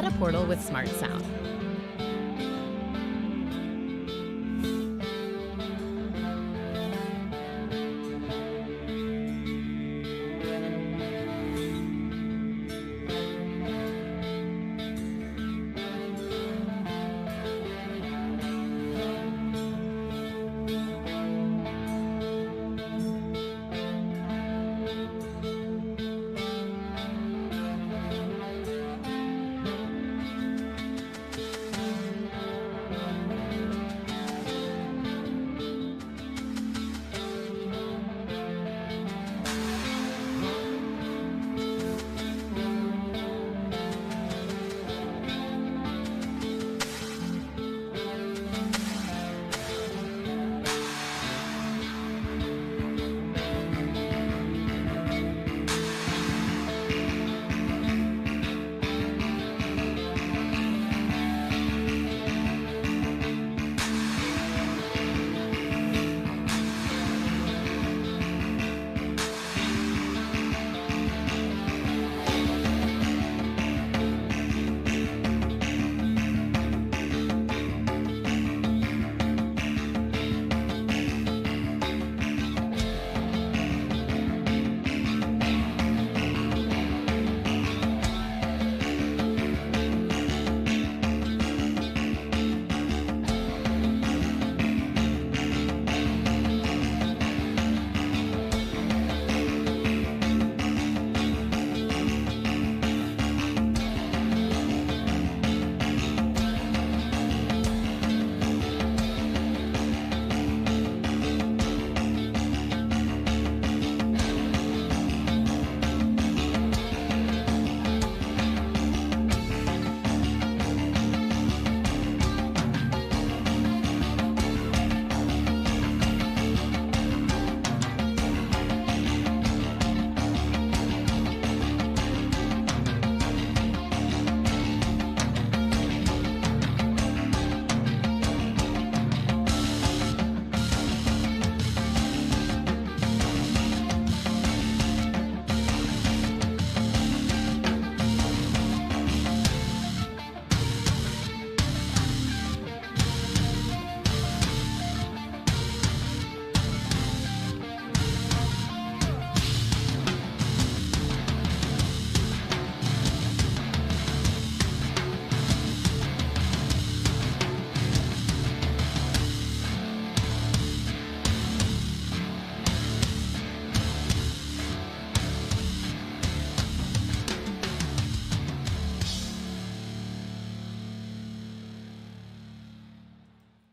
Meta Portal with Smart Sound.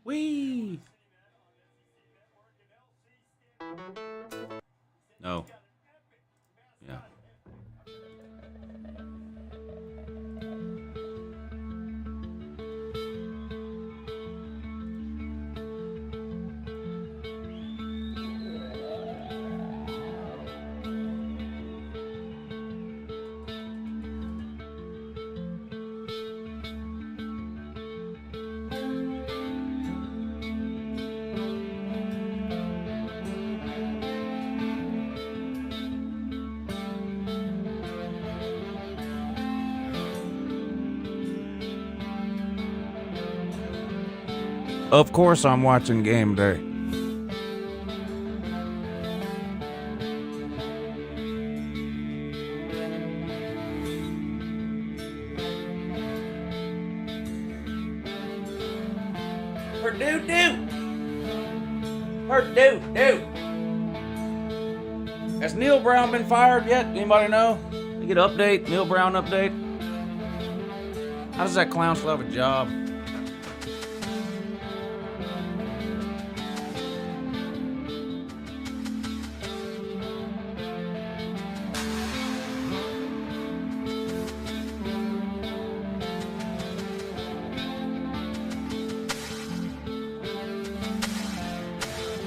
Whee! No. Yeah. Of course I'm watching game day. Purdue, do. Has Neil Brown been fired yet? Anybody know? You get an update, Neil Brown update? How does that clown still have a job?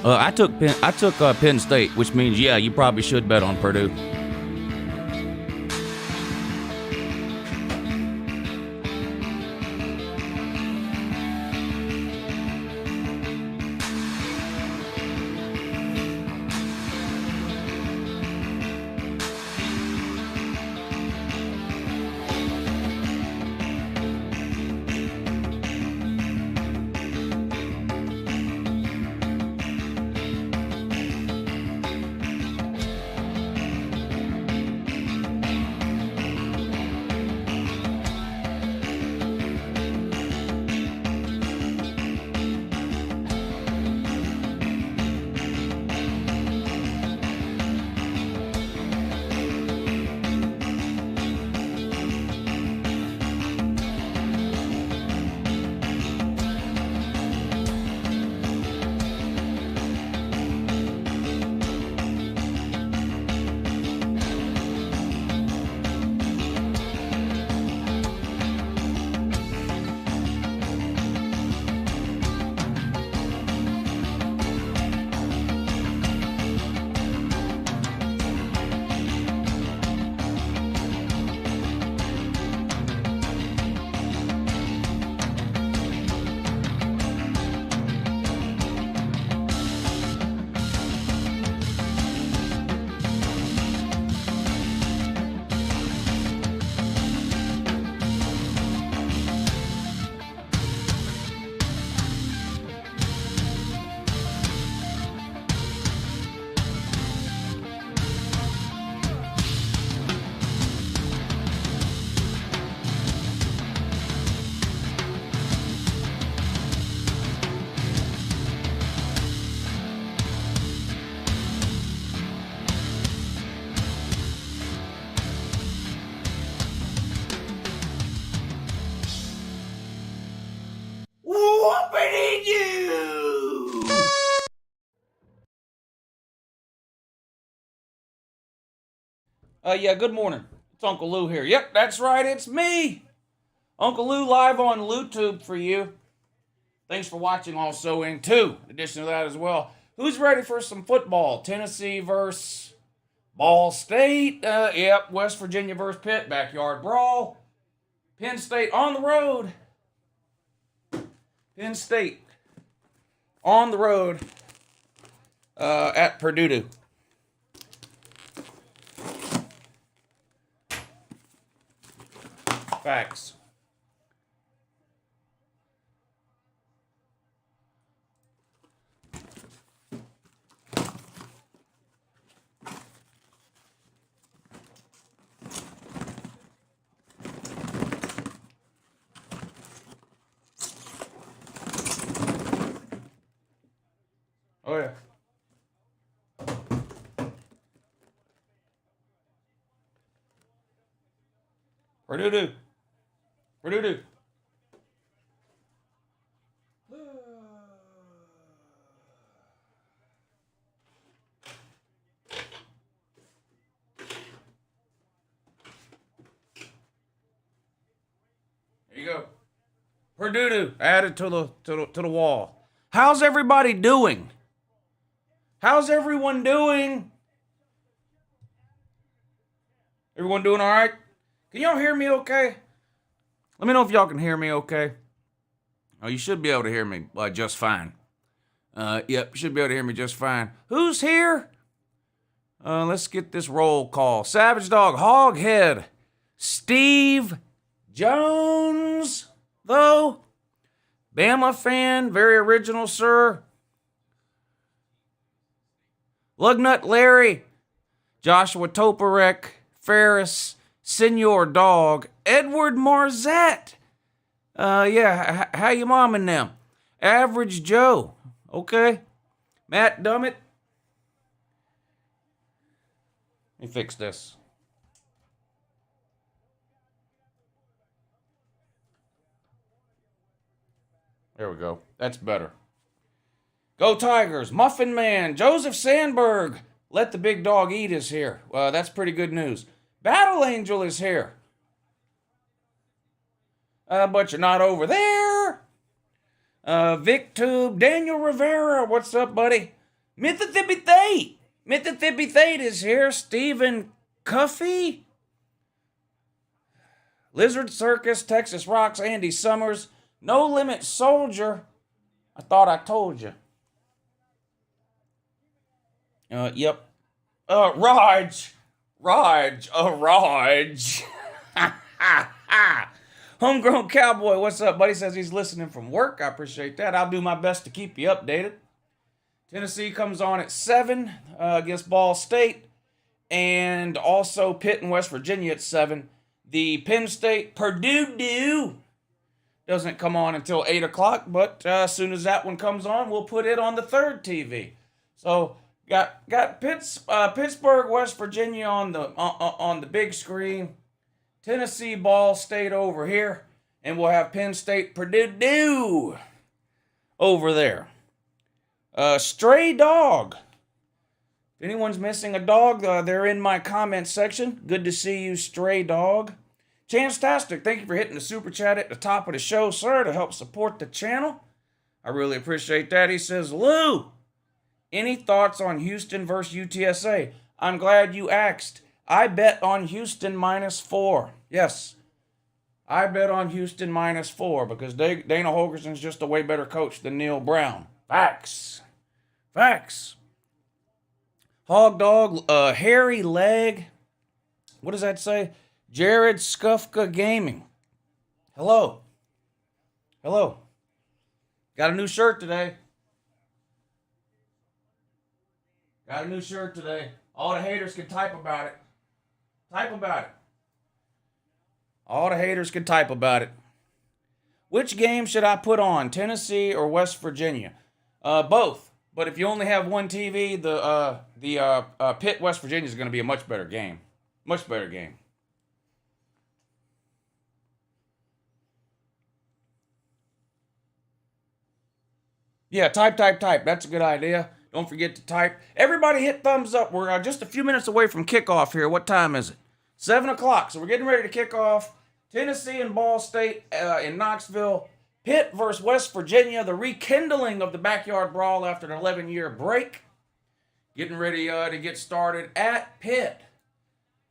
I took Penn State, which means, yeah, you probably should bet on Purdue. Yeah, good morning. It's Uncle Lou here. Yep, that's right, it's me. Uncle Lou live on YouTube for you. Thanks for watching also in in addition to that as well. Who's ready for some football? Tennessee versus Ball State. Yep, West Virginia versus Pitt. Backyard brawl. Penn State on the road. Penn State on the road at Purdue. Facts. Oh, yeah. Purdue. Purdue. There you go. Purdue added to the wall. How's everybody doing? How's everyone doing? Everyone doing all right? Can y'all hear me okay? Let me know if y'all can hear me okay. Oh, you should be able to hear me just fine. Yep, should be able to hear me just fine. Who's here? Let's get this roll call. Savage Dog, Hoghead, Steve Jones, though. Bama fan, very original, sir. Lugnut Larry, Joshua Toporek, Ferris, Senor Dog, Edward Marzette. Yeah, how you momming them? Average Joe, okay. Matt Dummett. Let me fix this. There we go. That's better. Go Tigers. Muffin Man. Joseph Sandberg. Let the big dog eat is here. That's pretty good news. Battle Angel is here. But you're not over there. VicTube. Daniel Rivera. What's up, buddy? Mississippi State. Mississippi State is here. Stephen Cuffey. Lizard Circus. Texas Rocks. Andy Summers. No Limit Soldier. I thought I told you. Yep. Raj. Homegrown Cowboy, what's up, buddy? Says he's listening from work. I appreciate that. I'll do my best to keep you updated. Tennessee comes on at 7 against Ball State. And also Pitt and West Virginia at 7. The Penn State Purdue doesn't come on until 8 o'clock, but as soon as that one comes on, we'll put it on the third TV. So got Pittsburgh, West Virginia on the big screen, Tennessee Ball State over here, and we'll have Penn State Purdue over there. Stray Dog. If anyone's missing a dog, they're in my comment section. Good to see you, Stray Dog. Chance-tastic, thank you for hitting the super chat at the top of the show, sir, to help support the channel. I really appreciate that. He says, Lou, any thoughts on Houston versus UTSA? I'm glad you asked. I bet on Houston -4. Yes, I bet on Houston -4 because Dana Holgerson's just a way better coach than Neil Brown. Facts. Hog Dog, Hairy Leg. What does that say? Jared Skufka Gaming. Hello. Got a new shirt today. All the haters can type about it. All the haters can type about it. Which game should I put on? Tennessee or West Virginia? Both. But if you only have one TV, the Pitt West Virginia is going to be a much better game. Yeah, type. That's a good idea. Don't forget to type. Everybody hit thumbs up. We're just a few minutes away from kickoff here. What time is it? 7 o'clock. So we're getting ready to kick off. Tennessee and Ball State in Knoxville. Pitt versus West Virginia. The rekindling of the backyard brawl after an 11-year break. Getting ready to get started at Pitt.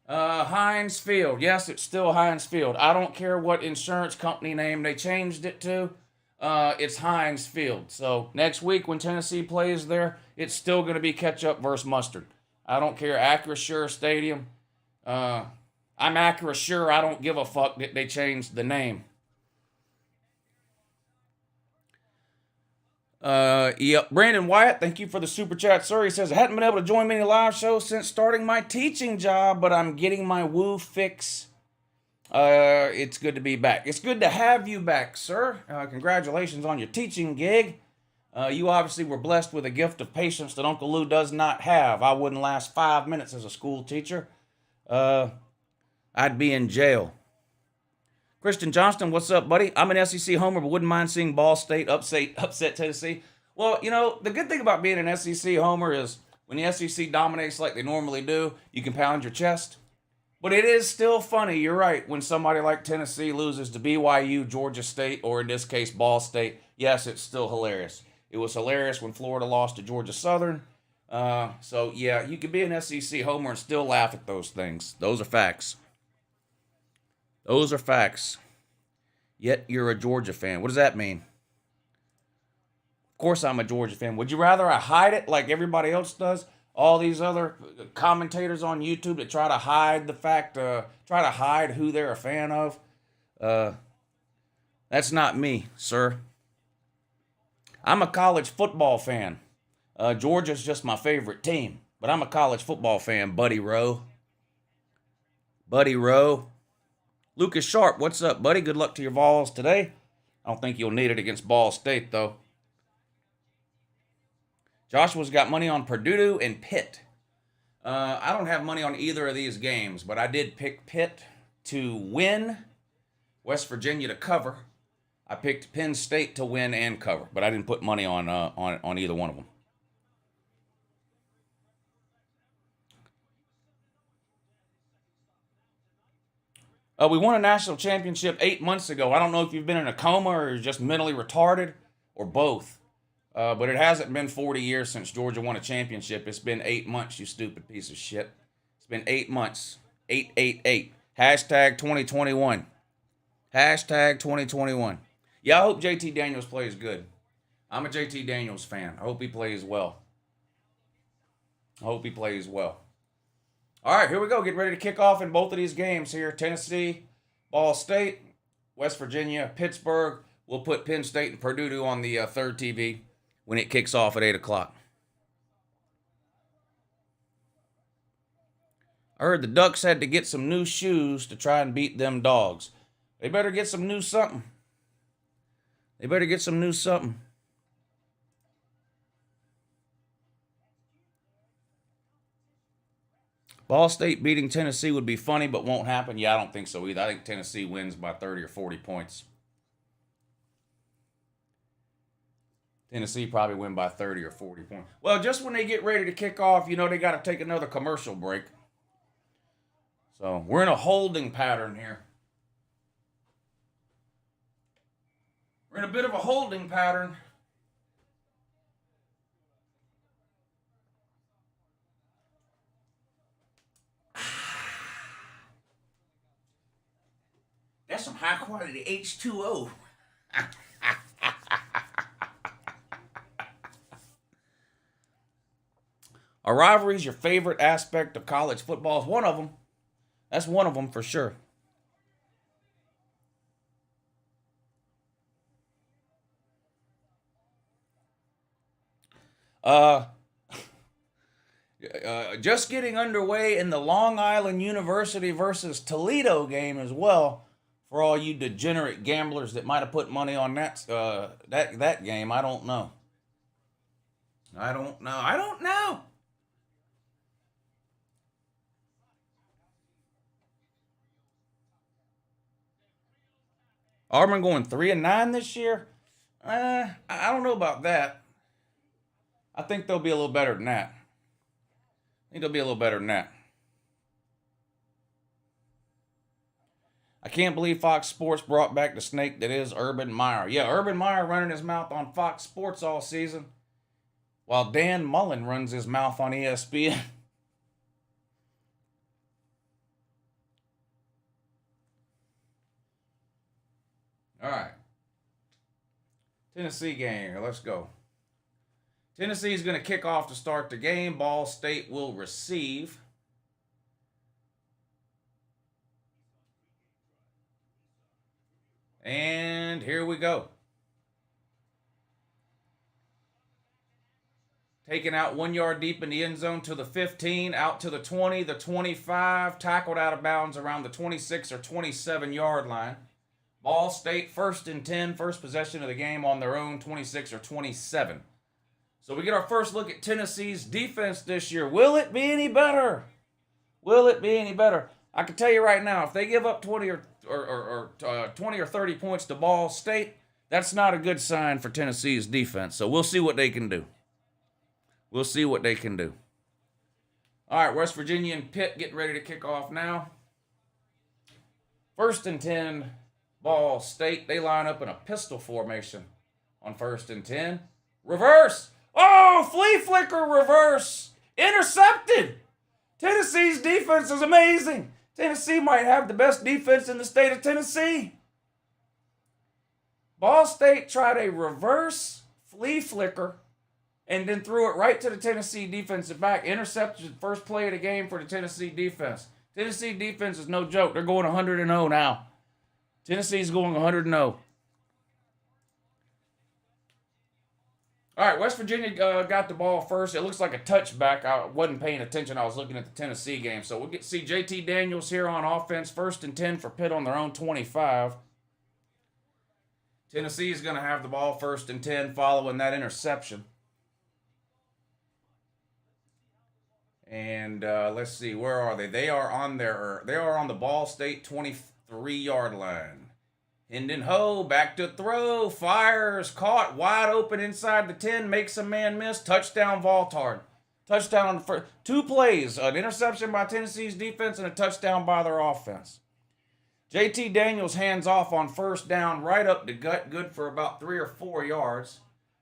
Heinz Field. Yes, it's still Heinz Field. I don't care what insurance company name they changed it to. It's Heinz Field. So next week when Tennessee plays there, it's still going to be ketchup versus mustard. I don't care. Acrisure Stadium. I'm Acrisure. I don't give a fuck that they changed the name. Yep. Brandon Wyatt, thank you for the super chat, sir. He says, I hadn't been able to join many live shows since starting my teaching job, but I'm getting my woo fix. It's good to be back. It's good to have you back, sir. Congratulations on your teaching gig. You obviously were blessed with a gift of patience that Uncle Lou does not have. I wouldn't last 5 minutes as a school teacher. I'd be in jail. Christian Johnston, what's up, buddy? I'm an SEC homer, but wouldn't mind seeing Ball State upset Tennessee. Well, you know, the good thing about being an SEC homer is when the SEC dominates like they normally do, you can pound your chest. But it is still funny, you're right, when somebody like Tennessee loses to BYU, Georgia State, or in this case, Ball State. Yes, it's still hilarious. It was hilarious when Florida lost to Georgia Southern. So, yeah, you can be an SEC homer and still laugh at those things. Those are facts. Those are facts. Yet you're a Georgia fan. What does that mean? Of course I'm a Georgia fan. Would you rather I hide it like everybody else does? All these other commentators on YouTube that try to hide the fact, try to hide who they're a fan of. That's not me, sir. I'm a college football fan. Georgia's just my favorite team. But I'm a college football fan, Buddy Rowe. Buddy Rowe. Lucas Sharp, what's up, buddy? Good luck to your Vols today. I don't think you'll need it against Ball State, though. Joshua's got money on Purdue and Pitt. I don't have money on either of these games, but I did pick Pitt to win, West Virginia to cover. I picked Penn State to win and cover, but I didn't put money on either one of them. We won a national championship 8 months ago. I don't know if you've been in a coma or just mentally retarded or both. But it hasn't been 40 years since Georgia won a championship. It's been 8 months, you stupid piece of shit. It's been 8 months. 888. Hashtag 2021. Hashtag 2021. Yeah, I hope JT Daniels plays good. I'm a JT Daniels fan. I hope he plays well. I hope he plays well. All right, here we go. Get ready to kick off in both of these games here. Tennessee, Ball State, West Virginia, Pittsburgh. We'll put Penn State and Purdue on the third TV when it kicks off at 8 o'clock. I heard the Ducks had to get some new shoes to try and beat them dogs. They better get some new something. They better get some new something. Ball State beating Tennessee would be funny, but won't happen. Yeah, I don't think so either. I think Tennessee wins by 30 or 40 points. Tennessee probably win by 30 or 40 points. Well, just when they get ready to kick off, you know they got to take another commercial break. So we're in a holding pattern here. We're in a bit of a holding pattern. That's some high quality H2O. Are rivalries your favorite aspect of college football? Is one of them. That's one of them for sure. Just getting underway in the Long Island University versus Toledo game as well. For all you degenerate gamblers that might have put money on that game, I don't know. I don't know. Auburn going 3-9 this year? I don't know about that. I think they'll be a little better than that. I think they'll be a little better than that. I can't believe Fox Sports brought back the snake that is Urban Meyer. Yeah, Urban Meyer running his mouth on Fox Sports all season, while Dan Mullen runs his mouth on ESPN. All right. Tennessee game here. Let's go. Tennessee is going to kick off to start the game. Ball State will receive. And here we go. Taken out 1 yard deep in the end zone to the 15, out to the 20, the 25, tackled out of bounds around the 26 or 27 yard line. Ball State 1st and 10, first possession of the game on their own 26 or 27. So we get our first look at Tennessee's defense this year. Will it be any better? Will it be any better? I can tell you right now, if they give up 20 or 20 or 30 points to Ball State, that's not a good sign for Tennessee's defense. So we'll see what they can do. We'll see what they can do. All right, West Virginia and Pitt getting ready to kick off now. 1st and 10, Ball State. They line up in a pistol formation on 1st and 10. Reverse. Oh, flea flicker reverse. Intercepted. Tennessee's defense is amazing. Tennessee might have the best defense in the state of Tennessee. Ball State tried a reverse flea flicker and then threw it right to the Tennessee defensive back. Intercepted first play of the game for the Tennessee defense. Tennessee defense is no joke. They're going 100-0 now. Tennessee's going 100-0. All right, West Virginia got the ball first. It looks like a touchback. I wasn't paying attention. I was looking at the Tennessee game. So we'll get to see JT Daniels here on offense. 1st and 10 for Pitt on their own 25. Tennessee is going to have the ball 1st and 10 following that interception. And let's see, where are they? They are on the Ball State 23-yard line. Hendon Ho, back to throw, fires, caught, wide open inside the 10, makes a man miss, touchdown Valtard. Touchdown on the first, 2 plays, an interception by Tennessee's defense and a touchdown by their offense. JT Daniels hands off on 1st down, right up the gut, good for about 3 or 4 yards.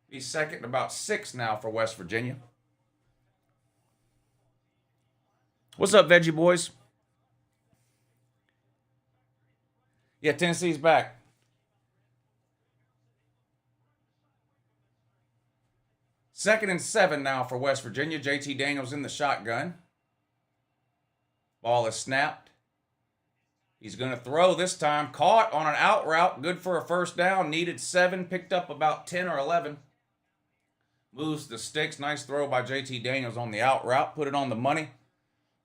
He's 2nd and about 6 now for West Virginia. What's up, Veggie Boys? Yeah, Tennessee's back. 2nd and 7 now for West Virginia. JT Daniels in the shotgun. Ball is snapped. He's going to throw this time. Caught on an out route. Good for a 1st down. Needed 7. Picked up about 10 or 11. Moves the sticks. Nice throw by JT Daniels on the out route. Put it on the money.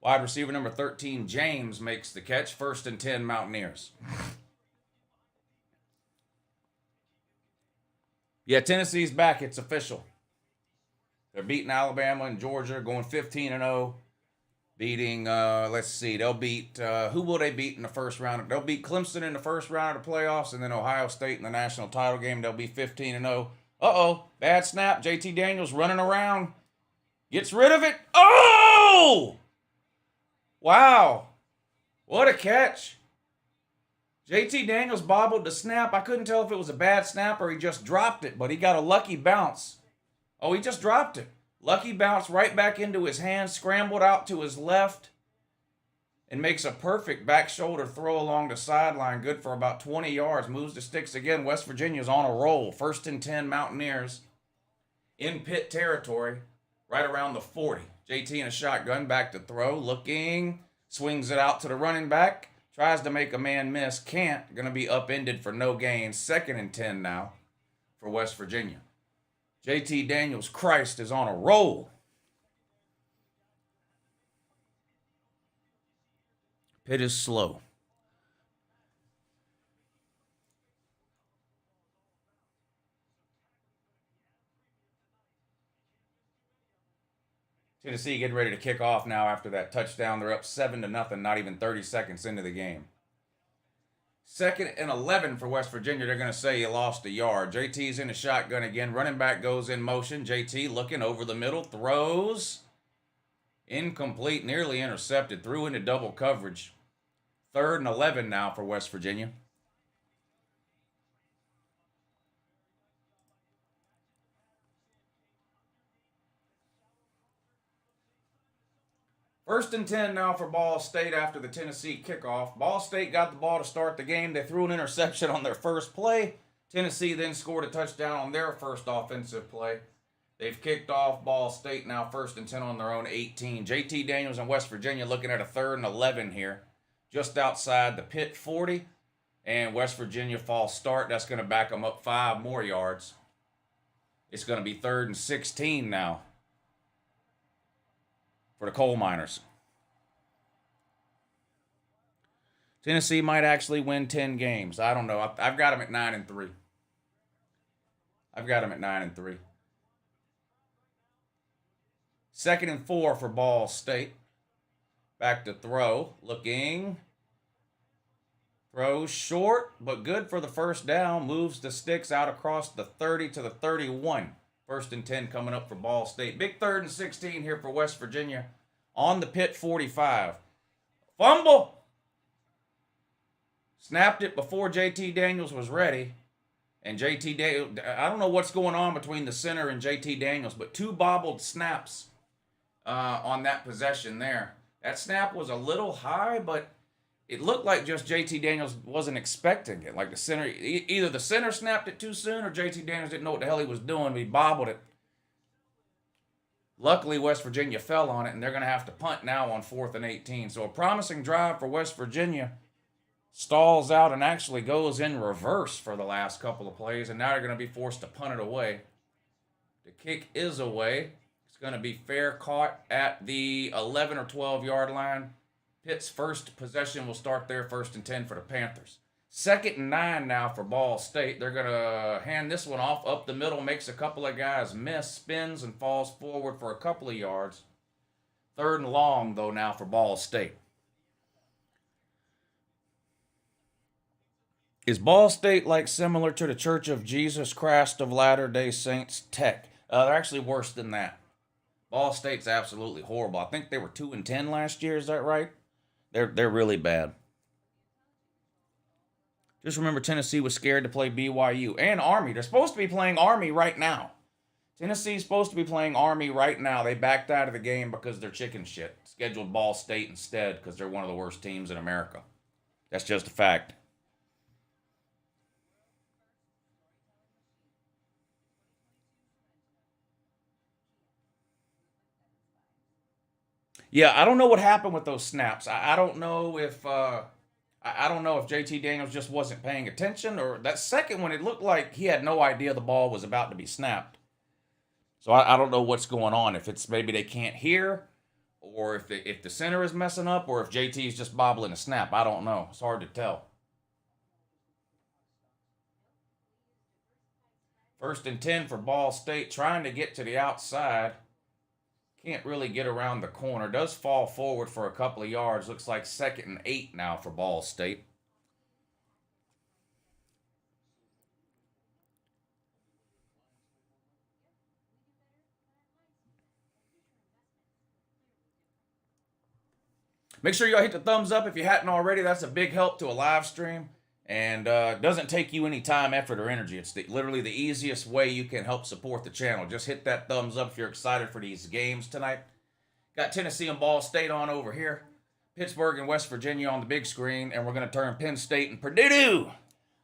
Wide receiver number 13, James, makes the catch. 1st and 10, Mountaineers. Yeah, Tennessee's back. It's official. They're beating Alabama and Georgia, going 15-0. Beating, let's see, they'll beat, who will they beat in the first round? They'll beat Clemson in the first round of the playoffs, and then Ohio State in the national title game. They'll be 15-0. Uh-oh, bad snap. JT Daniels running around. Gets rid of it. Oh! Wow. What a catch. JT Daniels bobbled the snap. I couldn't tell if it was a bad snap or he just dropped it, but he got a lucky bounce. Oh, he just dropped it. Lucky bounce right back into his hand, scrambled out to his left, and makes a perfect back shoulder throw along the sideline. Good for about 20 yards. Moves the sticks again. West Virginia's on a roll. 1st and 10, Mountaineers in Pitt territory, right around the 40. JT in a shotgun, back to throw, looking, swings it out to the running back, tries to make a man miss, can't, going to be upended for no gain. 2nd and 10 now for West Virginia. JT Daniels, Christ, is on a roll. Pitt is slow. Tennessee getting ready to kick off now after that touchdown. They're up 7-0, not even 30 seconds into the game. 2nd and 11 for West Virginia. They're going to say you lost a yard. JT's in the shotgun again. Running back goes in motion. JT looking over the middle. Throws. Incomplete. Nearly intercepted. Threw into double coverage. 3rd and 11 now for West Virginia. First and 10 now for Ball State after the Tennessee kickoff. Ball State got the ball to start the game. They threw an interception on their first play. Tennessee then scored a touchdown on their first offensive play. They've kicked off. Ball State now 1st and 10 on their own 18. JT Daniels and West Virginia looking at a 3rd and 11 here. Just outside the Pitt 40. And West Virginia false start. That's going to back them up 5 more yards. It's going to be 3rd and 16 now for the coal miners. Tennessee might actually win 10 games. I don't know. I've got them at 9-3. I've got them at 9-3. 2nd and 4 for Ball State. Back to throw. Looking. Throws short, but good for the first down. Moves the sticks out across the 30 to the 31. 1st and 10 coming up for Ball State. Big 3rd and 16 here for West Virginia on the Pitt 45. Fumble. Snapped it before JT Daniels was ready. And JT Daniels, I don't know what's going on between the center and JT Daniels, but 2 bobbled snaps on that possession there. That snap was a little high, but it looked like just JT Daniels wasn't expecting it. Like the center, either the center snapped it too soon or JT Daniels didn't know what the hell he was doing, but he bobbled it. Luckily, West Virginia fell on it, and they're going to have to punt now on 4th and 18. So a promising drive for West Virginia stalls out and actually goes in reverse for the last couple of plays, and now they're going to be forced to punt it away. The kick is away. It's going to be fair, caught at the 11 or 12 yard line. Pitt's first possession will start there, 1st and 10 for the Panthers. 2nd and 9 now for Ball State. They're going to hand this one off up the middle, makes a couple of guys miss, spins, and falls forward for a couple of yards. 3rd and long, though, now for Ball State. Is Ball State like similar to the Church of Jesus Christ of Latter-day Saints Tech? They're actually worse than that. Ball State's absolutely horrible. I think they were 2-10 last year. Is that right? They're really bad. Just remember, Tennessee was scared to play BYU and Army. They're supposed to be playing Army right now. Tennessee's supposed to be playing Army right now. They backed out of the game because they're chicken shit. Scheduled Ball State instead because they're one of the worst teams in America. That's just a fact. Yeah, I don't know what happened with those snaps. I don't know if I don't know if JT Daniels just wasn't paying attention, or that second one, it looked like he had no idea the ball was about to be snapped. So I don't know what's going on. If it's maybe they can't hear, or if the center is messing up, or if JT is just bobbling a snap. I don't know. It's hard to tell. 1st and 10 for Ball State, trying to get to the outside. Can't really get around the corner. Does fall forward for a couple of yards. Looks like 2nd and 8 now for Ball State. Make sure y'all hit the thumbs up if you hadn't already. That's a big help to a live stream. And doesn't take you any time, effort, or energy. It's literally the easiest way you can help support the channel. Just hit that thumbs up if you're excited for these games tonight. Got Tennessee and Ball State on over here. Pittsburgh and West Virginia on the big screen. And we're going to turn Penn State and Purdue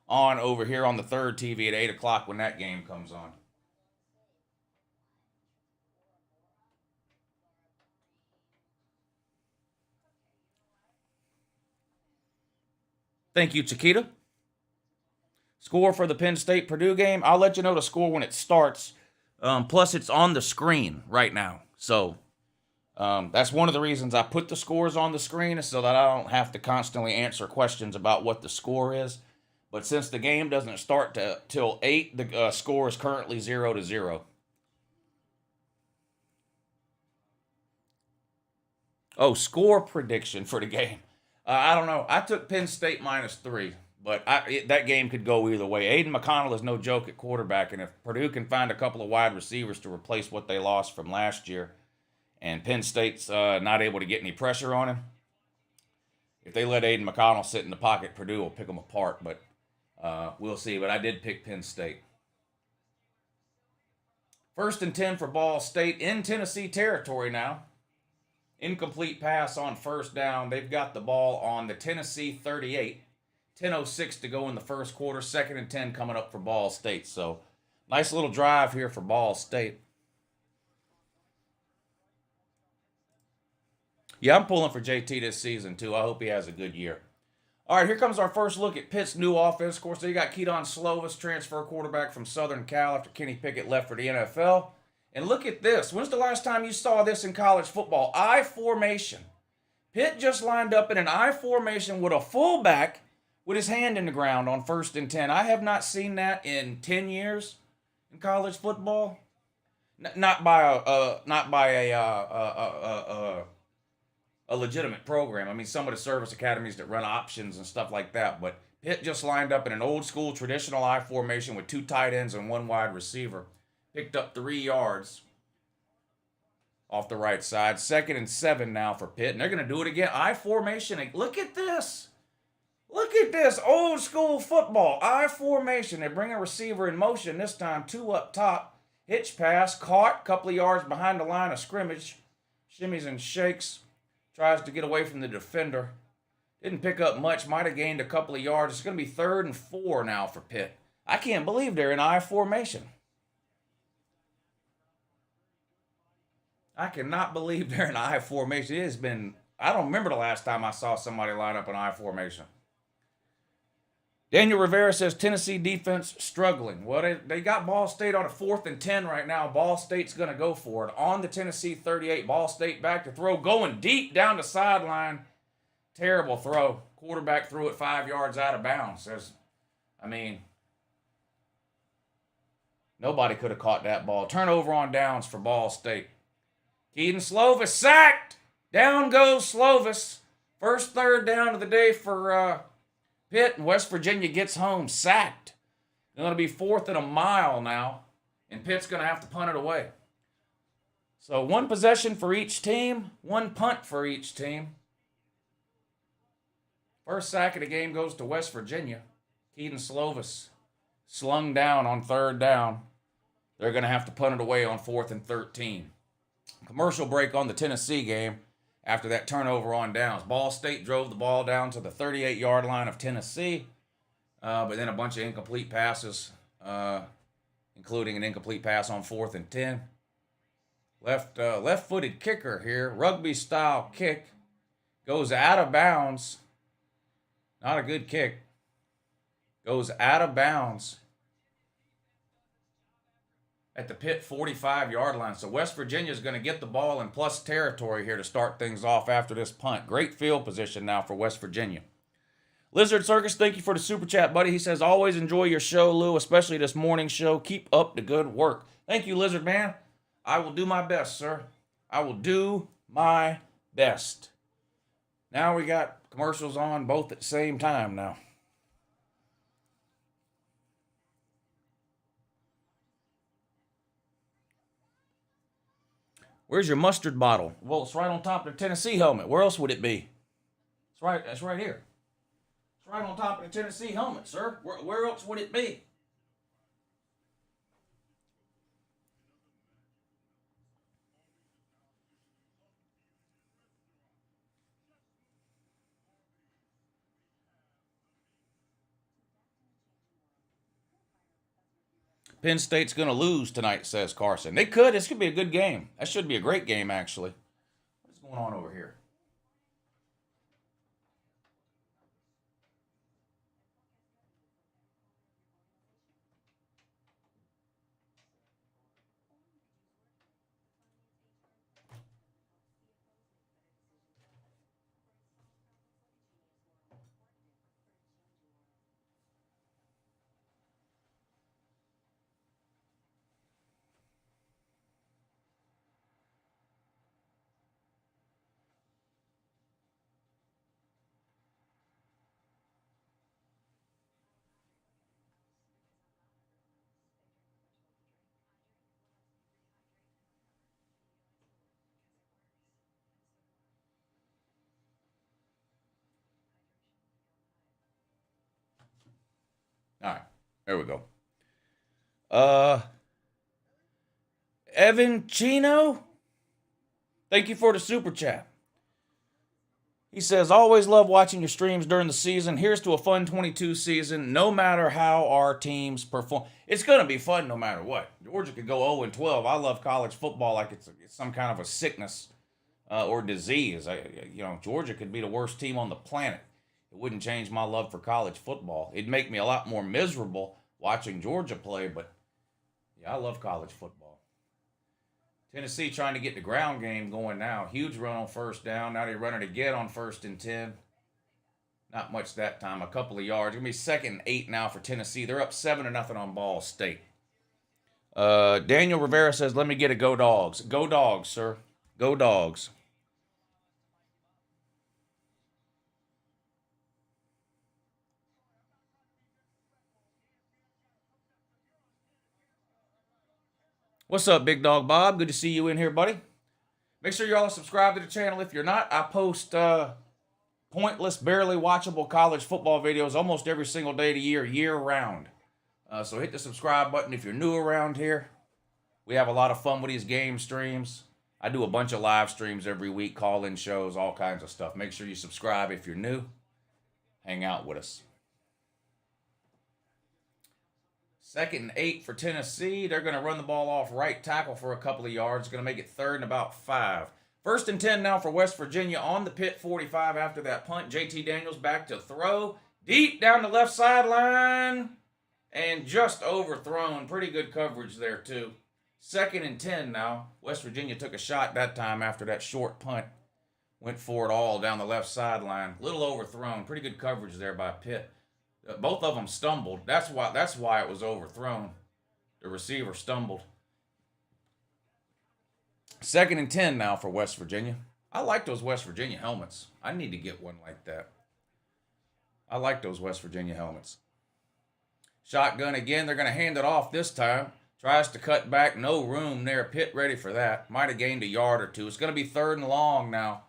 on over here on the third TV at 8 o'clock when that game comes on. Thank you, Chiquita. Score for the Penn State-Purdue game. I'll let you know the score when it starts. Plus, it's on the screen right now. So, that's one of the reasons I put the scores on the screen, is so that I don't have to constantly answer questions about what the score is. But since the game doesn't start till 8, the score is currently 0-0. Oh, score prediction for the game. I don't know. I took Penn State -3. But that game could go either way. Aiden McConnell is no joke at quarterback, and if Purdue can find a couple of wide receivers to replace what they lost from last year, and Penn State's not able to get any pressure on him, if they let Aiden McConnell sit in the pocket, Purdue will pick them apart. But we'll see. But I did pick Penn State. 1st and 10 for Ball State in Tennessee territory now. Incomplete pass on 1st down. They've got the ball on the Tennessee 38. 10:06 to go in the 1st quarter. 2nd and 10 coming up for Ball State. So, nice little drive here for Ball State. Yeah, I'm pulling for JT this season, too. I hope he has a good year. All right, here comes our first look at Pitt's new offense. Of course, they got Keaton Slovis, transfer quarterback from Southern Cal after Kenny Pickett left for the NFL. And look at this. When's the last time you saw this in college football? I formation. Pitt just lined up in an I formation with a fullback with his hand in the ground on 1st and 10. I have not seen that in 10 years in college football. Not by a legitimate program. I mean, some of the service academies that run options and stuff like that. But Pitt just lined up in an old school traditional I formation with 2 tight ends and 1 wide receiver. Picked up 3 yards off the right side. 2nd and 7 now for Pitt. And they're going to do it again. I formation. Look at this. Look at this. Old school football. I formation. They bring a receiver in motion this time. 2 up top. Hitch pass. Caught. Couple of yards behind the line of scrimmage. Shimmies and shakes. Tries to get away from the defender. Didn't pick up much. Might have gained a couple of yards. It's going to be 3rd and 4 now for Pitt. I can't believe they're in I formation. I cannot believe they're in I formation. It has been, I don't remember the last time I saw somebody line up in I formation. Daniel Rivera says Tennessee defense struggling. Well, they got Ball State on a 4th and 10 right now. Ball State's going to go for it. On the Tennessee 38, Ball State back to throw. Going deep down the sideline. Terrible throw. Quarterback threw it 5 yards out of bounds. Nobody could have caught that ball. Turnover on downs for Ball State. Keaton Slovis sacked. Down goes Slovis. First 3rd down of the day for Pitt, and West Virginia gets home sacked. They're going to be 4th and a mile now, and Pitt's going to have to punt it away. So 1 possession for each team, 1 punt for each team. First sack of the game goes to West Virginia. Keaton Slovis slung down on 3rd down. They're going to have to punt it away on 4th and 13. Commercial break on the Tennessee game. After that turnover on downs, Ball State drove the ball down to the 38-yard line of Tennessee, but then a bunch of incomplete passes, including an incomplete pass on 4th and 10. Left-footed kicker here, rugby-style kick, goes out of bounds. Not a good kick. Goes out of bounds at the Pitt 45-yard line. So West Virginia is going to get the ball in plus territory here to start things off after this punt. Great field position now for West Virginia. Lizard Circus, thank you for the super chat, buddy. He says, always enjoy your show, Lou, especially this morning show. Keep up the good work. Thank you, Lizard Man. I will do my best, sir. I will do my best. Now we got commercials on both at the same time now. Where's your mustard bottle? Well, it's right on top of the Tennessee helmet. Where else would it be? It's right. That's right here. It's right on top of the Tennessee helmet, sir. Where else would it be? Penn State's going to lose tonight, says Carson. They could. This could be a good game. That should be a great game, actually. What's going on over here? There we go. Evan Chino, thank you for the super chat. He says, always love watching your streams during the season. Here's to a fun 22 season, no matter how our teams perform. It's going to be fun no matter what. Georgia could go 0-12. I love college football like it's some kind of a sickness or disease. Georgia could be the worst team on the planet. It wouldn't change my love for college football. It'd make me a lot more miserable watching Georgia play, but yeah, I love college football. Tennessee trying to get the ground game going now. Huge run on first down. Now they run it again on 1st and 10. Not much that time. A couple of yards. Going to be 2nd and 8 now for Tennessee. They're up 7-0 on Ball State. Daniel Rivera says, let me get a go dogs. Go dogs, sir. Go dogs. What's up, Big Dog Bob? Good to see you in here, buddy. Make sure y'all subscribe to the channel if you're not. I post pointless, barely watchable college football videos almost every single day of the year, year-round. So hit the subscribe button if you're new around here. We have a lot of fun with these game streams. I do a bunch of live streams every week, call-in shows, all kinds of stuff. Make sure you subscribe if you're new. Hang out with us. 2nd and 8 for Tennessee. They're going to run the ball off right tackle for a couple of yards. Going to make it 3rd and about 5. 1st and 10 now for West Virginia on the Pitt 45 after that punt. JT Daniels back to throw. Deep down the left sideline. And just overthrown. Pretty good coverage there, too. 2nd and 10 now. West Virginia took a shot that time after that short punt. Went for it all down the left sideline. Little overthrown. Pretty good coverage there by Pitt. Both of them stumbled. That's why it was overthrown. The receiver stumbled. 2nd and 10 now for West Virginia. I like those West Virginia helmets. I need to get one like that. I like those West Virginia helmets. Shotgun again. They're going to hand it off this time. Tries to cut back. No room there. Pitt ready for that. Might have gained a yard or two. It's going to be 3rd and long now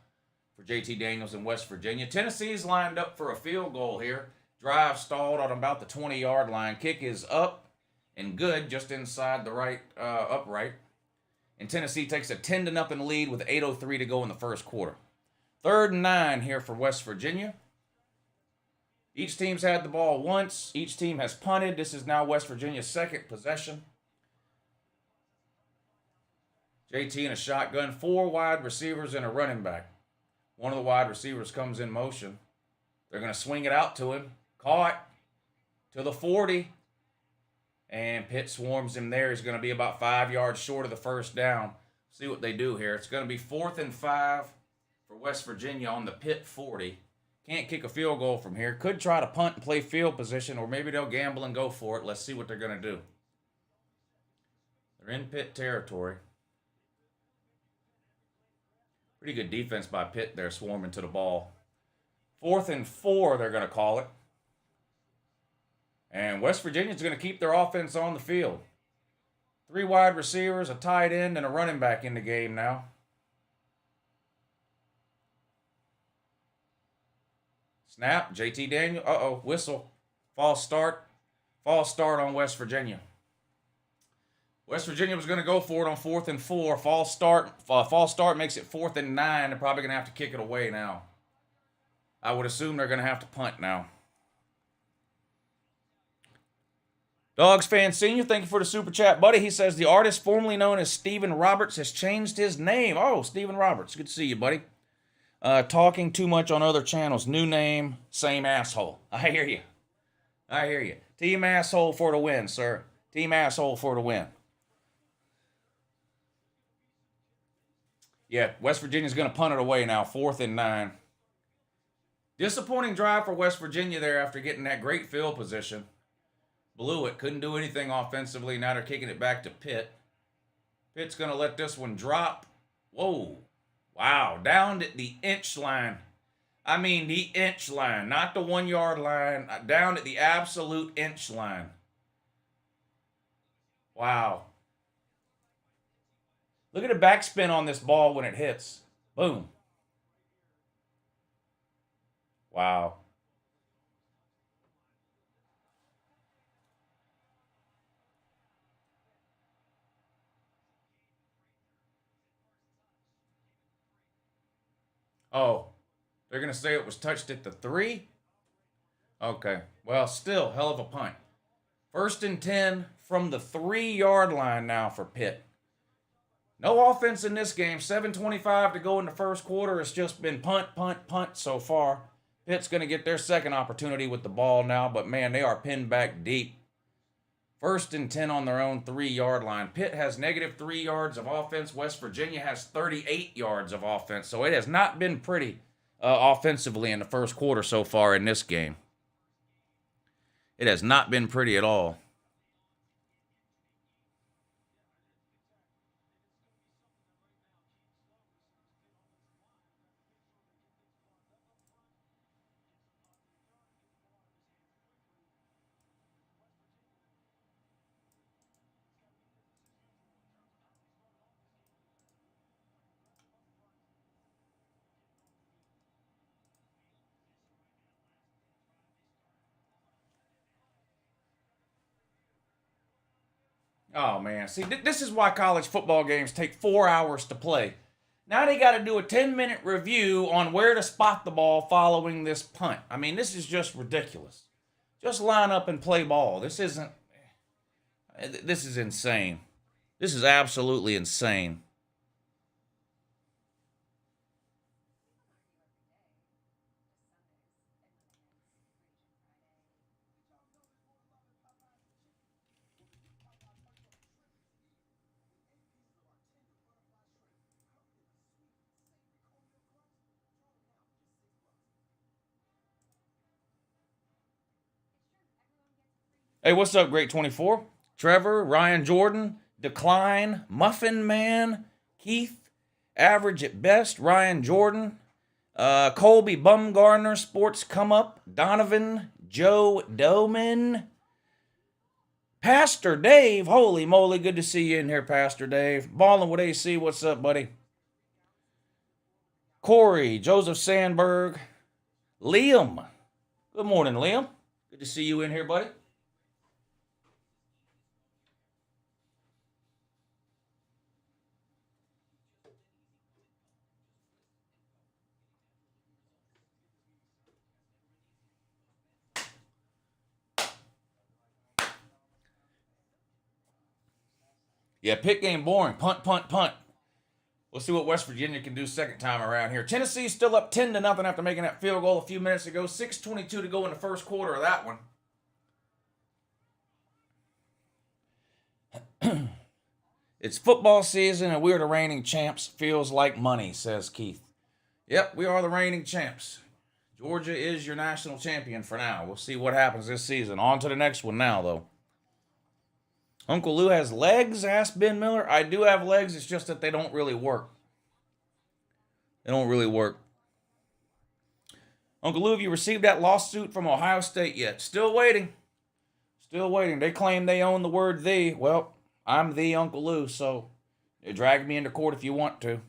for JT Daniels in West Virginia. Tennessee's lined up for a field goal here. Drive stalled on about the 20-yard line. Kick is up and good, just inside the right upright. And Tennessee takes a 10-0 lead with 8:03 to go in the first quarter. 3rd and 9 here for West Virginia. Each team's had the ball once. Each team has punted. This is now West Virginia's 2nd possession. JT in a shotgun. 4 wide receivers and a running back. One of the wide receivers comes in motion. They're going to swing it out to him. Caught to the 40. And Pitt swarms him there. He's going to be about 5 yards short of the first down. See what they do here. It's going to be 4th and 5 for West Virginia on the Pitt 40. Can't kick a field goal from here. Could try to punt and play field position, or maybe they'll gamble and go for it. Let's see what they're going to do. They're in Pitt territory. Pretty good defense by Pitt there, swarming to the ball. 4th and 4, they're going to call it. And West Virginia's going to keep their offense on the field. 3 wide receivers, a tight end, and a running back in the game now. Snap, JT Daniel. Whistle. False start. False start on West Virginia. West Virginia was going to go for it on 4th and 4. False start makes it 4th and 9. They're probably going to have to kick it away now. I would assume they're going to have to punt now. Dogs Fan Senior, thank you for the super chat, buddy. He says the artist formerly known as Stephen Roberts has changed his name. Oh, Stephen Roberts. Good to see you, buddy. Talking too much on other channels. New name, same asshole. I hear you. I hear you. Team asshole for the win, sir. Team asshole for the win. Yeah, West Virginia's going to punt it away now. 4th and 9. Disappointing drive for West Virginia there after getting that great field position. Blew it. Couldn't do anything offensively. Now they're kicking it back to Pitt. Pitt's going to let this one drop. Whoa. Wow. Down at the inch line. I mean the inch line. Not the 1 yard line. Down at the absolute inch line. Wow. Look at the backspin on this ball when it hits. Boom. Wow. Oh, they're going to say it was touched at the 3? Okay. Well, still, hell of a punt. 1st and 10 from the 3-yard line now for Pitt. No offense in this game. 7:25 to go in the first quarter. It's just been punt, punt, punt so far. Pitt's going to get their second opportunity with the ball now, but man, they are pinned back deep. 1st and 10 on their own 3-yard line. Pitt has negative 3 yards of offense. West Virginia has 38 yards of offense. So it has not been pretty offensively in the first quarter so far in this game. It has not been pretty at all. Oh, man. See, this is why college football games take 4 hours to play. Now they got to do a 10-minute review on where to spot the ball following this punt. I mean, this is just ridiculous. Just line up and play ball. This is insane. This is absolutely insane. Hey, what's up, Great 24? Trevor, Ryan Jordan, Decline, Muffin Man, Keith, Average at Best, Ryan Jordan, Colby Bumgarner, Sports Come Up, Donovan, Joe Doman, Pastor Dave. Holy moly, good to see you in here, Pastor Dave. Ballin' with AC, what's up, buddy? Corey, Joseph Sandberg, Liam. Good morning, Liam. Good to see you in here, buddy. Yeah, Pitt game boring. Punt, punt, punt. We'll see what West Virginia can do second time around here. Tennessee's still up 10-0 after making that field goal a few minutes ago. 6:22 to go in the first quarter of that one. It's football season and we're the reigning champs. Feels like money, says Keith. Yep, we are the reigning champs. Georgia is your national champion for now. We'll see what happens this season. On to the next one now, though. Uncle Lou has legs, asked Ben Miller. I do have legs, it's just that they don't really work. They don't really work. Uncle Lou, have you received that lawsuit from Ohio State yet? Still waiting. Still waiting. They claim they own the word "the." Well, I'm the Uncle Lou, so drag me into court if you want to.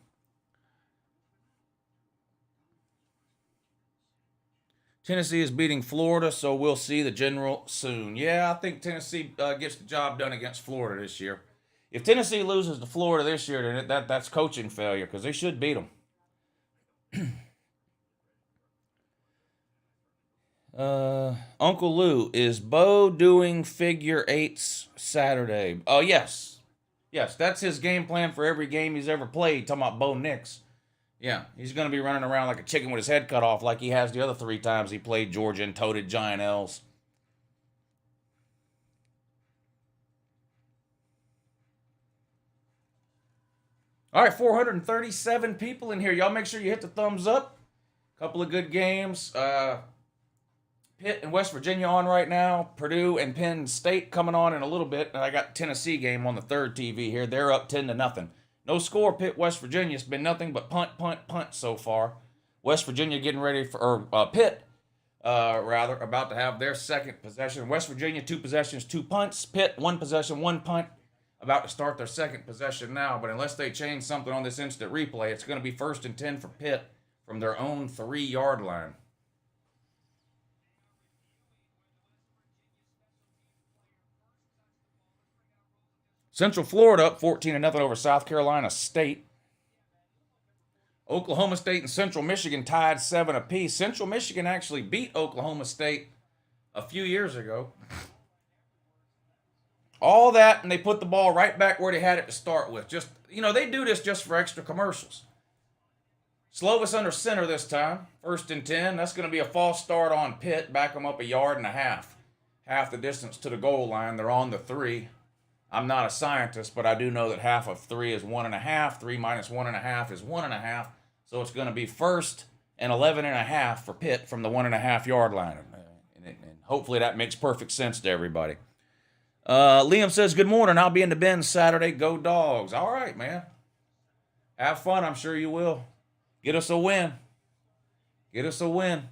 Tennessee is beating Florida, so we'll see the general soon. Yeah, I think Tennessee gets the job done against Florida this year. If Tennessee loses to Florida this year, then that's coaching failure because they should beat them. Uncle Lou, is Bo doing figure eights Saturday? Oh, yes. Yes, that's his game plan for every game he's ever played. Talking about Bo Nix. Yeah, he's going to be running around like a chicken with his head cut off like he has the other 3 times he played Georgia and toted giant L's. All right, 437 people in here. Y'all make sure you hit the thumbs up. Couple of good games. Pitt and West Virginia on right now. Purdue and Penn State coming on in a little bit. And I got Tennessee game on the third TV here. They're up 10-0. No score, Pitt, West Virginia. It's been nothing but punt, punt, punt so far. West Virginia getting ready for, or Pitt, about to have their second possession. West Virginia, 2 possessions, 2 punts. Pitt, 1 possession, 1 punt. About to start their second possession now. But unless they change something on this instant replay, it's going to be 1st and 10 for Pitt from their own 3-yard line. Central Florida up 14-0 over South Carolina State. Oklahoma State and Central Michigan tied 7 apiece. Central Michigan actually beat Oklahoma State a few years ago. All that, and they put the ball right back where they had it to start with. Just, they do this just for extra commercials. Slovis under center this time. 1st and 10. That's going to be a false start on Pitt. Back them up 1.5 yards. Half the distance to the goal line. They're on the 3. I'm not a scientist, but I do know that half of 3 is 1.5. 3 minus 1.5 is 1.5. So it's going to be 1st and 11.5 for Pitt from the 1.5 yard line. And hopefully that makes perfect sense to everybody. Liam says, good morning. I'll be in the Bend Saturday. Go Dogs. All right, man. Have fun. I'm sure you will. Get us a win. Get us a win.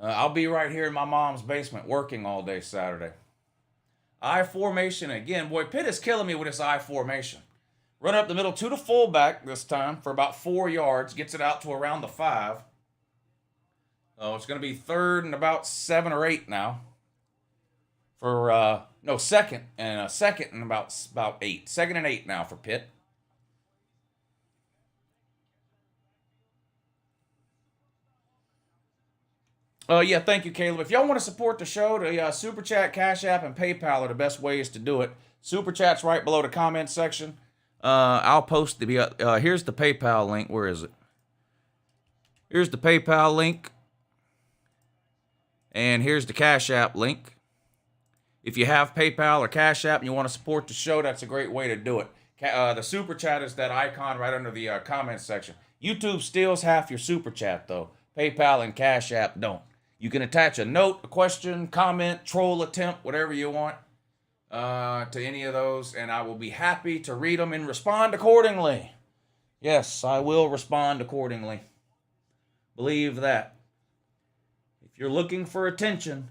I'll be right here in my mom's basement working all day Saturday. I formation again. Boy, Pitt is killing me with this I formation. Run up the middle to the fullback this time for about 4 yards. Gets it out to around the 5. Oh, it's going to be 3rd and about 7 or 8 now. For, second and about 8. 2nd and 8 now for Pitt. Yeah, thank you, Caleb. If y'all want to support the show, the Super Chat, Cash App, and PayPal are the best ways to do it. Super Chat's right below the comment section. I'll post here's the PayPal link. Where is it? Here's the PayPal link. And here's the Cash App link. If you have PayPal or Cash App and you want to support the show, that's a great way to do it. The Super Chat is that icon right under the comment section. YouTube steals half your Super Chat, though. PayPal and Cash App don't. You can attach a note, a question, comment, troll attempt, whatever you want to any of those, and I will be happy to read them and respond accordingly. Yes, I will respond accordingly. Believe that. If you're looking for attention,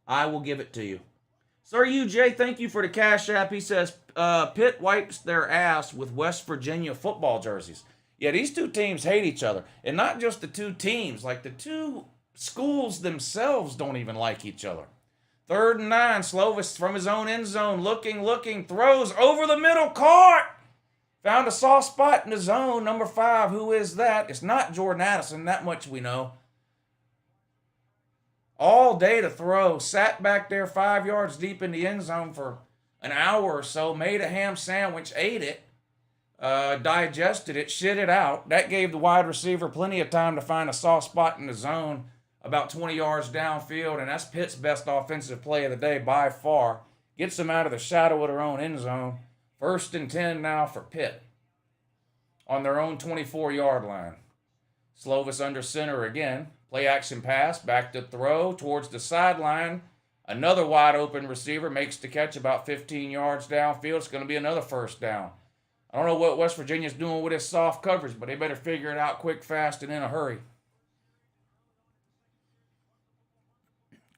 I will give it to you. Sir UJ, thank you for the Cash App. He says, Pitt wipes their ass with West Virginia football jerseys. Yeah, these two teams hate each other. And not just the two teams, like the two schools themselves don't even like each other. 3rd and 9, Slovis from his own end zone, looking, throws over the middle, caught! Found a soft spot in the zone, number 5. Who is that? It's not Jordan Addison, that much we know. All day to throw, sat back there 5 yards deep in the end zone for an hour or so, made a ham sandwich, ate it, digested it, shit it out. That gave the wide receiver plenty of time to find a soft spot in the zone about 20 yards downfield, and that's Pitt's best offensive play of the day by far. Gets them out of the shadow of their own end zone. 1st and 10 now for Pitt on their own 24-yard line. Slovis under center again. Play action pass, back to throw towards the sideline. Another wide open receiver makes the catch about 15 yards downfield. It's going to be another 1st down. I don't know what West Virginia's doing with this soft coverage, but they better figure it out quick, fast, and in a hurry.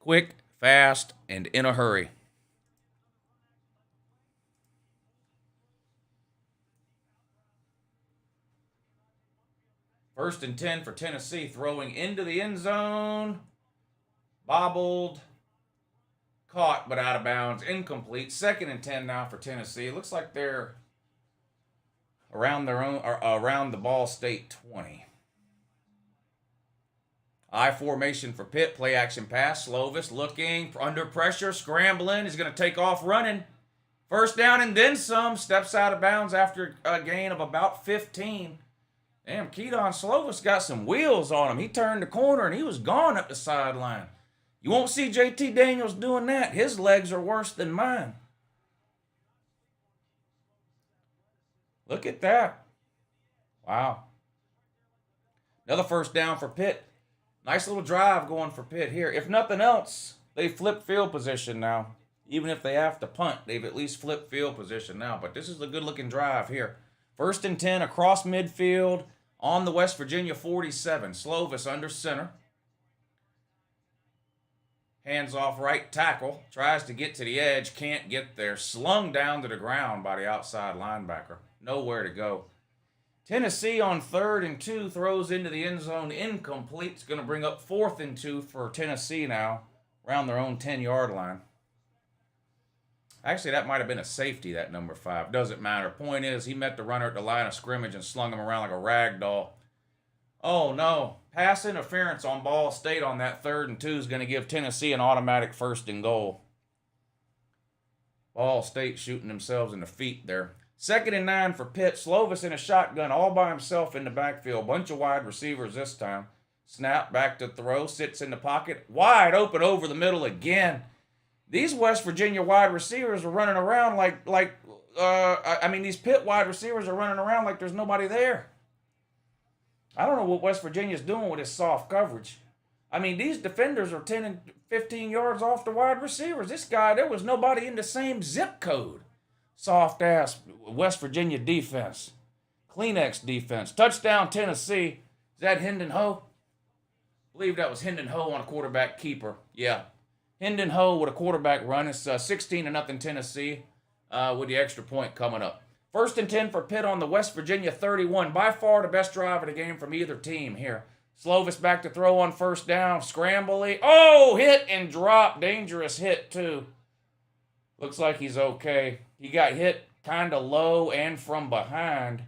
Quick, fast, and in a hurry. First and 10 for Tennessee, throwing into the end zone. Bobbled. Caught, but out of bounds. Incomplete. 2nd and 10 now for Tennessee. It looks like they're around the Ball State 20. I formation for Pitt. Play action pass. Slovis looking under pressure, scrambling. He's going to take off running. 1st down and then some. Steps out of bounds after a gain of about 15. Damn, Keaton Slovis got some wheels on him. He turned the corner and he was gone up the sideline. You won't see JT Daniels doing that. His legs are worse than mine. Look at that. Wow. Another 1st down for Pitt. Nice little drive going for Pitt here. If nothing else, they flip field position now. Even if they have to punt, they've at least flipped field position now. But this is a good-looking drive here. 1st and 10 across midfield on the West Virginia 47. Slovis under center. Hands off right tackle. Tries to get to the edge. Can't get there. Slung down to the ground by the outside linebacker. Nowhere to go. Tennessee on 3rd and 2 throws into the end zone. Incomplete. It's going to bring up 4th and 2 for Tennessee now. Around their own 10-yard line. Actually, that might have been a safety, that number 5. Doesn't matter. Point is, he met the runner at the line of scrimmage and slung him around like a rag doll. Oh, no. Pass interference on Ball State on that 3rd and 2 is going to give Tennessee an automatic 1st and goal. Ball State shooting themselves in the feet there. 2nd and 9 for Pitt. Slovis in a shotgun all by himself in the backfield. Bunch of wide receivers this time. Snap, back to throw, sits in the pocket. Wide open over the middle again. These West Virginia wide receivers are running around these Pitt wide receivers are running around like there's nobody there. I don't know what West Virginia's doing with this soft coverage. I mean, these defenders are 10 and 15 yards off the wide receivers. This guy, there was nobody in the same zip code. Soft-ass West Virginia defense. Kleenex defense. Touchdown, Tennessee. Is that Hendon Ho? I believe that was Hendon Ho on a quarterback keeper. Yeah. Hendon Ho with a quarterback run. It's 16-0 Tennessee with the extra point coming up. 1st and 10 for Pitt on the West Virginia 31. By far the best drive of the game from either team here. Slovis back to throw on 1st down. Scrambly. Oh, hit and drop. Dangerous hit, too. Looks like he's okay. He got hit kind of low and from behind,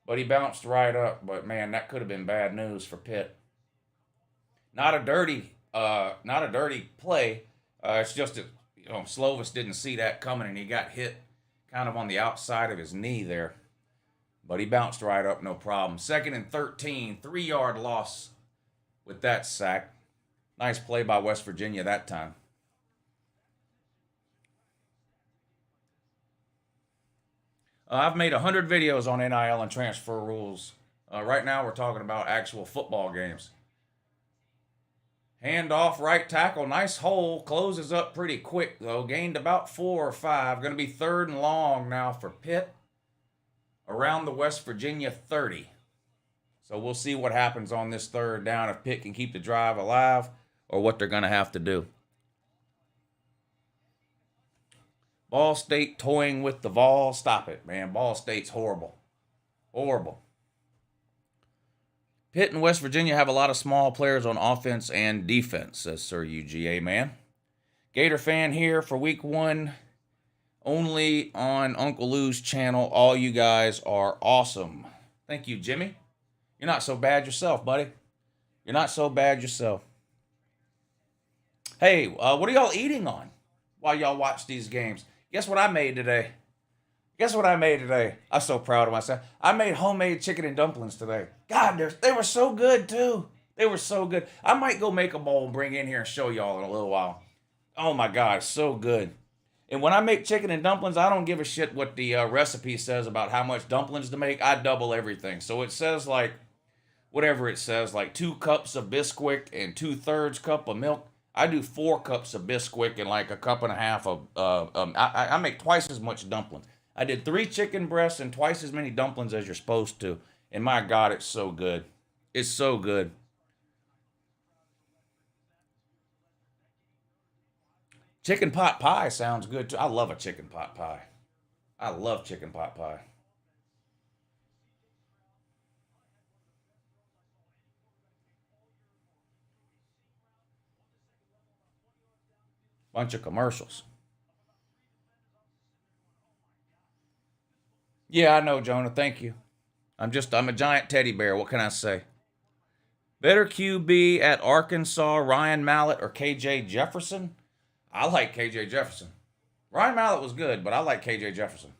but he bounced right up. But, man, that could have been bad news for Pitt. Not a dirty play. It's just that, Slovis didn't see that coming, and he got hit kind of on the outside of his knee there. But he bounced right up, no problem. 2nd and 13, 3-yard loss with that sack. Nice play by West Virginia that time. I've made 100 videos on NIL and transfer rules. Right now we're talking about actual football games. Hand off, right tackle, nice hole. Closes up pretty quick, though. Gained about 4 or 5. Going to be 3rd and long now for Pitt. Around the West Virginia 30. So we'll see what happens on this 3rd down, if Pitt can keep the drive alive or what they're going to have to do. Ball State toying with the ball. Stop it, man. Ball State's horrible. Horrible. Pitt and West Virginia have a lot of small players on offense and defense, says Sir UGA man. Gator fan here for week 1. Only on Uncle Lou's channel. All you guys are awesome. Thank you, Jimmy. You're not so bad yourself, buddy. You're not so bad yourself. Hey, what are y'all eating on while y'all watch these games? Guess what I made today? I'm so proud of myself. I made homemade chicken and dumplings today. God, they were so good, too. They were so good. I might go make a bowl and bring in here and show y'all in a little while. Oh, my God, so good. And when I make chicken and dumplings, I don't give a shit what the recipe says about how much dumplings to make. I double everything. So it says whatever it says, 2 cups of Bisquick and 2/3 cup of milk. I do 4 cups of Bisquick and a cup and a half of, I make twice as much dumplings. I did 3 chicken breasts and twice as many dumplings as you're supposed to. And my God, it's so good. It's so good. Chicken pot pie sounds good too. I love a chicken pot pie. I love chicken pot pie. Bunch of commercials. Yeah, I know, Jonah. Thank you. I'm a giant teddy bear. What can I say? Better QB at Arkansas, Ryan Mallett or KJ Jefferson? I like KJ Jefferson. Ryan Mallett was good, but I like KJ Jefferson.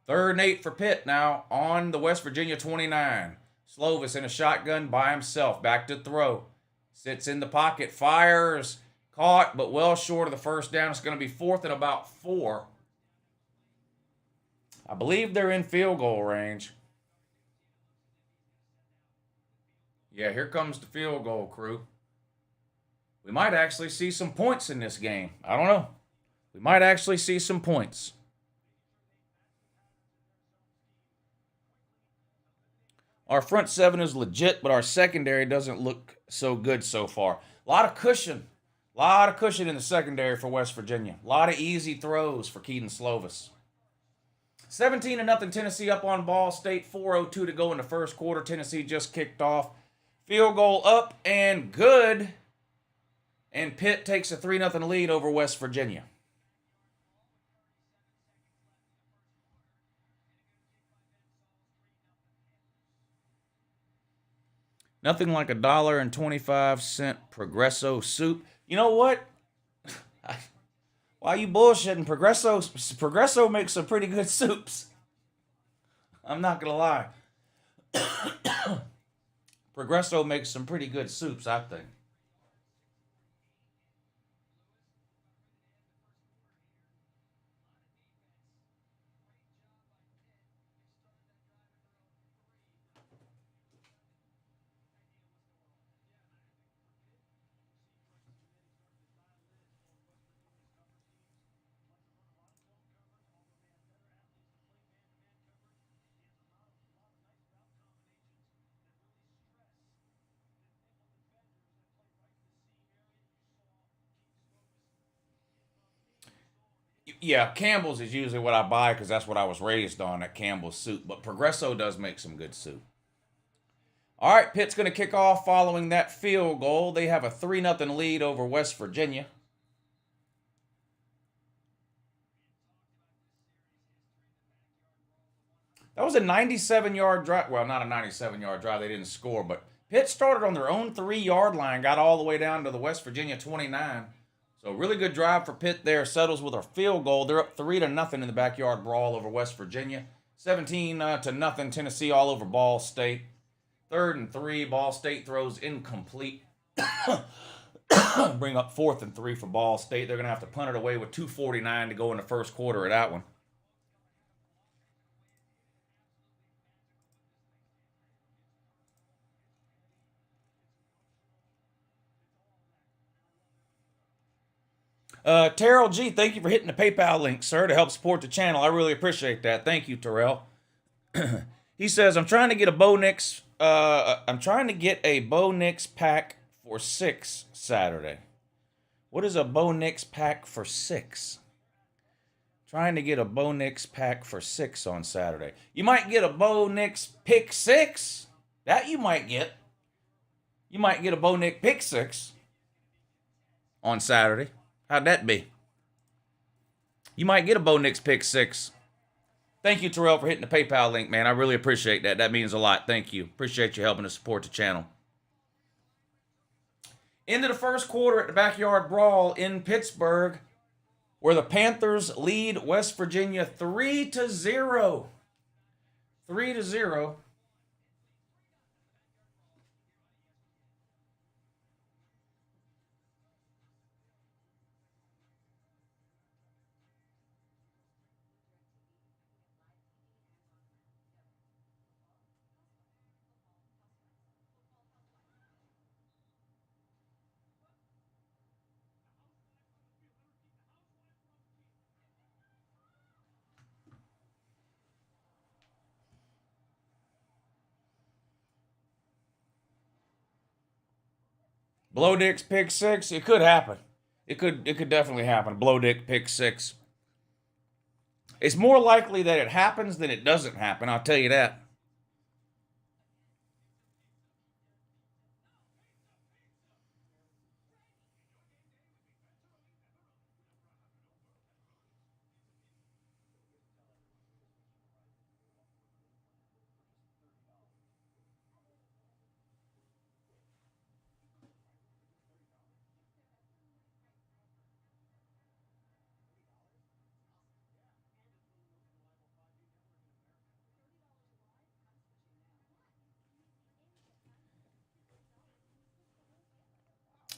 3rd and 8 for Pitt now on the West Virginia 29. Slovis in a shotgun by himself. Back to throw. Sits in the pocket. Fires. Caught, but well short of the 1st down. It's going to be 4th and about 4. I believe they're in field goal range. Yeah, here comes the field goal crew. We might actually see some points in this game. I don't know. We might actually see some points. Our front 7 is legit, but our secondary doesn't look so good so far. A lot of cushion. A lot of cushion in the secondary for West Virginia. A lot of easy throws for Keaton Slovis. 17-0 Tennessee up on Ball State. 4:02 to go in the 1st quarter. Tennessee just kicked off. Field goal up and good. And Pitt takes a 3-0 lead over West Virginia. Nothing like $1.25 Progresso soup. You know what? Why you bullshitting? Progresso makes some pretty good soups. I'm not gonna lie. Progresso makes some pretty good soups, I think. Yeah, Campbell's is usually what I buy because that's what I was raised on, at Campbell's soup. But Progresso does make some good soup. All right, Pitt's going to kick off following that field goal. They have a 3-0 lead over West Virginia. That was a 97-yard drive. Well, not a 97-yard drive. They didn't score, but Pitt started on their own 3-yard line, got all the way down to the West Virginia 29. So really good drive for Pitt there. Settles with a field goal. They're up 3-0 in the backyard brawl over West Virginia. 17-0 Tennessee all over Ball State. 3rd and 3. Ball State throws incomplete. Bring up 4th and 3 for Ball State. They're going to have to punt it away with 2:49 to go in the first quarter of that one. Terrell G, thank you for hitting the PayPal link, sir, to help support the channel. I really appreciate that. Thank you, Terrell. He says, I'm trying to get a Bo Nix. I'm trying to get a Bo Nix pack for 6 Saturday. What is a Bo Nix pack for 6? Trying to get a Bo Nix pack for 6 on Saturday. You might get a Bo Nix pick 6. That you might get. You might get a Bo Nix pick 6 on Saturday. How'd that be? You might get a Bo Nix pick 6. Thank you, Terrell, for hitting the PayPal link, man. I really appreciate that. That means a lot. Thank you. Appreciate you helping to support the channel. Into the first quarter at the backyard brawl in Pittsburgh, where the Panthers lead West Virginia 3-0. 3-0. Blow Dick's pick 6. It could happen. It could definitely happen. Blow Dick pick 6. It's more likely that it happens than it doesn't happen. I'll tell you that.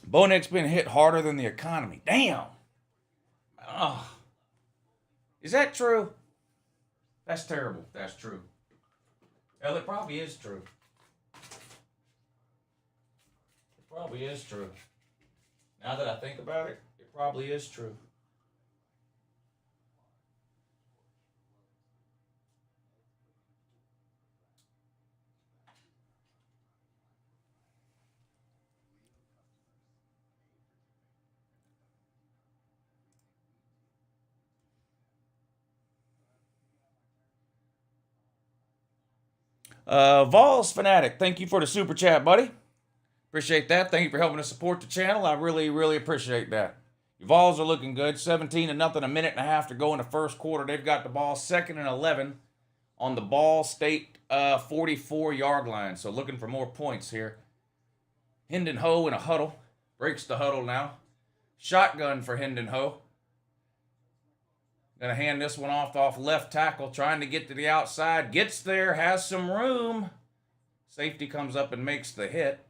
Bo Nick's been hit harder than the economy. Damn. Oh. Is that true? That's terrible. That's true. Well, it probably is true. It probably is true. Now that I think about it, it probably is true. Vols Fanatic, thank you for the super chat, buddy. Appreciate that. Thank you for helping us support the channel. I really, really appreciate that. Your Vols are looking good. 17-0, a minute and a half to go in the first quarter. They've got the ball 2nd and 11 on the Ball State 44-yard line. So looking for more points here. Hendon Ho in a huddle. Breaks the huddle now. Shotgun for Hendon Ho. Gonna hand this one off left tackle. Trying to get to the outside. Gets there. Has some room. Safety comes up and makes the hit.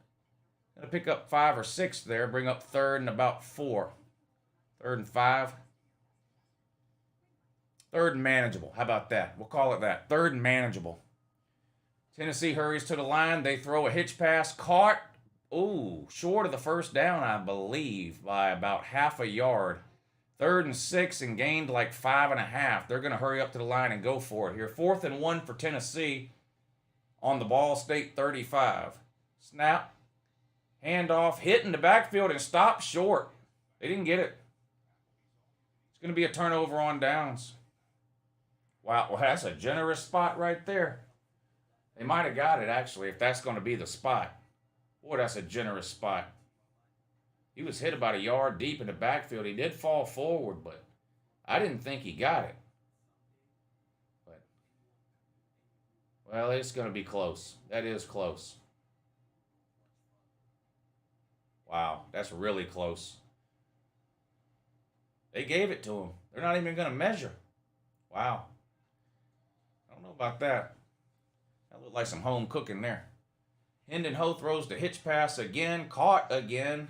Gonna pick up 5 or 6 there. Bring up 3rd and about 4. 3rd and 5. 3rd and manageable. How about that? We'll call it that. 3rd and manageable. Tennessee hurries to the line. They throw a hitch pass. Caught. Ooh, short of the first down, I believe, by about half a yard. 3rd and 6 and gained like 5.5. They're going to hurry up to the line and go for it here. 4th and 1 for Tennessee on the Ball State 35. Snap. Handoff. Hit in the backfield and stopped short. They didn't get it. It's going to be a turnover on downs. Wow, well, that's a generous spot right there. They might have got it, actually, if that's going to be the spot. Boy, that's a generous spot. He was hit about a yard deep in the backfield. He did fall forward, but I didn't think he got it. But, well, it's going to be close. That is close. Wow, that's really close. They gave it to him. They're not even going to measure. Wow. I don't know about that. That looked like some home cooking there. Hendon Ho throws the hitch pass again. Caught again.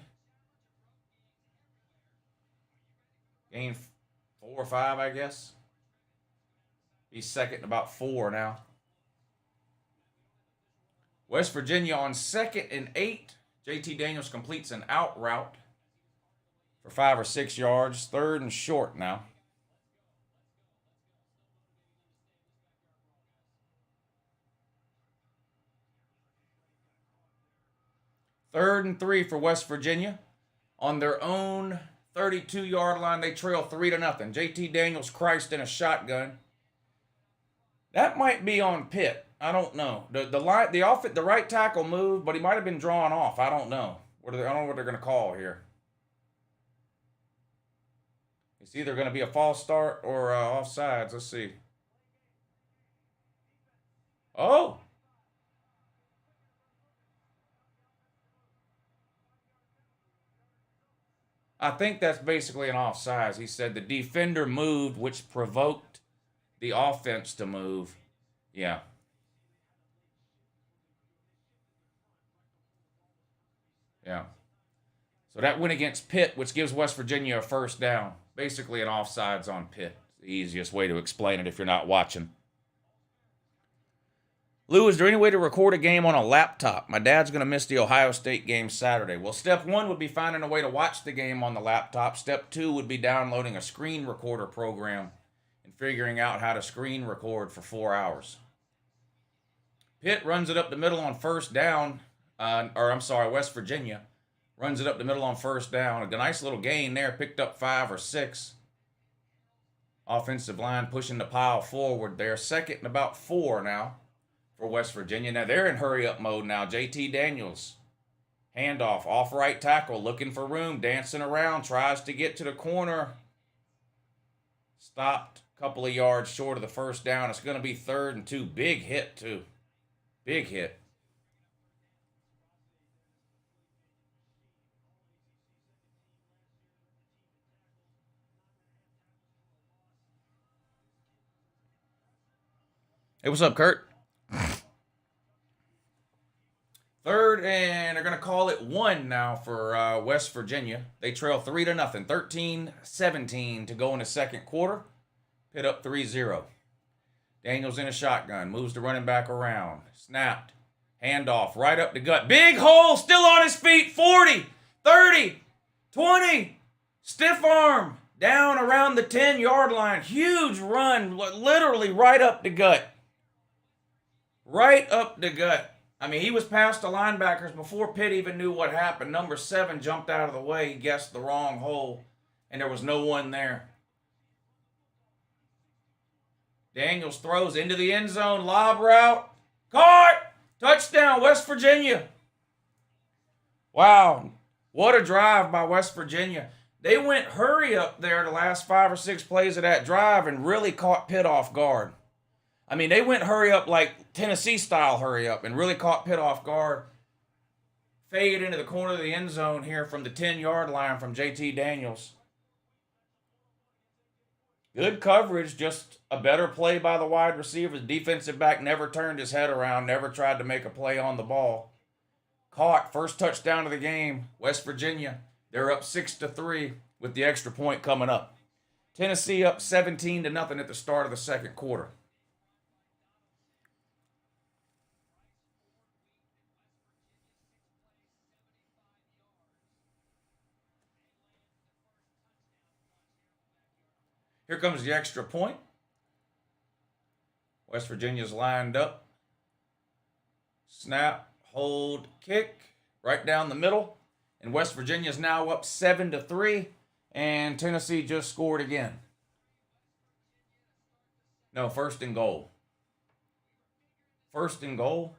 Gained 4 or 5, I guess. He's 2nd and about 4 now. West Virginia on 2nd and 8. JT Daniels completes an out route for 5 or 6 yards. 3rd and short now. Third and 3 for West Virginia. On their own 32-yard line, they trail 3-0. JT Daniels Christ in a shotgun. That might be on Pitt. I don't know. The right tackle moved, but he might have been drawn off. I don't know. I don't know what they're going to call here. It's either going to be a false start or offsides. Let's see. Oh. I think that's basically an offsides. He said the defender moved, which provoked the offense to move. Yeah. Yeah. So that went against Pitt, which gives West Virginia a first down. Basically an offsides on Pitt. The easiest way to explain it if you're not watching. Lou, is there any way to record a game on a laptop? My dad's going to miss the Ohio State game Saturday. Well, step 1 would be finding a way to watch the game on the laptop. Step 2 would be downloading a screen recorder program and figuring out how to screen record for 4 hours. Pitt runs it up the middle on first down. West Virginia runs it up the middle on first down. A nice little gain there. Picked up 5 or 6. Offensive line pushing the pile forward there. 2nd and about 4 now for West Virginia. Now they're in hurry-up mode now. JT Daniels. Handoff. Off right tackle. Looking for room. Dancing around. Tries to get to the corner. Stopped a couple of yards short of the first down. It's going to be 3rd and 2. Big hit, too. Big hit. Hey, what's up, Kurt? 3rd, and they're going to call it 1 now for West Virginia. They trail 3-0, 13-17 to go in the second quarter. Pitt up 3-0. Daniels in a shotgun, moves the running back around. Snapped. Handoff, right up the gut. Big hole, still on his feet. 40, 30, 20. Stiff arm, down around the 10-yard line. Huge run, literally right up the gut. Right up the gut. I mean, he was past the linebackers before Pitt even knew what happened. Number 7 jumped out of the way. He guessed the wrong hole, and there was no one there. Daniels throws into the end zone. Lob route. Caught. Touchdown, West Virginia. Wow. What a drive by West Virginia. They went hurry up there the last 5 or 6 plays of that drive and really caught Pitt off guard. I mean, they went hurry up like Tennessee style hurry up and really caught Pitt off guard. Fade into the corner of the end zone here from the 10-yard line from JT Daniels. Good coverage, just a better play by the wide receiver. The defensive back never turned his head around, never tried to make a play on the ball. Caught, first touchdown of the game, West Virginia. They're up 6-3 with the extra point coming up. Tennessee up 17-0 at the start of the second quarter. Here comes the extra point. West Virginia's lined up. Snap, hold, kick, right down the middle. And West Virginia's now up 7-3. And Tennessee just scored again. No, first and goal. First and goal.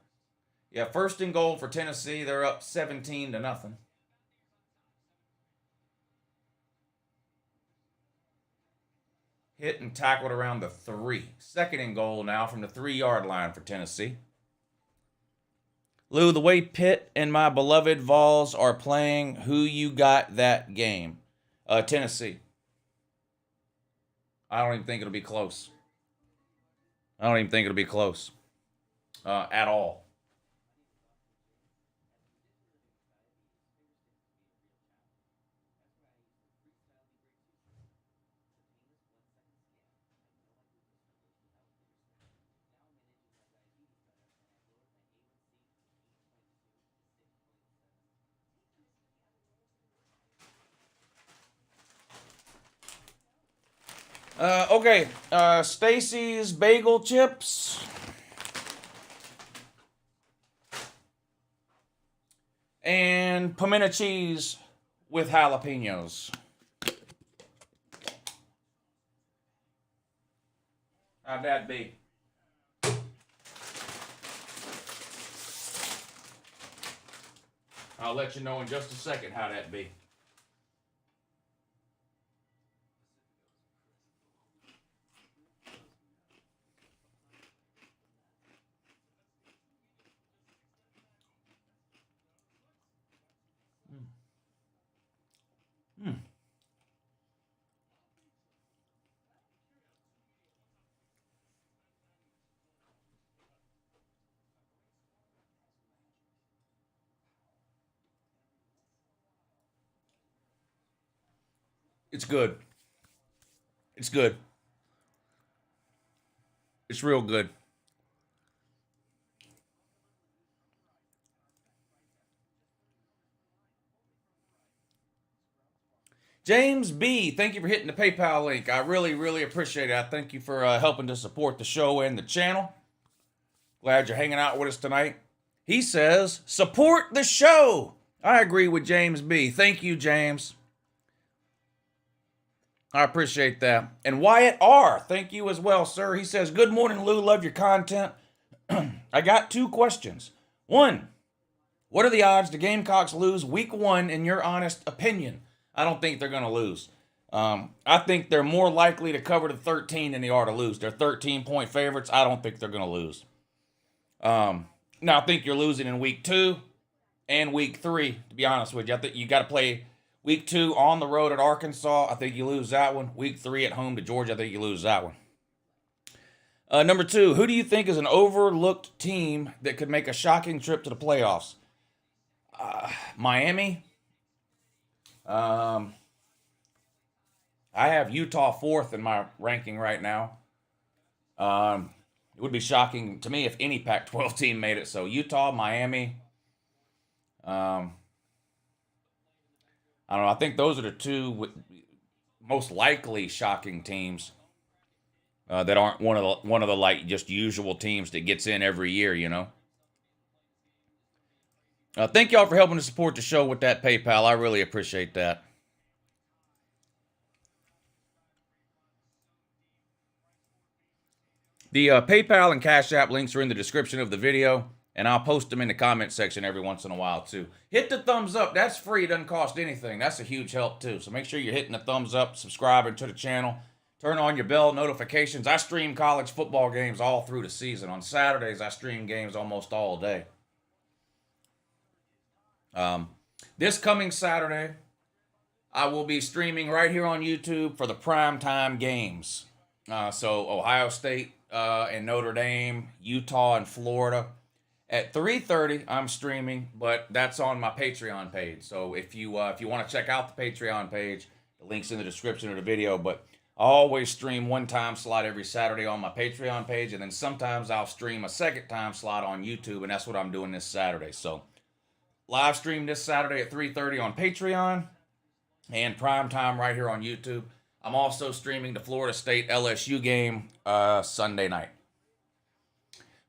Yeah, first and goal for Tennessee. They're up 17-0. Hit and tackled around the 3. Second and goal now from the 3-yard line for Tennessee. Lou, the way Pitt and my beloved Vols are playing, who you got that game? Tennessee. I don't even think it'll be close. I don't even think it'll be close at all. Okay, Stacy's bagel chips. And pimento cheese with jalapenos. How'd that be? I'll let you know in just a second how that be. It's good. It's good. It's real good. James B., thank you for hitting the PayPal link. I really, really appreciate it. I thank you for helping to support the show and the channel. Glad you're hanging out with us tonight. He says, support the show. I agree with James B. Thank you, James. I appreciate that. And Wyatt R., thank you as well, sir. He says, good morning, Lou. Love your content. I got 2 questions. 1, what are the odds the Gamecocks lose week 1 in your honest opinion? I don't think they're going to lose. I think they're more likely to cover the 13 than they are to lose. They're 13-point favorites. I don't think they're going to lose. Now, I think you're losing in week 2 and week 3, to be honest with you. I think you got to play week 2 on the road at Arkansas. I think you lose that one. Week 3 at home to Georgia. I think you lose that one. Number 2, who do you think is an overlooked team that could make a shocking trip to the playoffs? Miami. I have Utah 4th in my ranking right now. It would be shocking to me if any Pac-12 team made it. So Utah, Miami. I don't know. I think those are the 2 most likely shocking teams that aren't one of the like just usual teams that gets in every year. You know. Thank y'all for helping to support the show with that PayPal. I really appreciate that. The PayPal and Cash App links are in the description of the video. And I'll post them in the comment section every once in a while too. Hit the thumbs up. That's free. It doesn't cost anything. That's a huge help too. So make sure you're hitting the thumbs up, subscribing to the channel. Turn on your bell notifications. I stream college football games all through the season. On Saturdays, I stream games almost all day. This coming Saturday, I will be streaming right here on YouTube for the primetime games. So Ohio State and Notre Dame, Utah and Florida. At 3:30, I'm streaming, but that's on my Patreon page. So if you want to check out the Patreon page, the link's in the description of the video. But I always stream one time slot every Saturday on my Patreon page, and then sometimes I'll stream a second time slot on YouTube, and that's what I'm doing this Saturday. So live stream this Saturday at 3:30 on Patreon, and prime time right here on YouTube. I'm also streaming the Florida State LSU game Sunday night.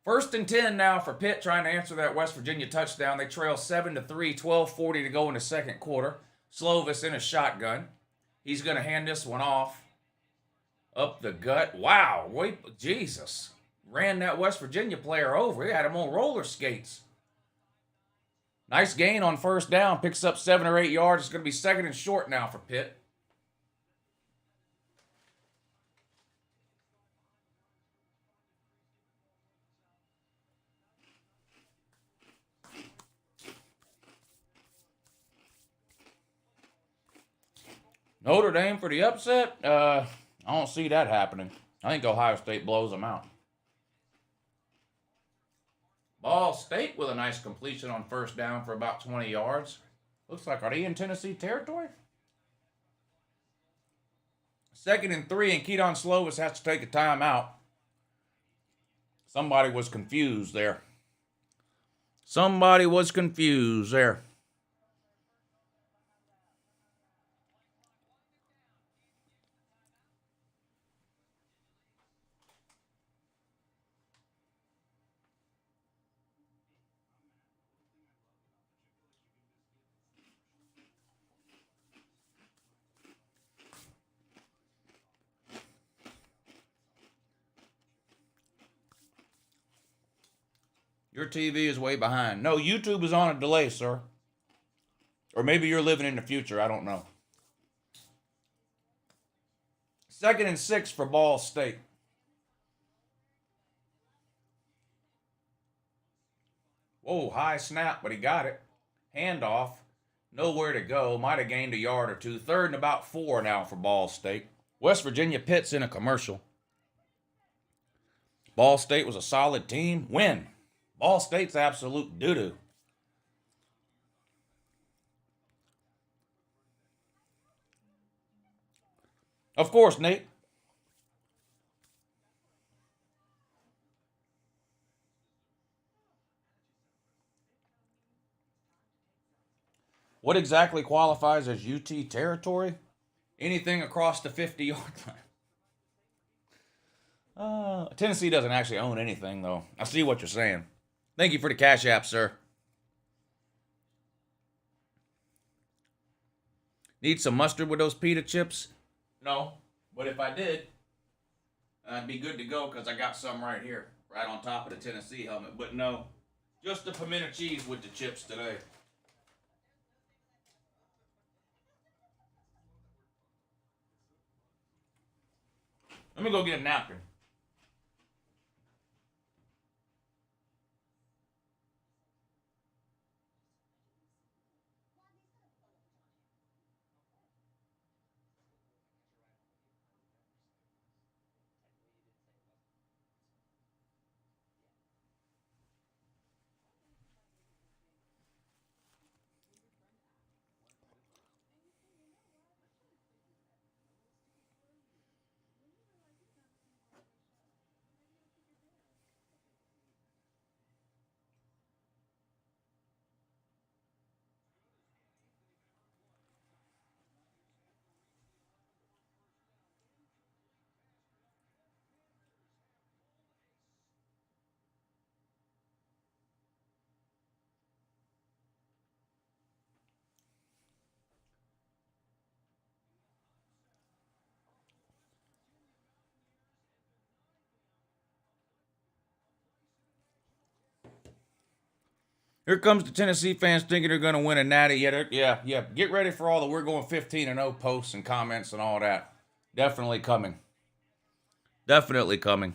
1st and 10 now for Pitt, trying to answer that West Virginia touchdown. They trail 7-3, 12:40 to go in the second quarter. Slovis in a shotgun. He's going to hand this one off. Up the gut. Wow. Wait, Jesus. Ran that West Virginia player over. He had him on roller skates. Nice gain on 1st down. Picks up 7 or 8 yards. It's going to be 2nd and short now for Pitt. Notre Dame for the upset? I don't see that happening. I think Ohio State blows them out. Ball State with a nice completion on 1st down for about 20 yards. Looks like, are they in Tennessee territory? 2nd and 3, and Keaton Slovis has to take a timeout. Somebody was confused there. Somebody was confused there. Your TV is way behind. No, YouTube is on a delay, sir. Or maybe you're living in the future. I don't know. 2nd and 6 for Ball State. Whoa, high snap, but he got it. Handoff. Nowhere to go. Might have gained a yard or two. 3rd and about 4 now for Ball State. West Virginia Pitt's in a commercial. Ball State was a solid team. Win. Ball State's absolute doo-doo. Of course, Nate. What exactly qualifies as UT territory? Anything across the 50-yard line. Tennessee doesn't actually own anything, though. I see what you're saying. Thank you for the Cash App, sir. Need some mustard with those pita chips? No, but if I did, I'd be good to go because I got some right here, right on top of the Tennessee helmet. But no, just the pimento cheese with the chips today. Let me go get a napkin. Here comes the Tennessee fans thinking they're going to win a natty. Yeah. Get ready for all the we're going 15-0 posts and comments and all that. Definitely coming. Definitely coming.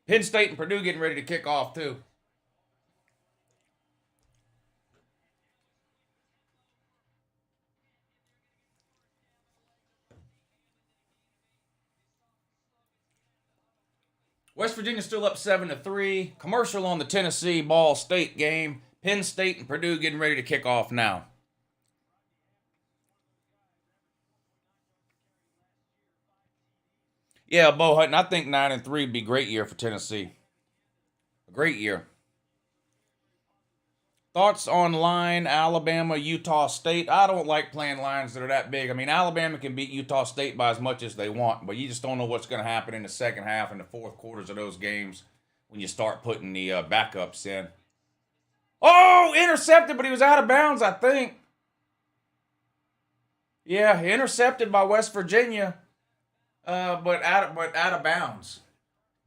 Penn State and Purdue getting ready to kick off, too. West Virginia still up 7-3. Commercial on the Tennessee Ball State game. Penn State and Purdue getting ready to kick off now. Yeah, Bo Hutton, I think 9-3 would be a great year for Tennessee. A great year. Thoughts on line Alabama, Utah State? I don't like playing lines that are that big. I mean, Alabama can beat Utah State by as much as they want, but you just don't know what's going to happen in the second half and the fourth quarters of those games when you start putting the backups in. Oh, intercepted, but he was out of bounds, I think. Yeah, intercepted by West Virginia, but out of bounds.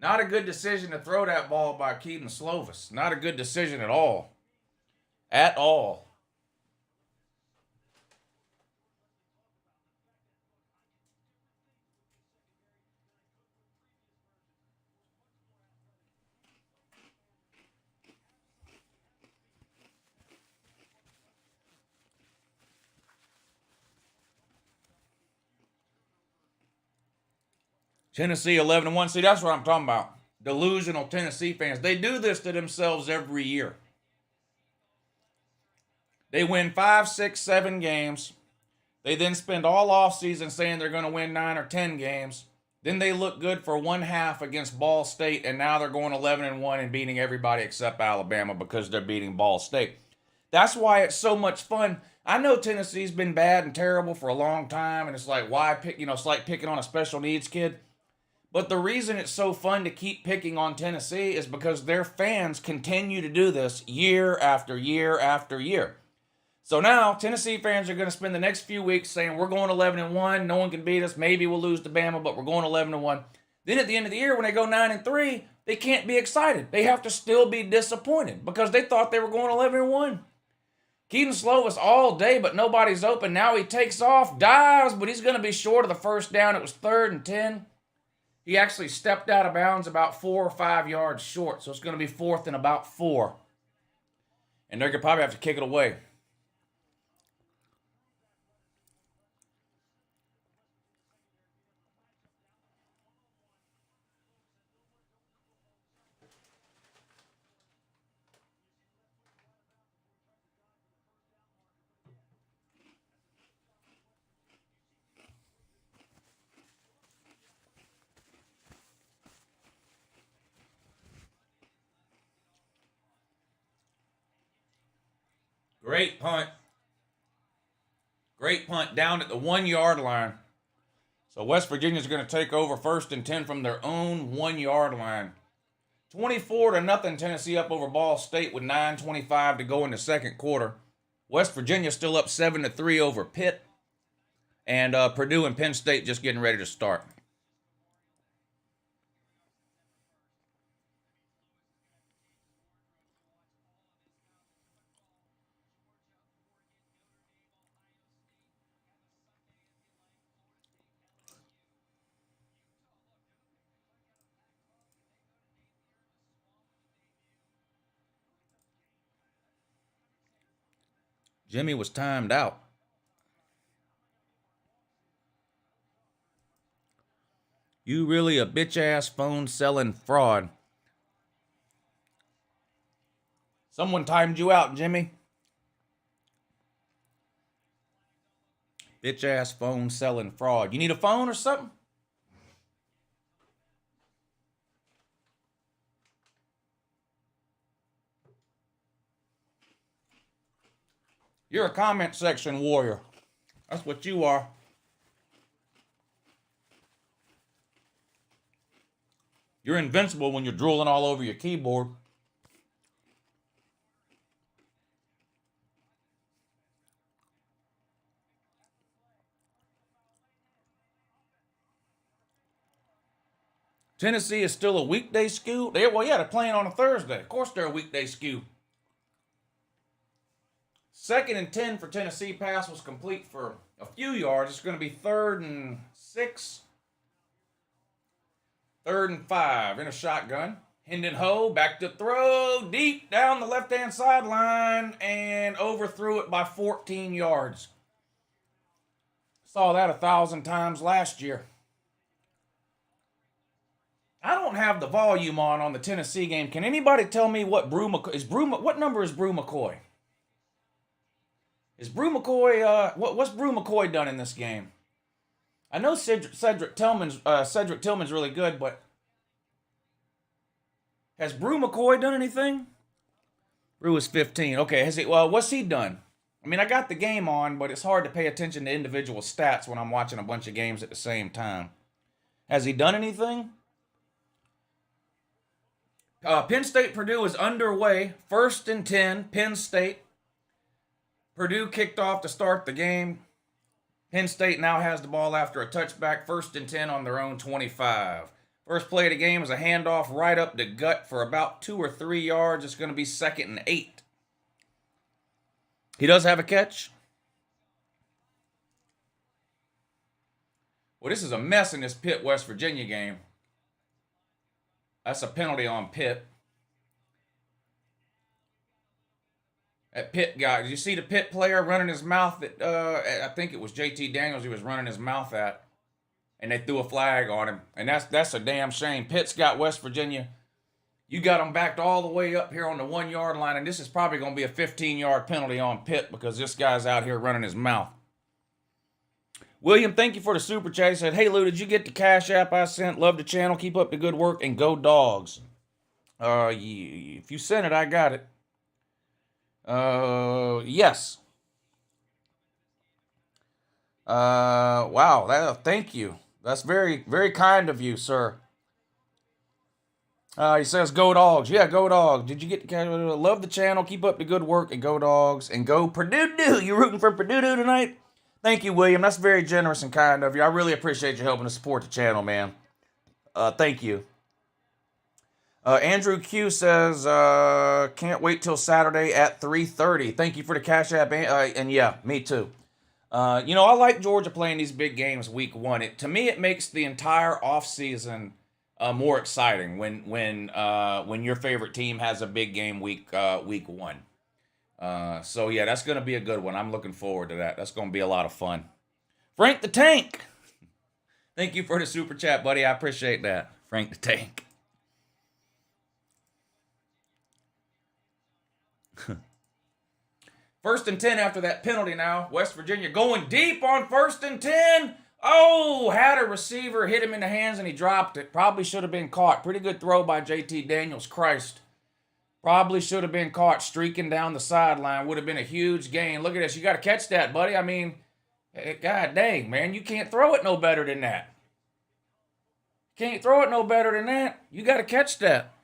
Not a good decision to throw that ball by Keaton Slovis. Not a good decision at all. At all. Tennessee 11-1. See, that's what I'm talking about. Delusional Tennessee fans. They do this to themselves every year. They win 5, 6, 7 games. They then spend all offseason saying they're going to win 9 or 10 games. Then they look good for one half against Ball State, and now they're going 11-1 and beating everybody except Alabama because they're beating Ball State. That's why it's so much fun. I know Tennessee's been bad and terrible for a long time, and it's like, why pick, it's like picking on a special needs kid. But the reason it's so fun to keep picking on Tennessee is because their fans continue to do this year after year after year. So now Tennessee fans are going to spend the next few weeks saying we're going 11-1, no one can beat us, maybe we'll lose to Bama, but we're going 11-1. Then at the end of the year when they go 9-3, they can't be excited. They have to still be disappointed because they thought they were going 11-1. Keaton Slovis all day, but nobody's open. Now he takes off, dives, but he's going to be short of the first down. It was 3rd and 10. He actually stepped out of bounds about 4 or 5 yards short, so it's going to be 4th and about 4. And they're going to probably have to kick it away. Great punt. Great punt down at the 1-yard line. So West Virginia's going to take over 1st and 10 from their own 1-yard line. 24-0 Tennessee up over Ball State with 9:25 to go in the second quarter. West Virginia still up 7-3 over Pitt. And Purdue and Penn State just getting ready to start. Jimmy was timed out. You really a bitch-ass phone selling fraud. Someone timed you out, Jimmy. Bitch-ass phone selling fraud. You need a phone or something? You're a comment section warrior. That's what you are. You're invincible when you're drooling all over your keyboard. Tennessee is still a weekday skew. They're playing on a Thursday. Of course they're a weekday skew. 2nd and 10 for Tennessee. Pass was complete for a few yards. It's going to be 3rd and 6. 3rd and 5 in a shotgun. Hendon Ho back to throw deep down the left-hand sideline and overthrew it by 14 yards. Saw that 1,000 times last year. I don't have the volume on the Tennessee game. Can anybody tell me what what number is Brew McCoy? Is Brew McCoy what's Brew McCoy done in this game? I know Cedric Tillman's really good, but has Brew McCoy done anything? Brew is 15. Okay, what's he done? I mean, I got the game on, but it's hard to pay attention to individual stats when I'm watching a bunch of games at the same time. Has he done anything? Penn State Purdue is underway. 1st and 10, Penn State. Purdue kicked off to start the game. Penn State now has the ball after a touchback. 1st and 10 on their own 25. First play of the game is a handoff right up the gut for about 2 or 3 yards. It's going to be 2nd and 8. He does have a catch. Well, this is a mess in this Pitt, West Virginia game. That's a penalty on Pitt. That Pitt guy, did you see the Pitt player running his mouth at, I think it was JT Daniels he was running his mouth at, and they threw a flag on him. And that's a damn shame. Pitt's got West Virginia. You got them backed all the way up here on the 1 yard line, and this is probably going to be a 15-yard penalty on Pitt because this guy's out here running his mouth. William, thank you for the super chat. He said, hey, Lou, did you get the Cash App I sent? Love the channel. Keep up the good work, and go Dogs. If you sent it, I got it. Yes. Wow, thank you. That's very, very kind of you, sir. He says, go Dogs. Yeah, go Dogs. Did you get the Cash App? Love the channel. Keep up the good work, and go Dogs. And go Purdue. You rooting for Purdue tonight? Thank you, William. That's very generous and kind of you. I really appreciate you helping to support the channel, man. Thank you. Andrew Q says, can't wait till Saturday at 3:30. Thank you for the Cash App. And yeah, me too. I like Georgia playing these big games week 1. To me, it makes the entire offseason more exciting when your favorite team has a big game week 1. So yeah, that's going to be a good one. I'm looking forward to that. That's going to be a lot of fun. Frank the Tank. Thank you for the super chat, buddy. I appreciate that. Frank the Tank. First and 10 after that penalty now. West Virginia going deep on 1st and 10. Oh, had a receiver hit him in the hands and he dropped it. Probably should have been caught. Pretty good throw by JT Daniels. Christ. Probably should have been caught streaking down the sideline. Would have been a huge gain. Look at this. You got to catch that, buddy. I mean, God dang, man. You can't throw it no better than that. Can't throw it no better than that. You got to catch that.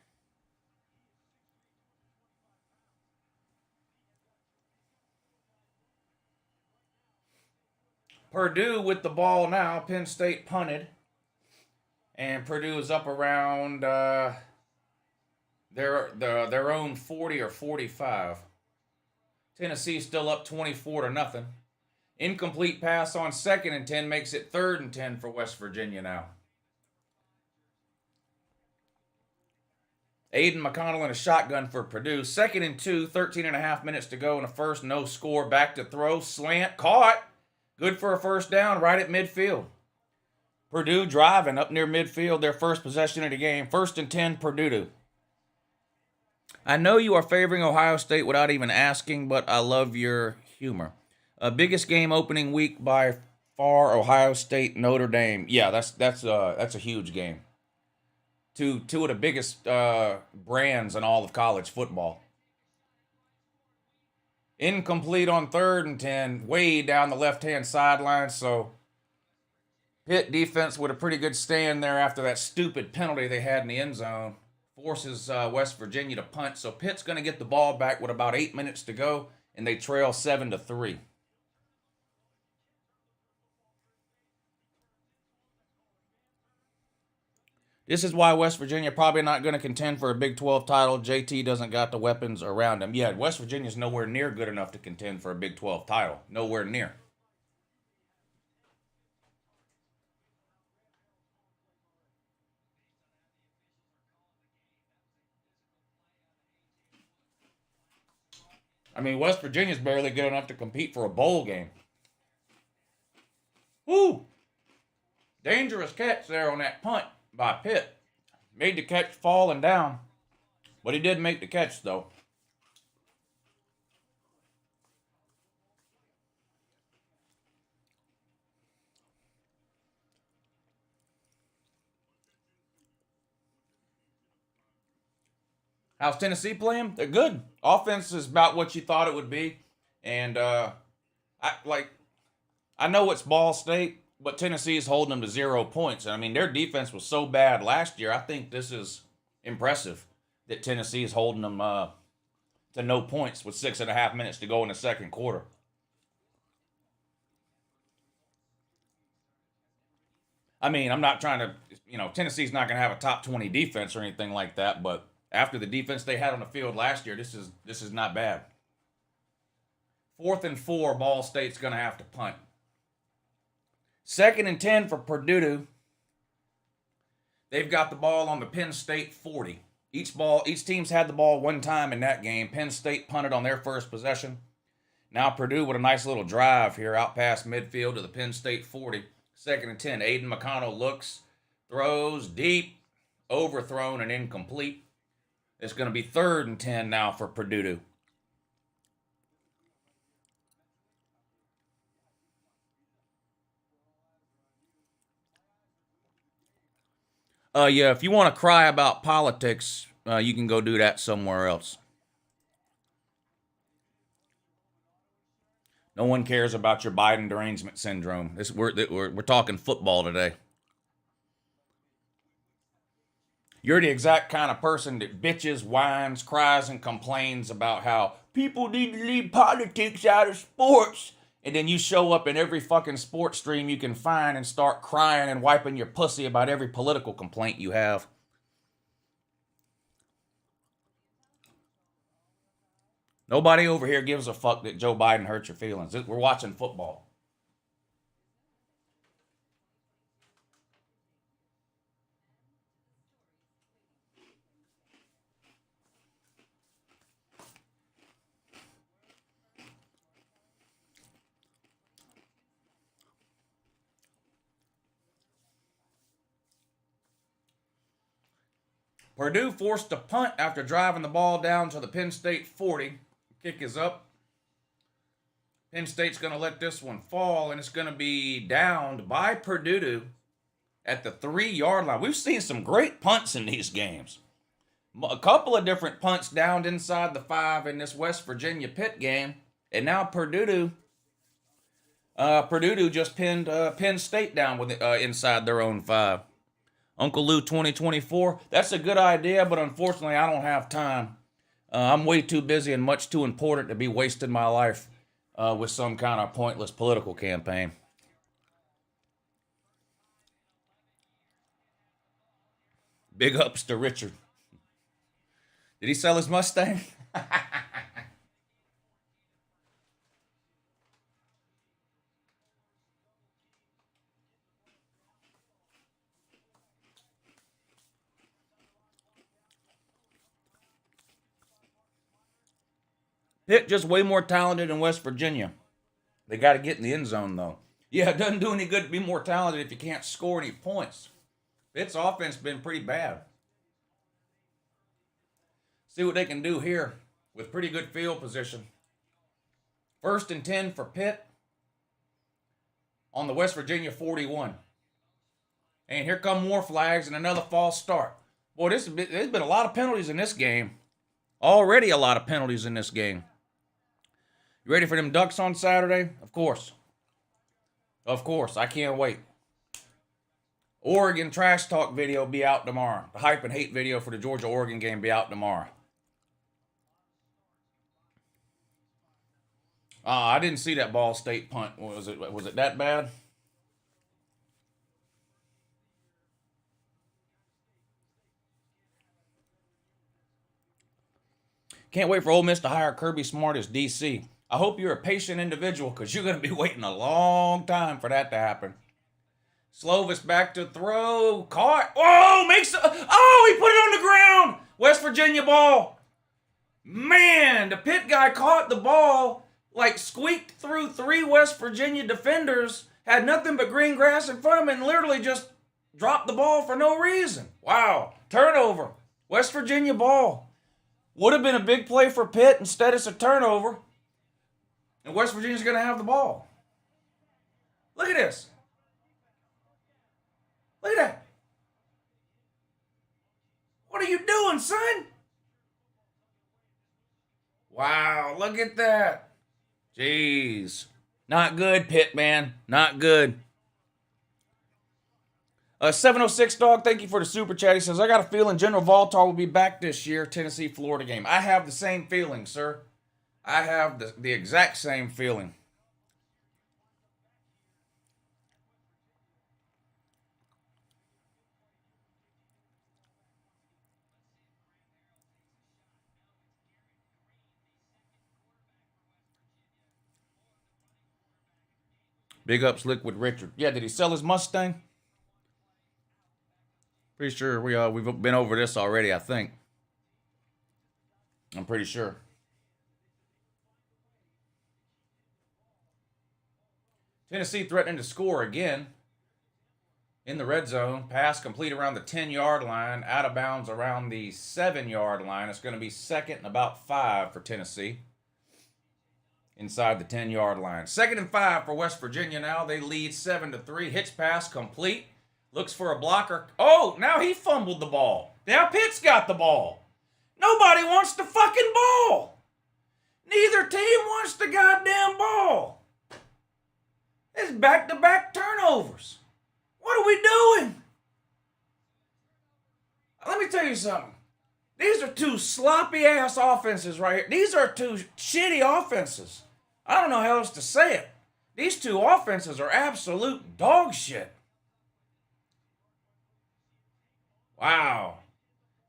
Purdue with the ball now. Penn State punted. And Purdue is up around their own 40 or 45. Tennessee still up 24-0. Incomplete pass on 2nd and 10 makes it 3rd and 10 for West Virginia now. Aiden McConnell in a shotgun for Purdue. 2nd and 2, 13.5 minutes to go in the first. No score. Back to throw. Slant. Caught. Good for a first down right at midfield. Purdue driving up near midfield, their first possession of the game. 1st and 10, Purdue. I know you are favoring Ohio State without even asking, but I love your humor. Biggest game opening week by far, Ohio State, Notre Dame. Yeah, that's a huge game. Two of the biggest brands in all of college football. Incomplete on 3rd and 10, way down the left-hand sideline. So Pitt defense with a pretty good stand there after that stupid penalty they had in the end zone. Forces West Virginia to punt. So Pitt's going to get the ball back with about 8 minutes to go, and they trail 7-3. This is why West Virginia probably not going to contend for a Big 12 title. JT doesn't got the weapons around him. Yeah, West Virginia's nowhere near good enough to contend for a Big 12 title. Nowhere near. I mean, West Virginia's barely good enough to compete for a bowl game. Woo! Dangerous catch there on that punt by Pitt. Made the catch falling down. But he did make the catch, though. How's Tennessee playing? They're good. Offense is about what you thought it would be. And I know it's Ball State, but Tennessee is holding them to 0 points. I mean, their defense was so bad last year. I think this is impressive that Tennessee is holding them to no points with 6.5 minutes to go in the second quarter. I mean, I'm not trying to, Tennessee's not going to have a top 20 defense or anything like that, but after the defense they had on the field last year, this is not bad. 4th and 4, Ball State's going to have to punt. 2nd and 10 for Purdue. They've got the ball on the Penn State 40. Each team's had the ball one time in that game. Penn State punted on their first possession. Now Purdue with a nice little drive here out past midfield to the Penn State 40. 2nd and 10. Aiden McConnell looks, throws deep, overthrown and incomplete. It's going to be 3rd and 10 now for Purdue. Yeah, if you want to cry about politics, you can go do that somewhere else. No one cares about your Biden derangement syndrome. We're talking football today. You're the exact kind of person that bitches, whines, cries, and complains about how people need to leave politics out of sports. And then you show up in every fucking sports stream you can find and start crying and wiping your pussy about every political complaint you have. Nobody over here gives a fuck that Joe Biden hurt your feelings. We're watching football. Purdue forced to punt after driving the ball down to the Penn State 40. Kick is up. Penn State's going to let this one fall, and it's going to be downed by Purdue at the 3-yard line. We've seen some great punts in these games. A couple of different punts downed inside the 5 in this West Virginia Pitt game. And now Purdue just pinned Penn State down with inside their own 5. Uncle Lou 2024, that's a good idea, but unfortunately I don't have time. I'm way too busy and much too important to be wasting my life with some kind of pointless political campaign. Big ups to Richard. Did he sell his Mustang? Pitt just way more talented than West Virginia. They got to get in the end zone, though. Yeah, it doesn't do any good to be more talented if you can't score any points. Pitt's offense has been pretty bad. See what they can do here with pretty good field position. 1st and 10 for Pitt on the West Virginia 41. And here come more flags and another false start. Boy, there's been a lot of penalties in this game. Already a lot of penalties in this game. You ready for them Ducks on Saturday? Of course. Of course. I can't wait. Oregon trash talk video will be out tomorrow. The hype and hate video for the Georgia-Oregon game will be out tomorrow. I didn't see that Ball State punt. Was it that bad? Can't wait for Ole Miss to hire Kirby Smart as DC. I hope you're a patient individual because you're going to be waiting a long time for that to happen. Slovis back to throw. Caught. Oh, he put it on the ground. West Virginia ball. Man, the Pitt guy caught the ball, like squeaked through 3 West Virginia defenders, had nothing but green grass in front of him, and literally just dropped the ball for no reason. Wow. Turnover. West Virginia ball. Would have been a big play for Pitt. Instead, it's a turnover. And West Virginia's going to have the ball. Look at this. Look at that. What are you doing, son? Wow, look at that. Jeez. Not good, Pitt, man. Not good. 706 Dog, thank you for the super chat. He says, I got a feeling General Voltar will be back this year, Tennessee-Florida game. I have the same feeling, sir. I have the exact same feeling. Big ups, Liquid Richard. Yeah, did he sell his Mustang? Pretty sure we've been over this already, I think. I'm pretty sure. Tennessee threatening to score again in the red zone. Pass complete around the 10-yard line. Out of bounds around the 7-yard line. It's going to be 2nd and about 5 for Tennessee. Inside the 10-yard line. 2nd and 5 for West Virginia now. They lead 7-3. Hitch pass complete. Looks for a blocker. Oh, now he fumbled the ball. Now Pitt's got the ball. Nobody wants the fucking ball. Neither team wants the goddamn ball. It's back-to-back turnovers. What are we doing? Let me tell you something. These are 2 sloppy-ass offenses right here. These are 2 shitty offenses. I don't know how else to say it. These 2 offenses are absolute dog shit. Wow.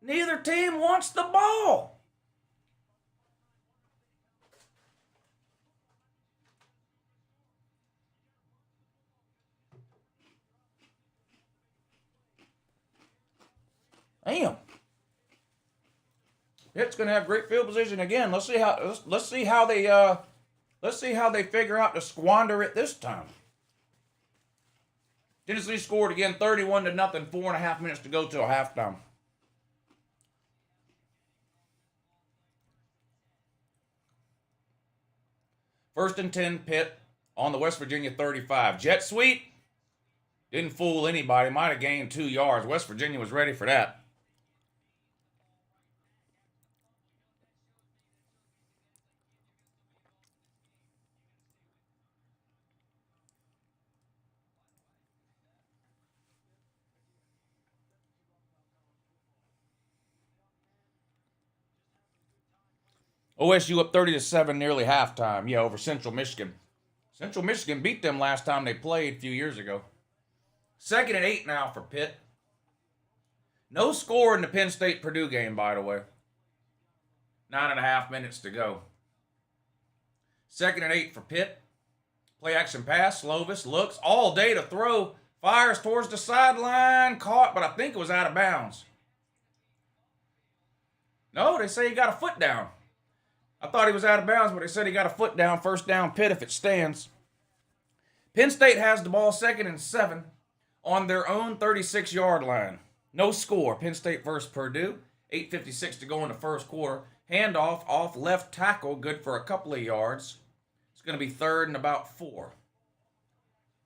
Neither team wants the ball. Damn. Pitt's going to have great field position again. Let's see how they figure out to squander it this time. Tennessee scored again, 31-0, 4.5 minutes to go till halftime. First and 10, Pitt on the West Virginia 35. Jet sweep. Didn't fool anybody. Might have gained 2 yards. West Virginia was ready for that. OSU up 30-7 nearly halftime. Yeah, over Central Michigan. Central Michigan beat them last time they played a few years ago. 2nd and 8 now for Pitt. No score in the Penn State-Purdue game, by the way. 9.5 minutes to go. 2nd and 8 for Pitt. Play action pass. Slovis looks all day to throw. Fires towards the sideline. Caught, but I think it was out of bounds. No, they say he got a foot down. I thought he was out of bounds, but they said he got a foot down. First down, Pitt if it stands. Penn State has the ball 2nd and 7 on their own 36-yard line. No score. Penn State versus Purdue. 8:56 to go in the first quarter. Handoff off left tackle, good for a couple of yards. It's going to be 3rd and about 4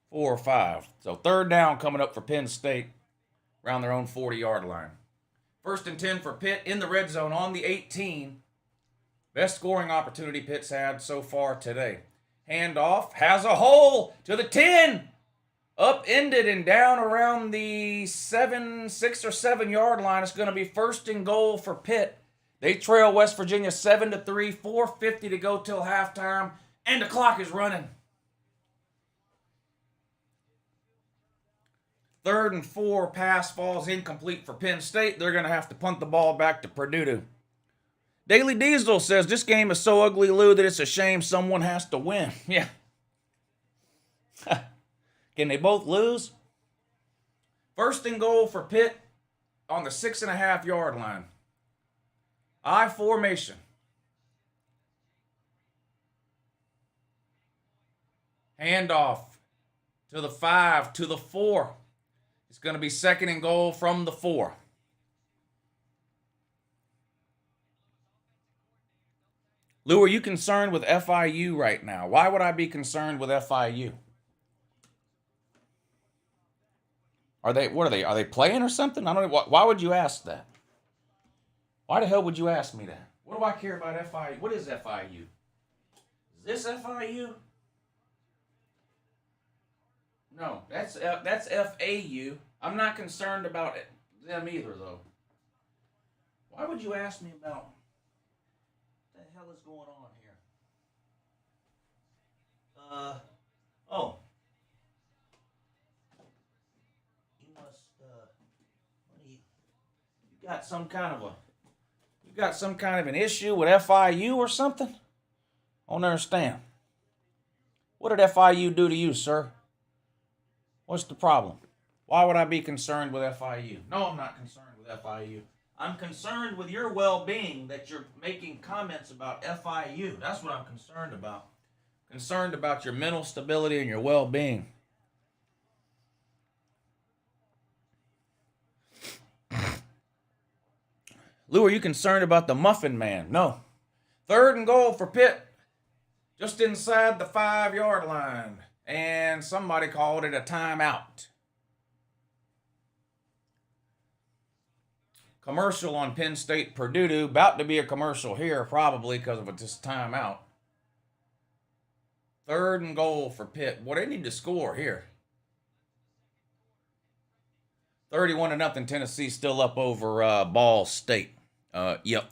or 5. So 3rd down coming up for Penn State around their own 40-yard line. 1st and 10 for Pitt in the red zone on the 18. Best scoring opportunity Pitt's had so far today. Handoff has a hole to the 10. Upended and down around the 6 or 7 yard line. It's going to be 1st and goal for Pitt. They trail West Virginia 7-3, 4:50 to go till halftime, and the clock is running. 3rd and 4, pass falls incomplete for Penn State. They're going to have to punt the ball back to Purdue. Daily Diesel says this game is so ugly, Lou, that it's a shame someone has to win. Yeah. Can they both lose? 1st and goal for Pitt on the 6.5 yard line. I formation. Handoff to the 5, to the 4. It's going to be 2nd and goal from the 4. Lou, are you concerned with FIU right now? Why would I be concerned with FIU? Are they playing or something? I don't know. Why would you ask that? Why the hell would you ask me that? What do I care about FIU? What is FIU? Is this FIU? No, that's FAU. I'm not concerned about them either, though. Why would you ask me about what the hell is going on here? Oh. You got some kind of an issue with FIU or something? I don't understand. What did FIU do to you, sir? What's the problem? Why would I be concerned with FIU? No, I'm not concerned with FIU. I'm concerned with your well-being, that you're making comments about FIU. That's what I'm concerned about. Concerned about your mental stability and your well-being. Lou, are you concerned about the Muffin Man? No. 3rd and goal for Pitt. Just inside the 5 yard line. And somebody called it a timeout. Commercial on Penn State Purdue. About to be a commercial here, probably because of this timeout. 3rd and goal for Pitt. Boy, they need to score here. 31-0 Tennessee still up over Ball State. Yep.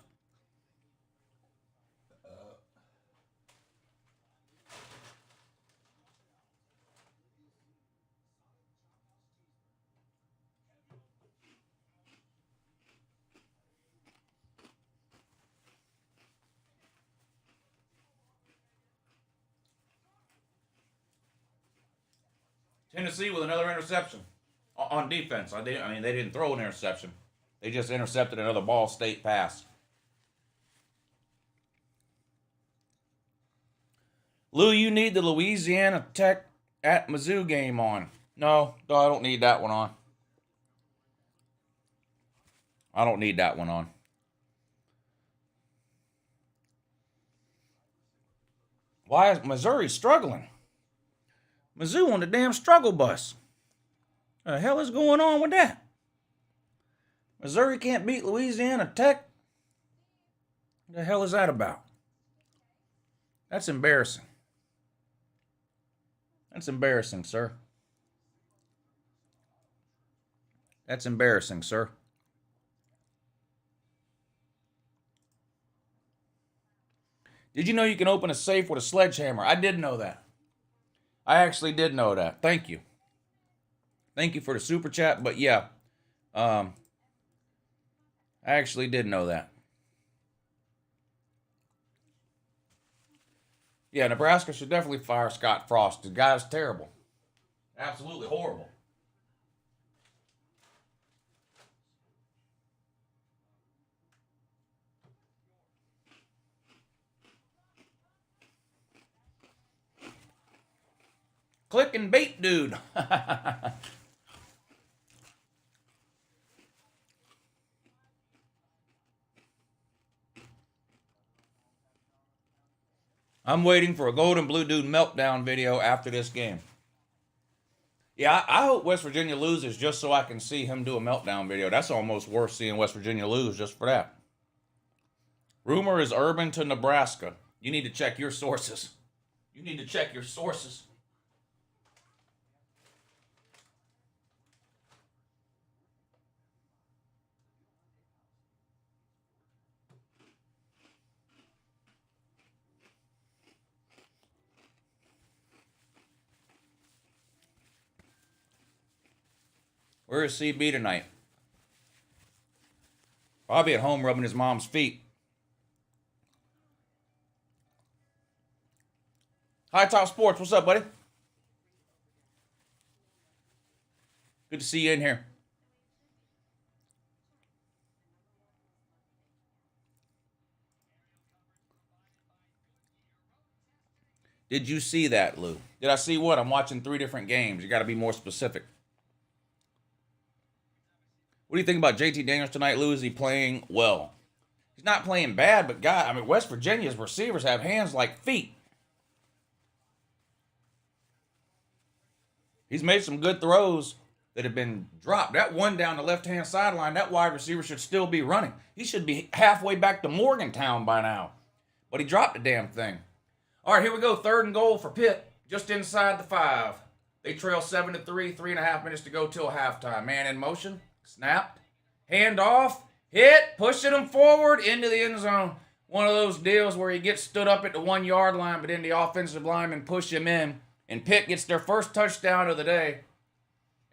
Tennessee with another interception on defense. I mean, they didn't throw an interception. They just intercepted another Ball State pass. Lou, you need the Louisiana Tech at Mizzou game on. No, I don't need that one on. I don't need that one on. Why is Missouri struggling? Mizzou on the damn struggle bus. The hell is going on with that? Missouri can't beat Louisiana Tech? What the hell is that about? That's embarrassing. That's embarrassing, sir. That's embarrassing, sir. Did you know you can open a safe with a sledgehammer? I did know that. I actually did know that. Thank you. Thank you for the super chat, but yeah. I actually did know that. Yeah, Nebraska should definitely fire Scott Frost. The guy's terrible. Absolutely horrible. Click and bait dude. I'm waiting for a Golden Blue Dude meltdown video after this game. Yeah, I hope West Virginia loses just so I can see him do a meltdown video. That's almost worth seeing West Virginia lose just for that. Rumor is Urban to Nebraska. You need to check your sources. You need to check your sources. Where is CB tonight? Probably at home rubbing his mom's feet. High Top Sports, what's up, buddy? Good to see you in here. Did you see that, Lou? Did I see what? I'm watching 3 different games. You got to be more specific. What do you think about JT Daniels tonight, Lou? Is he playing well? He's not playing bad, but God, I mean, West Virginia's receivers have hands like feet. He's made some good throws that have been dropped. That one down the left-hand sideline, that wide receiver should still be running. He should be halfway back to Morgantown by now. But he dropped the damn thing. All right, here we go. 3rd and goal for Pitt, just inside the 5. They trail 7-3, 3.5 minutes to go till halftime. Man in motion, snapped, hand off, hit, pushing him forward into the end zone. One of those deals where he gets stood up at the 1-yard line, but then the offensive linemen push him in. And Pitt gets their first touchdown of the day.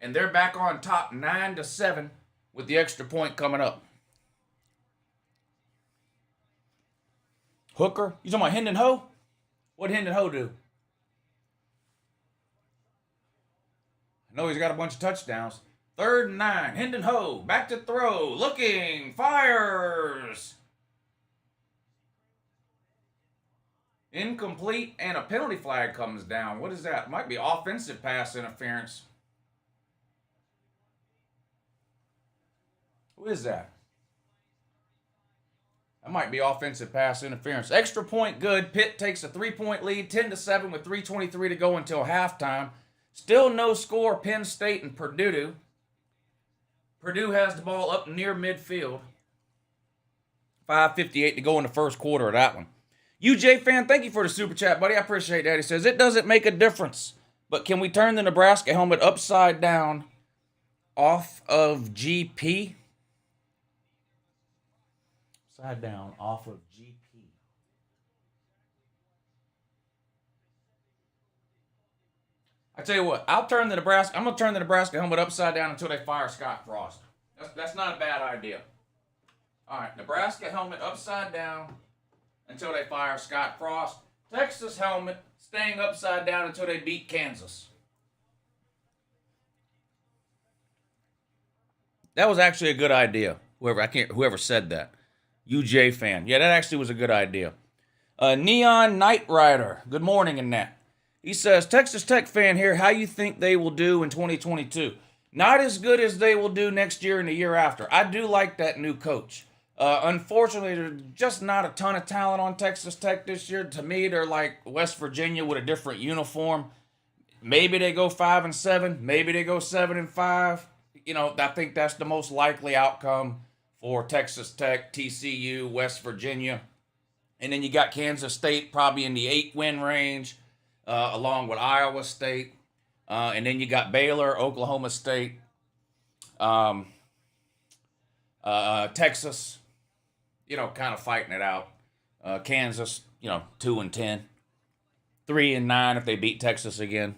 And they're back on top 9-7 with the extra point coming up. Hooker? You talking about Hendon Ho? What'd Hendon Ho do? I know he's got a bunch of touchdowns. 3rd and 9. Hendon Ho back to throw. Looking. Fires. Incomplete, and a penalty flag comes down. What is that? Might be offensive pass interference. Who is that? That might be offensive pass interference. Extra point good. Pitt takes a 3-point lead, 10-7 with 3:23 to go until halftime. Still no score, Penn State and Purdue. Purdue has the ball up near midfield. 5:58 to go in the first quarter of that one. UJ fan, thank you for the super chat, buddy. I appreciate that. He says, it doesn't make a difference, but can we turn the Nebraska helmet upside down off of GP? Upside down off of GP. I tell you what, I'm going to turn the Nebraska helmet upside down until they fire Scott Frost. That's not a bad idea. All right, Nebraska helmet upside down until they fire Scott Frost. Texas helmet staying upside down until they beat Kansas. That was actually a good idea. Whoever said that. UJ fan. Yeah, that actually was a good idea. Neon Knight Rider. Good morning in that. He says, Texas Tech fan here, how you think they will do in 2022? Not as good as they will do next year and the year after. I do like that new coach. Unfortunately, there's just not a ton of talent on Texas Tech this year. To me, they're like West Virginia with a different uniform. Maybe they go 5-7. Maybe they go 7-5. You know, I think that's the most likely outcome for Texas Tech, TCU, West Virginia. And then you got Kansas State probably in the 8-win range, along with Iowa State. And then you got Baylor, Oklahoma State, Texas, kind of fighting it out. Kansas, 2-10, 3-9 if they beat Texas again.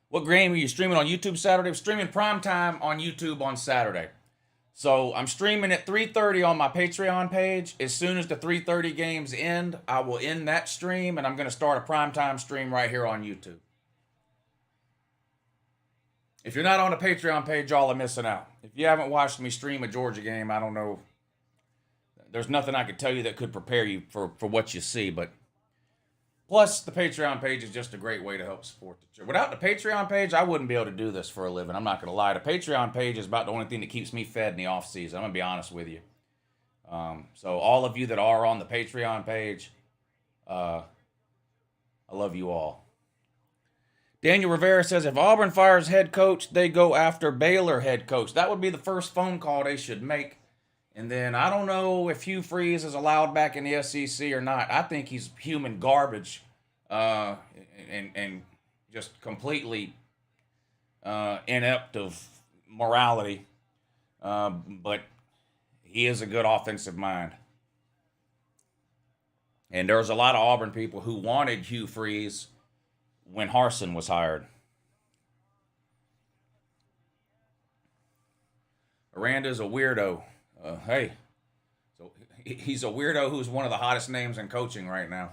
What game are you streaming on YouTube Saturday? I'm streaming primetime on YouTube on Saturday. So I'm streaming at 3:30 on my Patreon page. As soon as the 3:30 games end, I will end that stream, and I'm going to start a primetime stream right here on YouTube. If you're not on the Patreon page, y'all are missing out. If you haven't watched me stream a Georgia game, I don't know. There's nothing I could tell you that could prepare you for what you see. But plus, the Patreon page is just a great way to help support the church. Without the Patreon page, I wouldn't be able to do this for a living. I'm not going to lie. The Patreon page is about the only thing that keeps me fed in the off season. I'm going to be honest with you. So all of you that are on the Patreon page, I love you all. Daniel Rivera says, if Auburn fires head coach, they go after Baylor head coach. That would be the first phone call they should make. And then I don't know if Hugh Freeze is allowed back in the SEC or not. I think he's human garbage and just completely inept of morality. But he is a good offensive mind. And there's a lot of Auburn people who wanted Hugh Freeze when Harsin was hired. Aranda's a weirdo. Hey, so he's a weirdo who's one of the hottest names in coaching right now.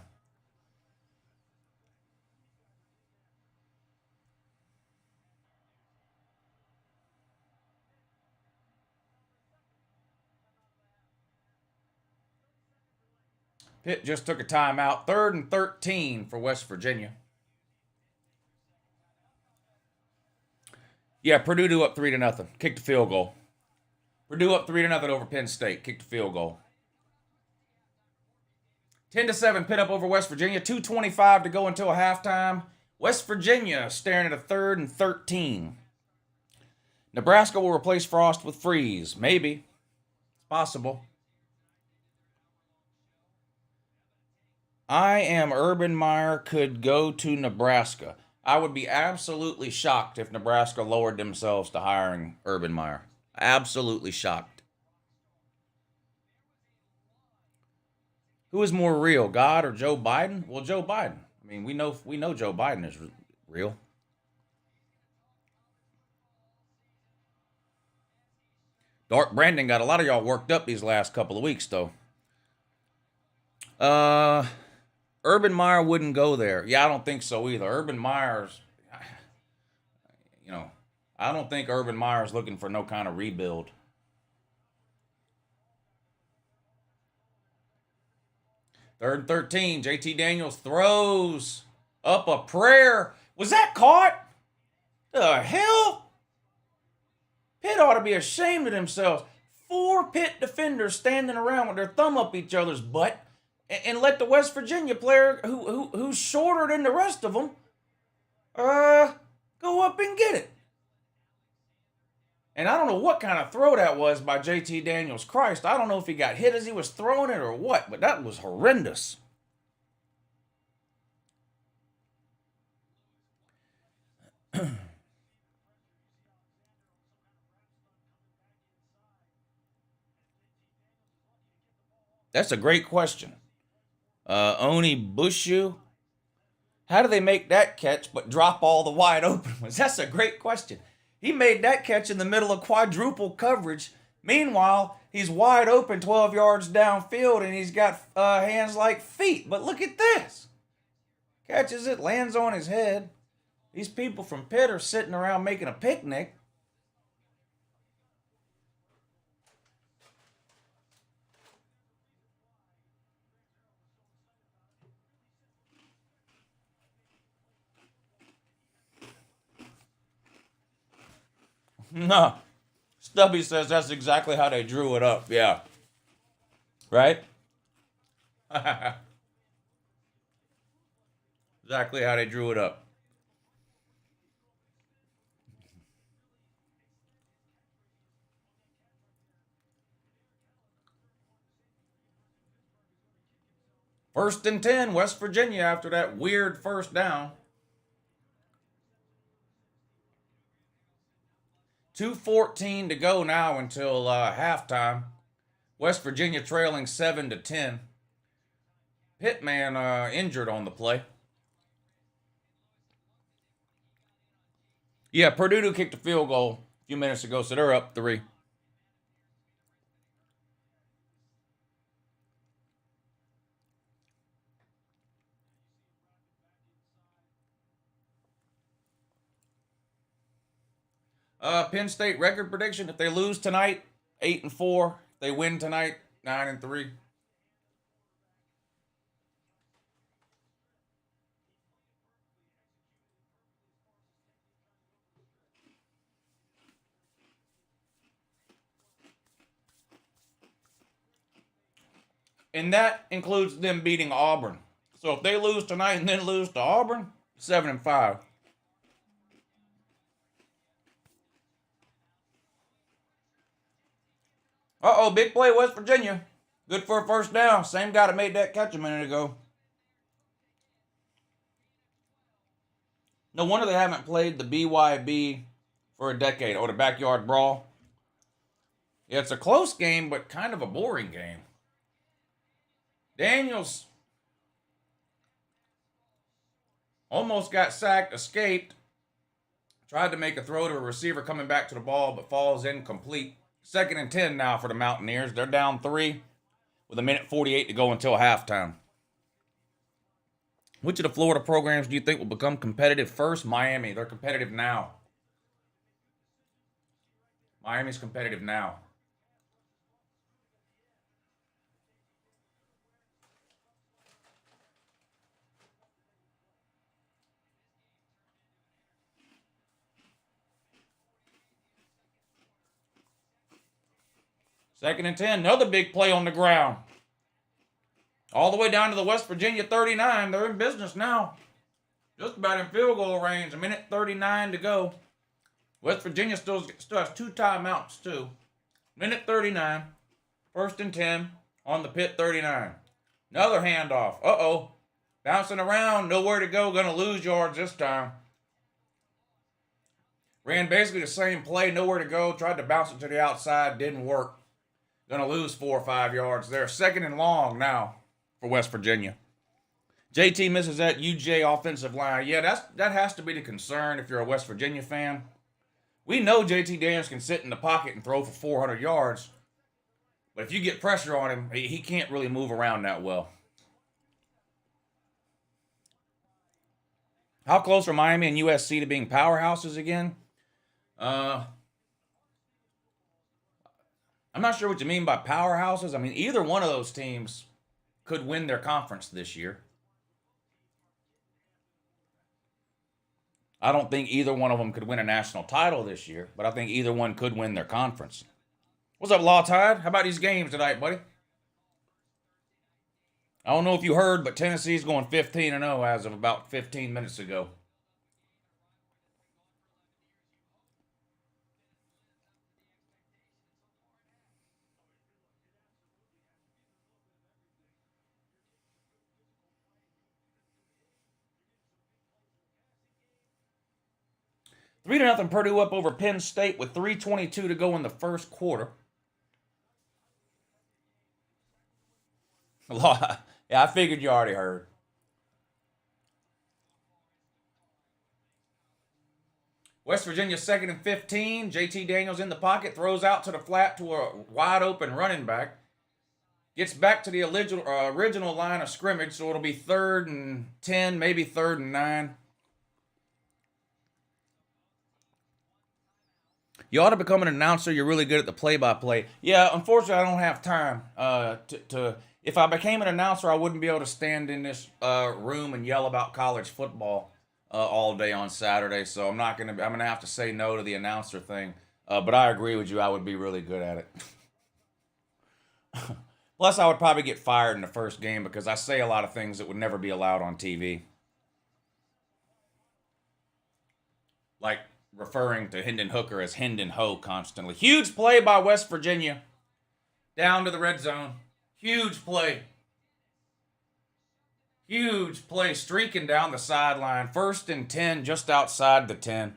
Pitt just took a timeout. 3rd and 13 for West Virginia. Yeah, Purdue up 3-0. Kicked the field goal. Purdue up 3-0 over Penn State. Kicked the field goal. 10-7, Pitt up over West Virginia. 2:25 to go until halftime. West Virginia staring at a 3rd and 13. Nebraska will replace Frost with Freeze. Maybe. It's possible. I am Urban Meyer could go to Nebraska. I would be absolutely shocked if Nebraska lowered themselves to hiring Urban Meyer. Absolutely shocked. Who is more real, God or Joe Biden? Well, Joe Biden. I mean, we know Joe Biden is real. Dark Brandon got a lot of y'all worked up these last couple of weeks, though. Urban Meyer wouldn't go there. Yeah, I don't think so either. Urban Meyer's, I don't think Urban Meyer's looking for no kind of rebuild. Third and 13, JT Daniels throws up a prayer. Was that caught? The hell? Pitt ought to be ashamed of themselves. 4 Pitt defenders standing around with their thumb up each other's butt. And let the West Virginia player, who's shorter than the rest of them, go up and get it. And I don't know what kind of throw that was by JT Daniels. Christ, I don't know if he got hit as he was throwing it or what, but that was horrendous. That's a great question. Oni Bushu. How do they make that catch but drop all the wide open ones? That's a great question. He made that catch in the middle of quadruple coverage. Meanwhile, he's wide open 12 yards downfield and he's got hands like feet. But look at this. Catches it, lands on his head. These people from Pitt are sitting around making a picnic. No. Stubby says that's exactly how they drew it up. Yeah. Right? Exactly how they drew it up. First and 10, West Virginia after that weird first down. 2:14 to go now until halftime. West Virginia trailing 7-10. Pittman injured on the play. Yeah, Purdue kicked a field goal a few minutes ago, so they're up 3. Penn State record prediction: if they lose tonight, 8-4. If they win tonight, 9-3. And that includes them beating Auburn. So if they lose tonight and then lose to Auburn, 7-5. Uh-oh, big play, West Virginia. Good for a first down. Same guy that made that catch a minute ago. No wonder they haven't played the BYB for a decade, or the Backyard Brawl. Yeah, it's a close game, but kind of a boring game. Daniels almost got sacked, escaped, tried to make a throw to a receiver coming back to the ball, but falls incomplete. 2nd and 10 now for the Mountaineers. They're down 3 with 1:48 to go until halftime. Which of the Florida programs do you think will become competitive first? Miami. They're competitive now. Miami's competitive now. Second and 10. Another big play on the ground. All the way down to the West Virginia 39. They're in business now. Just about in field goal range. 1:39 to go. West Virginia still has 2 timeouts, too. 1:39. 1st and 10 on the Pitt 39. Another handoff. Uh-oh. Bouncing around. Nowhere to go. Going to lose yards this time. Ran basically the same play. Nowhere to go. Tried to bounce it to the outside. Didn't work. Going to lose 4 or 5 yards there. 2nd and long now for West Virginia. JT misses that UJ offensive line. Yeah, that has to be the concern if you're a West Virginia fan. We know JT Daniels can sit in the pocket and throw for 400 yards. But if you get pressure on him, he can't really move around that well. How close are Miami and USC to being powerhouses again? I'm not sure what you mean by powerhouses. I mean, either one of those teams could win their conference this year. I don't think either one of them could win a national title this year, but I think either one could win their conference. What's up, Law Tide? How about these games tonight, buddy? I don't know if you heard, but Tennessee's going 15-0 as of about 15 minutes ago. Three to nothing Purdue up over Penn State with 3:22 to go in the first quarter. Yeah, I figured you already heard. West Virginia 2nd and 15. JT Daniels in the pocket, throws out to the flat to a wide open running back. Gets back to the original line of scrimmage, so it'll be 3rd and 10, maybe 3rd and 9. You ought to become an announcer. You're really good at the play-by-play. Yeah, unfortunately, I don't have time to. If I became an announcer, I wouldn't be able to stand in this room and yell about college football all day on Saturday. So I'm gonna have to say no to the announcer thing. But I agree with you. I would be really good at it. Plus, I would probably get fired in the first game because I say a lot of things that would never be allowed on TV. Like referring to Hendon Hooker as Hendon Ho constantly. Huge play by West Virginia. Down to the red zone. Huge play. Huge play. Streaking down the sideline. 1st and 10 just outside the 10.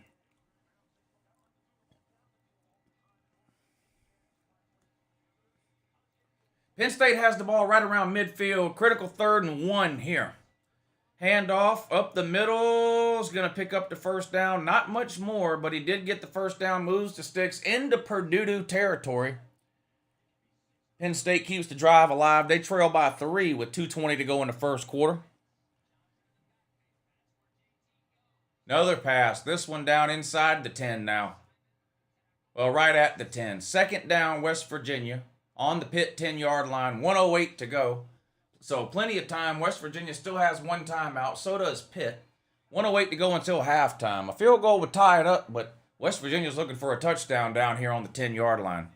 Penn State has the ball right around midfield. Critical 3rd and 1 here. Handoff up the middle. Is going to pick up the first down. Not much more, but he did get the first down. Moves the sticks into Purdue territory. Penn State keeps the drive alive. They trail by 3 with 2:20 to go in the first quarter. Another pass. This one down inside the 10 now. Well, right at the 10. Second down, West Virginia on the Pitt 10-yard line. 1:08 to go. So plenty of time. West Virginia still has one timeout. So does Pitt. 1:08 to go until halftime. A field goal would tie it up, but West Virginia's looking for a touchdown down here on the 10-yard line.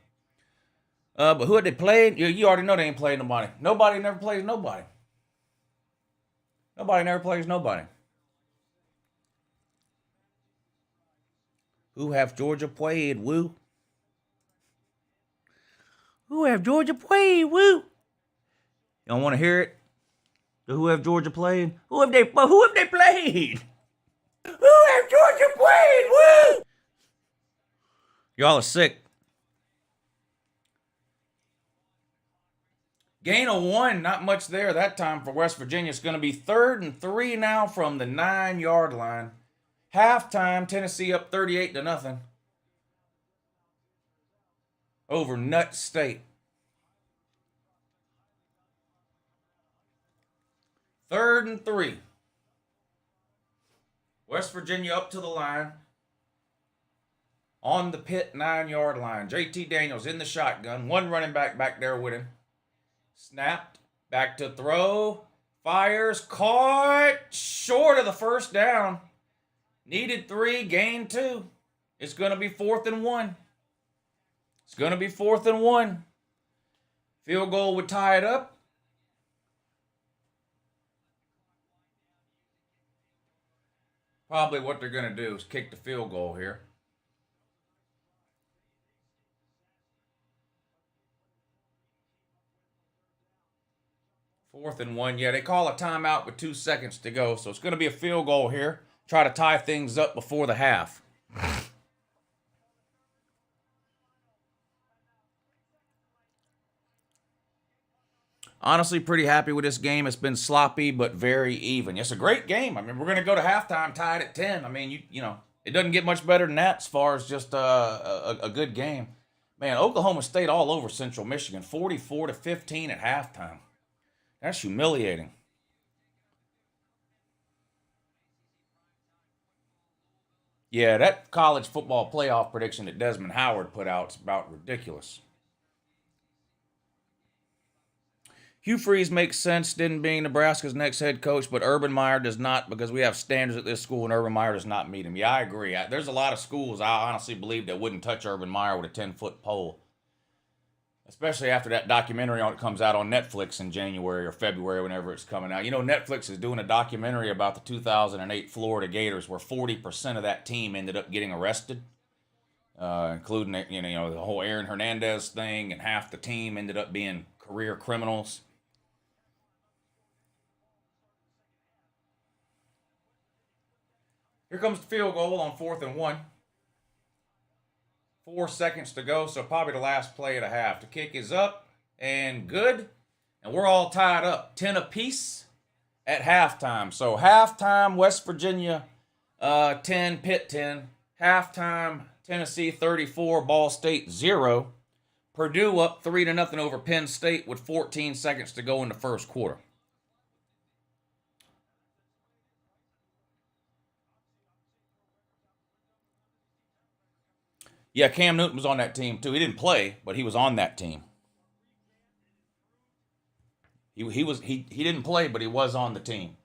But who had they played? You already know they ain't played nobody. Nobody never plays nobody. Nobody never plays nobody. Who have Georgia played, woo? Who have Georgia played, woo? You don't want to hear it? Who have Georgia played? Who have they played? Who have Georgia played, woo? Y'all are sick. Gain of 1, not much there that time for West Virginia. It's going to be 3rd and 3 now from the 9-yard line. Halftime, Tennessee up 38-0 over Nut State. 3rd and 3. West Virginia up to the line. On the Pitt 9-yard line. JT Daniels in the shotgun. One running back there with him. Snapped. Back to throw. Fires. Caught. Short of the first down. Needed 3. Gained 2. It's going to be 4th and 1. It's going to be 4th and 1. Field goal would tie it up. Probably what they're going to do is kick the field goal here. 4th and 1. Yeah, they call a timeout with 2 seconds to go. So it's going to be a field goal here. Try to tie things up before the half. Honestly, pretty happy with this game. It's been sloppy, but very even. It's a great game. I mean, we're going to go to halftime tied at 10. I mean, you know, it doesn't get much better than that as far as just a good game. Man, Oklahoma State all over Central Michigan, 44-15 at halftime. That's humiliating. Yeah, that college football playoff prediction that Desmond Howard put out is about ridiculous. Hugh Freeze makes sense, didn't being Nebraska's next head coach, but Urban Meyer does not because we have standards at this school and Urban Meyer does not meet them. Yeah, I agree. There's a lot of schools I honestly believe that wouldn't touch Urban Meyer with a 10-foot pole, especially after that documentary on it comes out on Netflix in January or February, whenever it's coming out. You know, Netflix is doing a documentary about the 2008 Florida Gators where 40% of that team ended up getting arrested, including you know the whole Aaron Hernandez thing, and half the team ended up being career criminals. Here comes the field goal on 4th and 1. 4 seconds to go, so probably the last play of the half. The kick is up and good, and we're all tied up. 10 apiece at halftime. So halftime, West Virginia 10, Pitt 10. Halftime, Tennessee 34, Ball State 0. Purdue up 3-0 over Penn State with 14 seconds to go in the first quarter. Yeah, Cam Newton was on that team too. He didn't play, but he was on that team. He didn't play, but he was on the team.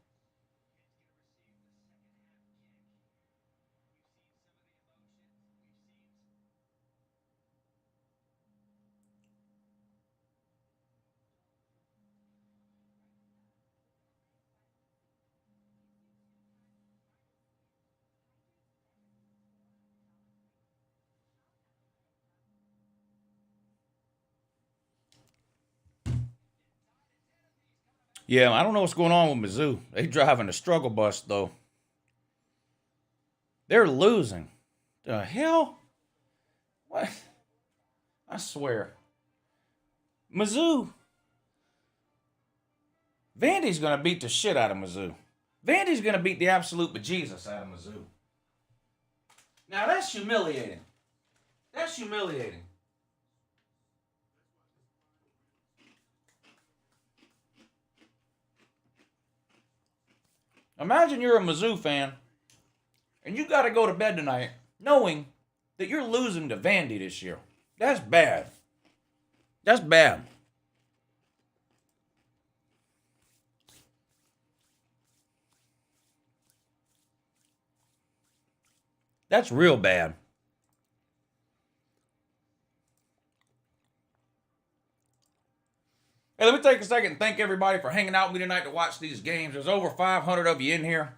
Yeah, I don't know what's going on with Mizzou. They driving a struggle bus though. They're losing. The hell? What? I swear. Mizzou. Vandy's gonna beat the shit out of Mizzou. Vandy's gonna beat the absolute bejesus out of Mizzou. Now that's humiliating. That's humiliating. Imagine you're a Mizzou fan and you got to go to bed tonight knowing that you're losing to Vandy this year. That's bad. That's bad. That's real bad. Hey, let me take a second and thank everybody for hanging out with me tonight to watch these games. There's over 500 of you in here.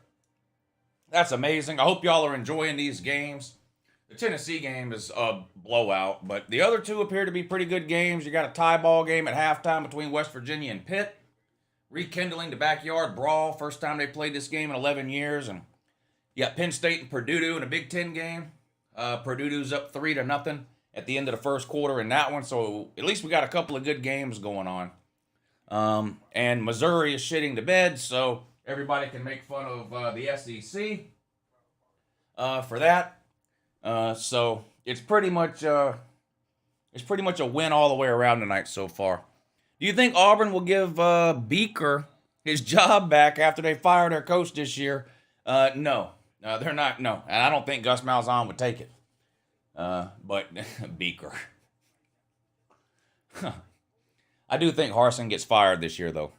That's amazing. I hope y'all are enjoying these games. The Tennessee game is a blowout, but the other two appear to be pretty good games. You got a tie ball game at halftime between West Virginia and Pitt, rekindling the backyard brawl. First time they played this game in 11 years. And you got Penn State and Purdue in a Big Ten game. Purdue's up 3-0 at the end of the first quarter in that one. So at least we got a couple of good games going on. And Missouri is shitting the bed, so everybody can make fun of the SEC for that. So it's pretty much a win all the way around tonight so far. Do you think Auburn will give Beaker his job back after they fire their coach this year? No, they're not. No, and I don't think Gus Malzahn would take it. But Beaker. I do think Harsin gets fired this year, though.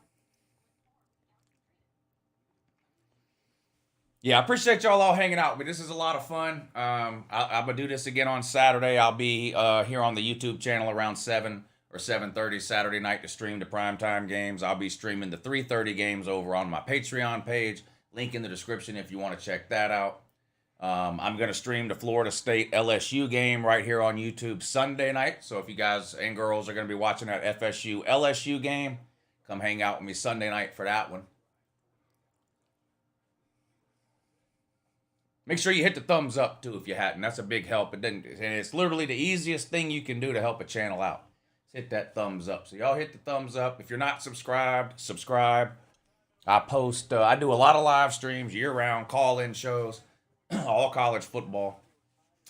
Yeah, I appreciate y'all all hanging out with me. This is a lot of fun. I'm going to do this again on Saturday. I'll be here on the YouTube channel around 7 or 7:30 Saturday night to stream the primetime games. I'll be streaming the 3:30 games over on my Patreon page. Link in the description if you want to check that out. I'm going to stream the Florida State LSU game right here on YouTube Sunday night. So if you guys and girls are going to be watching that FSU LSU game, come hang out with me Sunday night for that one. Make sure you hit the thumbs up too if you hadn't. That's a big help. And it's literally the easiest thing you can do to help a channel out. Hit that thumbs up. So y'all hit the thumbs up. If you're not subscribed, subscribe. I post, I do a lot of live streams year-round, call-in shows. All college football,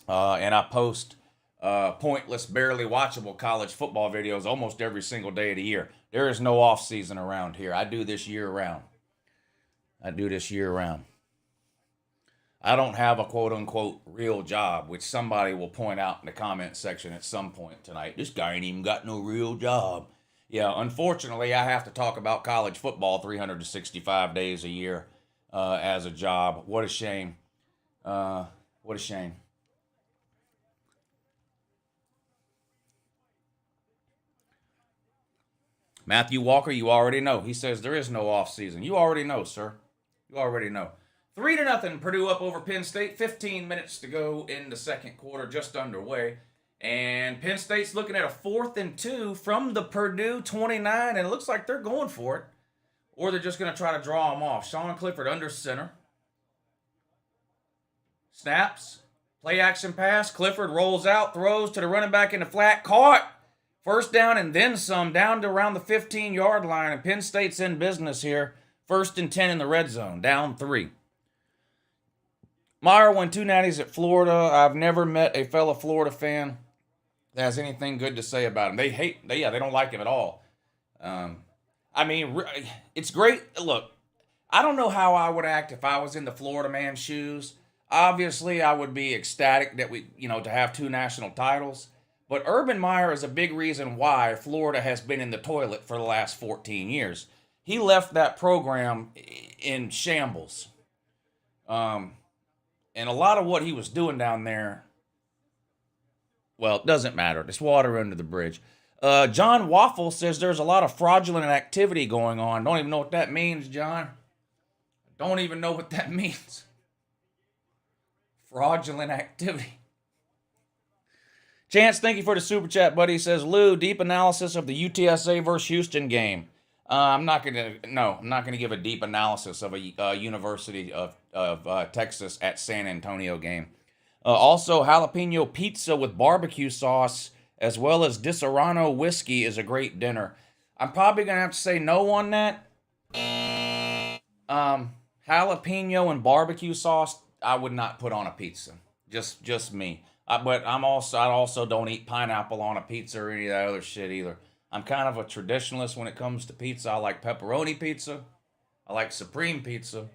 and I post pointless, barely watchable college football videos almost every single day of the year. There is no off season around here. I do this year round. I don't have a quote-unquote real job, which somebody will point out in the comment section at some point tonight. This guy ain't even got no real job. Yeah, unfortunately, I have to talk about college football 365 days a year as a job. What a shame. What a shame. Matthew Walker, you already know. He says there is no off season. You already know, sir. You already know. 3-0, Purdue up over Penn State. 15 minutes to go in the second quarter, just underway. And Penn State's looking at a 4th and 2 from the Purdue 29, and it looks like they're going for it. Or they're just going to try to draw them off. Sean Clifford under center. Snaps, play action pass. Clifford rolls out, throws to the running back in the flat, caught. First down and then some, down to around the 15-yard line. And Penn State's in business here. 1st and 10 in the red zone, down 3. Meyer won 2 natties at Florida. I've never met a fellow Florida fan that has anything good to say about him. They don't like him at all. I mean, it's great. Look, I don't know how I would act if I was in the Florida man's shoes. Obviously, I would be ecstatic that to have 2 national titles. But Urban Meyer is a big reason why Florida has been in the toilet for the last 14 years. He left that program in shambles. And a lot of what he was doing down there, well, it doesn't matter. It's water under the bridge. John Waffle says there's a lot of fraudulent activity going on. Don't even know what that means, John. Don't even know what that means. Fraudulent activity. Chance, thank you for the super chat, buddy. He says, Lou, deep analysis of the UTSA versus Houston game. I'm not gonna give a deep analysis of a University of Texas at San Antonio game. Also, jalapeno pizza with barbecue sauce as well as Disaronno whiskey is a great dinner. I'm probably gonna have to say no on that. Jalapeno and barbecue sauce, I would not put on a pizza. Just me. But I also don't eat pineapple on a pizza or any of that other shit either. I'm kind of a traditionalist when it comes to pizza. I like pepperoni pizza. I like supreme pizza.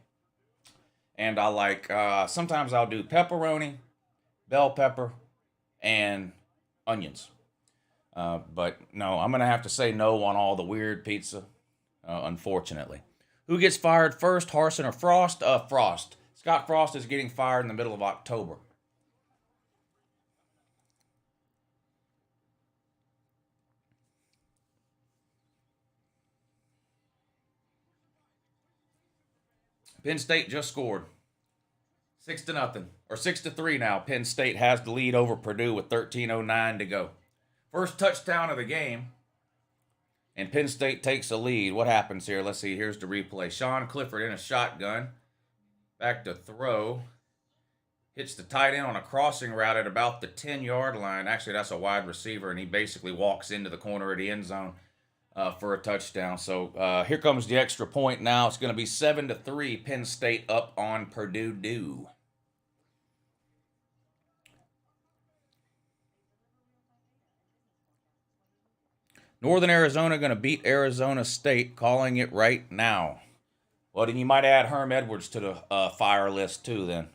And I like, sometimes I'll do pepperoni, bell pepper, and onions. But no, I'm going to have to say no on all the weird pizza, unfortunately. Who gets fired first, Harsin or Frost? Frost. Scott Frost is getting fired in the middle of October. Penn State just scored 6-0, or 6-3 now. Penn State has the lead over Purdue with 13:09 to go. First touchdown of the game, and Penn State takes the lead. What happens here? Let's see. Here's the replay. Sean Clifford in a shotgun. Back to throw. Hits the tight end on a crossing route at about the 10-yard line. Actually, that's a wide receiver, and he basically walks into the corner of the end zone for a touchdown. So here comes the extra point now. It's going to be 7-3. Penn State up on Purdue. Northern Arizona going to beat Arizona State, calling it right now. Well, then you might add Herm Edwards to the fire list too then.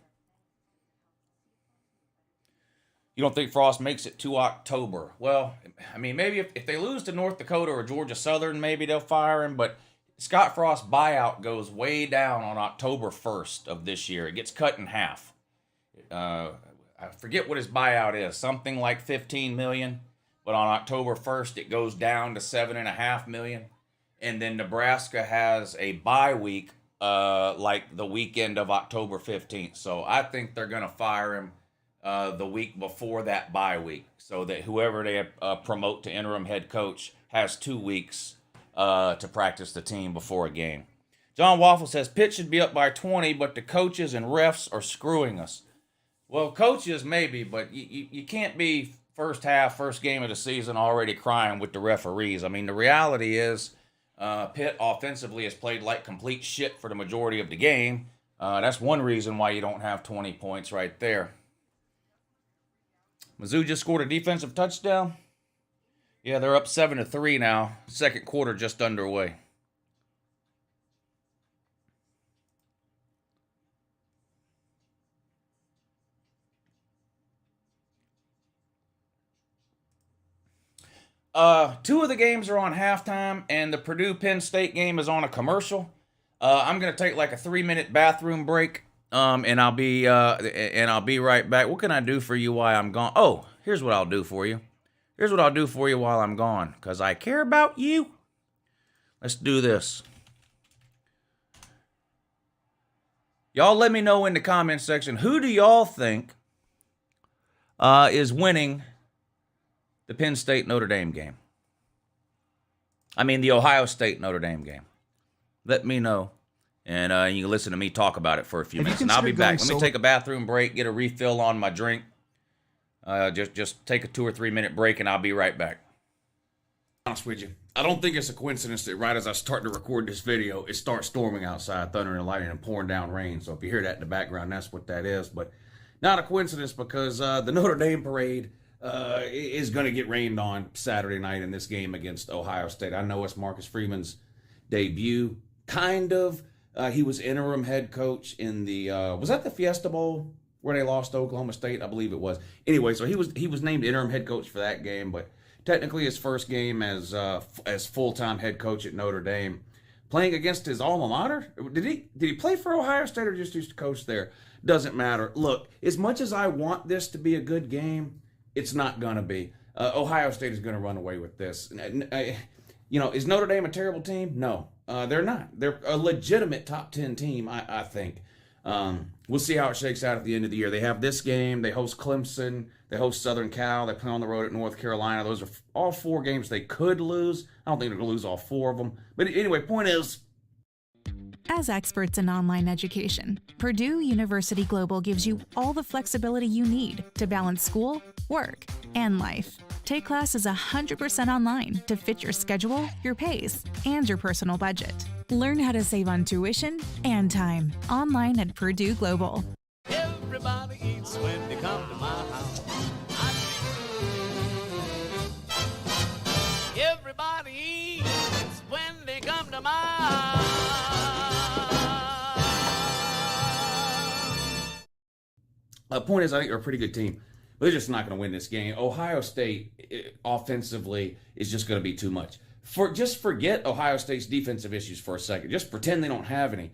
You don't think Frost makes it to October? Well, I mean, maybe if they lose to North Dakota or Georgia Southern, maybe they'll fire him. But Scott Frost's buyout goes way down on October 1st of this year. It gets cut in half. I forget what his buyout is. Something like $15 million. But on October 1st, it goes down to $7.5 million. And then Nebraska has a bye week like the weekend of October 15th. So I think they're going to fire him the week before that bye week, so that whoever they promote to interim head coach has 2 weeks to practice the team before a game. John Waffle says, Pitt should be up by 20, but the coaches and refs are screwing us. Well, coaches maybe, but you can't be first game of the season already crying with the referees. I mean, the reality is Pitt offensively has played like complete shit for the majority of the game. That's one reason why you don't have 20 points right there. Mizzou just scored a defensive touchdown. Yeah, they're up 7-3 now. Second quarter just underway. Two of the games are on halftime, and the Purdue-Penn State game is on a commercial. I'm gonna take like a 3-minute bathroom break. And I'll be right back. What can I do for you while I'm gone? Oh, here's what I'll do for you. Here's what I'll do for you while I'm gone, because I care about you. Let's do this. Y'all let me know in the comment section, who do y'all think is winning the Penn State-Notre Dame game? I mean, the Ohio State-Notre Dame game. Let me know. And you can listen to me talk about it for a few minutes. And I'll be back. Let me take a bathroom break, get a refill on my drink. Just take a 2 or 3 minute break, and I'll be right back. Honest with you, I don't think it's a coincidence that right as I start to record this video, it starts storming outside, thunder and lightning, and pouring down rain. So if you hear that in the background, that's what that is. But not a coincidence, because the Notre Dame parade is going to get rained on Saturday night in this game against Ohio State. I know it's Marcus Freeman's debut, kind of. He was interim head coach in the was that the Fiesta Bowl where they lost to Oklahoma State? I believe it was. Anyway, so he was named interim head coach for that game, but technically his first game as full-time head coach at Notre Dame, playing against his alma mater. Did he play for Ohio State or just used to coach there? Doesn't matter. Look, as much as I want this to be a good game, it's not gonna be. Ohio State is gonna run away with this. Is Notre Dame a terrible team? No. They're not. They're a legitimate top 10 team, I think. We'll see how it shakes out at the end of the year. They have this game. They host Clemson. They host Southern Cal. They play on the road at North Carolina. Those are all 4 games they could lose. I don't think they're going to lose all 4 of them. But anyway, point is, as experts in online education, Purdue University Global gives you all the flexibility you need to balance school, work, and life. Take classes 100% online to fit your schedule, your pace, and your personal budget. Learn how to save on tuition and time online at Purdue Global. Everybody eats when they come to my house. Everybody eats when they come to my house. Point is, I think they're a pretty good team. They're just not going to win this game. Ohio State offensively is just going to be too much. Just forget Ohio State's defensive issues for a second. Just pretend they don't have any.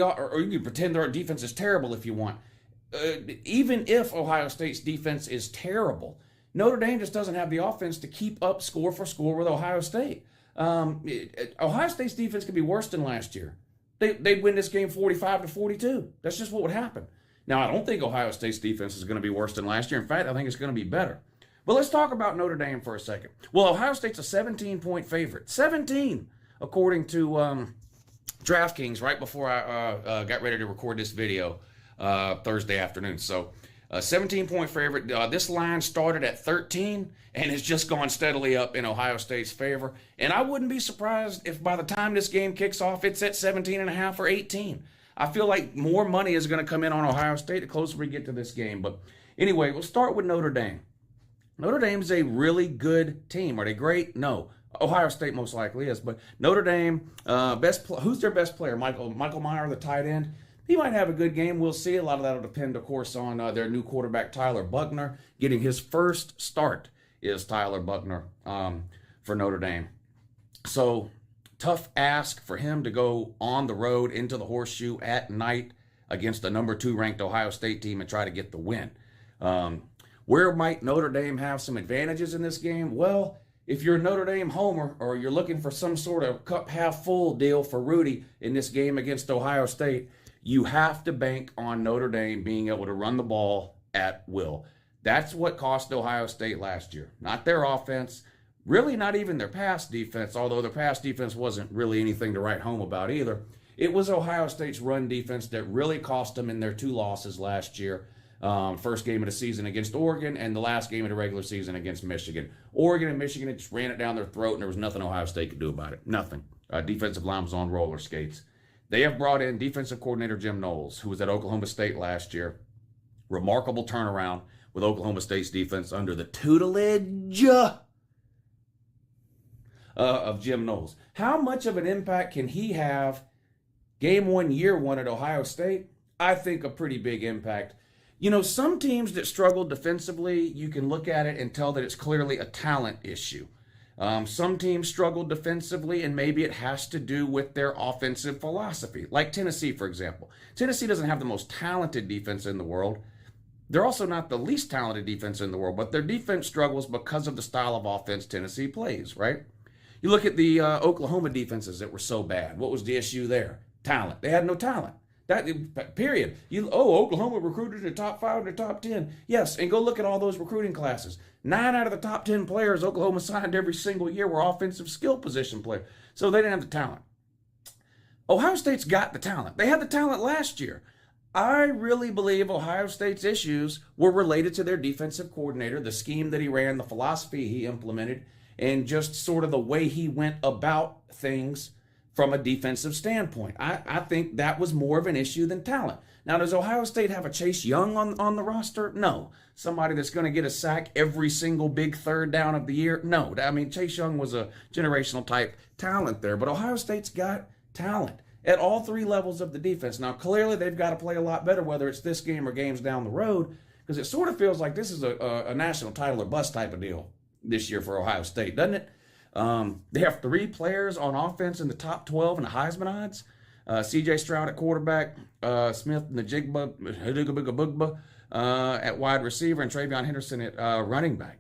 Or you can pretend their defense is terrible if you want. Even if Ohio State's defense is terrible, Notre Dame just doesn't have the offense to keep up score for score with Ohio State. Ohio State's defense could be worse than last year. They'd win this game 45-42. That's just what would happen. Now, I don't think Ohio State's defense is going to be worse than last year. In fact, I think it's going to be better. But let's talk about Notre Dame for a second. Well, Ohio State's a 17-point favorite. 17, according to DraftKings, right before I got ready to record this video Thursday afternoon. So, 17-point favorite. This line started at 13 and has just gone steadily up in Ohio State's favor. And I wouldn't be surprised if by the time this game kicks off, it's at 17.5 or 18. I feel like more money is going to come in on Ohio State the closer we get to this game. But anyway, we'll start with Notre Dame. Notre Dame's a really good team. Are they great? No. Ohio State most likely is. But Notre Dame, who's their best player? Michael Meyer, the tight end. He might have a good game. We'll see. A lot of that will depend, of course, on their new quarterback, Tyler Buchner. Getting his first start is Tyler Buchner for Notre Dame. So, tough ask for him to go on the road into the horseshoe at night against the number 2 ranked Ohio State team and try to get the win. Where might Notre Dame have some advantages in this game? Well, if you're a Notre Dame homer or you're looking for some sort of cup half full deal for Rudy in this game against Ohio State, you have to bank on Notre Dame being able to run the ball at will. That's what cost Ohio State last year. Not their offense, really not even their pass defense, although their pass defense wasn't really anything to write home about either. It was Ohio State's run defense that really cost them in their 2 losses last year. First game of the season against Oregon and the last game of the regular season against Michigan. Oregon and Michigan just ran it down their throat, and there was nothing Ohio State could do about it. Nothing. Defensive line was on roller skates. They have brought in defensive coordinator Jim Knowles, who was at Oklahoma State last year. Remarkable turnaround with Oklahoma State's defense under the tutelage of Jim Knowles. How much of an impact can he have game 1, year 1 at Ohio State? I think a pretty big impact. You know, some teams that struggle defensively, you can look at it and tell that it's clearly a talent issue. Some teams struggle defensively, and maybe it has to do with their offensive philosophy. Like Tennessee, for example. Tennessee doesn't have the most talented defense in the world. They're also not the least talented defense in the world, but their defense struggles because of the style of offense Tennessee plays, right? You look at the Oklahoma defenses that were so bad. What was the issue there? Talent. They had no talent. That period. Oklahoma recruited in the top 5 and the top 10. Yes, and go look at all those recruiting classes. 9 out of the top 10 players Oklahoma signed every single year were offensive skill position players. So they didn't have the talent. Ohio State's got the talent. They had the talent last year. I really believe Ohio State's issues were related to their defensive coordinator, the scheme that he ran, the philosophy he implemented, and just sort of the way he went about things from a defensive standpoint. I think that was more of an issue than talent. Now, does Ohio State have a Chase Young on the roster? No. Somebody that's going to get a sack every single big third down of the year? No. I mean, Chase Young was a generational type talent there, but Ohio State's got talent at all 3 levels of the defense. Now, clearly they've got to play a lot better, whether it's this game or games down the road, because it sort of feels like this is a national title or bust type of deal this year for Ohio State, doesn't it? They have 3 players on offense in the top 12 in the Heisman odds. C.J. Stroud at quarterback, Smith Njigba at wide receiver, and Travion Henderson at running back.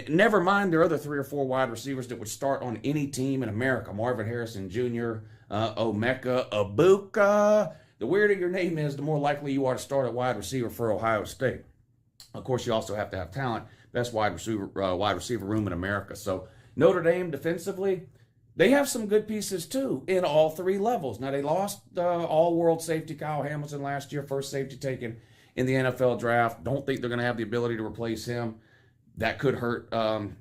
Never mind their other 3 or 4 wide receivers that would start on any team in America. Marvin Harrison Jr., Omeka Ibuka. The weirder your name is, the more likely you are to start at wide receiver for Ohio State. Of course, you also have to have talent. Best wide receiver room in America. So Notre Dame defensively, they have some good pieces too in all 3 levels. Now, they lost all-world safety Kyle Hamilton last year, first safety taken in the NFL draft. Don't think they're going to have the ability to replace him. That could hurt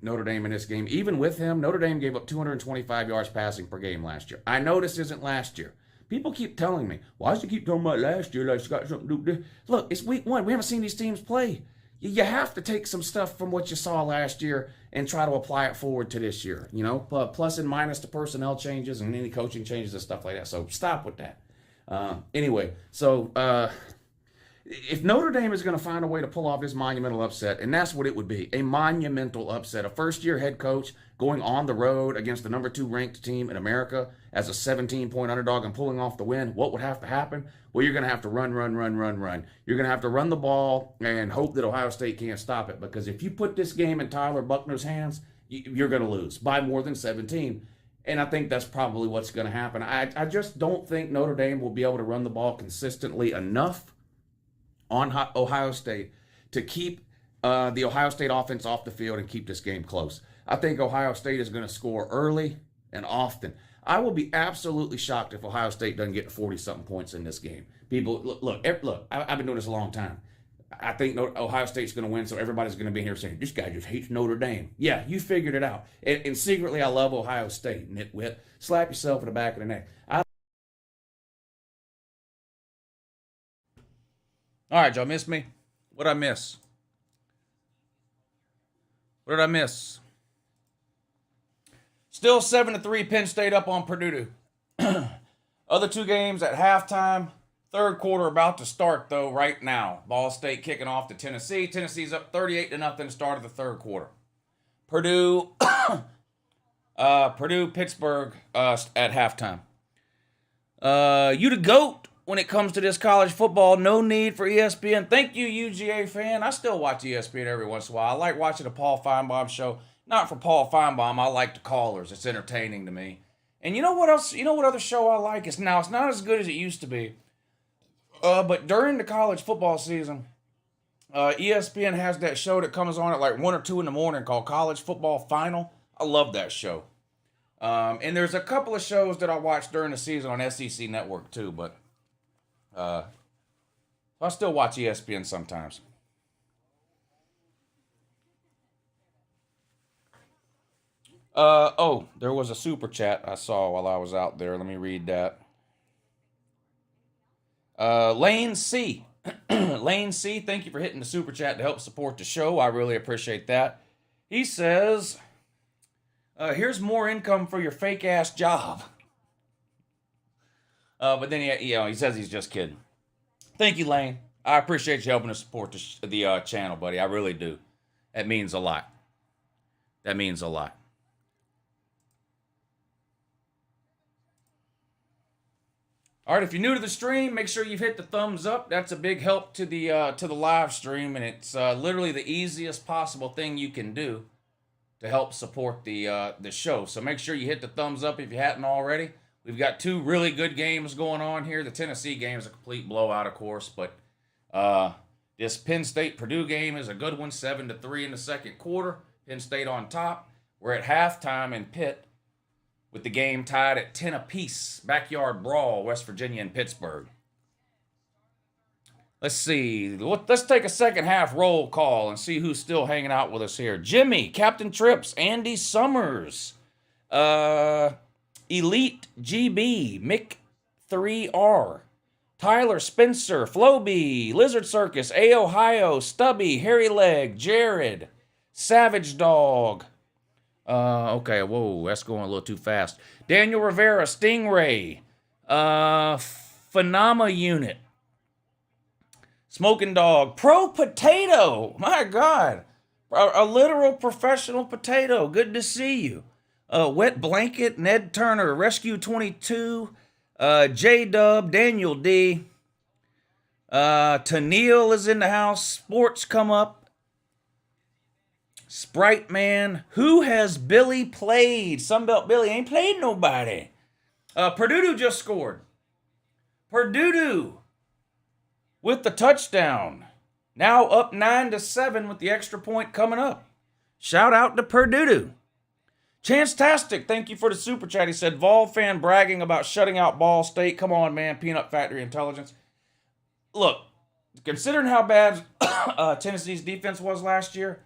Notre Dame in this game. Even with him, Notre Dame gave up 225 yards passing per game last year. I know this isn't last year. People keep telling me, why does he keep talking about last year like it's got something to do with this? Look, it's week 1. We haven't seen these teams play. You have to take some stuff from what you saw last year and try to apply it forward to this year, you know, plus and minus the personnel changes and any coaching changes and stuff like that. So stop with that. Anyway, so if Notre Dame is going to find a way to pull off this monumental upset, and that's what it would be, a monumental upset, a first-year head coach going on the road against the number 2 ranked team in America as a 17-point underdog and pulling off the win, what would have to happen? Well, you're going to have to run. You're going to have to run the ball and hope that Ohio State can't stop it, because if you put this game in Tyler Buchner's hands, you're going to lose by more than 17. And I think that's probably what's going to happen. I just don't think Notre Dame will be able to run the ball consistently enough on Ohio State to keep the Ohio State offense off the field and keep this game close. I think Ohio State is going to score early and often. I will be absolutely shocked if Ohio State doesn't get 40-something points in this game. People, look, I've been doing this a long time. I think Ohio State's going to win, so everybody's going to be here saying, this guy just hates Notre Dame. Yeah, you figured it out. And secretly, I love Ohio State, nitwit. Slap yourself in the back of the neck. All right, y'all miss me? What did I miss? What did I miss? Still 7-3, Penn State up on Purdue. Other 2 games at halftime. Third quarter about to start, though, right now. Ball State kicking off to Tennessee. Tennessee's up 38-0 start of the third quarter. Purdue, Pittsburgh at halftime. You the GOAT when it comes to this college football. No need for ESPN. Thank you, UGA fan. I still watch ESPN every once in a while. I like watching the Paul Feinbaum show. Not for Paul Feinbaum. I like the callers. It's entertaining to me. And you know what else? You know what other show I like? It's not as good as it used to be. But during the college football season, ESPN has that show that comes on at like 1 or 2 in the morning called College Football Final. I love that show. And there's a couple of shows that I watch during the season on SEC Network too, but I still watch ESPN sometimes. There was a super chat I saw while I was out there. Let me read that. Lane C. Lane C, thank you for hitting the super chat to help support the show. I really appreciate that. He says, here's more income for your fake ass job. But then he says he's just kidding. Thank you, Lane. I appreciate you helping to support the channel, buddy. I really do. That means a lot. That means a lot. All right, if you're new to the stream, make sure you've hit the thumbs up. That's a big help to the live stream, and it's literally the easiest possible thing you can do to help support the show. So make sure you hit the thumbs up if you hadn't already. We've got 2 really good games going on here. The Tennessee game is a complete blowout, of course, but this Penn State-Purdue game is a good one, 7-3 in the second quarter. Penn State on top. We're at halftime in Pitt, with the game tied at 10 apiece. Backyard brawl, West Virginia and Pittsburgh. Let's see. Let's take a second half roll call and see who's still hanging out with us here. Jimmy, Captain Trips, Andy Summers, Elite GB, Mick 3R, Tyler Spencer, Floby, Lizard Circus, A Ohio, Stubby, Hairy Leg, Jared, Savage Dog. Okay, whoa, that's going a little too fast. Daniel Rivera, Stingray, Phenomena Unit, Smoking Dog, Pro Potato, my God, a literal professional potato, good to see you. Wet Blanket, Ned Turner, Rescue 22, J-Dub, Daniel D, Tennille is in the house, Sports Come Up, Sprite Man, who has Billy played? Sunbelt Billy ain't played nobody. Purdue just scored. Purdue with the touchdown. Now up 9-7 with the extra point coming up. Shout out to Purdue. Chance-tastic, thank you for the super chat. He said, Vol fan bragging about shutting out Ball State. Come on, man, Peanut Factory Intelligence. Look, considering how bad Tennessee's defense was last year,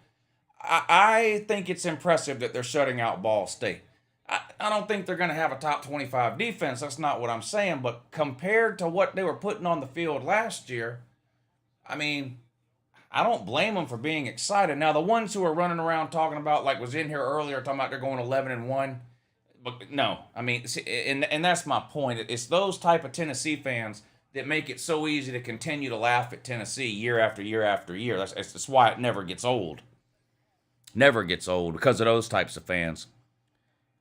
I think it's impressive that they're shutting out Ball State. I don't think they're going to have a top 25 defense. That's not what I'm saying. But compared to what they were putting on the field last year, I mean, I don't blame them for being excited. Now, the ones who are running around talking about, like was in here earlier, talking about they're going 11-1. But no, I mean, and that's my point. It's those type of Tennessee fans that make it so easy to continue to laugh at Tennessee year after year after year. That's why it never gets old. Never gets old because of those types of fans.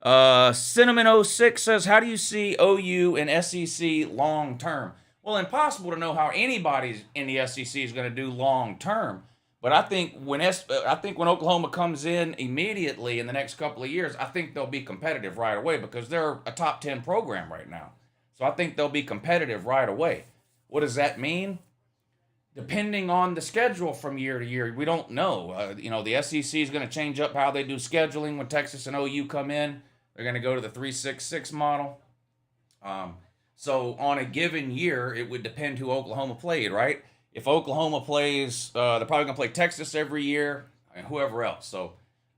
Cinnamon06 says, how do you see OU and SEC long term? Well, impossible to know how anybody in the SEC is going to do long term. But I think when Oklahoma comes in immediately in the next couple of years, I think they'll be competitive right away because they're a top 10 program right now. So I think they'll be competitive right away. What does that mean? Depending on the schedule from year to year, we don't know. The SEC is going to change up how they do scheduling when Texas and OU come in. They're going to go to the 3-6-6 model. So on a given year, it would depend who Oklahoma played, right? If Oklahoma plays, they're probably going to play Texas every year and whoever else. So,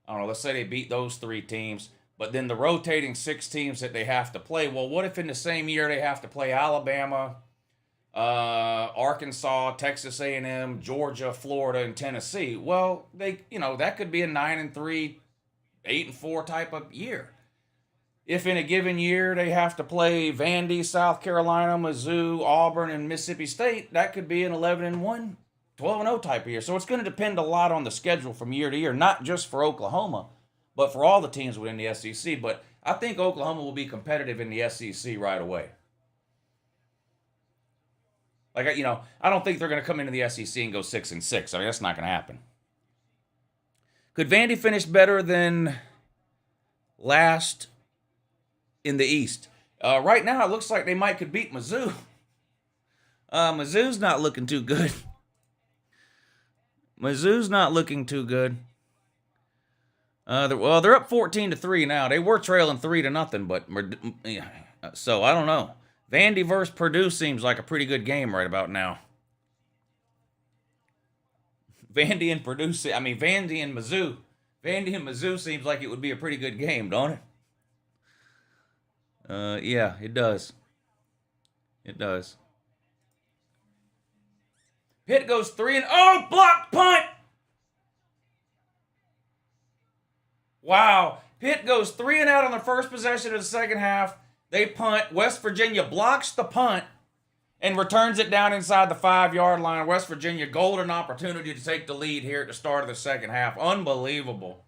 I don't know, let's say they beat those 3 teams. But then the rotating 6 teams that they have to play, well, what if in the same year they have to play Alabama, Arkansas, Texas A&M, Georgia, Florida, and Tennessee? Well, that could be a 9-3, 8-4 type of year. If in a given year they have to play Vandy, South Carolina, Mizzou, Auburn, and Mississippi State, that could be an 11-1, 12-0 type of year. So it's going to depend a lot on the schedule from year to year, not just for Oklahoma, but for all the teams within the SEC. But I think Oklahoma will be competitive in the SEC right away. I don't think they're going to come into the SEC and go 6-6. I mean, that's not going to happen. Could Vandy finish better than last in the East? Right now, it looks like they could beat Mizzou. Mizzou's not looking too good. Mizzou's not looking too good. They're up 14-3 now. They were trailing 3-0, but so I don't know. Vandy versus Purdue seems like a pretty good game right about now. Vandy and Mizzou. Vandy and Mizzou seems like it would be a pretty good game, don't it? Yeah, it does. It does. Pitt goes 3 blocked punt! Wow. Pitt goes 3 and out on the first possession of the second half. They punt. West Virginia blocks the punt and returns it down inside the 5-yard line. West Virginia, golden opportunity to take the lead here at the start of the second half. Unbelievable.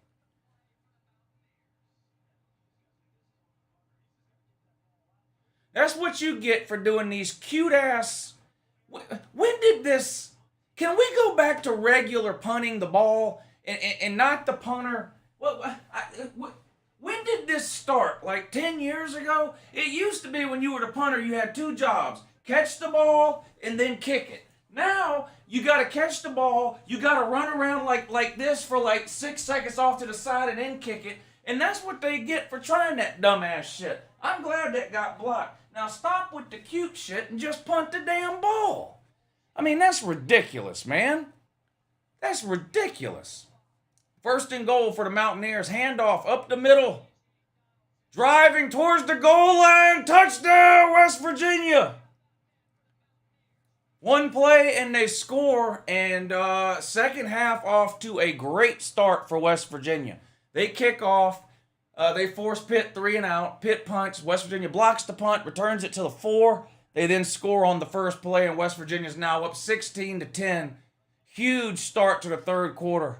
That's what you get for doing these cute-ass... When did this... Can we go back to regular punting the ball and not the punter? When did this start? Like 10 years ago? It used to be when you were the punter, you had 2 jobs. Catch the ball and then kick it. Now, you got to catch the ball, you got to run around like this for 6 seconds off to the side and then kick it. And that's what they get for trying that dumbass shit. I'm glad that got blocked. Now stop with the cute shit and just punt the damn ball. I mean, that's ridiculous, man. That's ridiculous. First and goal for the Mountaineers. Handoff up the middle. Driving towards the goal line. Touchdown, West Virginia. One play and they score. And second half off to a great start for West Virginia. They kick off. They force Pitt 3 and out. Pitt punts. West Virginia blocks the punt. Returns it to the 4. They then score on the first play. And West Virginia's now up 16-10. Huge start to the third quarter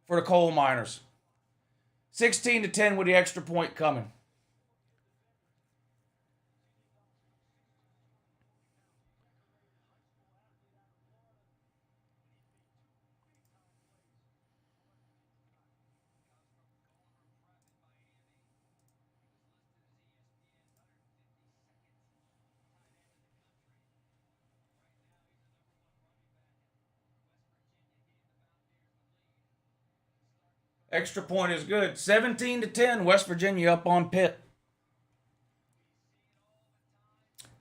for the coal miners. 16-10 with the extra point coming. Extra point is good. 17-10, West Virginia up on Pitt.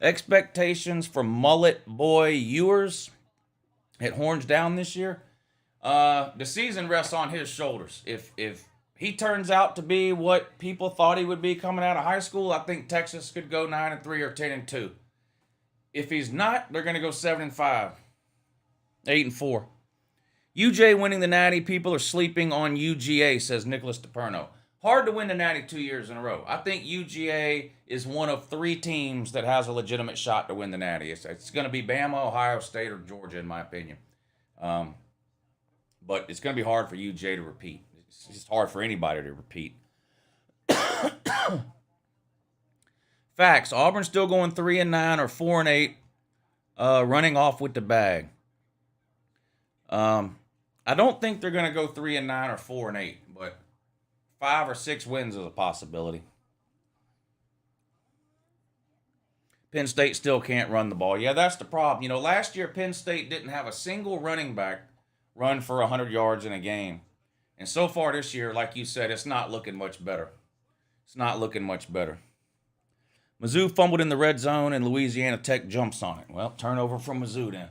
Expectations for Mullet Boy Ewers at Horns Down this year. The season rests on his shoulders. If he turns out to be what people thought he would be coming out of high school, I think Texas could go 9-3 or 10-2. If he's not, they're going to go 7-5, 8-4. UJ winning the Natty. People are sleeping on UGA, says Nicholas DePerno. Hard to win the Natty 2 years in a row. I think UGA is one of 3 teams that has a legitimate shot to win the Natty. It's going to be Bama, Ohio State, or Georgia, in my opinion. But it's going to be hard for UGA to repeat. It's just hard for anybody to repeat. Facts. Auburn's still going 3-9 or 4-8, running off with the bag. I don't think they're going to go 3-9 or 4-8, but 5 or 6 wins is a possibility. Penn State still can't run the ball. Yeah, that's the problem. You know, last year Penn State didn't have a single running back run for 100 yards in a game. And so far this year, like you said, it's not looking much better. It's not looking much better. Mizzou fumbled in the red zone and Louisiana Tech jumps on it. Well, turnover from Mizzou then.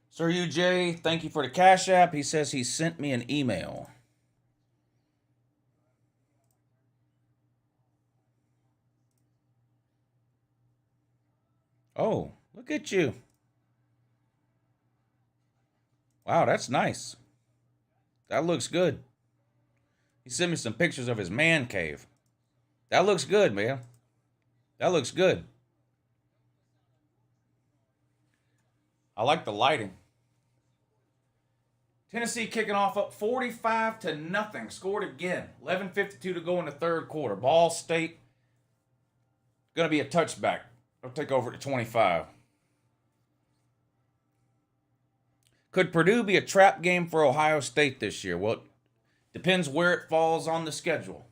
Sir UJ, thank you for the Cash App. He says he sent me an email. Oh, look at you. Wow, that's nice. That looks good. He sent me some pictures of his man cave. That looks good, man. That looks good. I like the lighting. Tennessee kicking off up 45-0. Scored again. 11:52 to go in the third quarter. Ball State going to be a touchback. They'll take over to 25. Could Purdue be a trap game for Ohio State this year? Well, it depends where it falls on the schedule.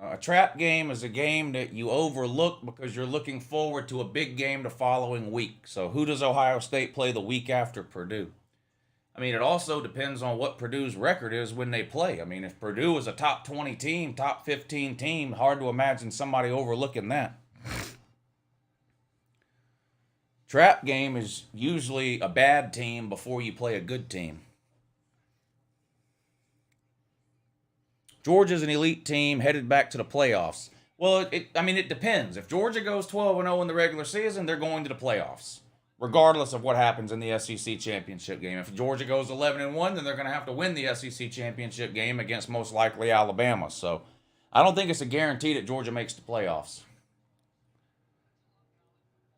A trap game is a game that you overlook because you're looking forward to a big game the following week. So who does Ohio State play the week after Purdue? I mean, it also depends on what Purdue's record is when they play. I mean, if Purdue is a top 20 team, top 15 team, hard to imagine somebody overlooking that. Trap game is usually a bad team before you play a good team. Georgia's an elite team headed back to the playoffs. Well, it depends. If Georgia goes 12-0 in the regular season, they're going to the playoffs, regardless of what happens in the SEC championship game. If Georgia goes 11-1, then they're going to have to win the SEC championship game against most likely Alabama. So I don't think it's a guarantee that Georgia makes the playoffs.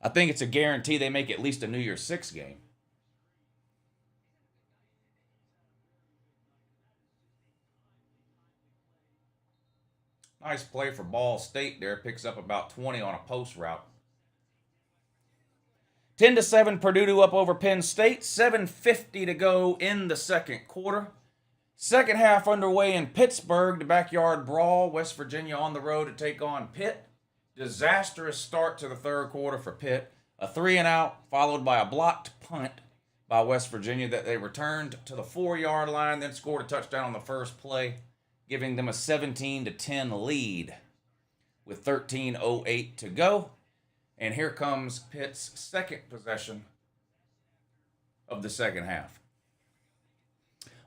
I think it's a guarantee they make at least a New Year's Six game. Nice play for Ball State there. Picks up about 20 on a post route. 10-7, Purdue up over Penn State. 7:50 to go in the second quarter. Second half underway in Pittsburgh. The backyard brawl. West Virginia on the road to take on Pitt. Disastrous start to the third quarter for Pitt. A 3-and-out followed by a blocked punt by West Virginia that they returned to the 4-yard line, then scored a touchdown on the first play, giving them a 17-10 lead with 13:08 to go. And here comes Pitt's second possession of the second half.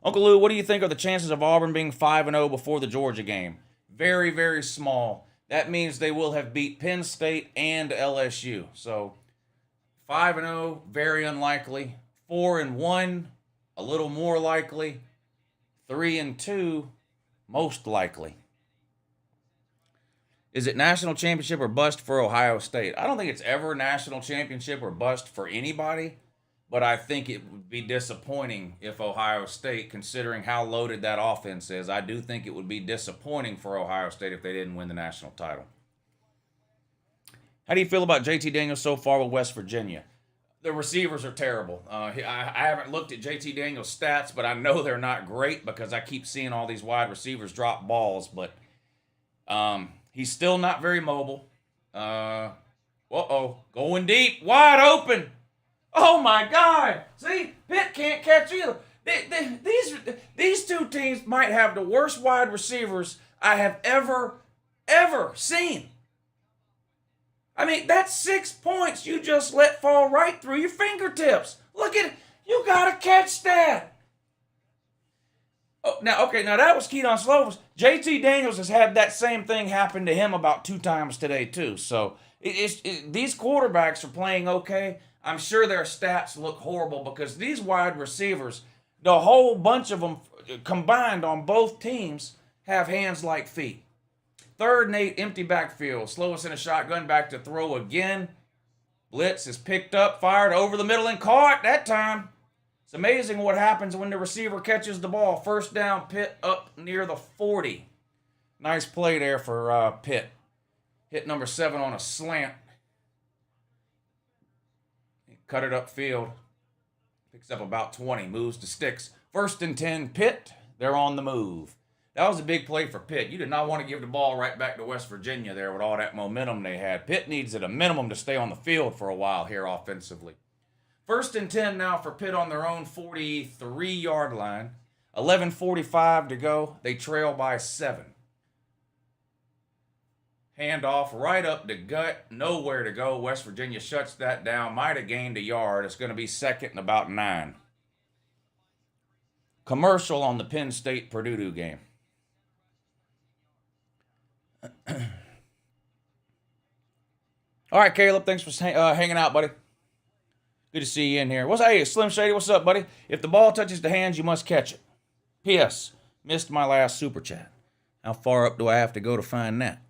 Uncle Lou, what do you think are the chances of Auburn being 5-0 before the Georgia game? Very, very small. That means they will have beat Penn State and LSU. So 5-0, very unlikely. 4-1, a little more likely. 3-2, most likely. Is it national championship or bust for Ohio State? I don't think it's ever national championship or bust for anybody, but I think it would be disappointing if Ohio State, considering how loaded that offense is, I do think it would be disappointing for Ohio State if they didn't win the national title. How do you feel about JT Daniels so far with West Virginia? The receivers are terrible. I haven't looked at JT Daniels' stats, but I know they're not great because I keep seeing all these wide receivers drop balls, but he's still not very mobile. Going deep, wide open. Oh my God! See, Pitt can't catch either. These two teams might have the worst wide receivers I have ever ever seen. I mean, that's 6 points you just let fall right through your fingertips. Look at it. You got to catch that. Oh, now that was Keaton Slovis. JT Daniels has had that same thing happen to him about 2 times today, too. So these quarterbacks are playing okay. I'm sure their stats look horrible because these wide receivers, the whole bunch of them combined on both teams, have hands like feet. 3rd and 8, empty backfield. Slovis in a shotgun, back to throw again. Blitz is picked up, fired over the middle, and caught that time. It's amazing what happens when the receiver catches the ball. 1st down, Pitt up near the 40. Nice play there for Pitt. Hit number 7 on a slant. Cut it upfield. Picks up about 20, moves to sticks. 1st and 10, Pitt. They're on the move. That was a big play for Pitt. You did not want to give the ball right back to West Virginia there with all that momentum they had. Pitt needs at a minimum to stay on the field for a while here offensively. 1st and 10 now for Pitt on their own 43-yard line. 11:45 to go. They trail by 7. Handoff right up the gut. Nowhere to go. West Virginia shuts that down. Might have gained a yard. It's going to be 2nd and about 9. Commercial on the Penn State Purdue game. All right, Caleb, thanks for hanging out, buddy. Good to see you in here. Hey, Slim Shady, what's up, buddy? If the ball touches the hands, you must catch it. P.S. Missed my last super chat. How far up do I have to go to find that?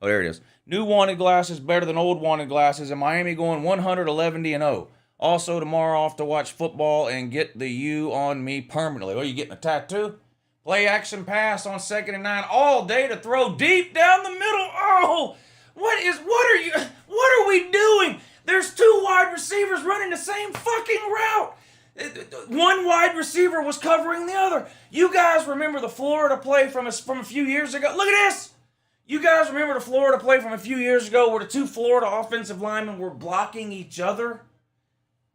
Oh, there it is. New wanted glasses better than old wanted glasses, and Miami going 111-0. Also, tomorrow off to watch football and get the U on me permanently. Oh, you getting a tattoo? Play action pass on 2nd and 9 all day to throw deep down the middle. Oh, what are we doing? There's 2 wide receivers running the same fucking route. One wide receiver was covering the other. You guys remember the Florida play from a few years ago? Look at this. You guys remember the Florida play from a few years ago where the 2 Florida offensive linemen were blocking each other?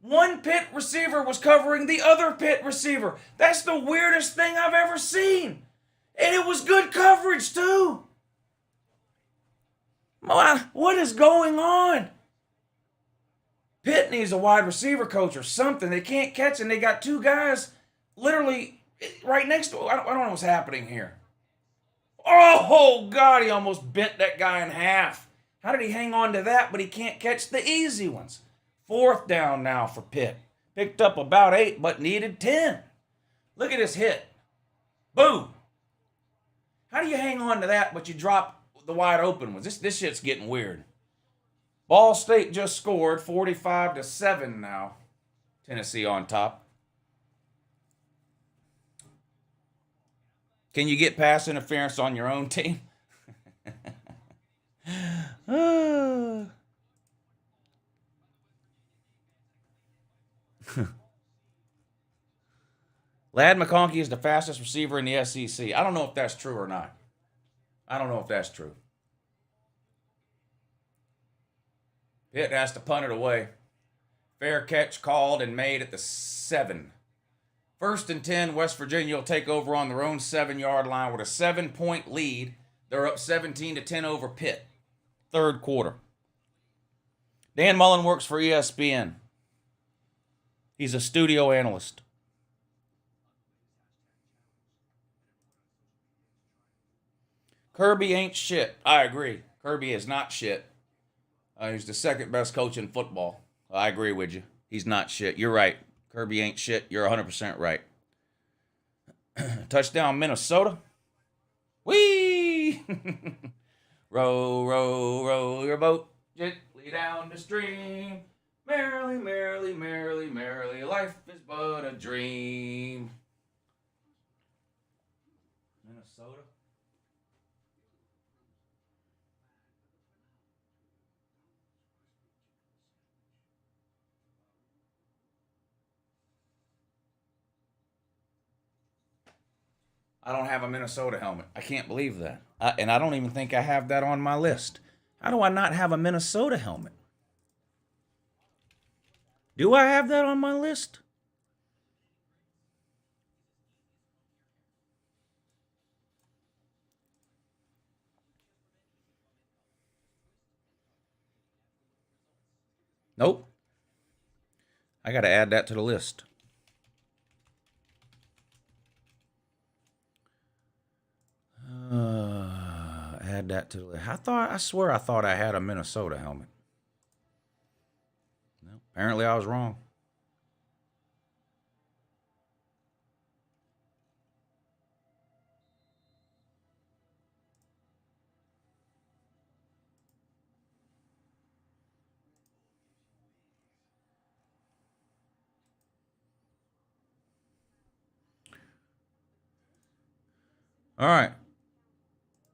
One Pitt receiver was covering the other Pitt receiver. That's the weirdest thing I've ever seen. And it was good coverage, too. What is going on? Pitt needs a wide receiver coach or something. They can't catch, and they got 2 guys literally right next to them. I don't know what's happening here. Oh, God, he almost bent that guy in half. How did he hang on to that, but he can't catch the easy ones? 4th down now for Pitt. Picked up about 8, but needed 10. Look at this hit. Boom. How do you hang on to that, but you drop the wide open ones? This shit's getting weird. Ball State just scored 45-7 now. Tennessee on top. Can you get pass interference on your own team? Ladd McConkey is the fastest receiver in the SEC. I don't know if that's true or not. Pitt has to punt it away. Fair catch called and made at the 7. 1st and 10, West Virginia will take over on their own 7-yard line with a 7-point lead. They're up 17-10 over Pitt. 3rd quarter. Dan Mullen works for ESPN. He's a studio analyst. Kirby ain't shit. I agree. Kirby is not shit. He's the 2nd best coach in football. I agree with you. He's not shit. You're right. Kirby ain't shit. You're 100% right. Touchdown, Minnesota. Whee! Row, row, row your boat gently down the stream. Merrily, merrily, merrily, merrily, life is but a dream. Minnesota. I don't have a Minnesota helmet. I can't believe that. And I don't even think I have that on my list. How do I not have a Minnesota helmet? Do I have that on my list? Nope. I got to add that to the list. Add that to the list. I swear I thought I had a Minnesota helmet. No, apparently I was wrong. All right.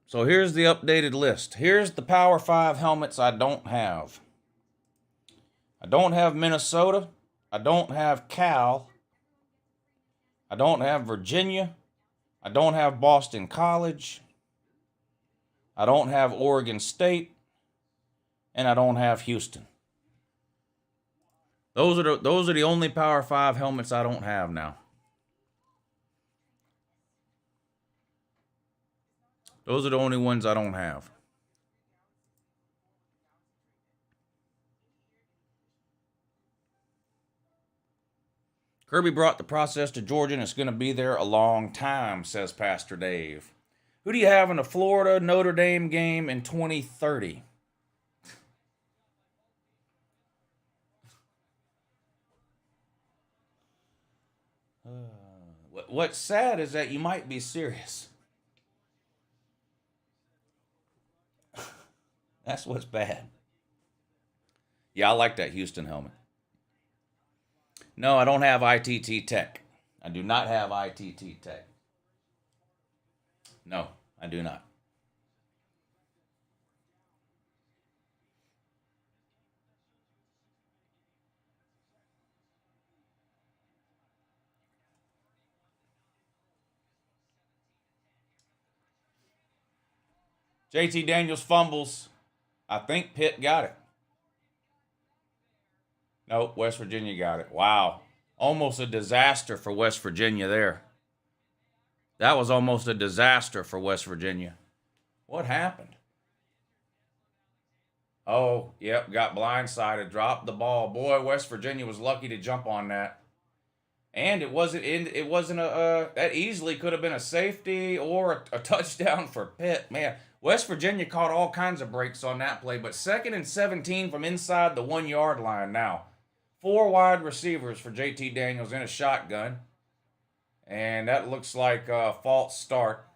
So here's the updated list. Here's the Power 5 helmets I don't have. I don't have Minnesota. I don't have Cal. I don't have Virginia. I don't have Boston College. I don't have Oregon State. And I don't have Houston. Those are the only Power 5 helmets I don't have now. Those are the only ones I don't have. Kirby brought the process to Georgia, and it's going to be there a long time, says Pastor Dave. Who do you have in the Florida Notre Dame game in 2030? What's sad is that you might be serious. That's what's bad. Yeah, I like that Houston helmet. No, I don't have ITT Tech. I do not have ITT Tech. No, I do not. JT Daniels fumbles. I think Pitt got it. Nope, West Virginia got it. Wow. Almost a disaster for West Virginia there. That was almost a disaster for West Virginia. What happened? Oh, yep, got blindsided, dropped the ball. Boy, West Virginia was lucky to jump on that. And it wasn't that easily could have been a safety or a touchdown for Pitt. Man, West Virginia caught all kinds of breaks on that play, but 2nd and 17 from inside the 1 yard line now. 4 wide receivers for JT Daniels in a shotgun. And that looks like a false start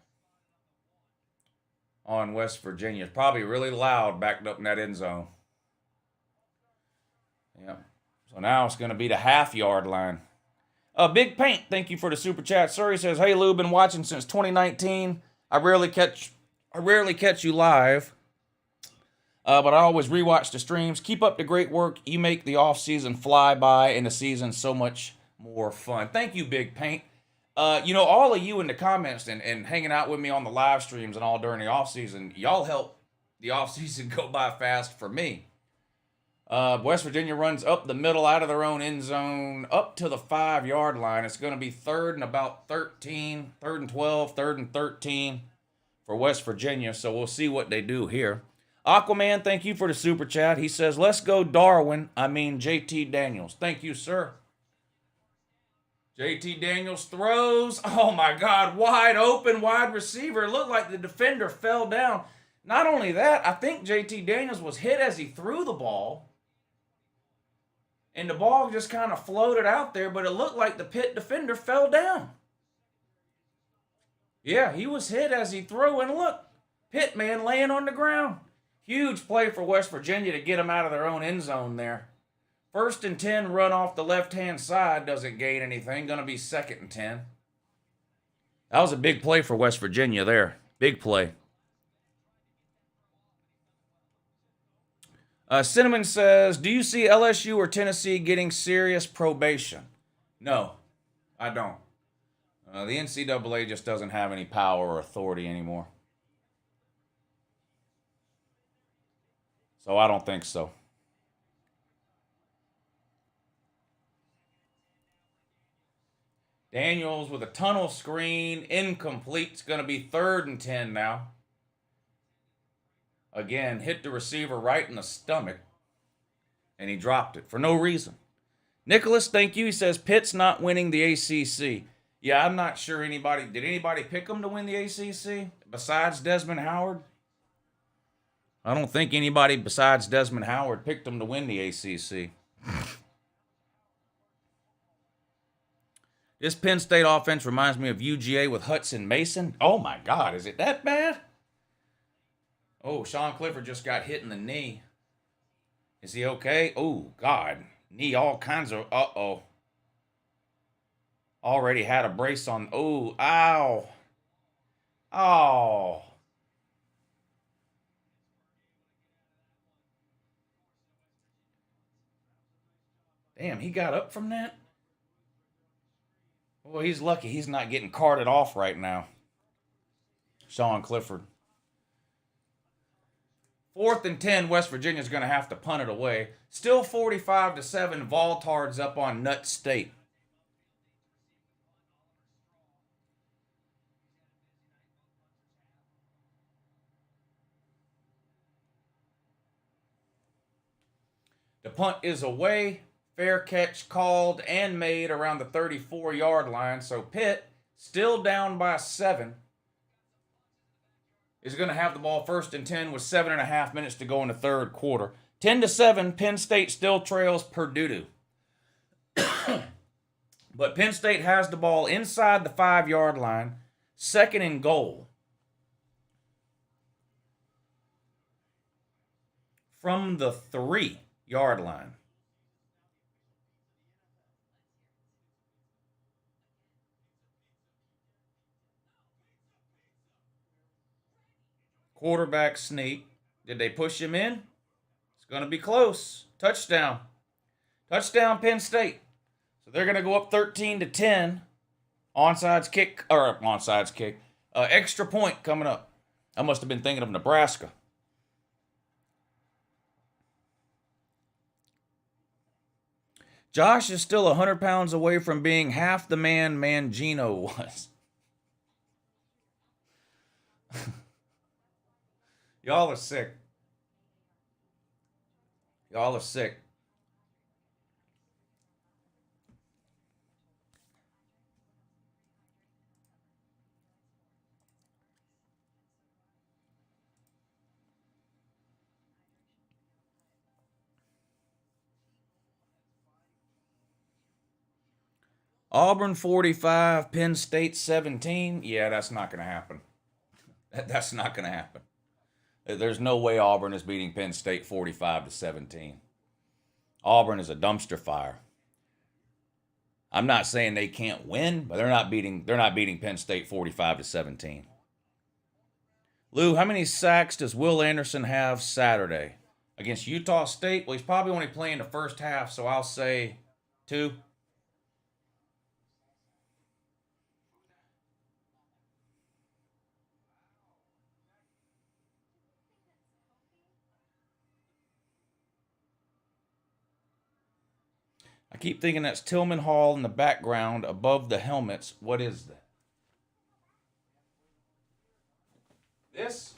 on West Virginia. It's probably really loud backed up in that end zone. Yeah. So now it's going to be the half-yard line. Big Paint, thank you for the super chat. Sir, he says, "Hey Lou, been watching since 2019. I rarely catch you live, but I always rewatch the streams. Keep up the great work. You make the off season fly by and the season so much more fun." Thank you, Big Paint. All of you in the comments and hanging out with me on the live streams and all during the off season, y'all help the off season go by fast for me. West Virginia runs up the middle out of their own end zone up to the 5 yard line. It's going to be 3rd and about 13, 3rd and 12, 3rd and 13 for West Virginia. So we'll see what they do here. Aquaman, thank you for the super chat. He says, "Let's go JT Daniels." Thank you, sir. JT Daniels throws. Oh my God, wide open wide receiver. It looked like the defender fell down. Not only that, I think JT Daniels was hit as he threw the ball. And the ball just kind of floated out there, but it looked like the Pitt defender fell down. Yeah, he was hit as he threw, and look, Pitt man laying on the ground. Huge play for West Virginia to get him out of their own end zone there. 1st and 10, run off the left-hand side, doesn't gain anything. Going to be 2nd and 10. That was a big play for West Virginia there. Big play. Cinnamon says, "Do you see LSU or Tennessee getting serious probation?" No, I don't. The NCAA just doesn't have any power or authority anymore. So I don't think so. Daniels with a tunnel screen, incomplete. It's going to be 3rd and 10 now. Again, hit the receiver right in the stomach. and he dropped it for no reason. Nicholas, thank you. He says Pitt's not winning the ACC. Yeah, I'm not sure anybody. Did anybody pick them to win the ACC besides Desmond Howard? I don't think anybody besides Desmond Howard picked them to win the ACC. This Penn State offense reminds me of UGA with Hudson Mason. Oh my God, is it that bad? Oh, Sean Clifford just got hit in the knee. Is he okay? Oh, God. Knee all kinds of... Uh-oh. Already had a brace on... Oh, ow. Oh. Damn, he got up from that? Well, he's lucky he's not getting carted off right now. Sean Clifford. 4th and 10, West Virginia's going to have to punt it away. Still 45-7, Voltard's up on Nut State. The punt is away. Fair catch called and made around the 34-yard line. So Pitt, still down by 7, is going to have the ball 1st and 10 with 7.5 minutes to go in the third quarter. 10-7, Penn State still trails Purdue. But Penn State has the ball inside the 5-yard line, 2nd and goal. From the 3-yard line. Quarterback sneak. Did they push him in? It's going to be close. Touchdown. Touchdown, Penn State. So they're going to go up 13-10. Onside kick. Extra point coming up. I must have been thinking of Nebraska. Josh is still 100 pounds away from being half the man Mangino was. Y'all are sick. Y'all are sick. Auburn 45, Penn State 17. Yeah, that's not going to happen. That's not going to happen. There's no way Auburn is beating Penn State 45-17. Auburn is a dumpster fire. I'm not saying they can't win, but they're not beating Penn State 45-17. Lou, how many sacks does Will Anderson have Saturday? Against Utah State? Well, he's probably only playing the first half, so I'll say 2. I keep thinking that's Tillman Hall in the background above the helmets. What is that? This?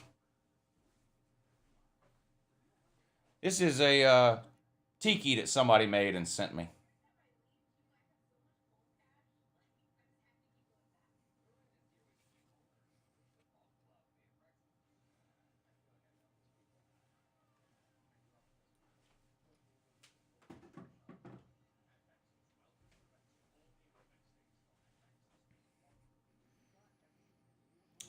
This is a tiki that somebody made and sent me.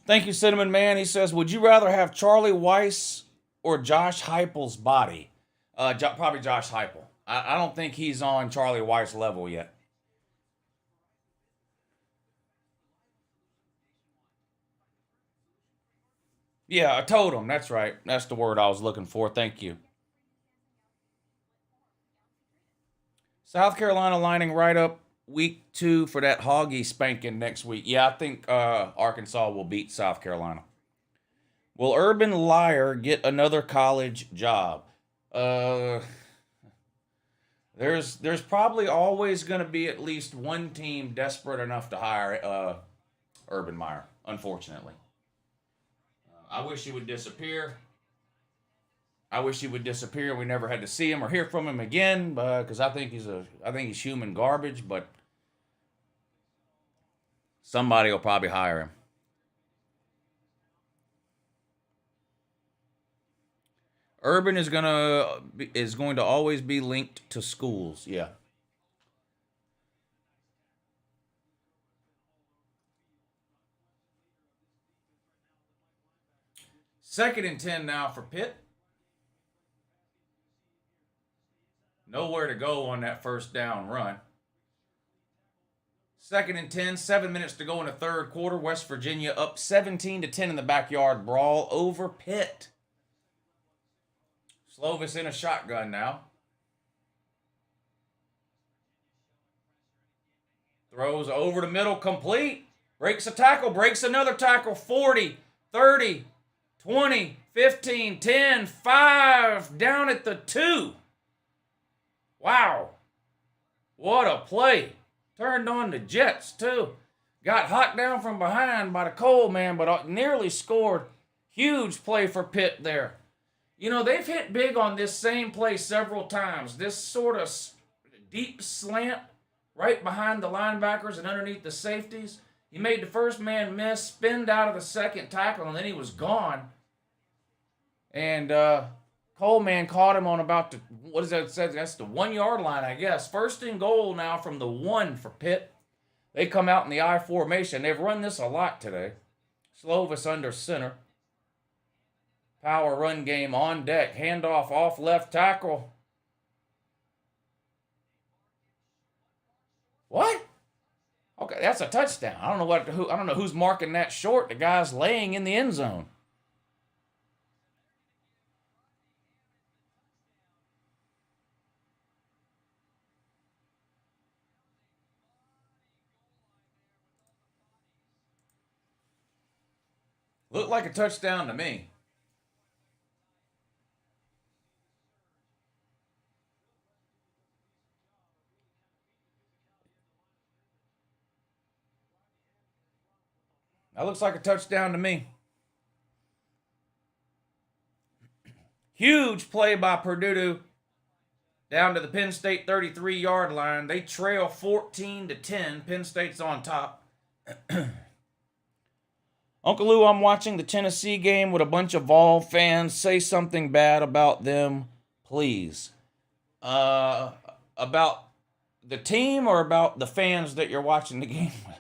Thank you, Cinnamon Man. He says, would you rather have Charlie Weiss or Josh Heupel's body? Probably Josh Heupel. I don't think he's on Charlie Weiss level yet. Yeah, a totem. That's right. That's the word I was looking for. Thank you. South Carolina lining right up week 2 for that hoggy spanking next week. Yeah, I think Arkansas will beat South Carolina. Will Urban Liar get another college job? There's probably always going to be at least one team desperate enough to hire Urban Meyer, unfortunately. I wish he would disappear. I wish he would disappear and we never had to see him or hear from him again, because I think he's human garbage, but somebody will probably hire him. Urban is going to always be linked to schools. Yeah. Second and 10 now for Pitt. Nowhere to go on that first down run. Second and 10, 7 minutes to go in the third quarter. West Virginia up 17-10 in the backyard brawl over Pitt. Slovis in a shotgun now. Throws over the middle, complete. Breaks a tackle, breaks another tackle. 40, 30, 20, 15, 10, 5, down at the 2. Wow. What a play. Turned on the Jets, too. Got hot down from behind by the Cole man, but nearly scored. Huge play for Pitt there. You know, they've hit big on this same play several times. This sort of deep slant right behind the linebackers and underneath the safeties. He made the first man miss, spinned out of the second tackle, and then he was gone. And Coleman caught him on about the, what is that? That's the 1 yard line, I guess. First and goal now from the 1 for Pitt. They come out in the I formation. They've run this a lot today. Slovis under center. Power run game on deck. Handoff off left tackle. What? Okay, that's a touchdown. I don't know who's marking that short. The guy's laying in the end zone. Looked like a touchdown to me. That looks like a touchdown to me. Huge play by Purdue down to the Penn State 33-yard line. They trail 14-10. Penn State's on top. Uncle Lou, I'm watching the Tennessee game with a bunch of Vol fans. Say something bad about them, please. About the team or about the fans that you're watching the game with?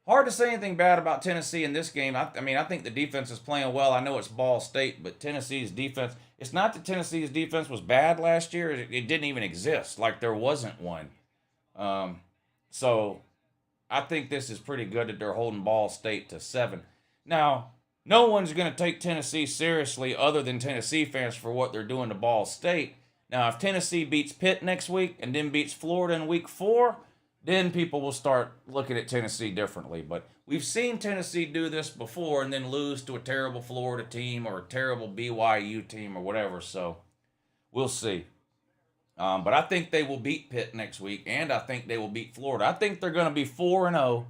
Hard to say anything bad about Tennessee in this game. I mean, I think the defense is playing well. I know it's Ball State, but Tennessee's defense, it's not that Tennessee's defense was bad last year. It didn't even exist. Like, there wasn't one. So I think this is pretty good that they're holding Ball State to 7. Now, no one's going to take Tennessee seriously other than Tennessee fans for what they're doing to Ball State. Now, if Tennessee beats Pitt next week and then beats Florida in week 4, then people will start looking at Tennessee differently. But we've seen Tennessee do this before and then lose to a terrible Florida team or a terrible BYU team or whatever. So we'll see. But I think they will beat Pitt next week, and I think they will beat Florida. I think they're going to be 4-0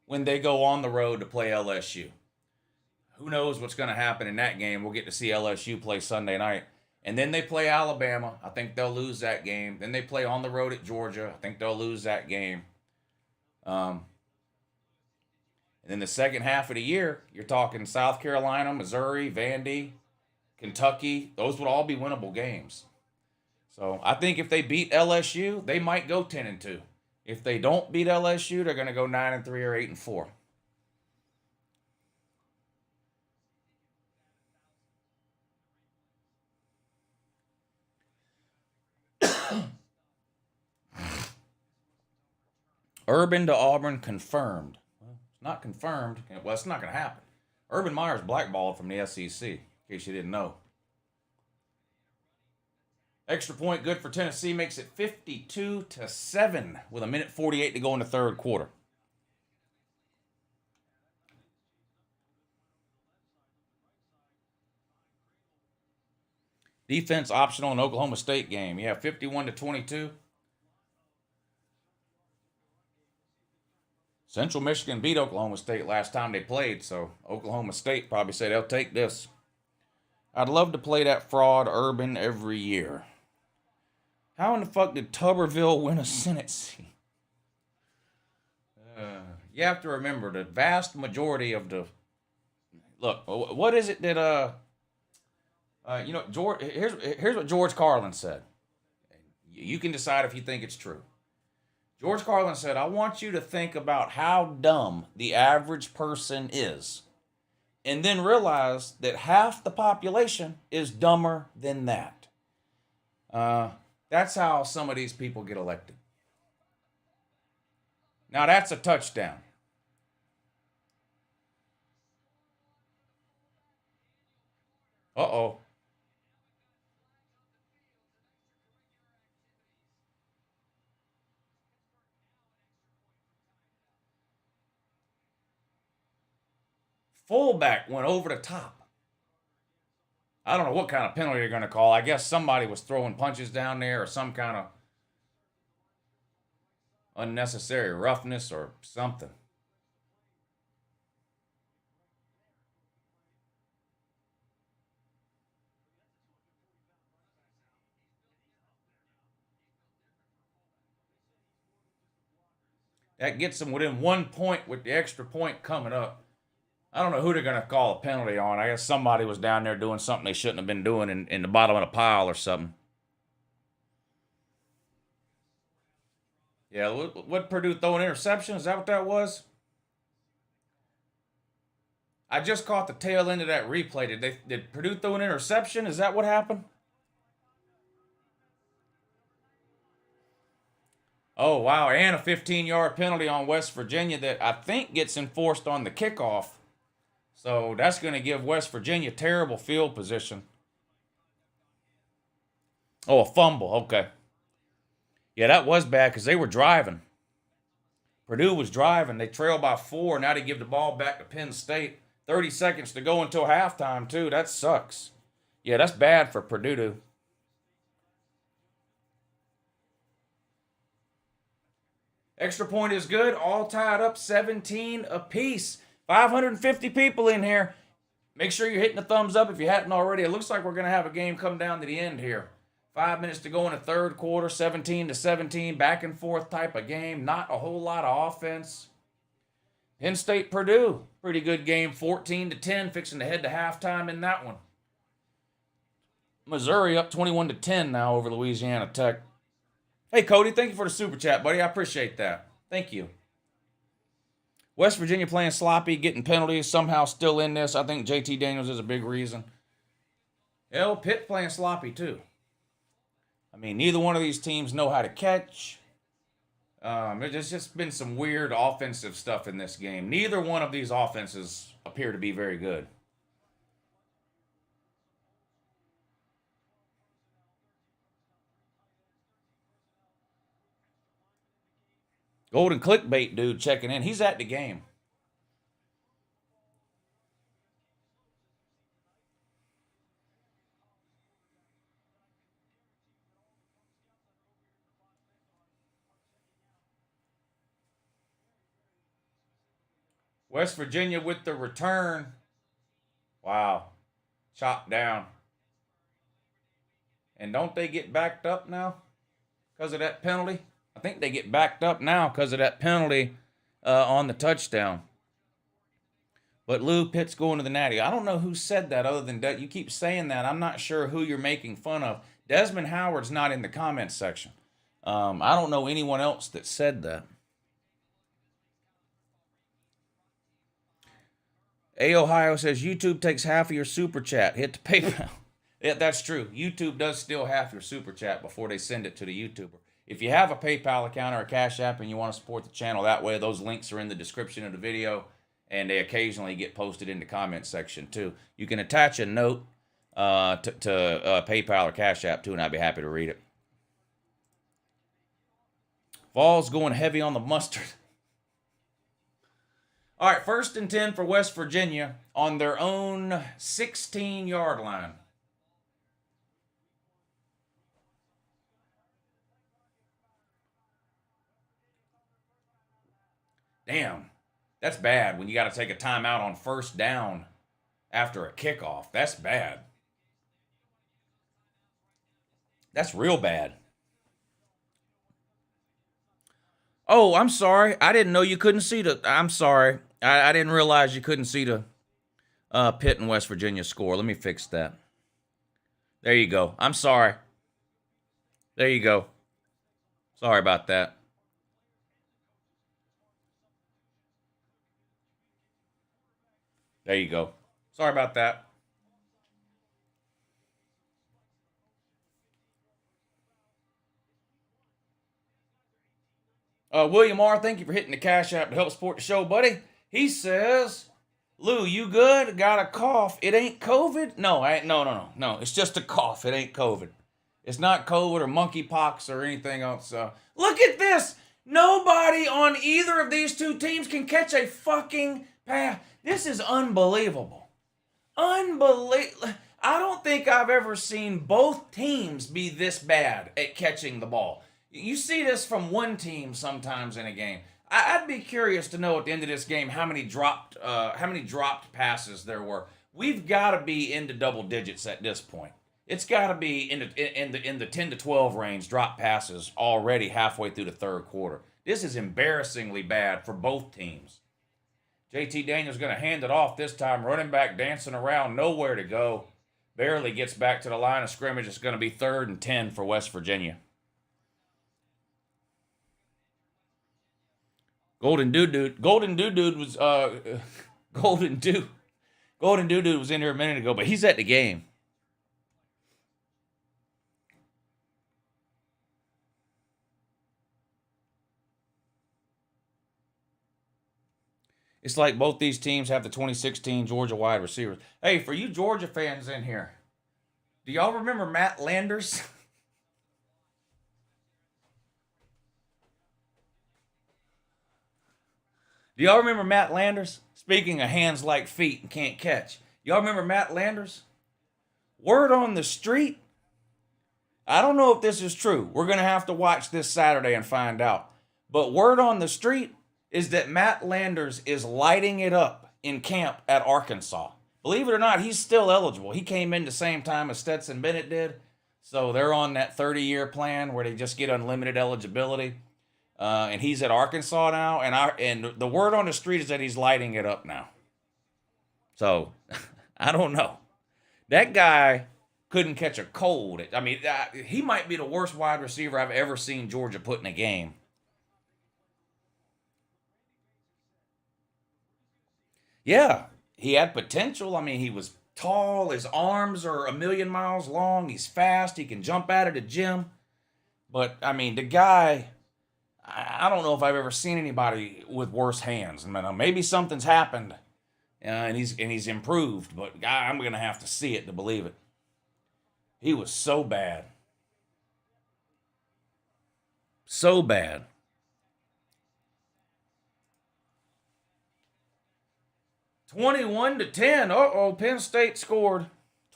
when they go on the road to play LSU. Who knows what's going to happen in that game? We'll get to see LSU play Sunday night. And then they play Alabama. I think they'll lose that game. Then they play on the road at Georgia. I think they'll lose that game. And then the second half of the year, you're talking South Carolina, Missouri, Vandy, Kentucky. Those would all be winnable games. So I think if they beat LSU, they might go 10-2. If they don't beat LSU, they're going to go 9-3 or 8-4. Urban to Auburn confirmed. Well, it's not confirmed. Well, it's not going to happen. Urban Meyer's blackballed from the SEC, in case you didn't know. Extra point good for Tennessee, makes it 52-7 with 1:48 to go in the third quarter. Defense optional in Oklahoma State game. Yeah, 51-22. Central Michigan beat Oklahoma State last time they played, so Oklahoma State probably said they'll take this. I'd love to play that fraud Urban every year. How in the fuck did Tuberville win a Senate seat? You have to remember the vast majority of the... Look, what is it that... George. Here's what George Carlin said. You can decide if you think it's true. George Carlin said, I want you to think about how dumb the average person is, and then realize that half the population is dumber than that. That's how some of these people get elected. Now that's a touchdown. Uh-oh. Fullback went over the top. I don't know what kind of penalty you're going to call. I guess somebody was throwing punches down there or some kind of unnecessary roughness or something. That gets them within 1 point with the extra point coming up. I don't know who they're going to call a penalty on. I guess somebody was down there doing something they shouldn't have been doing in the bottom of the pile or something. Yeah, what Purdue throwing interception? Is that what that was? I just caught the tail end of that replay. Did Purdue throw an interception? Is that what happened? Oh, wow. And a 15-yard penalty on West Virginia that I think gets enforced on the kickoff. So that's going to give West Virginia terrible field position. Oh, a fumble. Okay. Yeah, that was bad because they were driving. Purdue was driving. They trailed by 4. Now they give the ball back to Penn State. 30 seconds to go until halftime, too. That sucks. Yeah, that's bad for Purdue. Extra point is good. All tied up 17 apiece. 550 people in here. Make sure you're hitting the thumbs up if you hadn't already. It looks like we're going to have a game come down to the end here. 5 minutes to go in the third quarter. 17-17. Back and forth type of game. Not a whole lot of offense. Penn State, Purdue. Pretty good game. 14-10. Fixing to head to halftime in that one. Missouri up 21-10 now over Louisiana Tech. Hey, Cody, thank you for the super chat, buddy. I appreciate that. Thank you. West Virginia playing sloppy, getting penalties, somehow still in this. I think JT Daniels is a big reason. Hell, Pitt playing sloppy, too. I mean, neither one of these teams know how to catch. There's just been some weird offensive stuff in this game. Neither one of these offenses appear to be very good. Golden Clickbait dude checking in. He's at the game. West Virginia with the return. Wow. Chopped down. And don't they get backed up now because of that penalty? I think they get backed up now because of that penalty on the touchdown. But Lou, Pitt's going to the Natty. I don't know who said that other than that. You keep saying that. I'm not sure who you're making fun of. Desmond Howard's not in the comments section. I don't know anyone else that said that. A Ohio says YouTube takes half of your super chat. Hit the PayPal. Yeah, that's true. YouTube does steal half your super chat before they send it to the YouTuber. If you have a PayPal account or a Cash App and you want to support the channel that way, those links are in the description of the video, and they occasionally get posted in the comment section too. You can attach a note to PayPal or Cash App too, and I'd be happy to read it. Vols going heavy on the mustard. All right, 1st and 10 for West Virginia on their own 16-yard line. Damn, that's bad when you got to take a timeout on 1st down after a kickoff. That's bad. That's real bad. Oh, I'm sorry. I didn't know you couldn't see the. I'm sorry. I didn't realize you couldn't see the Pitt and West Virginia score. Let me fix that. There you go. I'm sorry. There you go. Sorry about that. There you go. Sorry about that. William R., thank you for hitting the Cash App to help support the show, buddy. He says, Lou, you good? Got a cough. It ain't COVID? No, no. It's just a cough. It ain't COVID. It's not COVID or monkeypox or anything else. Look at this. Nobody on either of these two teams can catch a fucking pass. This is unbelievable. Unbelievable. I don't think I've ever seen both teams be this bad at catching the ball. You see this from one team sometimes in a game. I'd be curious to know at the end of this game how many dropped passes there were. We've got to be into double digits at this point. It's got to be in the 10 to 12 range drop passes already halfway through the third quarter. This is embarrassingly bad for both teams. JT Daniels going to hand it off this time. Running back dancing around, nowhere to go. Barely gets back to the line of scrimmage. It's going to be 3rd and 10 for West Virginia. Golden Doo-Doo was in here a minute ago, but he's at the game. It's like both these teams have the 2016 Georgia wide receivers. Hey, for you Georgia fans in here, do y'all remember Matt Landers? Do y'all remember Matt Landers? Speaking of hands like feet and can't catch. Y'all remember Matt Landers? Word on the street, I don't know if this is true. We're going to have to watch this Saturday and find out. But word on the street is that Matt Landers is lighting it up in camp at Arkansas. Believe it or not, he's still eligible. He came in the same time as Stetson Bennett did. So they're on that 30-year plan where they just get unlimited eligibility. And he's at Arkansas now, and the word on the street is that he's lighting it up now. So, I don't know. That guy couldn't catch a cold. I mean, he might be the worst wide receiver I've ever seen Georgia put in a game. Yeah, he had potential. I mean, he was tall. His arms are 1,000,000 miles long. He's fast. He can jump out of the gym. But, I mean, the guy... I don't know if I've ever seen anybody with worse hands. I mean, maybe something's happened, and he's improved, but I'm going to have to see it to believe it. He was so bad. So bad. (21-10). Uh-oh, Penn State scored.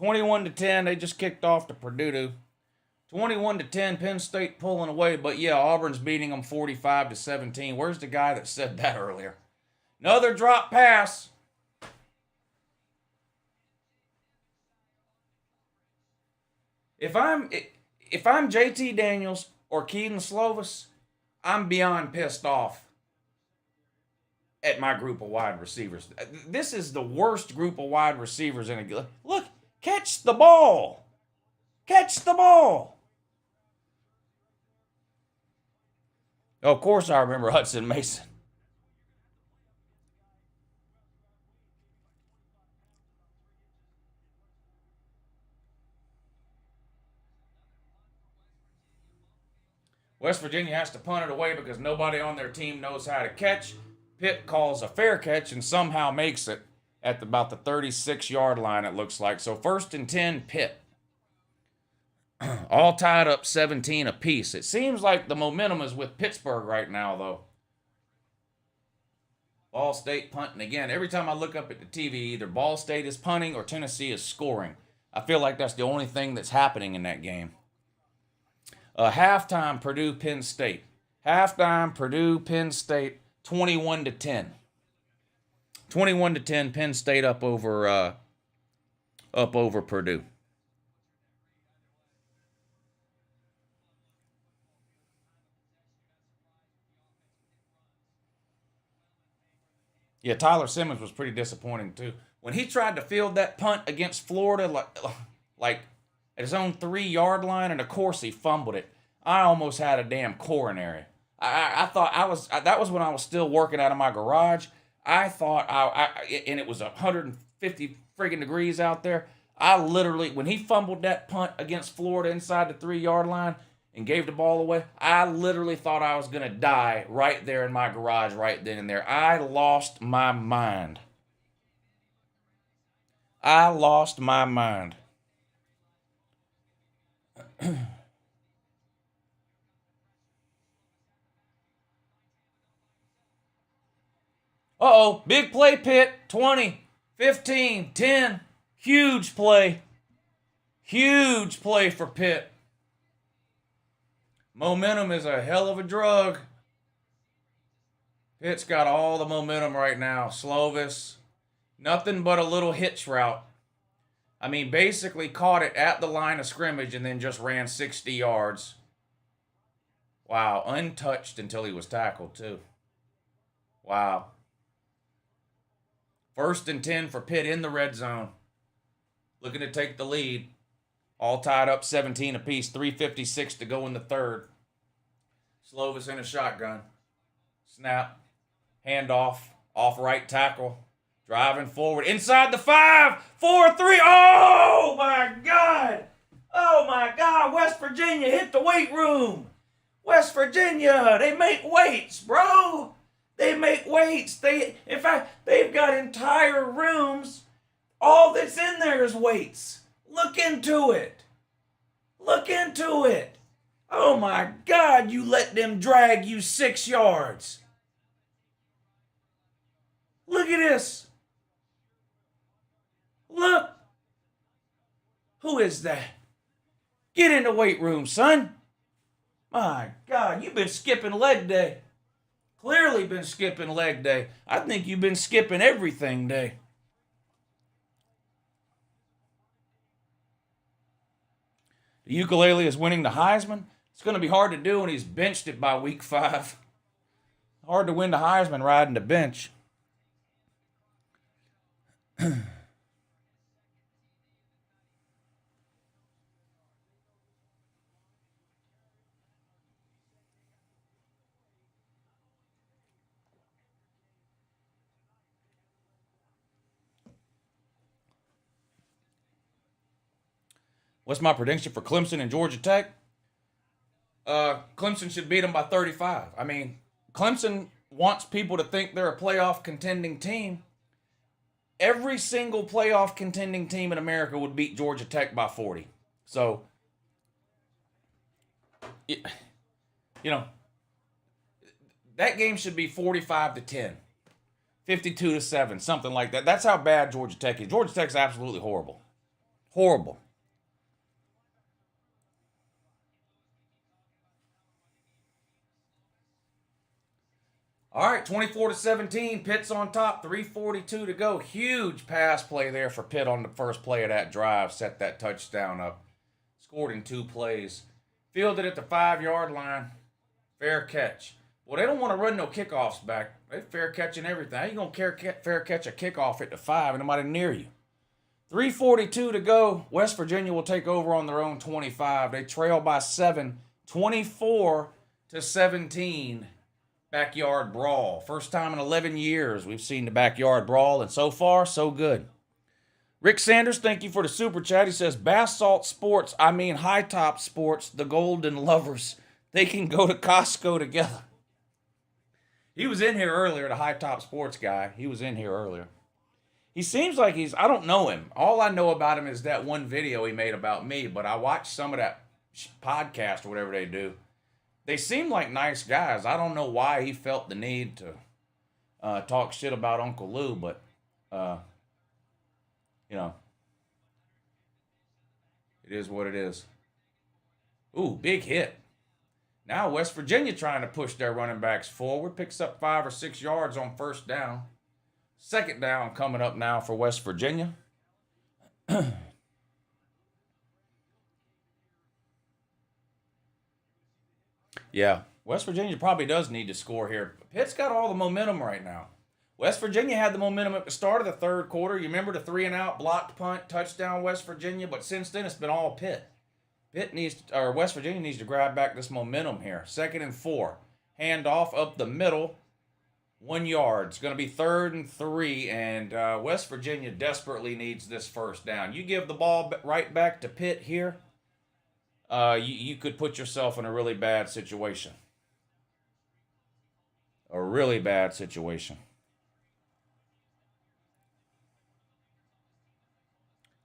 21-10. They just kicked off to Purdue. 21-10, Penn State pulling away, but yeah, Auburn's beating them 45-17. Where's the guy that said that earlier? Another drop pass. If I'm JT Daniels or Keaton Slovis, I'm beyond pissed off at my group of wide receivers. This is the worst group of wide receivers in a... Look, catch the ball. Catch the ball. Oh, of course I remember Hudson Mason. West Virginia has to punt it away because nobody on their team knows how to catch. Pitt calls a fair catch and somehow makes it at about the 36-yard line, it looks like. So 1st and 10, Pitt. All tied up 17 apiece. It seems like the momentum is with Pittsburgh right now, though. Ball State punting again. Every time I look up at the TV, either Ball State is punting or Tennessee is scoring. I feel like that's the only thing that's happening in that game. Halftime, Purdue, Penn State. Halftime, Purdue, Penn State, 21-10. 21-10, Penn State up over Purdue. Yeah, Tyler Simmons was pretty disappointing too. When he tried to field that punt against Florida, like at his own 3 yard line, and of course he fumbled it. I almost had a damn coronary. I thought that was when I was still working out of my garage. I thought and it was 150 friggin' degrees out there. I literally, when he fumbled that punt against Florida inside the 3 yard line and gave the ball away, I literally thought I was gonna die right there in my garage right then and there. I lost my mind. I lost my mind. Uh-oh, big play, Pitt. 20, 15, 10. Huge play. Huge play for Pitt. Momentum is a hell of a drug. Pitt's got all the momentum right now. Slovis, nothing but a little hitch route. I mean, basically caught it at the line of scrimmage and then just ran 60 yards. Wow, untouched until he was tackled, too. Wow. 1st and 10 for Pitt in the red zone. Looking to take the lead. All tied up 17 apiece. 3:56 to go in the third. Slovis in a shotgun. Snap. Handoff. Off right tackle. Driving forward. Inside the 5. 4-3. Oh, my God. Oh, my God. West Virginia hit the weight room. West Virginia. They make weights, bro. They make weights. In fact, they've got entire rooms. All that's in there is weights. Look into it. Look into it. Oh my God, you let them drag you 6 yards. Look at this. Look. Who is that? Get in the weight room, son. My God, you've been skipping leg day. Clearly been skipping leg day. I think you've been skipping everything day. The ukulele is winning the Heisman. It's going to be hard to do when he's benched it by week 5. Hard to win the Heisman riding the bench. What's my prediction for Clemson and Georgia Tech? Clemson should beat them by 35. I mean, Clemson wants people to think they're a playoff contending team. Every single playoff contending team in America would beat Georgia Tech by 40. So, you know, that game should be 45-10, 52-7, something like that. That's how bad Georgia Tech is. Georgia Tech's absolutely horrible. Horrible. All right, 24-17. Pitt's on top. 3:42 to go. Huge pass play there for Pitt on the first play of that drive. Set that touchdown up. Scored in 2 plays. Fielded at the 5-yard line. Fair catch. Well, they don't want to run no kickoffs back. They fair catching everything. How you going to fair catch a kickoff at the 5 and nobody near you? 3:42 to go. West Virginia will take over on their own 25. They trail by 7. 24-17. Backyard brawl. First time in 11 years we've seen the backyard brawl, and so far, so good. Rick Sanders, thank you for the super chat. He says, Bass Salt Sports, I mean High Top Sports, the Golden Lovers. They can go to Costco together. He was in here earlier, the High Top Sports guy. He was in here earlier. He seems like I don't know him. All I know about him is that one video he made about me, but I watched some of that podcast or whatever they do. They seem like nice guys. I don't know why he felt the need to talk shit about Uncle Lou, but, you know, it is what it is. Ooh, big hit. Now West Virginia trying to push their running backs forward. Picks up 5 or 6 yards on first down. Second down coming up now for West Virginia. Yeah, West Virginia probably does need to score here. Pitt's got all the momentum right now. West Virginia had the momentum at the start of the third quarter. You remember the 3-and-out blocked punt, touchdown West Virginia, but since then it's been all Pitt. West Virginia needs to grab back this momentum here. 2nd and 4. Hand off up the middle. 1 yard. It's going to be 3rd and 3, and West Virginia desperately needs this first down. You give the ball right back to Pitt here, you could put yourself in a really bad situation. A really bad situation.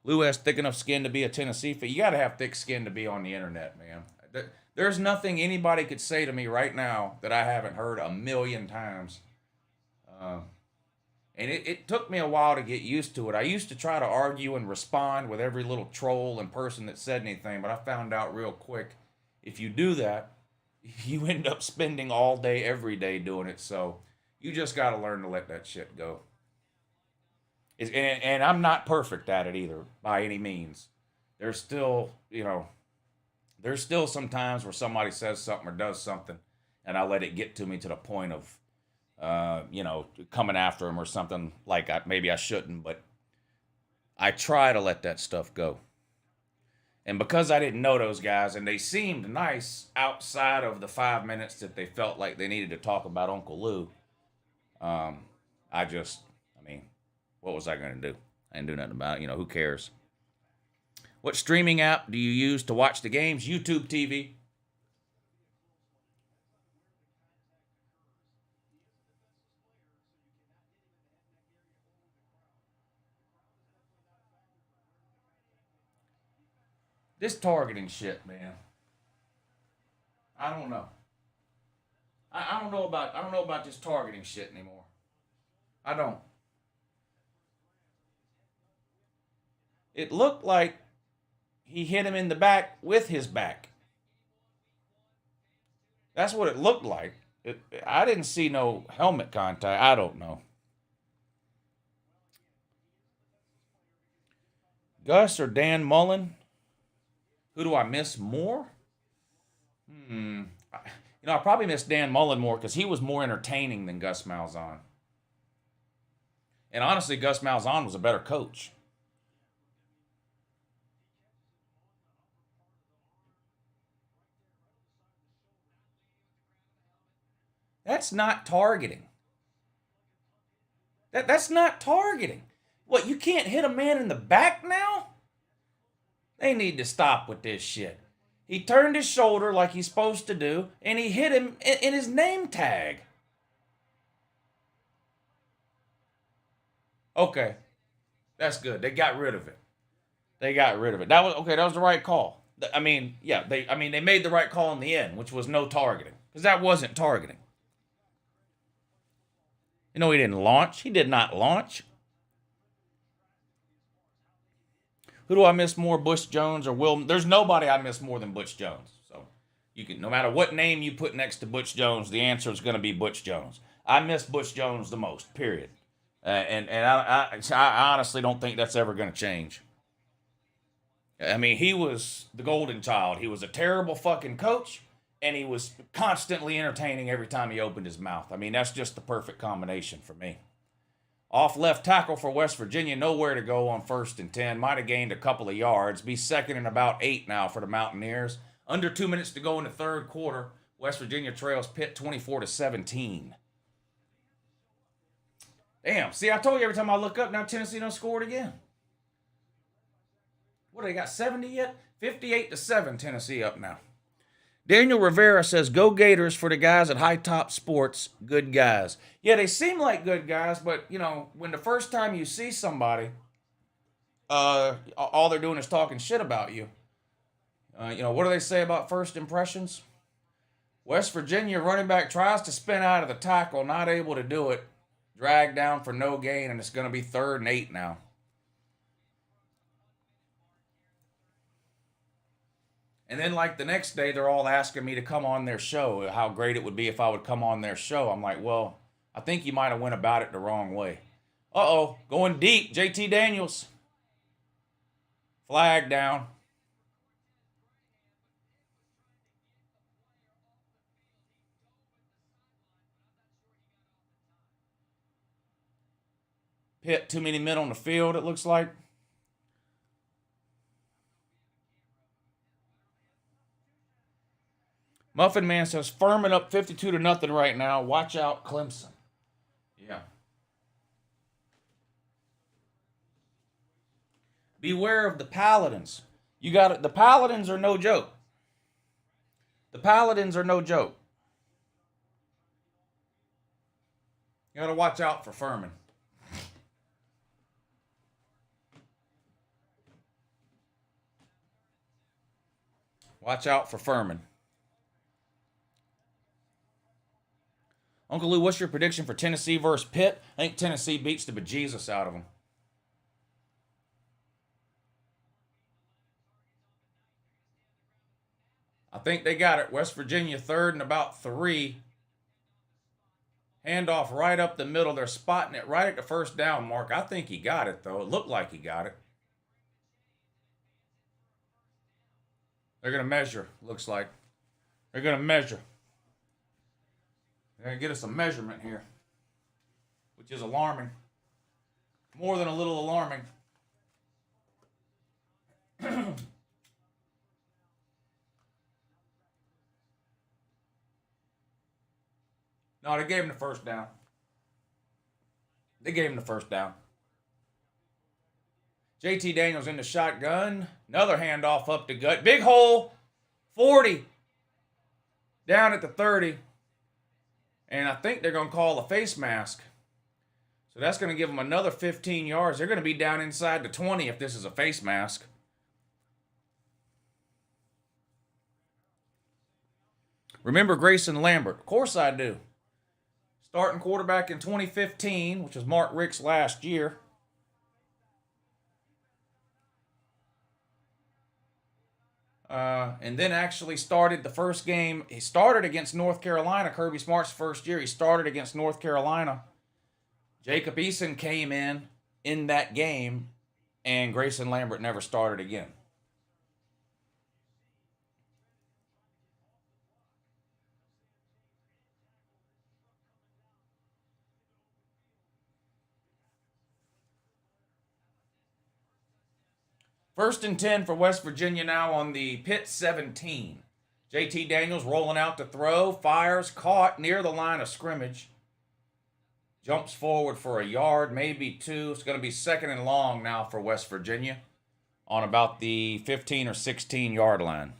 Lou has thick enough skin to be a Tennessee fan. You got to have thick skin to be on the internet, man. There's nothing anybody could say to me right now that I haven't heard a million times. And it took me a while to get used to it. I used to try to argue and respond with every little troll and person that said anything, but I found out real quick, if you do that, you end up spending all day, every day doing it. So you just got to learn to let that shit go. And I'm not perfect at it either, by any means. There's still some times where somebody says something or does something, and I let it get to me to the point of, coming after them or something like maybe I shouldn't, but I try to let that stuff go. And because I didn't know those guys, and they seemed nice outside of the 5 minutes that they felt like they needed to talk about Uncle Lou, what was I going to do? I didn't do nothing about it. Who cares? What streaming app do you use to watch the games? YouTube TV. This targeting shit, man. I don't know. I don't know about this targeting shit anymore. I don't. It looked like he hit him in the back with his back. That's what it looked like. I didn't see no helmet contact. I don't know. Gus or Dan Mullen? Who do I miss more? I probably miss Dan Mullen more because he was more entertaining than Gus Malzahn. And honestly, Gus Malzahn was a better coach. That's not targeting. That's not targeting. What, you can't hit a man in the back now? They need to stop with this shit. He turned his shoulder like he's supposed to do, and he hit him in his name tag. Okay. That's good. They got rid of it. That was the right call. They made the right call in the end, which was no targeting. Because that wasn't targeting. He didn't launch. He did not launch. Who do I miss more, Butch Jones or Will? There's nobody I miss more than Butch Jones. So you can, no matter what name you put next to Butch Jones, the answer is going to be Butch Jones. I miss Butch Jones the most, period. And I honestly don't think that's ever going to change. I mean, he was the golden child. He was a terrible fucking coach, and he was constantly entertaining every time he opened his mouth. I mean, that's just the perfect combination for me. Off left tackle for West Virginia, nowhere to go on 1st and 10. Might have gained a couple of yards. Be 2nd and about 8 now for the Mountaineers. Under 2 minutes to go in the third quarter. West Virginia trails Pitt 24-17. Damn, see, I told you every time I look up, now Tennessee done scored again. What, they got 70 yet? 58-7, Tennessee up now. Daniel Rivera says, go Gators for the guys at High Top Sports. Good guys. Yeah, they seem like good guys, but, when the first time you see somebody, all they're doing is talking shit about you. What do they say about first impressions? West Virginia running back tries to spin out of the tackle, not able to do it. Dragged down for no gain, and it's going to be 3rd and 8 now. And then, the next day, they're all asking me to come on their show, how great it would be if I would come on their show. I'm like, well, I think you might have went about it the wrong way. Uh-oh, going deep, JT Daniels. Flag down. Pitt, too many men on the field, it looks like. Muffin Man says Furman up 52-0 right now. Watch out, Clemson. Yeah. Beware of the Paladins. You got it. The Paladins are no joke. The Paladins are no joke. You got to watch out for Furman. Watch out for Furman. Uncle Lou, what's your prediction for Tennessee versus Pitt? I think Tennessee beats the bejesus out of them. I think they got it. West Virginia third and about 3. Handoff right up the middle. They're spotting it right at the first down mark. I think he got it, though. It looked like he got it. They're going to measure, looks like. They're going to measure. They're going to get us a measurement here, which is alarming. More than a little alarming. No, they gave him the first down. They gave him the first down. JT Daniels in the shotgun. Another handoff up the gut. Big hole. 40. Down at the 30. And I think they're going to call a face mask. So that's going to give them another 15 yards. They're going to be down inside the 20 if this is a face mask. Remember Grayson Lambert? Of course I do. Starting quarterback in 2015, which was Mark Richt's last year. And then actually started the first game. He started against North Carolina. Kirby Smart's first year. He started against North Carolina. Jacob Eason came in that game, and Grayson Lambert never started again. First and 10 for West Virginia now on the Pitt 17. JT Daniels rolling out to throw, fires, caught near the line of scrimmage. Jumps forward for a yard, maybe 2. It's going to be second and long now for West Virginia on about the 15 or 16 yard line.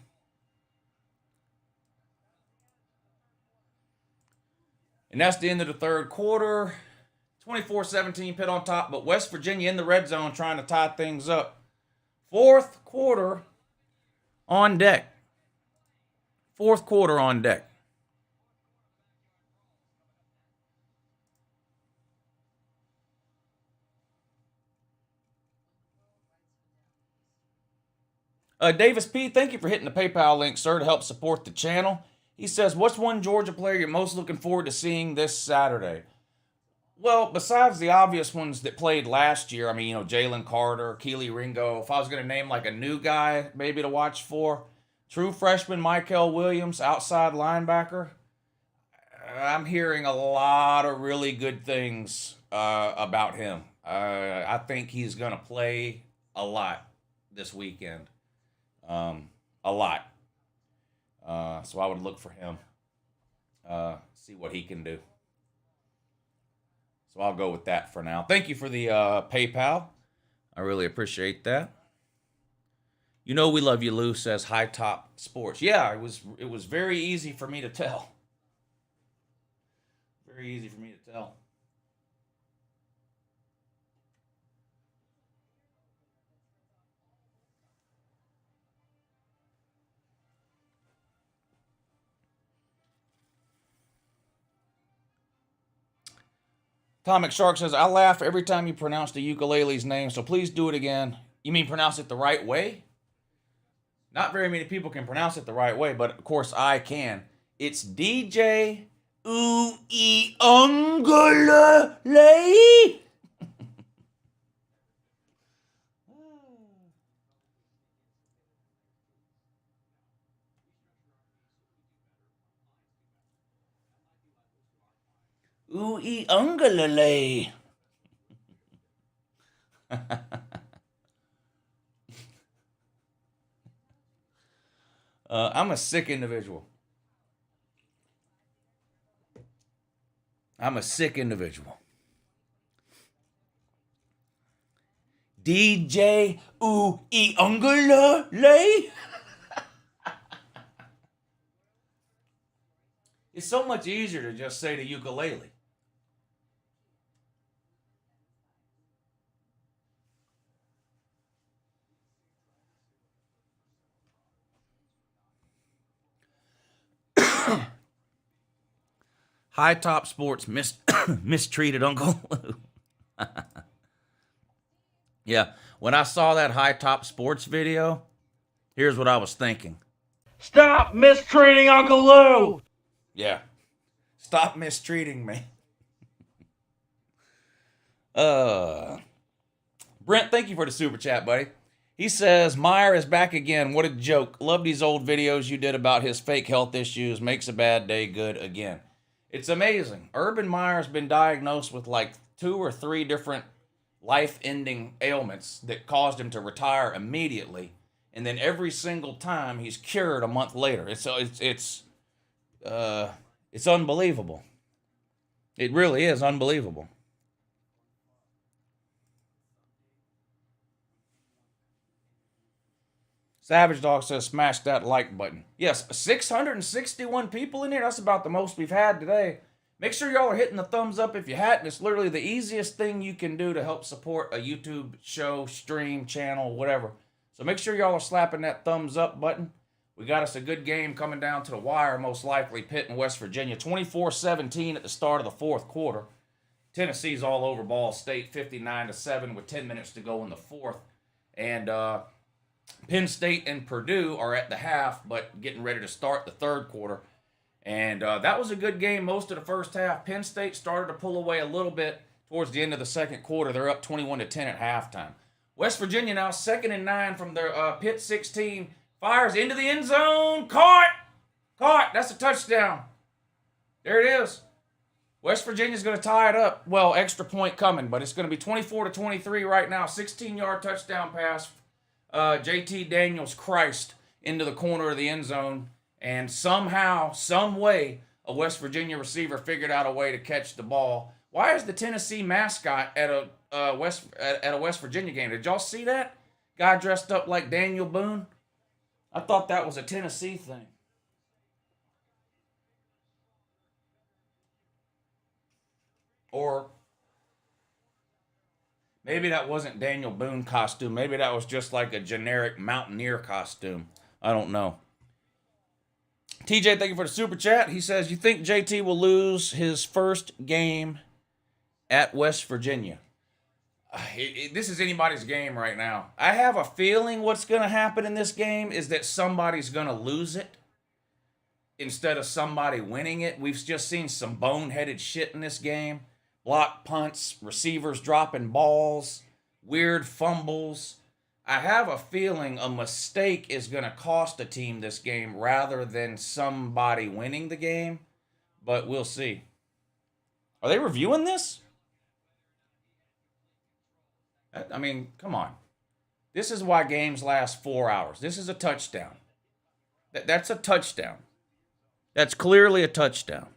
And that's the end of the third quarter. 24-17 Pitt on top, but West Virginia in the red zone trying to tie things up. Fourth quarter on deck. Fourth quarter on deck. Davis P., thank you for hitting the PayPal link, sir, to help support the channel. He says, what's one Georgia player you're most looking forward to seeing this Saturday? Well, besides the obvious ones that played last year, I mean, Jalen Carter, Keely Ringo, if I was going to name like a new guy maybe to watch for, true freshman Michael Williams, outside linebacker, I'm hearing a lot of really good things about him. I think he's going to play a lot this weekend. A lot. So I would look for him, see what he can do. So I'll go with that for now. Thank you for the PayPal. I really appreciate that. We love you, Lou, says High Top Sports. Yeah, it was very easy for me to tell. Very easy for me to tell. Atomic Shark says, I laugh every time you pronounce the ukulele's name, so please do it again. You mean pronounce it the right way? Not very many people can pronounce it the right way, but of course I can. It's DJ UnleLouHere. UnleLouHere. I'm a sick individual. I'm a sick individual. DJ UncleLouHere. It's so much easier to just say the ukulele. High Top Sports mistreated Uncle Lou. Yeah, when I saw that High Top Sports video, here's what I was thinking. Stop mistreating Uncle Lou! Yeah, stop mistreating me. Brent, thank you for the super chat, buddy. He says, Meyer is back again. What a joke. Love these old videos you did about his fake health issues. Makes a bad day good again. It's amazing. Urban Meyer's been diagnosed with like 2 or 3 different life-ending ailments that caused him to retire immediately. And then every single time he's cured a month later. It's unbelievable. It really is unbelievable. Savage Dog says, smash that like button. Yes, 661 people in here. That's about the most we've had today. Make sure y'all are hitting the thumbs up if you hadn't. It's literally the easiest thing you can do to help support a YouTube show, stream, channel, whatever. So make sure y'all are slapping that thumbs up button. We got us a good game coming down to the wire, most likely. Pitt and West Virginia. 24-17 at the start of the fourth quarter. Tennessee's all over Ball State, 59-7 with 10 minutes to go in the fourth. And Penn State and Purdue are at the half, but getting ready to start the third quarter. And that was a good game most of the first half. Penn State started to pull away a little bit towards the end of the second quarter. They're up 21-10 at halftime. West Virginia now 2nd and 9 from their Pitt 16. Fires into the end zone. Caught. That's a touchdown. There it is. West Virginia's going to tie it up. Well, extra point coming, but it's going to be 24-23 right now. 16-yard touchdown pass. JT Daniels Christ into the corner of the end zone, and somehow, some way, a West Virginia receiver figured out a way to catch the ball. Why is the Tennessee mascot at a West Virginia game? Did y'all see that? Guy dressed up like Daniel Boone? I thought that was a Tennessee thing. Or maybe that wasn't Daniel Boone costume. Maybe that was just like a generic mountaineer costume. I don't know. TJ, thank you for the super chat. He says, you think JT will lose his first game at West Virginia? This is anybody's game right now. I have a feeling what's going to happen in this game is that somebody's going to lose it instead of somebody winning it. We've just seen some boneheaded shit in this game. Block punts, receivers dropping balls, weird fumbles. I have a feeling a mistake is going to cost a team this game rather than somebody winning the game, but we'll see. Are they reviewing this? I mean, come on. This is why games last 4 hours. This is a touchdown. That's a touchdown. That's clearly a touchdown.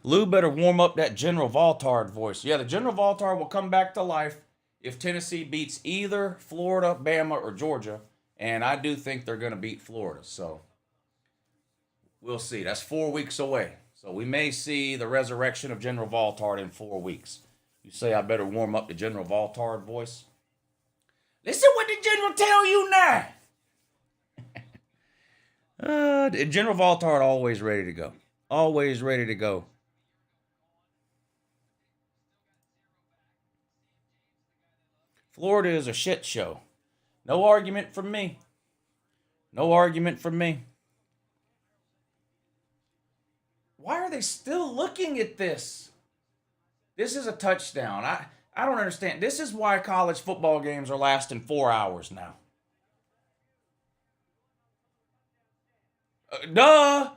Lou better warm up that General Valtard voice. Yeah, the General Valtard will come back to life if Tennessee beats either Florida, Bama, or Georgia. And I do think they're going to beat Florida. So we'll see. That's 4 weeks away. So we may see the resurrection of General Valtard in 4 weeks. You say I better warm up the General Valtard voice? Listen what the General tell you now. General Valtard always ready to go. Always ready to go. Florida is a shit show. No argument from me. No argument from me. Why are they still looking at this? This is a touchdown. I don't understand. This is why college football games are lasting 4 hours now. Duh.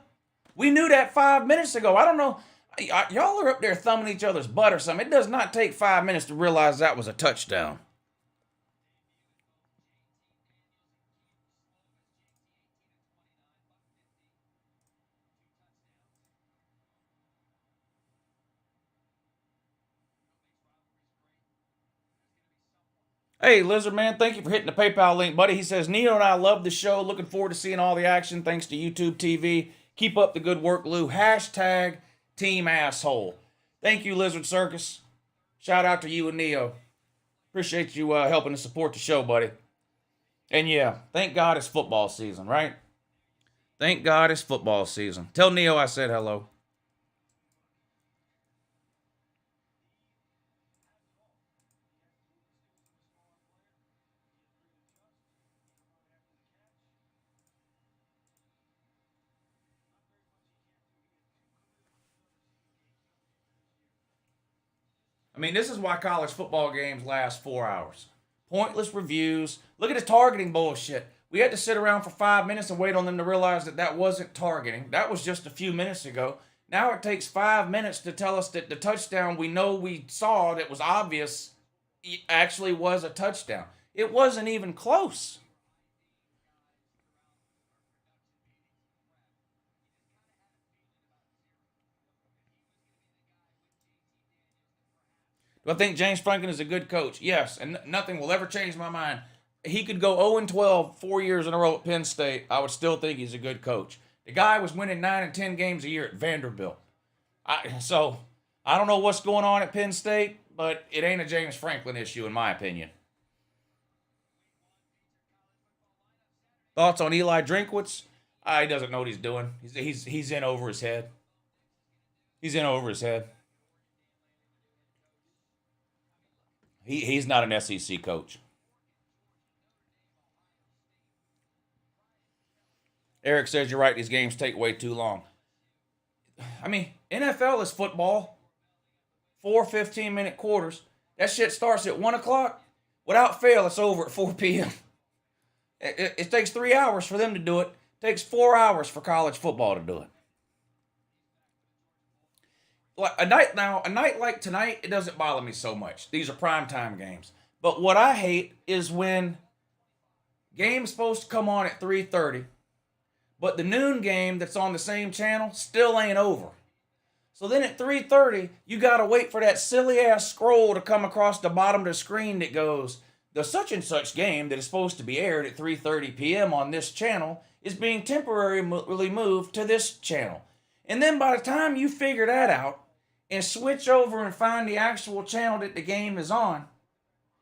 We knew that 5 minutes ago. I don't know. Y'all are up there thumbing each other's butt or something. It does not take 5 minutes to realize that was a touchdown. Hey, Lizard Man, thank you for hitting the PayPal link, buddy. He says, Neo and I love the show. Looking forward to seeing all the action thanks to YouTube TV. Keep up the good work, Lou. Hashtag Team Asshole. Thank you, Lizard Circus. Shout out to you and Neo. Appreciate you helping to support the show, buddy. And yeah, thank God it's football season, right? Thank God it's football season. Tell Neo I said hello. I mean, this is why college football games last 4 hours. Pointless reviews. Look at the targeting bullshit. We had to sit around for 5 minutes and wait on them to realize that that wasn't targeting. That was just a few minutes ago. Now it takes 5 minutes to tell us that the touchdown we know we saw that was obvious actually was a touchdown. It wasn't even close. Do I think James Franklin is a good coach? Yes, and nothing will ever change my mind. He could go 0-12 4 years in a row at Penn State. I would still think he's a good coach. The guy was winning 9 and 10 games a year at Vanderbilt. So I don't know what's going on at Penn State, but it ain't a James Franklin issue in my opinion. Thoughts on Eli Drinkwitz? He doesn't know what he's doing. He's in over his head. He's in over his head. He's not an SEC coach. Eric says you're right. These games take way too long. I mean, NFL is football. 4 15-minute quarters. That shit starts at 1 o'clock. Without fail, it's over at 4 p.m. It takes 3 hours for them to do it. It takes 4 hours for college football to do it. Like a night like tonight, it doesn't bother me so much. These are primetime games. But what I hate is when game's supposed to come on at 3:30, but the noon game that's on the same channel still ain't over. So then at 3:30, you gotta wait for that silly ass scroll to come across the bottom of the screen that goes, the such and such game that is supposed to be aired at 3:30 p.m. on this channel is being temporarily moved to this channel. And then by the time you figure that out and switch over and find the actual channel that the game is on,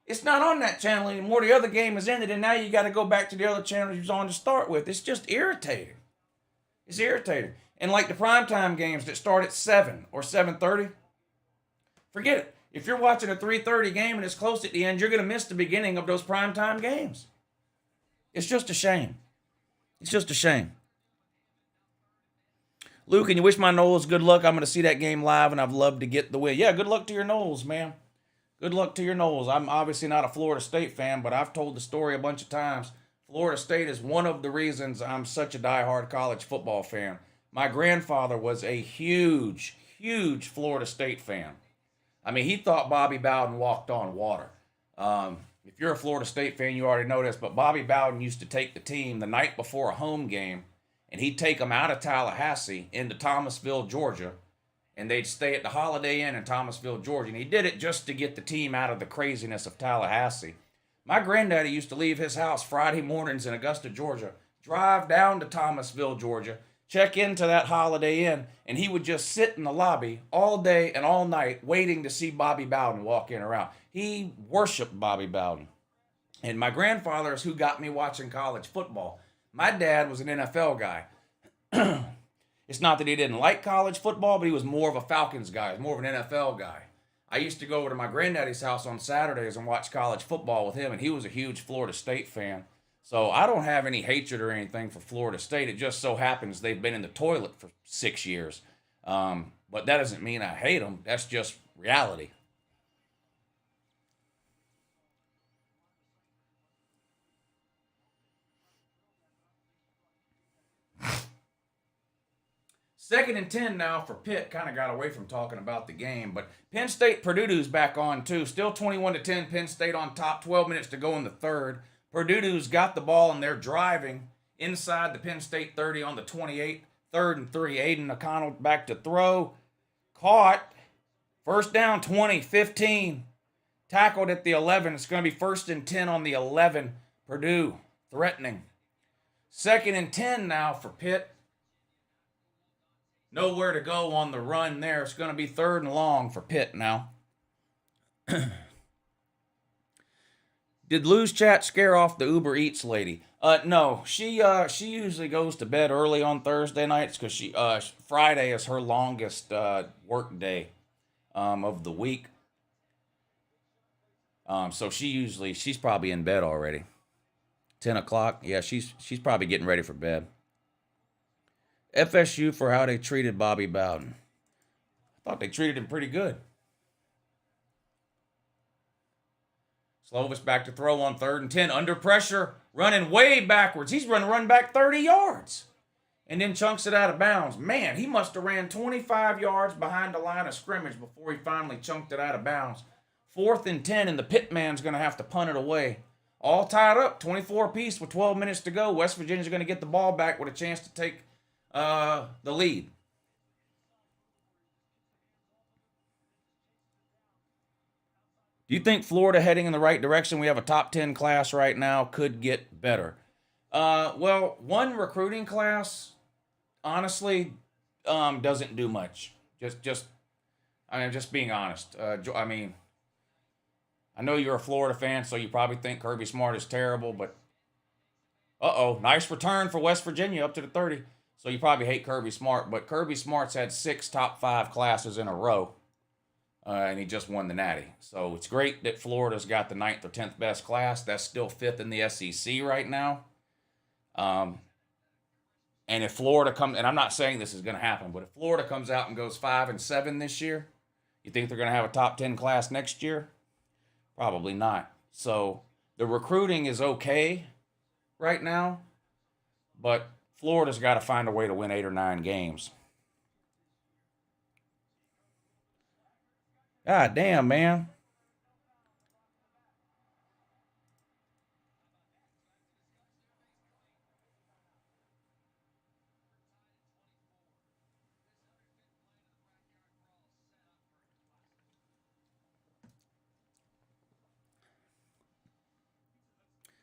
it's not on that channel anymore. The other game is ended, and now you got to go back to the other channel you was on to start with. It's just irritating. It's irritating. And like the primetime games that start at 7 or 7:30, forget it. If you're watching a 3:30 game and it's close at the end, you're going to miss the beginning of those primetime games. It's just a shame. It's just a shame. Lou, can you wish my Noles good luck? I'm going to see that game live, and I'd love to get the win. Yeah, good luck to your Noles, man. Good luck to your Noles. I'm obviously not a Florida State fan, but I've told the story a bunch of times. Florida State is one of the reasons I'm such a diehard college football fan. My grandfather was a huge, huge Florida State fan. I mean, he thought Bobby Bowden walked on water. If you're a Florida State fan, you already know this, but Bobby Bowden used to take the team the night before a home game, and he'd take them out of Tallahassee into Thomasville, Georgia, and they'd stay at the Holiday Inn in Thomasville, Georgia. And he did it just to get the team out of the craziness of Tallahassee. My granddaddy used to leave his house Friday mornings in Augusta, Georgia, drive down to Thomasville, Georgia, check into that Holiday Inn, and he would just sit in the lobby all day and all night waiting to see Bobby Bowden walk in or out. He worshiped Bobby Bowden. And my grandfather is who got me watching college football. My dad was an NFL guy. It's not that he didn't like college football, but he was more of a Falcons guy. He was more of an NFL guy. I used to go over to my granddaddy's house on Saturdays and watch college football with him, and he was a huge Florida State fan. So I don't have any hatred or anything for Florida State. It just so happens they've been in the toilet for 6 years. But that doesn't mean I hate them. That's just reality. Second and 10 now for Pitt. Kind of got away from talking about the game, but Penn State, Purdue's back on too. Still 21-10. Penn State on top. 12 minutes to go in the third. Purdue's got the ball and they're driving inside the Penn State 30 on the 28. 3rd and 3. Aiden O'Connell back to throw. Caught. First down, 20, 15. Tackled at the 11. It's going to be 1st and 10 on the 11. Purdue threatening. 2nd and 10 now for Pitt. Nowhere to go on the run there. It's going to be 3rd and long for Pitt now. Did Lou's chat scare off the Uber Eats lady? No. She usually goes to bed early on Thursday nights because Friday is her longest work day of the week. So she's probably in bed already. 10 o'clock. Yeah, she's probably getting ready for bed. FSU for how they treated Bobby Bowden. I thought they treated him pretty good. Slovis back to throw on 3rd and 10. Under pressure, running way backwards. He's run back 30 yards. And then chunks it out of bounds. Man, he must have ran 25 yards behind the line of scrimmage before he finally chunked it out of bounds. 4th and 10, and the Pitt man's going to have to punt it away. All tied up, 24 apiece with 12 minutes to go. West Virginia's going to get the ball back with a chance to take the lead. Do you think Florida heading in the right direction? We have a top 10 class right now. Could get better. Well, one recruiting class, honestly, doesn't do much. Just being honest. I know you're a Florida fan, so you probably think Kirby Smart is terrible, but nice return for West Virginia up to the 30. So you probably hate Kirby Smart, but Kirby Smart's had 6 top 5 classes in a row. And he just won the Natty. So it's great that Florida's got the 9th or 10th best class. That's still 5th in the SEC right now. And if Florida comes, and I'm not saying this is going to happen, but if Florida comes out and goes 5-7 this year, you think they're going to have a top 10 class next year? Probably not. So the recruiting is okay right now, but Florida's got to find a way to win 8 or 9 games. God damn, man.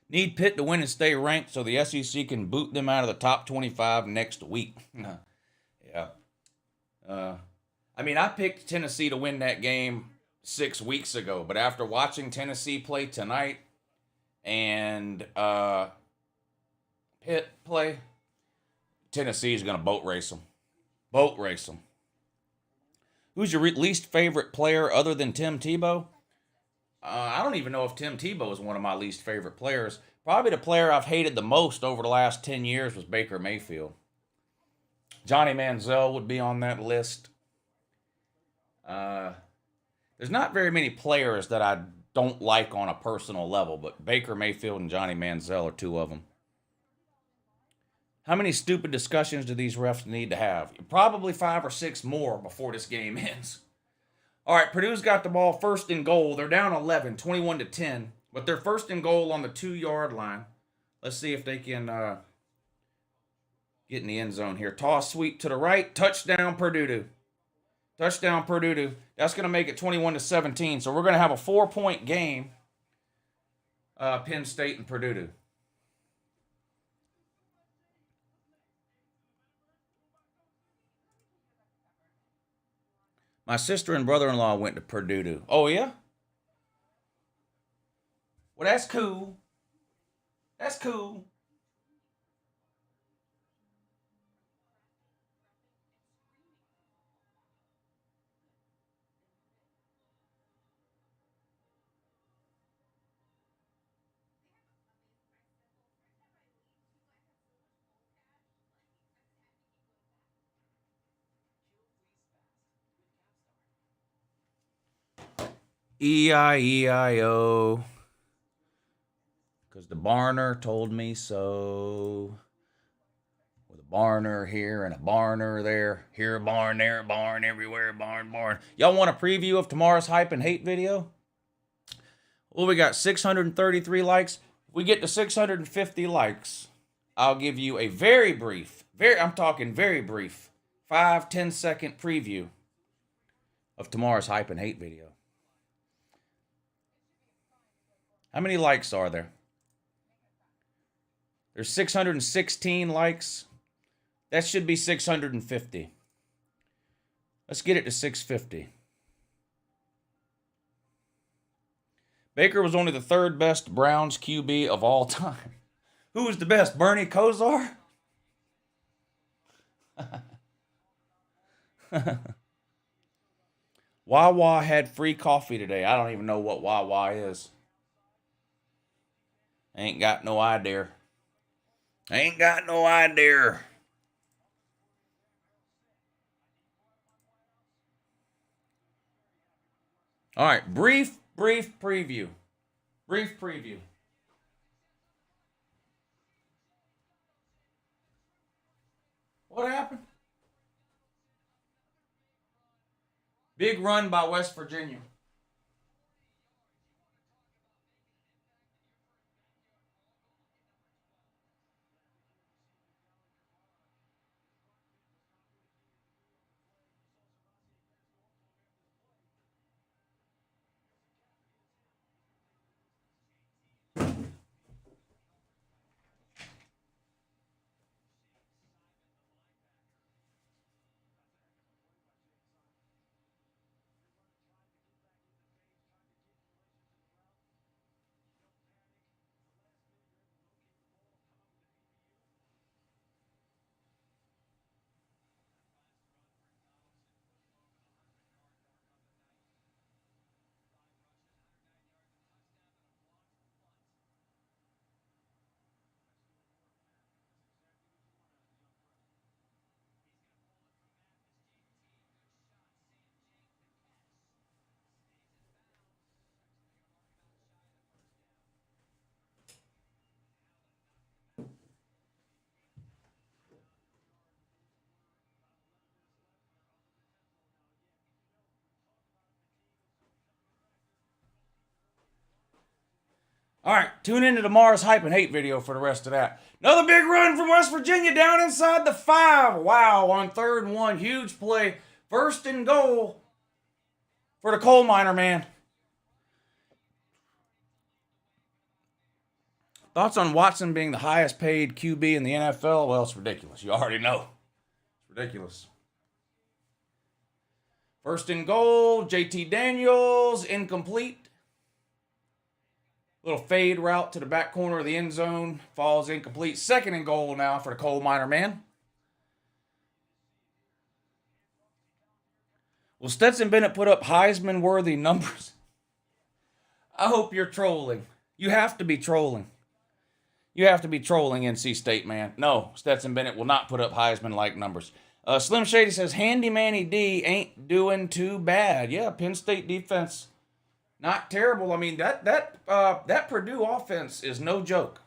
Need Pitt to win and stay ranked so the SEC can boot them out of the top 25 next week. Yeah. I picked Tennessee to win that game 6 weeks ago, but after watching Tennessee play tonight and Pitt play, Tennessee's going to boat race them. Boat race them. Who's your least favorite player other than Tim Tebow? I don't even know if Tim Tebow is one of my least favorite players. Probably the player I've hated the most over the last 10 years was Baker Mayfield. Johnny Manziel would be on that list. There's not very many players that I don't like on a personal level, but Baker Mayfield and Johnny Manziel are 2 of them. How many stupid discussions do these refs need to have? Probably 5 or 6 more before this game ends. All right, Purdue's got the ball 1st and goal. They're down 11, 21-10, but they're 1st and goal on the 2-yard line. Let's see if they can get in the end zone here. Toss sweep to the right. Touchdown, Purdue. Touchdown, Purdue. That's going to make it 21-17. So we're going to have a 4-point game, Penn State and Purdue. My sister and brother-in-law went to Purdue. Oh, yeah? Well, that's cool. That's cool. E-I-E-I-O. Because the Barner told me so. Or the barner here and a barner there. Here a barn, there a barn, everywhere a barn, barn. Y'all want a preview of tomorrow's hype and hate video? Well, we got 633 likes. If we get to 650 likes, I'll give you a very brief, I'm talking very brief, 5-10 second preview of tomorrow's hype and hate video. How many likes are there? There's 616 likes. That should be 650. Let's get it to 650. Baker was only the third best Browns QB of all time. Who was the best? Bernie Kosar? Wawa had free coffee today. I don't even know what Wawa is. Ain't got no idea. Ain't got no idea. All right, brief preview. Brief preview. What happened? Big run by West Virginia. All right, tune into tomorrow's hype and hate video for the rest of that. Another big run from West Virginia down inside the 5. Wow, on 3rd and 1. Huge play. 1st and goal for the coal miner, man. Thoughts on Watson being the highest paid QB in the NFL? Well, it's ridiculous. You already know. It's ridiculous. 1st and goal. JT Daniels, incomplete. Little fade route to the back corner of the end zone. Falls incomplete. 2nd and goal now for the coal miner man. Will Stetson Bennett put up Heisman-worthy numbers? I hope you're trolling. You have to be trolling. You have to be trolling NC State, man. No, Stetson Bennett will not put up Heisman-like numbers. Slim Shady says, Handy Manny D ain't doing too bad. Yeah, Penn State defense, not terrible. I mean, that Purdue offense is no joke.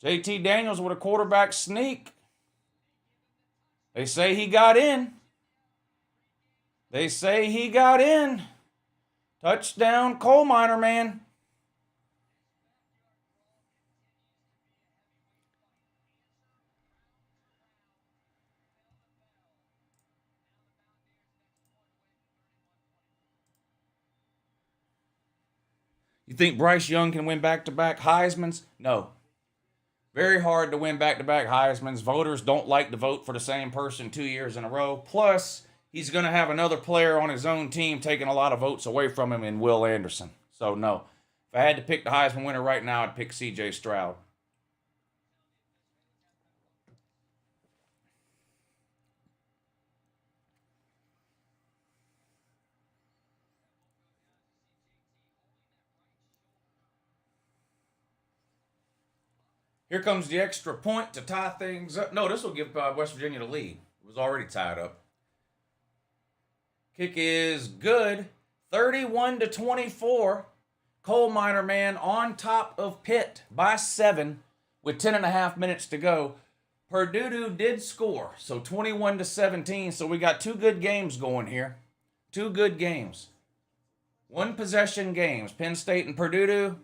JT Daniels with a quarterback sneak. They say he got in. They say he got in. Touchdown, coal miner man. You think Bryce Young can win back-to-back Heismans? No. Very hard to win back-to-back Heismans. Voters don't like to vote for the same person 2 years in a row. Plus, he's going to have another player on his own team taking a lot of votes away from him in Will Anderson. So, no. If I had to pick the Heisman winner right now, I'd pick C.J. Stroud. Here comes the extra point to tie things up. No, this will give West Virginia the lead. It was already tied up. Kick is good. 31-24. Coal miner man on top of Pitt by 7 with 10.5 minutes to go. Purdue did score, so 21-17. So we got two good games going here. Two good games. One possession games. Penn State and Purdue,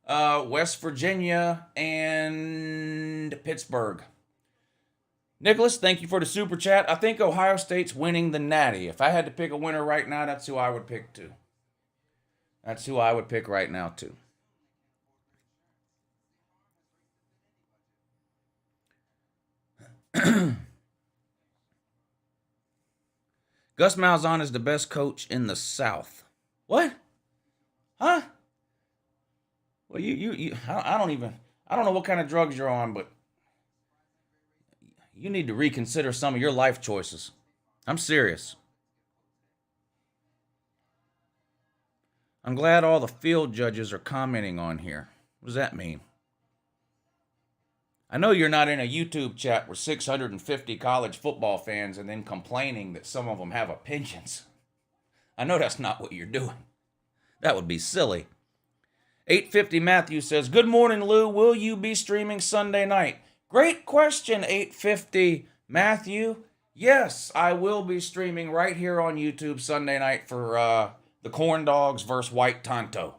West Virginia and Pittsburgh. Nicholas, thank you for the super chat. I think Ohio State's winning the Natty. If I had to pick a winner right now, that's who I would pick too. That's who I would pick right now too. Gus Malzahn is the best coach in the South. What? Huh? Well, I don't know what kind of drugs you're on, but you need to reconsider some of your life choices. I'm serious. I'm glad all the field judges are commenting on here. What does that mean? I know you're not in a YouTube chat with 650 college football fans and then complaining that some of them have opinions. I know that's not what you're doing. That would be silly. 850 Matthew says, good morning, Lou. Will you be streaming Sunday night? Great question, 850 Matthew. Yes, I will be streaming right here on YouTube Sunday night for the Corn Dogs versus White Tonto.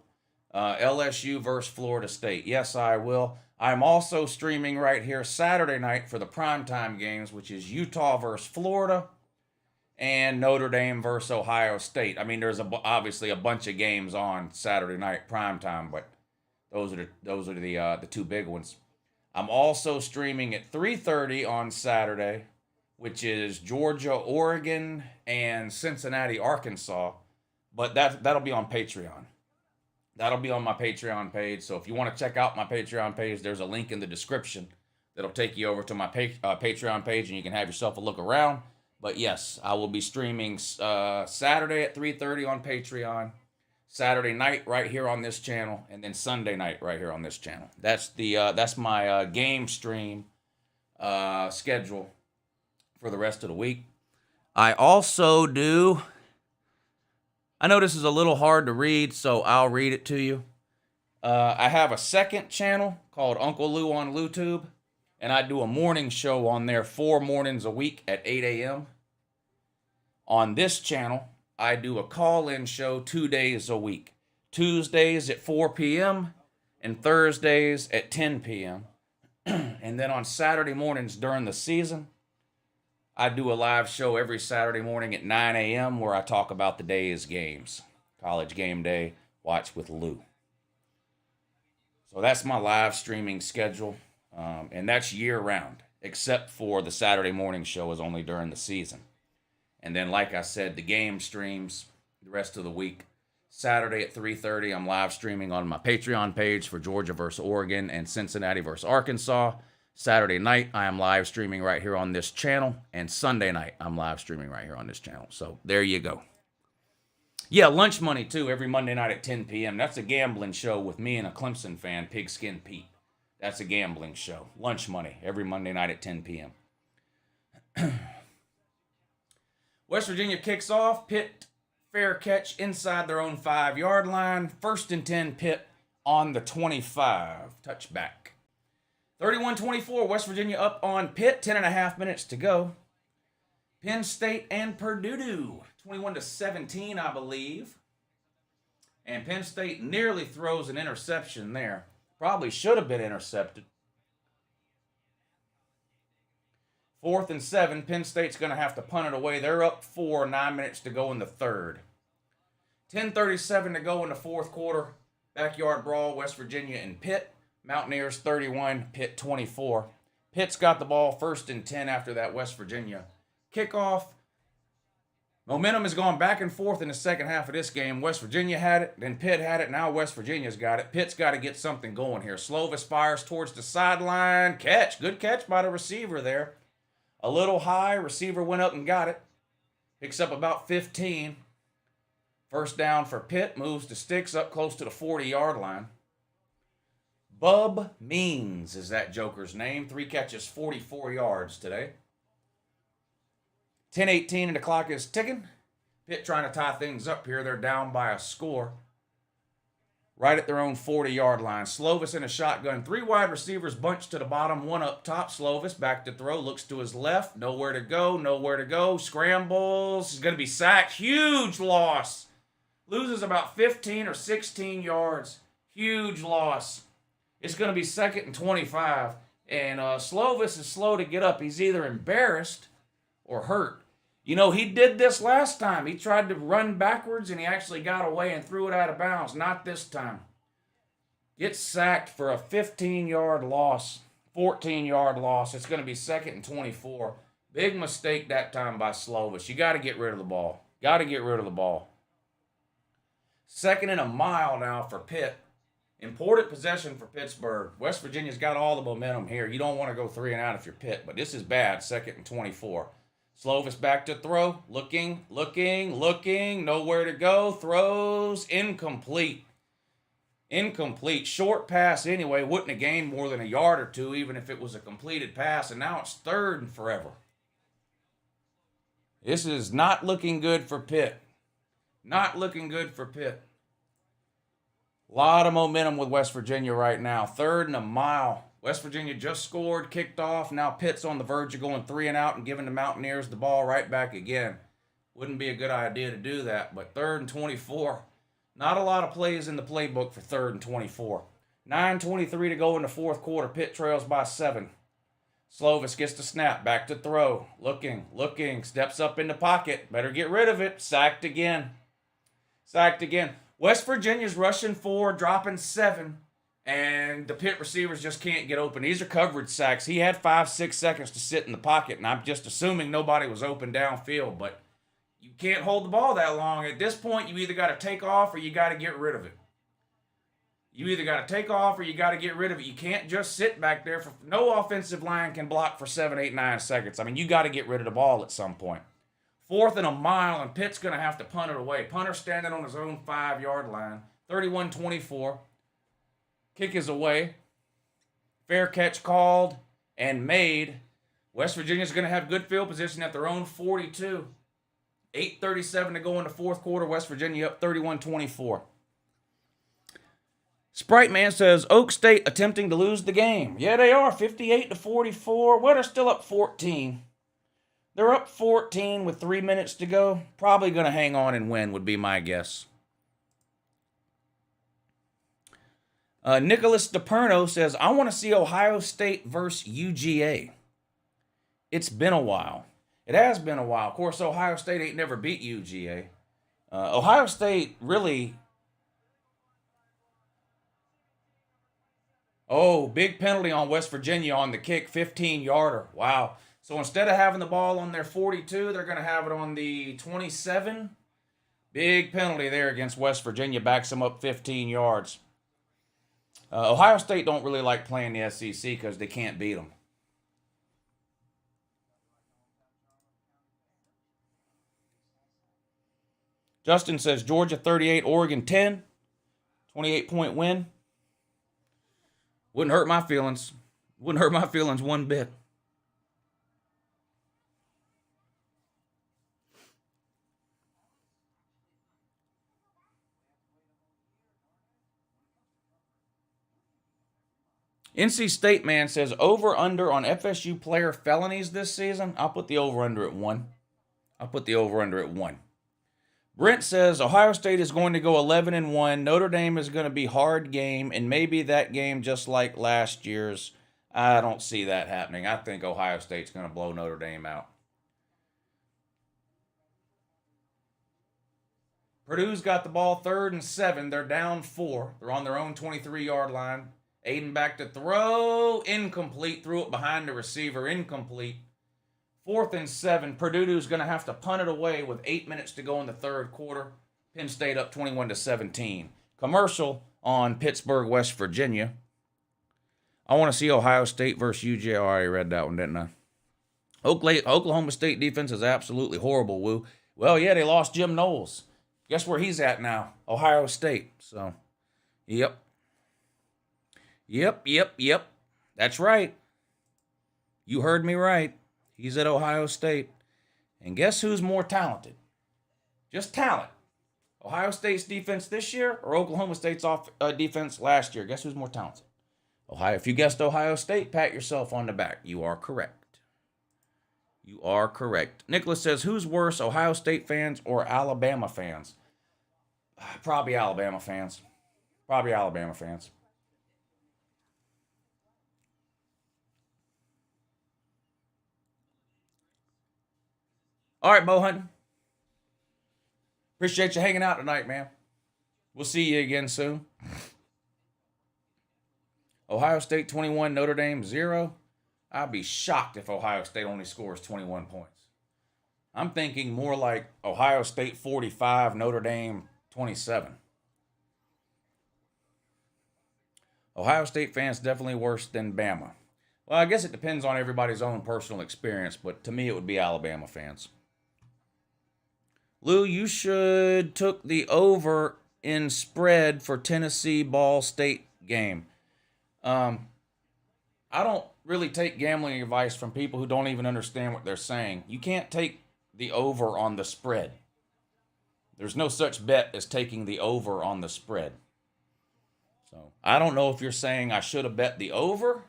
LSU versus Florida State. Yes, I will. I'm also streaming right here Saturday night for the primetime games, which is Utah versus Florida and Notre Dame versus Ohio State. I mean, there's obviously a bunch of games on Saturday night primetime, but those are the two big ones. I'm also streaming at 3:30 on Saturday, which is Georgia, Oregon, and Cincinnati, Arkansas. But that'll be on Patreon. That'll be on my Patreon page. So if you want to check out my Patreon page, there's a link in the description that'll take you over to my Patreon page, and you can have yourself a look around. But yes, I will be streaming Saturday at 3:30 on Patreon, Saturday night right here on this channel, and then Sunday night right here on this channel. That's my game stream schedule for the rest of the week. I also do. I know this is a little hard to read, so I'll read it to you. I have a second channel called Uncle Lou on LouTube, and I do a morning show on there 4 mornings a week at 8 a.m. On this channel, I do a call-in show 2 days a week. Tuesdays at 4 p.m. and Thursdays at 10 p.m. And then on Saturday mornings during the season, I do a live show every Saturday morning at 9 a.m. where I talk about the day's games. College Game Day, Watch with Lou. So that's my live streaming schedule, and that's year-round, except for the Saturday morning show is only during the season. And then, like I said, the game streams the rest of the week. Saturday at 3:30, I'm live streaming on my Patreon page for Georgia versus Oregon and Cincinnati versus Arkansas. Saturday night, I am live streaming right here on this channel. And Sunday night, I'm live streaming right here on this channel. So there you go. Yeah, Lunch Money, too, every Monday night at 10 p.m. That's a gambling show with me and a Clemson fan, Pigskin Pete. That's a gambling show. Lunch Money, every Monday night at 10 p.m. West Virginia kicks off. Pitt, fair catch inside their own 5-yard line. 1st and 10, Pitt on the 25. Touchback. 31-24, West Virginia up on Pitt. 10.5 minutes to go. Penn State and Purdue. 21-17, I believe. And Penn State nearly throws an interception there. Probably should have been intercepted. 4th and 7. Penn State's going to have to punt it away. They're up 4, 9 minutes to go in the third. 10:37 to go in the fourth quarter. Backyard brawl, West Virginia and Pitt. Mountaineers 31, Pitt 24. Pitt's got the ball 1st and 10 after that West Virginia kickoff. Momentum has gone back and forth in the second half of this game. West Virginia had it, then Pitt had it, now West Virginia's got it. Pitt's got to get something going here. Slovis fires towards the sideline. Catch. Good catch by the receiver there. A little high. Receiver went up and got it. Picks up about 15. First down for Pitt. Moves the sticks up close to the 40-yard line. Bub Means is that joker's name. 3 catches, 44 yards today. 10:18 and the clock is ticking. Pitt trying to tie things up here. They're down by a score. right at their own 40-yard line. Slovis in a shotgun. 3 wide receivers bunched to the bottom, 1 up top. Slovis back to throw, looks to his left. Nowhere to go. Scrambles. He's going to be sacked. Huge loss. Loses about 15 or 16 yards. Huge loss. It's going to be 2nd and 25. And Slovis is slow to get up. He's either embarrassed or hurt. You know, he did this last time. He tried to run backwards, and he actually got away and threw it out of bounds. Not this time. Gets sacked for a 15-yard loss, 14-yard loss. It's going to be 2nd and 24. Big mistake that time by Slovis. You got to get rid of the ball. 2nd and a mile now for Pitt. Important possession for Pittsburgh. West Virginia's got all the momentum here. You don't want to go 3 and out if you're Pitt, but this is bad. 2nd and 24. Slovis back to throw. Looking. Nowhere to go. Throws. Incomplete. Short pass anyway. Wouldn't have gained more than a yard or 2 even if it was a completed pass. And now it's 3rd and forever. This is not looking good for Pitt. A lot of momentum with West Virginia right now. 3rd and a mile. West Virginia just scored, kicked off. Now Pitt's on the verge of going 3 and out and giving the Mountaineers the ball right back again. Wouldn't be a good idea to do that, but 3rd and 24. Not a lot of plays in the playbook for 3rd and 24. 9:23 to go in the 4th quarter. Pitt trails by 7. Slovis gets the snap, back to throw. Looking, steps up in the pocket. Better get rid of it. Sacked again. West Virginia's rushing 4, dropping 7. And the Pitt receivers just can't get open. These are coverage sacks. He had 5-6 seconds to sit in the pocket, and I'm just assuming nobody was open downfield. But you can't hold the ball that long. At this point, you either got to take off or you got to get rid of it. You can't just sit back there. No offensive line can block for 7, 8, 9 seconds. I mean, you got to get rid of the ball at some point. 4th and a mile, and Pitt's going to have to punt it away. Punter standing on his own 5-yard line. 31-24. Kick is away. Fair catch called and made. West Virginia's going to have good field position at their own 42. 8:37 to go in the 4th quarter. West Virginia up 31-24. Sprite Man says, Oak State attempting to lose the game. Yeah, they are. 58-44. Well, they're still up 14. They're up 14 with 3 minutes to go. Probably going to hang on and win would be my guess. Nicholas DePerno says, I want to see Ohio State versus UGA. It's been a while. It has been a while. Of course, Ohio State ain't never beat UGA. Ohio State really... Oh, big penalty on West Virginia on the kick, 15-yarder. Wow. So instead of having the ball on their 42, they're going to have it on the 27. Big penalty there against West Virginia. Backs them up 15 yards. Ohio State don't really like playing the SEC because they can't beat them. Justin says Georgia 38, Oregon 10. 28-point win. Wouldn't hurt my feelings. One bit. NC State Man says over-under on FSU player felonies this season. I'll put the over-under at 1. Brent says Ohio State is going to go 11-1. Notre Dame is going to be hard game, and maybe that game just like last year's. I don't see that happening. I think Ohio State's going to blow Notre Dame out. Purdue's got the ball 3rd and 7. They're down 4. They're on their own 23-yard line. Aiden back to throw. Incomplete. Threw it behind the receiver. Incomplete. 4th and 7. Purdue's going to have to punt it away with 8 minutes to go in the 3rd quarter. Penn State up 21-17. Commercial on Pittsburgh, West Virginia. I want to see Ohio State versus UGA. I already read that one, didn't I? Oklahoma State defense is absolutely horrible, Woo. Well, yeah, they lost Jim Knowles. Guess where he's at now? Ohio State. So, yep. That's right. You heard me right. He's at Ohio State. And guess who's more talented? Just talent. Ohio State's defense this year or Oklahoma State's defense last year? Guess who's more talented? Ohio. If you guessed Ohio State, pat yourself on the back. You are correct. You are correct. Nicholas says, who's worse, Ohio State fans or Alabama fans? Probably Alabama fans. Probably Alabama fans. All right, Bo Hunting. Appreciate you hanging out tonight, man. We'll see you again soon. Ohio State 21, Notre Dame 0. I'd be shocked if Ohio State only scores 21 points. I'm thinking more like Ohio State 45, Notre Dame 27. Ohio State fans definitely worse than Bama. Well, I guess it depends on everybody's own personal experience, but to me it would be Alabama fans. Lou, you should took the over in spread for Tennessee Ball State game. I don't really take gambling advice from people who don't even understand what they're saying. You can't take the over on the spread. There's no such bet as taking the over on the spread. So I don't know if you're saying I should have bet the over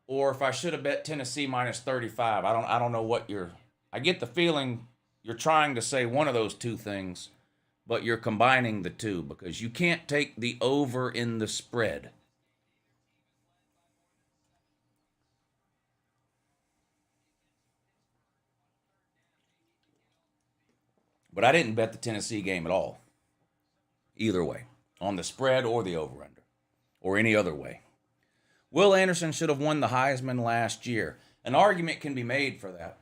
or if I should have bet Tennessee minus 35. I don't know what I get the feeling you're trying to say one of those two things, but you're combining the two because you can't take the over in the spread. But I didn't bet the Tennessee game at all. Either way, on the spread or the over-under, or any other way. Will Anderson should have won the Heisman last year. An argument can be made for that.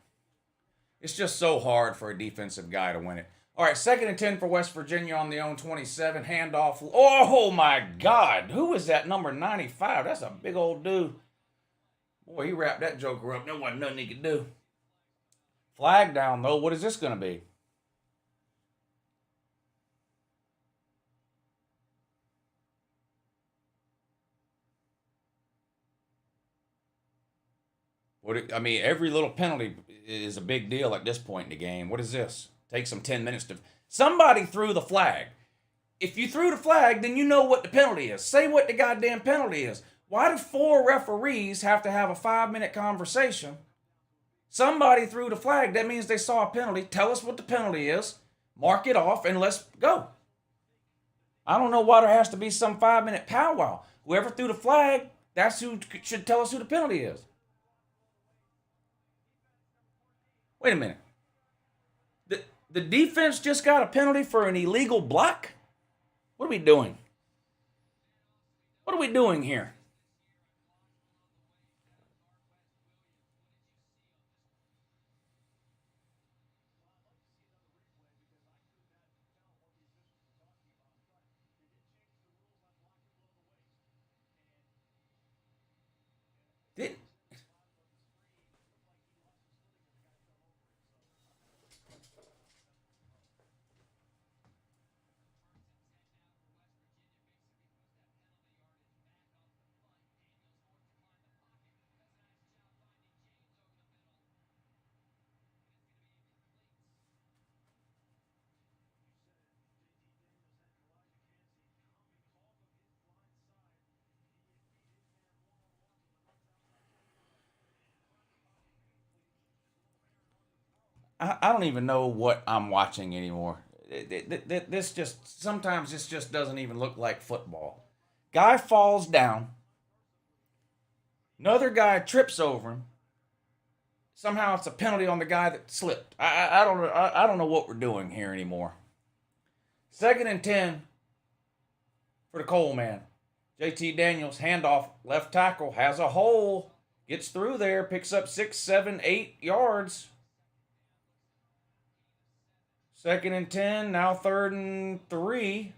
It's just so hard for a defensive guy to win it. All right, 2nd and 10 for West Virginia on the own 27. Handoff. Oh, my God. Who is that number 95? That's a big old dude. Boy, he wrapped that joker up. There wasn't nothing he could do. Flag down, though. What is this going to be? Every little penalty is a big deal at this point in the game. What is this? Takes them 10 minutes to... Somebody threw the flag. If you threw the flag, then you know what the penalty is. Say what the goddamn penalty is. Why do 4 referees have to have a 5-minute conversation? Somebody threw the flag. That means they saw a penalty. Tell us what the penalty is. Mark it off, and let's go. I don't know why there has to be some 5-minute powwow. Whoever threw the flag, that's who should tell us who the penalty is. Wait a minute. The defense just got a penalty for an illegal block? What are we doing? What are we doing here? I don't even know what I'm watching anymore. This just doesn't even look like football. Guy falls down. Another guy trips over him. Somehow it's a penalty on the guy that slipped. I don't know what we're doing here anymore. 2nd and 10 for the Coleman. JT Daniels, handoff, left tackle, has a hole, gets through there, picks up 6, 7, 8 yards. 2nd and 10, now 3rd and 3.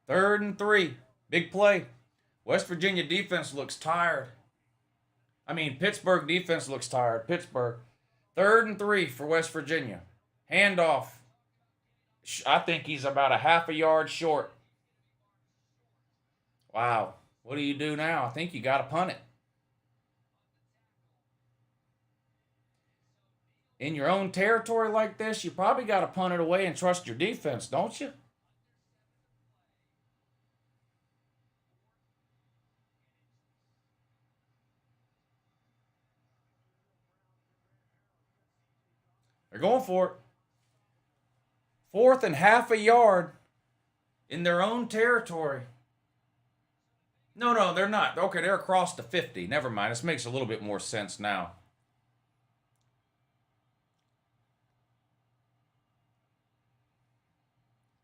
Third and 3. Big play. West Virginia defense looks tired. Pittsburgh defense looks tired. Pittsburgh. 3rd and 3 for West Virginia. Handoff. I think he's about a half a yard short. Wow. What do you do now? I think you got to punt it. In your own territory like this, you probably got to punt it away and trust your defense, don't you? They're going for it. 4th and half a yard in their own territory. No, they're not. Okay, they're across the 50. Never mind. This makes a little bit more sense now.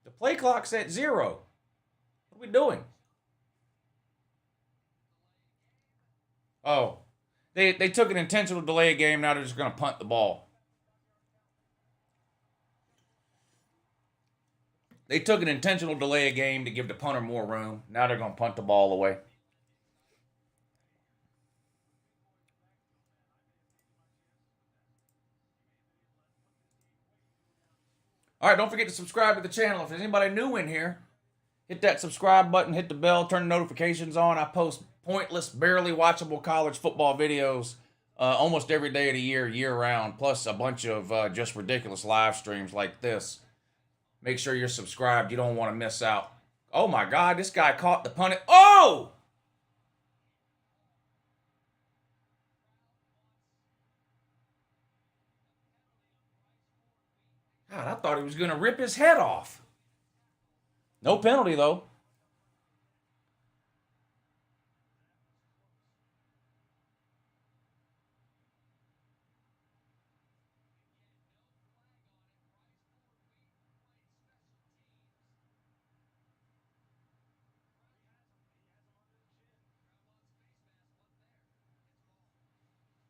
The play clock's at 0. What are we doing? Oh, they took an intentional delay game. Now they're just going to punt the ball. They took an intentional delay a game to give the punter more room. Now they're going to punt the ball away. All right, don't forget to subscribe to the channel. If there's anybody new in here, hit that subscribe button, hit the bell, turn the notifications on. I post pointless, barely watchable college football videos almost every day of the year, year-round, plus a bunch of just ridiculous live streams like this. Make sure you're subscribed. You don't want to miss out. Oh, my God. This guy caught the punt. Oh! God, I thought he was going to rip his head off. No penalty, though.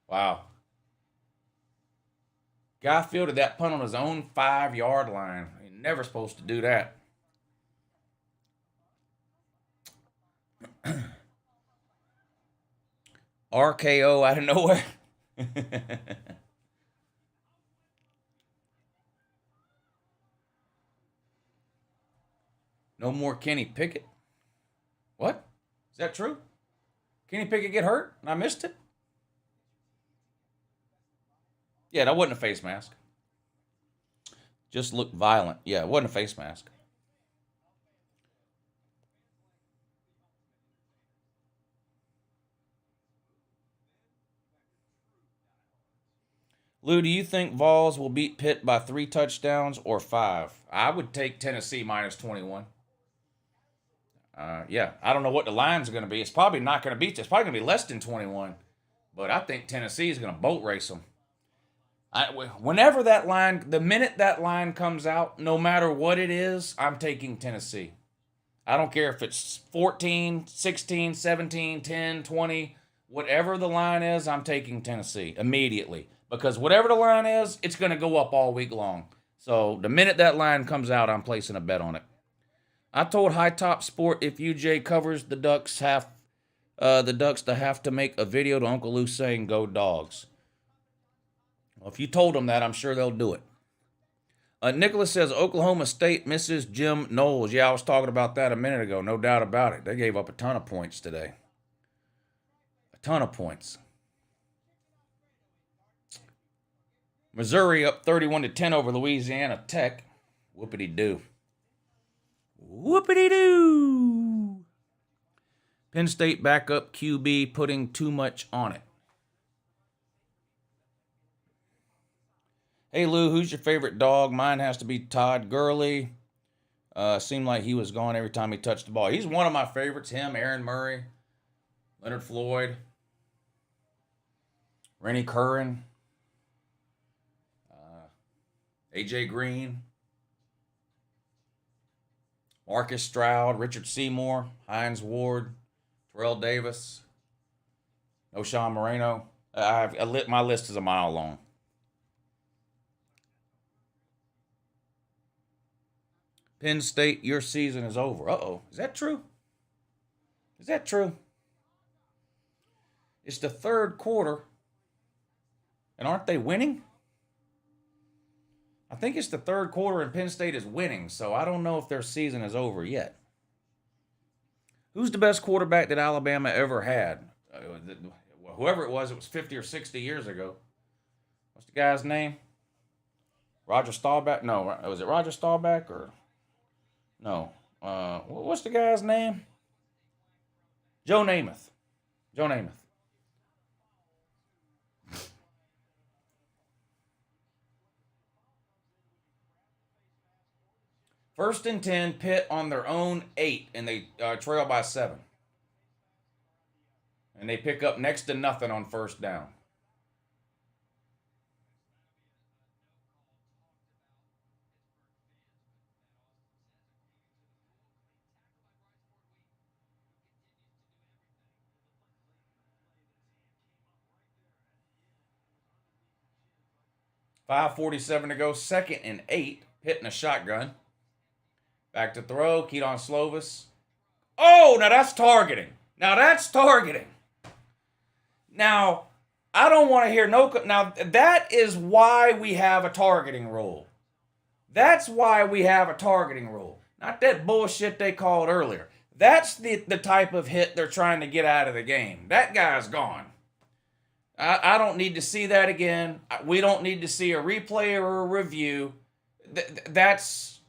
Wow. Guy fielded that punt on his own 5-yard line. He's never supposed to do that. RKO out of nowhere. No more Kenny Pickett. What? Is that true? Kenny Pickett get hurt and I missed it? Yeah, that wasn't a face mask. Just looked violent. Yeah, it wasn't a face mask. Lou, do you think Vols will beat Pitt by 3 touchdowns or 5? I would take Tennessee minus 21. Yeah, I don't know what the line's going to be. It's probably not going to be. It's probably going to be less than 21. But I think Tennessee is going to boat race them. Whenever that line, the minute that line comes out, no matter what it is, I'm taking Tennessee. I don't care if it's 14, 16, 17, 10, 20, whatever the line is, I'm taking Tennessee immediately. Because whatever the line is, it's going to go up all week long. So the minute that line comes out, I'm placing a bet on it. I told High Top Sport if UJ covers the Ducks to have to make a video to Uncle Lou saying "Go Dogs." Well, if you told them that, I'm sure they'll do it. Nicholas says Oklahoma State misses Jim Knowles. Yeah, I was talking about that a minute ago. No doubt about it. They gave up a ton of points today. A ton of points. Missouri up 31-10 over Louisiana Tech. Whoopity-doo. Whoopity-doo. Penn State backup QB putting too much on it. Hey, Lou, who's your favorite dog? Mine has to be Todd Gurley. Seemed like he was gone every time he touched the ball. He's one of my favorites. Him, Aaron Murray, Leonard Floyd, Rennie Curran, A.J. Green, Marcus Stroud, Richard Seymour, Hines Ward, Terrell Davis, O'Shawn Moreno. My list is a mile long. Penn State, your season is over. Uh-oh. Is that true? Is that true? It's the third quarter. And aren't they winning? I think it's the third quarter and Penn State is winning, so I don't know if their season is over yet. Who's the best quarterback that Alabama ever had? Whoever it was 50 or 60 years ago. What's the guy's name? Roger Staubach? No, was it Roger Staubach or no? What's the guy's name? Joe Namath. Joe Namath. First and 10, Pitt on their own 8, and they trail by 7. And they pick up next to nothing on first down. .547 to go, 2nd and 8, Pitt in a shotgun. Back to throw, Keaton Slovis. Oh, now that's targeting. Now that's targeting. Now, I don't want to hear no... Now, that is why we have a targeting rule. That's why we have a targeting rule. Not that bullshit they called earlier. That's the type of hit they're trying to get out of the game. That guy's gone. I don't need to see that again. We don't need to see a replay or a review. That's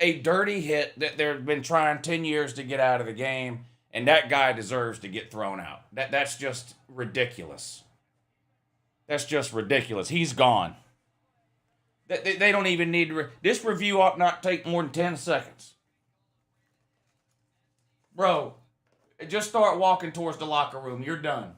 a dirty hit that they've been trying 10 years to get out of the game, and that guy deserves to get thrown out. That's just ridiculous. That's just ridiculous. He's gone. They don't even need to... This review ought not take more than 10 seconds. Bro, just start walking towards the locker room. You're done.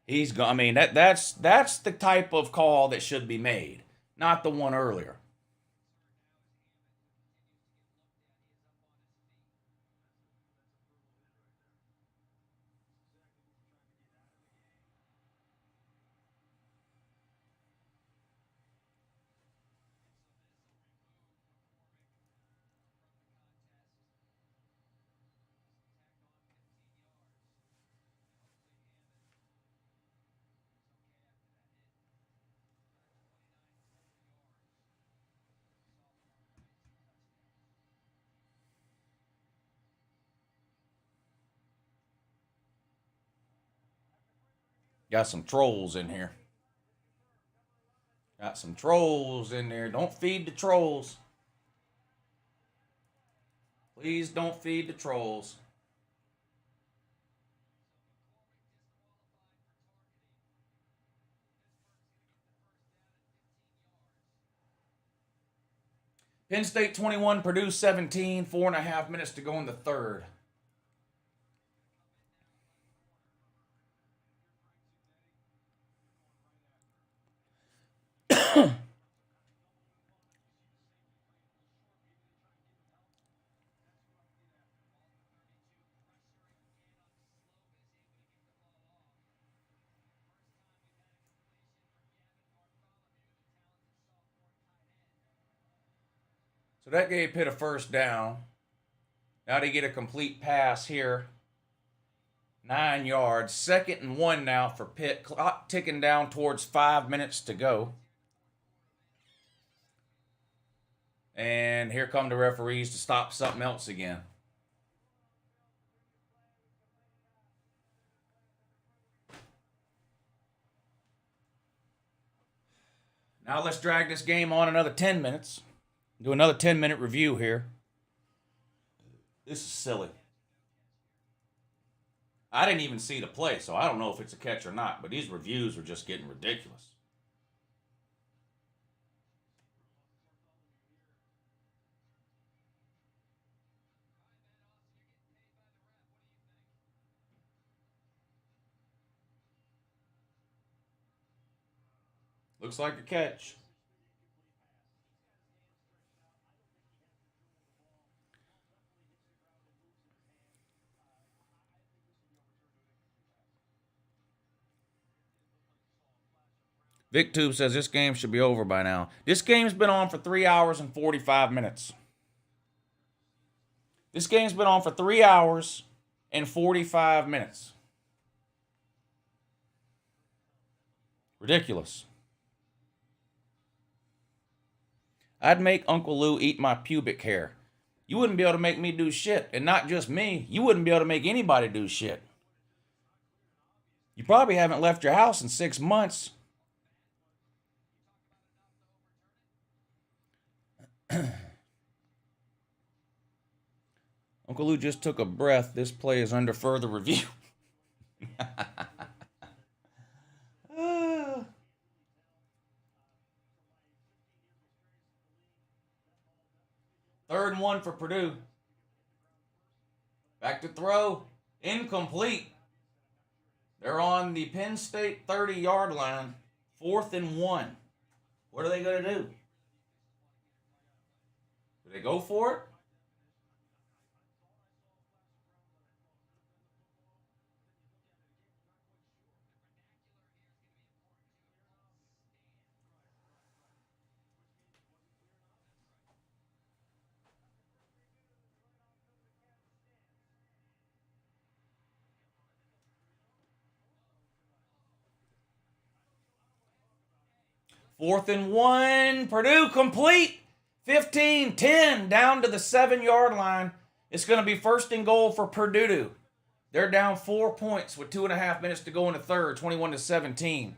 He's gone. I mean, that's the type of call that should be made, not the one earlier. Got some trolls in here. Got some trolls in there. Don't feed the trolls. Please don't feed the trolls. Penn State 21, Purdue 17, 4.5 minutes to go in the third. So that gave Pitt a first down. Now they get a complete pass here. 9 yards. 2nd and 1 now for Pitt. Clock ticking down towards 5 minutes to go. And here come the referees to stop something else again. Now let's drag this game on another 10 minutes. Do another 10-minute review here. This is silly. I didn't even see the play, so I don't know if it's a catch or not, but these reviews are just getting ridiculous. Looks like a catch. VicTube says this game should be over by now. This game's been on for 3 hours and 45 minutes. This game's been on for 3 hours in 45 minutes. Ridiculous. I'd make Uncle Lou eat my pubic hair. You wouldn't be able to make me do shit. And not just me. You wouldn't be able to make anybody do shit. You probably haven't left your house in 6 months. Uncle Lou just took a breath. This play is under further review. Third and 1 for Purdue. Back to throw. Incomplete. They're on the Penn State 30-yard line. 4th and 1. What are they going to do? Do they go for it? Fourth and 1. Purdue complete. 15-10 down to the 7-yard line. It's going to be 1st and goal for Purdue. They're down 4 points with 2.5 minutes to go in the third, 21-17.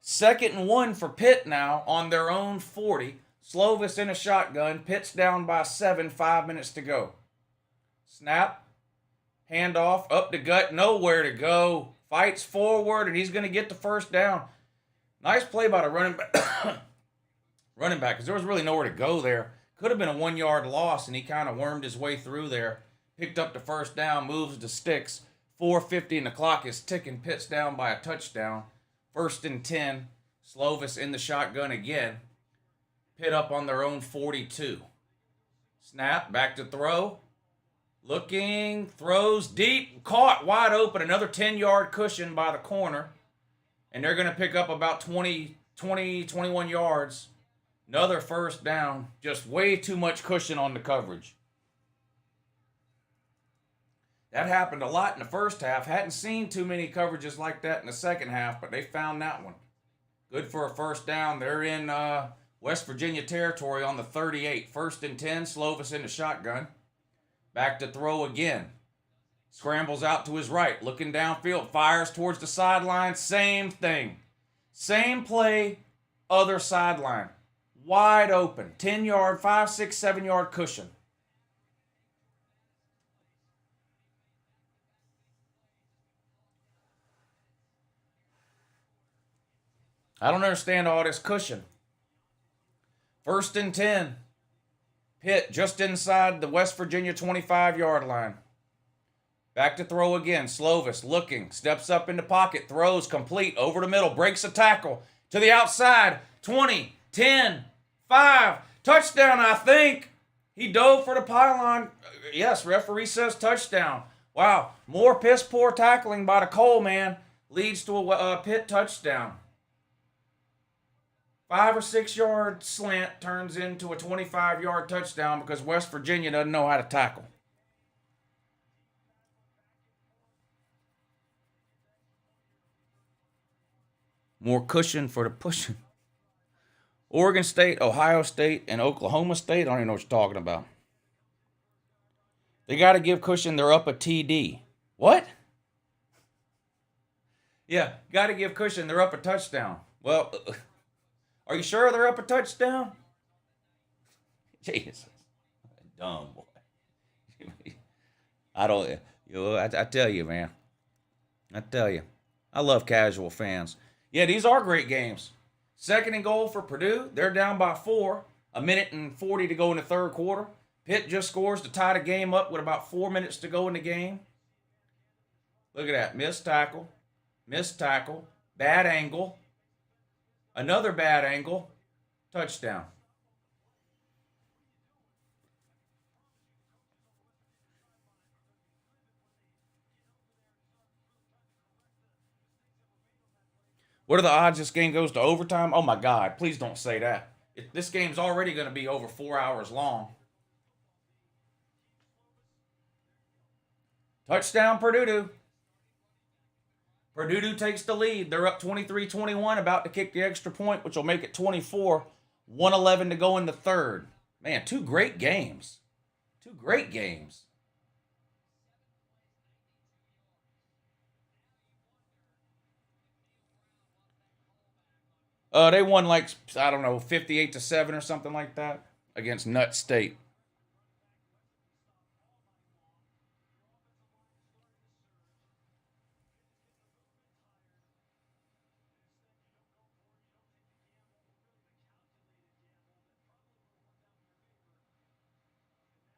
2nd and 1 for Pitt now on their own 40. Slovis in a shotgun. Pitt's down by 7, 5 minutes to go. Snap. Handoff up the gut. Nowhere to go. Fights forward, and he's going to get the first down. Nice play by the running back, because there was really nowhere to go there. Could have been a 1-yard loss, and he kind of wormed his way through there. Picked up the first down, moves the sticks. 4:50 and the clock is ticking. Pitt's down by a touchdown. 1st and 10. Slovis in the shotgun again. Pitt up on their own 42. Snap, back to throw. Looking, throws deep, caught wide open. Another 10-yard cushion by the corner. And they're going to pick up about 21 yards. Another first down. Just way too much cushion on the coverage. That happened a lot in the first half. Hadn't seen too many coverages like that in the second half, but they found that one. Good for a first down. They're in West Virginia territory on the 38. 1st and 10. Slovis in the shotgun. Back to throw again. Scrambles out to his right, looking downfield, fires towards the sideline, same thing. Same play, other sideline. Wide open, 10-yard, 5, 6, 7-yard cushion. I don't understand all this cushion. 1st and 10. Pitt just inside the West Virginia 25-yard line. Back to throw again. Slovis looking. Steps up in the pocket. Throws complete. Over the middle. Breaks a tackle. To the outside. 20. 10. 5. Touchdown, I think. He dove for the pylon. Yes, referee says touchdown. Wow. More piss poor tackling by the Cole man leads to a Pitt touchdown. 5 or 6 yard slant turns into a 25-yard touchdown because West Virginia doesn't know how to tackle. More cushion for the pushing. Oregon State, Ohio State, and Oklahoma State, I don't even know what you're talking about. They got to give cushion, they're up a TD. What? Yeah, got to give cushion, they're up a touchdown. Well, are you sure they're up a touchdown? Jesus. Dumb boy. I tell you, man. I tell you. I love casual fans. Yeah, these are great games. 2nd and goal for Purdue. They're down by 4. 1:40 to go in the third quarter. Pitt just scores to tie the game up with about 4 minutes to go in the game. Look at that. Missed tackle. Missed tackle. Bad angle. Another bad angle. Touchdown. What are the odds this game goes to overtime? Oh, my God. Please don't say that. This game's already going to be over 4 hours long. Touchdown, Purdue. Purdue takes the lead. They're up 23-21, about to kick the extra point, which will make it 24. 1:11 to go in the third. Man, two great games. Two great games. They won like, I don't know, 58-7 or something like that against Nut State.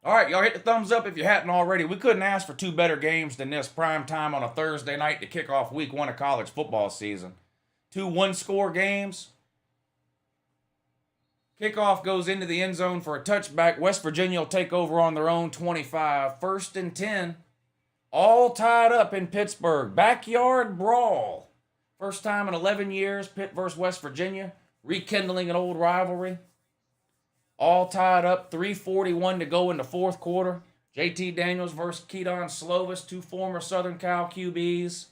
All right, y'all hit the thumbs up if you hadn't already. We couldn't ask for two better games than this prime time on a Thursday night to kick off week 1 of college football season. Two one-score games. Kickoff goes into the end zone for a touchback. West Virginia will take over on their own 25. 1st and 10. All tied up in Pittsburgh. Backyard brawl. First time in 11 years, Pitt versus West Virginia. Rekindling an old rivalry. All tied up, 3:41 to go in the fourth quarter. JT Daniels versus Keaton Slovis, two former Southern Cal QBs.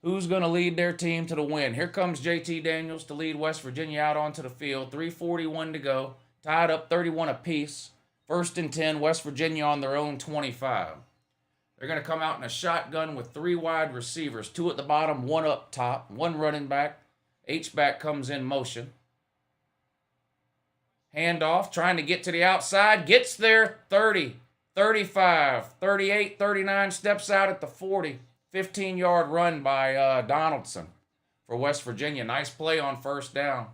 Who's going to lead their team to the win? Here comes JT Daniels to lead West Virginia out onto the field. 3:41 to go. Tied up 31 apiece. 1st and 10, West Virginia on their own 25. They're going to come out in a shotgun with 3 wide receivers. 2 at the bottom, 1 up top, 1 running back. H-back comes in motion. Handoff, trying to get to the outside. Gets there, 30, 35, 38, 39. Steps out at the 40. 15-yard run by Donaldson for West Virginia. Nice play on first down.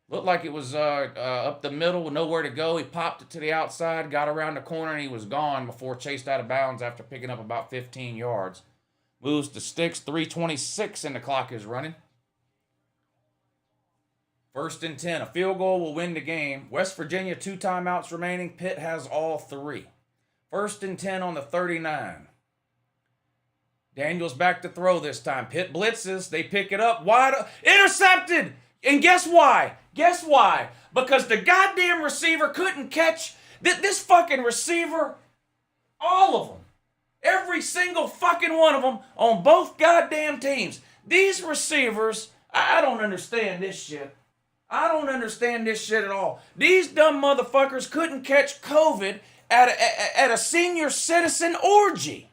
Looked like it was up the middle, nowhere to go. He popped it to the outside, got around the corner, and he was gone before chased out of bounds after picking up about 15 yards. Moves to sticks, 3:26, and the clock is running. 1st and 10. A field goal will win the game. West Virginia, 2 timeouts remaining. Pitt has all 3. 1st and 10 on the 39. Daniels back to throw this time. Pitt blitzes. They pick it up. Wide. Intercepted! And guess why? Guess why? Because the goddamn receiver couldn't catch. This fucking receiver, all of them. Every single fucking one of them on both goddamn teams. These receivers, I don't understand this shit. I don't understand this shit at all. These dumb motherfuckers couldn't catch COVID at a senior citizen orgy.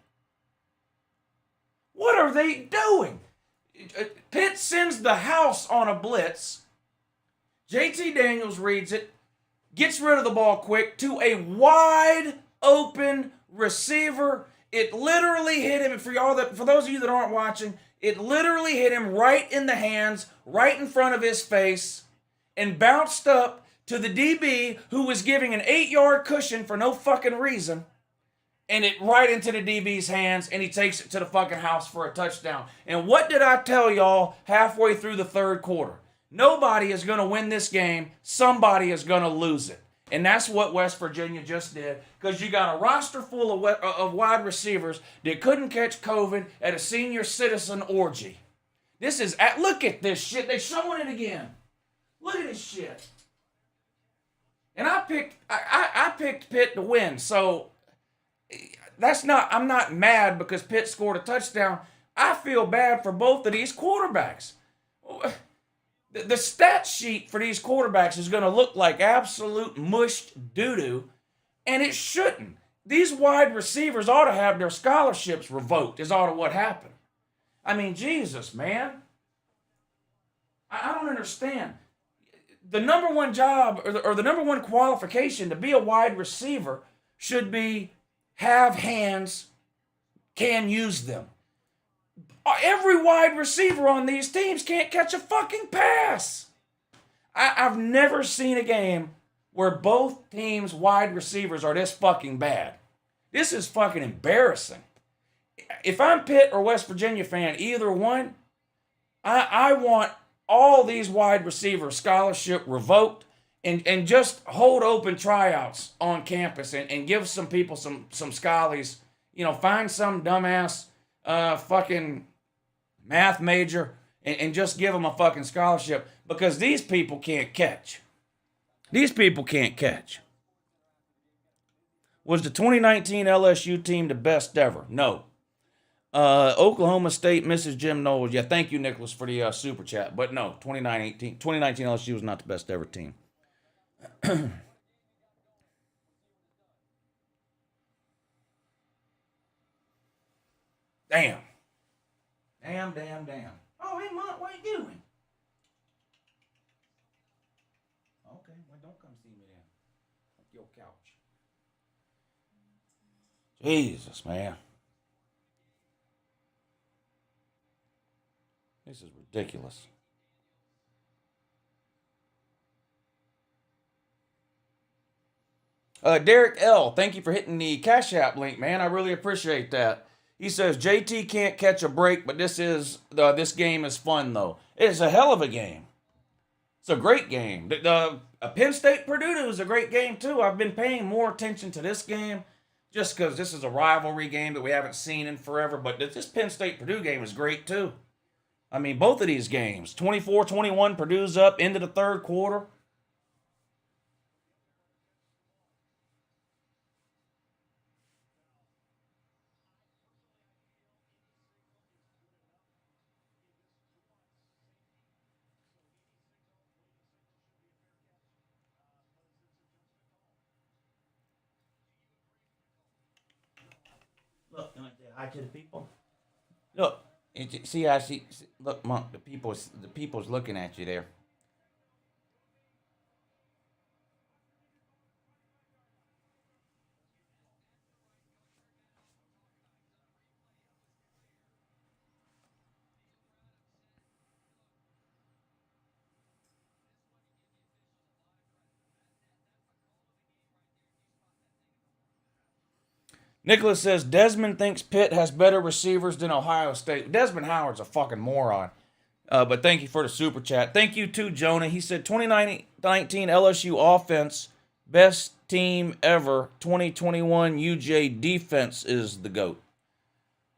What are they doing? Pitt sends the house on a blitz. JT Daniels reads it, gets rid of the ball quick to a wide open receiver. It literally hit him. For those of you that aren't watching, it literally hit him right in the hands, right in front of his face, and bounced up to the DB who was giving an 8-yard cushion for no fucking reason, and it right into the DB's hands, and he takes it to the fucking house for a touchdown. And what did I tell y'all halfway through the third quarter? Nobody is going to win this game. Somebody is going to lose it. And that's what West Virginia just did, because you got a roster full of wide receivers that couldn't catch COVID at a senior citizen orgy. Look at this shit. They're showing it again. Look at this shit. And I picked Pitt to win. So I'm not mad because Pitt scored a touchdown. I feel bad for both of these quarterbacks. The stat sheet for these quarterbacks is going to look like absolute mushed doo-doo, and it shouldn't. These wide receivers ought to have their scholarships revoked, is ought to what happened. I mean, Jesus, man. I don't understand. The number one job or the number one qualification to be a wide receiver should be have hands, can use them. Every wide receiver on these teams can't catch a fucking pass. I've never seen a game where both teams' wide receivers are this fucking bad. This is fucking embarrassing. If I'm Pitt or West Virginia fan, either one, I want all these wide receiver scholarship revoked and just hold open tryouts on campus and give some people some schollies. Find some dumbass fucking math major and just give them a fucking scholarship, because these people can't catch. These people can't catch. Was the 2019 LSU team the best ever? No. Oklahoma State misses Jim Knowles. Yeah, thank you, Nicholas, for the super chat. But no, 2019 LSU was not the best ever team. Damn. Damn. Oh, hey, Mont, what are you doing? Okay, well, don't come see me then. Your couch. Jesus, man. This is ridiculous. Derek L., thank you for hitting the Cash App link, man. I really appreciate that. He says, JT can't catch a break, but this game is fun, though. It's a hell of a game. It's a great game. The Penn State Purdue was a great game, too. I've been paying more attention to this game just because this is a rivalry game that we haven't seen in forever. But this Penn State Purdue game is great, too. I mean, both of these games, 24-21, Purdue's up into the third quarter. Look, you want to say hi to the people? Look, see, I see. Look, Monk, the people's looking at you there. Nicholas says Desmond thinks Pitt has better receivers than Ohio State. Desmond Howard's a fucking moron. But thank you for the super chat. Thank you too, Jonah. He said 2019 LSU offense, best team ever. 2021 UJ defense is the GOAT.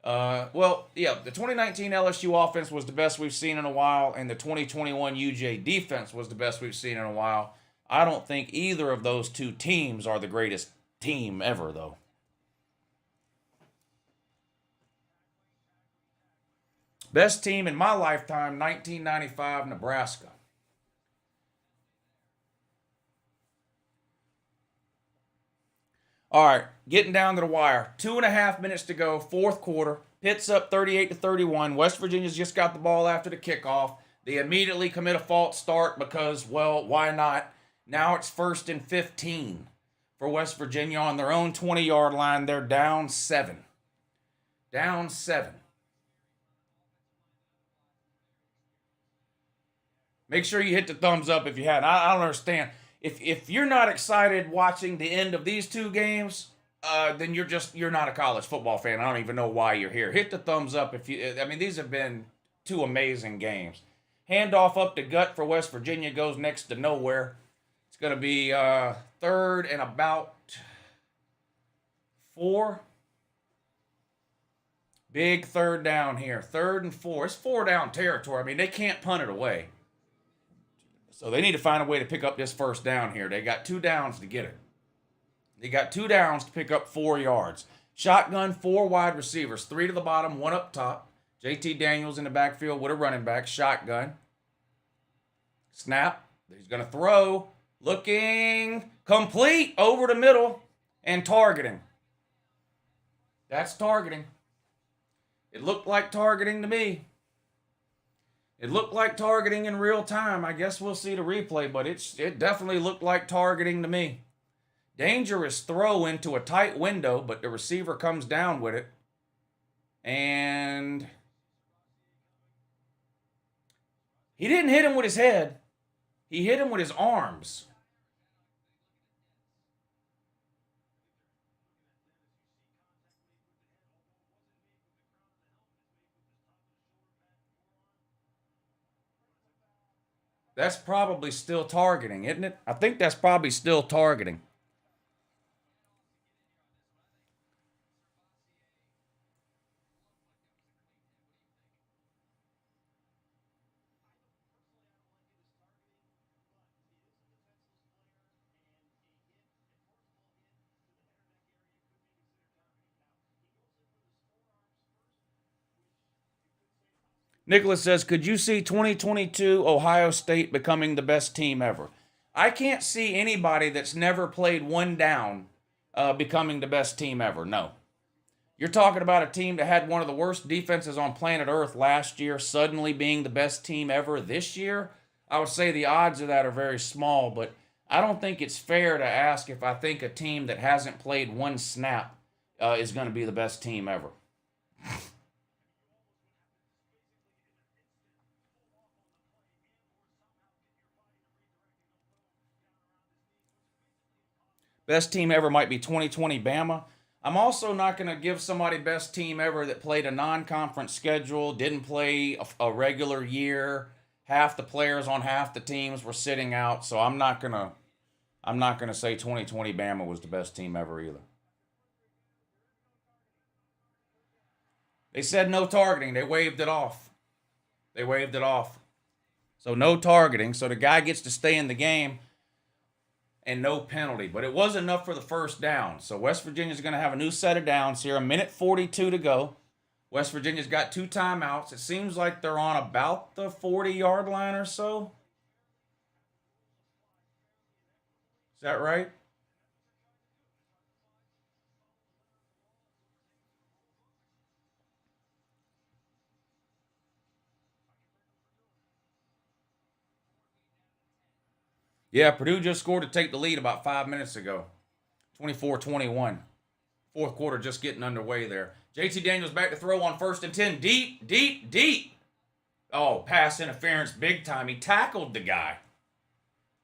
Well, yeah, the 2019 LSU offense was the best we've seen in a while, and the 2021 UJ defense was the best we've seen in a while. I don't think either of those two teams are the greatest team ever, though. Best team in my lifetime, 1995 Nebraska. All right, getting down to the wire. 2.5 minutes to go, fourth quarter. Pitt's up 38-31. West Virginia's just got the ball after the kickoff. They immediately commit a false start because, well, why not? Now it's 1st and 15 for West Virginia on their own 20-yard line. They're down 7. Down 7. Make sure you hit the thumbs up if you hadn't. I don't understand. If you're not excited watching the end of these two games, then you're not a college football fan. I don't even know why you're here. Hit the thumbs up if you. I mean, these have been two amazing games. Handoff up the gut for West Virginia goes next to nowhere. It's going to be 3rd and about 4. Big 3rd down here. 3rd and 4. It's 4 down territory. I mean, they can't punt it away. So they need to find a way to pick up this 1st down here. They got 2 downs to get it. They got 2 downs to pick up 4 yards. Shotgun, 4 wide receivers. 3 to the bottom, 1 up top. JT Daniels in the backfield with a running back. Shotgun. Snap. He's going to throw. Looking. Complete. Over the middle. And targeting. That's targeting. It looked like targeting to me. It looked like targeting in real time. I guess we'll see the replay, but it definitely looked like targeting to me. Dangerous throw into a tight window, but the receiver comes down with it. And he didn't hit him with his head. He hit him with his arms. That's probably still targeting, isn't it? I think that's probably still targeting. Nicholas says, could you see 2022 Ohio State becoming the best team ever? I can't see anybody that's never played one down becoming the best team ever. No. You're talking about a team that had one of the worst defenses on planet Earth last year suddenly being the best team ever this year. I would say the odds of that are very small, but I don't think it's fair to ask if I think a team that hasn't played one snap is going to be the best team ever. Best team ever might be 2020 Bama. I'm also not going to give somebody best team ever that played a non-conference schedule, didn't play a regular year. Half the players on half the teams were sitting out, so I'm not going to say 2020 Bama was the best team ever either. They said no targeting. They waved it off. So no targeting. So the guy gets to stay in the game and no penalty. But it was enough for the first down. So West Virginia's going to have a new set of downs here. 1:42 to go. West Virginia's got 2 timeouts. It seems like they're on about the 40-yard line or so. Is that right? Yeah, Purdue just scored to take the lead about 5 minutes ago. 24-21. Fourth quarter just getting underway there. JT Daniels back to throw on 1st and 10. Deep. Oh, pass interference big time. He tackled the guy.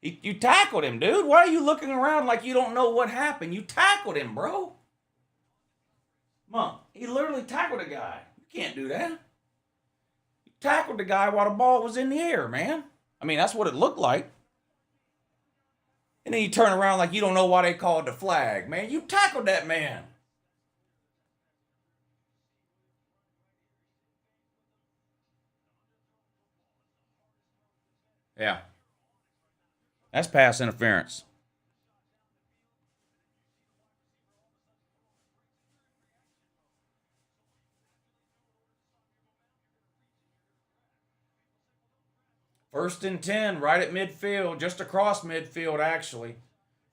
You tackled him, dude. Why are you looking around like you don't know what happened? You tackled him, bro. Monk, he literally tackled a guy. You can't do that. You tackled the guy while the ball was in the air, man. I mean, that's what it looked like. And then you turn around like you don't know why they called the flag. Man, you tackled that man. Yeah. That's pass interference. First and 10, right at midfield, just across midfield, actually.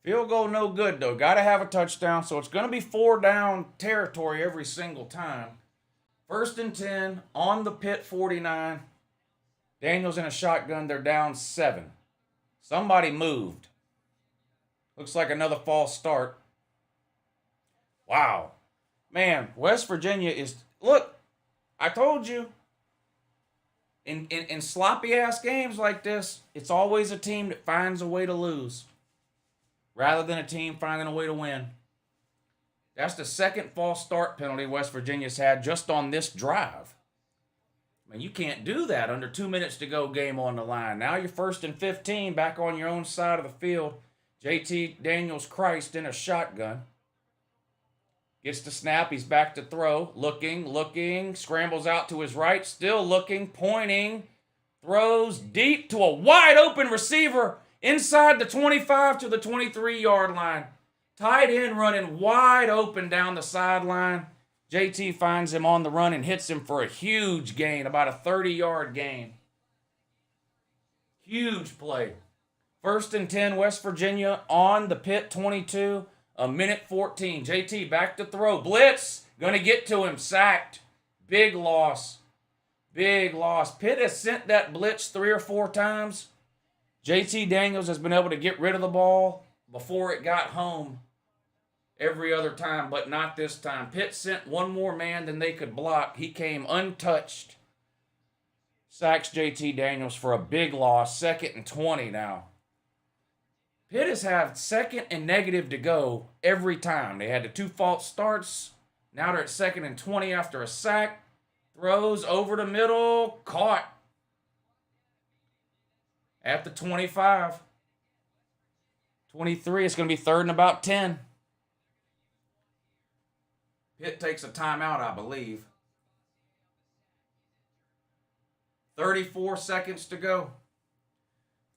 Field goal, no good, though. Got to have a touchdown, so it's going to be 4 down territory every single time. First and 10, on the Pitt 49. Daniels in a shotgun. They're down 7. Somebody moved. Looks like another false start. Wow. Man, West Virginia is... Look, I told you. In sloppy-ass games like this, it's always a team that finds a way to lose rather than a team finding a way to win. That's the second false start penalty West Virginia's had just on this drive. I mean, you can't do that under 2 minutes to go, game on the line. Now you're 1st and 15 back on your own side of the field. JT Daniels Christ in a shotgun. Gets the snap. He's back to throw. Looking. Scrambles out to his right. Still looking. Pointing. Throws deep to a wide open receiver inside the 25 to the 23-yard line. Tight end running wide open down the sideline. JT finds him on the run and hits him for a huge gain, about a 30-yard gain. Huge play. 1st and 10, West Virginia on the Pitt 22. 1:14. JT back to throw. Blitz. Going to get to him. Sacked. Big loss. Pitt has sent that blitz 3 or 4 times. JT Daniels has been able to get rid of the ball before it got home every other time, but not this time. Pitt sent one more man than they could block. He came untouched. Sacks JT Daniels for a big loss. 2nd and 20 now. Pitt has had 2nd and negative to go every time. They had the 2 false starts. Now they're at 2nd and 20 after a sack. Throws over the middle. Caught. At the 25. 23. It's going to be 3rd and about 10. Pitt takes a timeout, I believe. 34 seconds to go.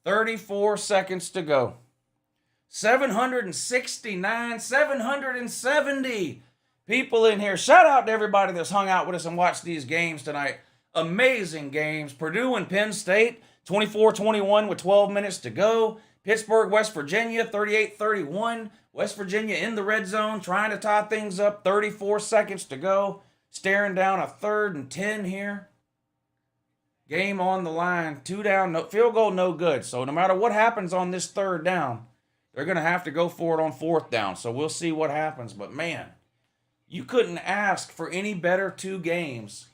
34 seconds to go. 769, 770 people in here. Shout out to everybody that's hung out with us and watched these games tonight. Amazing games. Purdue and Penn State, 24-21 with 12 minutes to go. Pittsburgh, West Virginia, 38-31. West Virginia in the red zone, trying to tie things up, 34 seconds to go. Staring down a 3rd and 10 here. Game on the line. 2 down, no, field goal no good. So no matter what happens on this 3rd down, they're going to have to go for it on 4th down. So we'll see what happens. But man, you couldn't ask for any better 2 games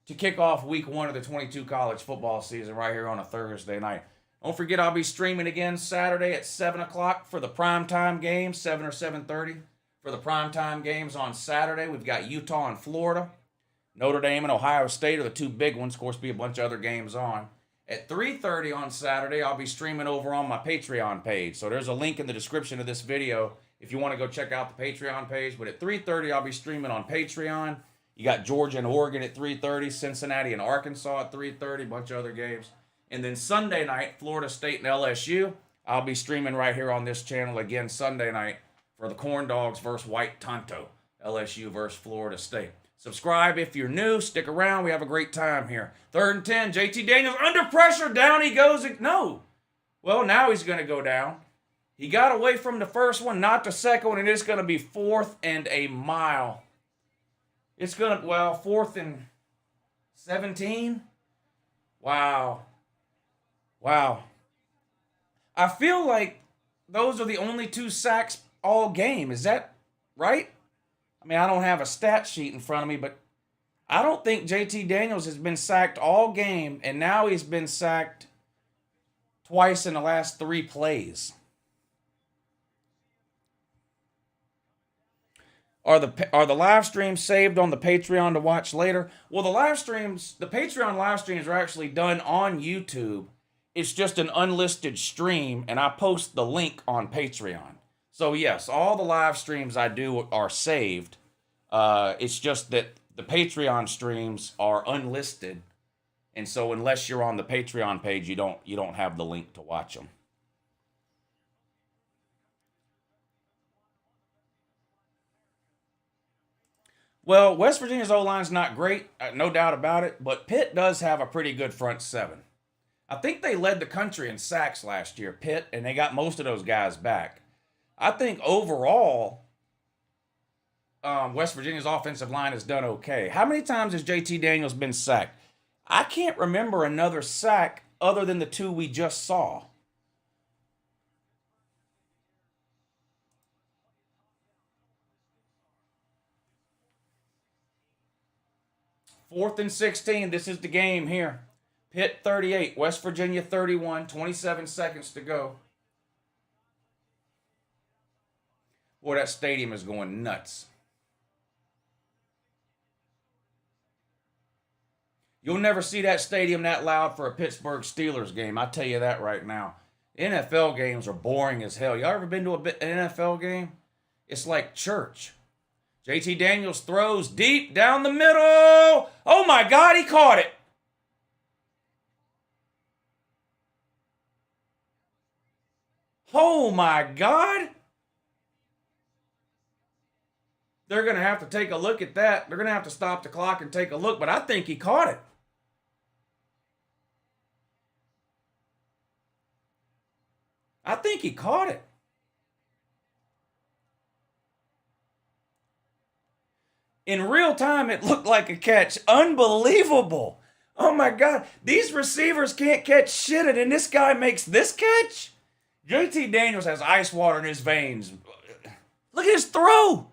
to kick off week 1 of the 22 college football season right here on a Thursday night. Don't forget, I'll be streaming again Saturday at 7 o'clock for the primetime games, 7 or 7:30 for the primetime games on Saturday. We've got Utah and Florida. Notre Dame and Ohio State are the 2 big ones. Of course, be a bunch of other games on. At 3:30 on Saturday, I'll be streaming over on my Patreon page. So there's a link in the description of this video if you want to go check out the Patreon page. But at 3:30, I'll be streaming on Patreon. You got Georgia and Oregon at 3:30, Cincinnati and Arkansas at 3:30, a bunch of other games. And then Sunday night, Florida State and LSU. I'll be streaming right here on this channel again Sunday night for the Corn Dogs versus White Tonto. LSU versus Florida State. Subscribe if you're new. Stick around. We have a great time here. 3rd and 10. JT Daniels under pressure. Down he goes. No. Well, now he's going to go down. He got away from the first one, not the second one, and it's going to be 4th and a mile. It's going to, 4th and 17. Wow. I feel like those are the only 2 sacks all game. Is that right? I mean, I don't have a stat sheet in front of me, but I don't think JT Daniels has been sacked all game, and now he's been sacked twice in the last 3 plays. Are the live streams saved on the Patreon to watch later? Well, the Patreon live streams are actually done on YouTube. It's just an unlisted stream, and I post the link on Patreon. So yes, all the live streams I do are saved. It's just that the Patreon streams are unlisted, and so unless you're on the Patreon page, you don't have the link to watch them. Well, West Virginia's O-line's not great, no doubt about it, but Pitt does have a pretty good front 7. I think they led the country in sacks last year, Pitt, and they got most of those guys back. I think overall, West Virginia's offensive line has done okay. How many times has JT Daniels been sacked? I can't remember another sack other than the 2 we just saw. Fourth and 16. This is the game here. Pitt 38, West Virginia 31, 27 seconds to go. Boy, that stadium is going nuts. You'll never see that stadium that loud for a Pittsburgh Steelers game. I tell you that right now. NFL games are boring as hell. Y'all ever been to an NFL game? It's like church. JT Daniels throws deep down the middle. Oh my God, he caught it. Oh my God. They're going to have to take a look at that. They're going to have to stop the clock and take a look, but I think he caught it. I think he caught it. In real time, it looked like a catch. Unbelievable. Oh my God. These receivers can't catch shit, and then this guy makes this catch? JT Daniels has ice water in his veins. Look at his throw.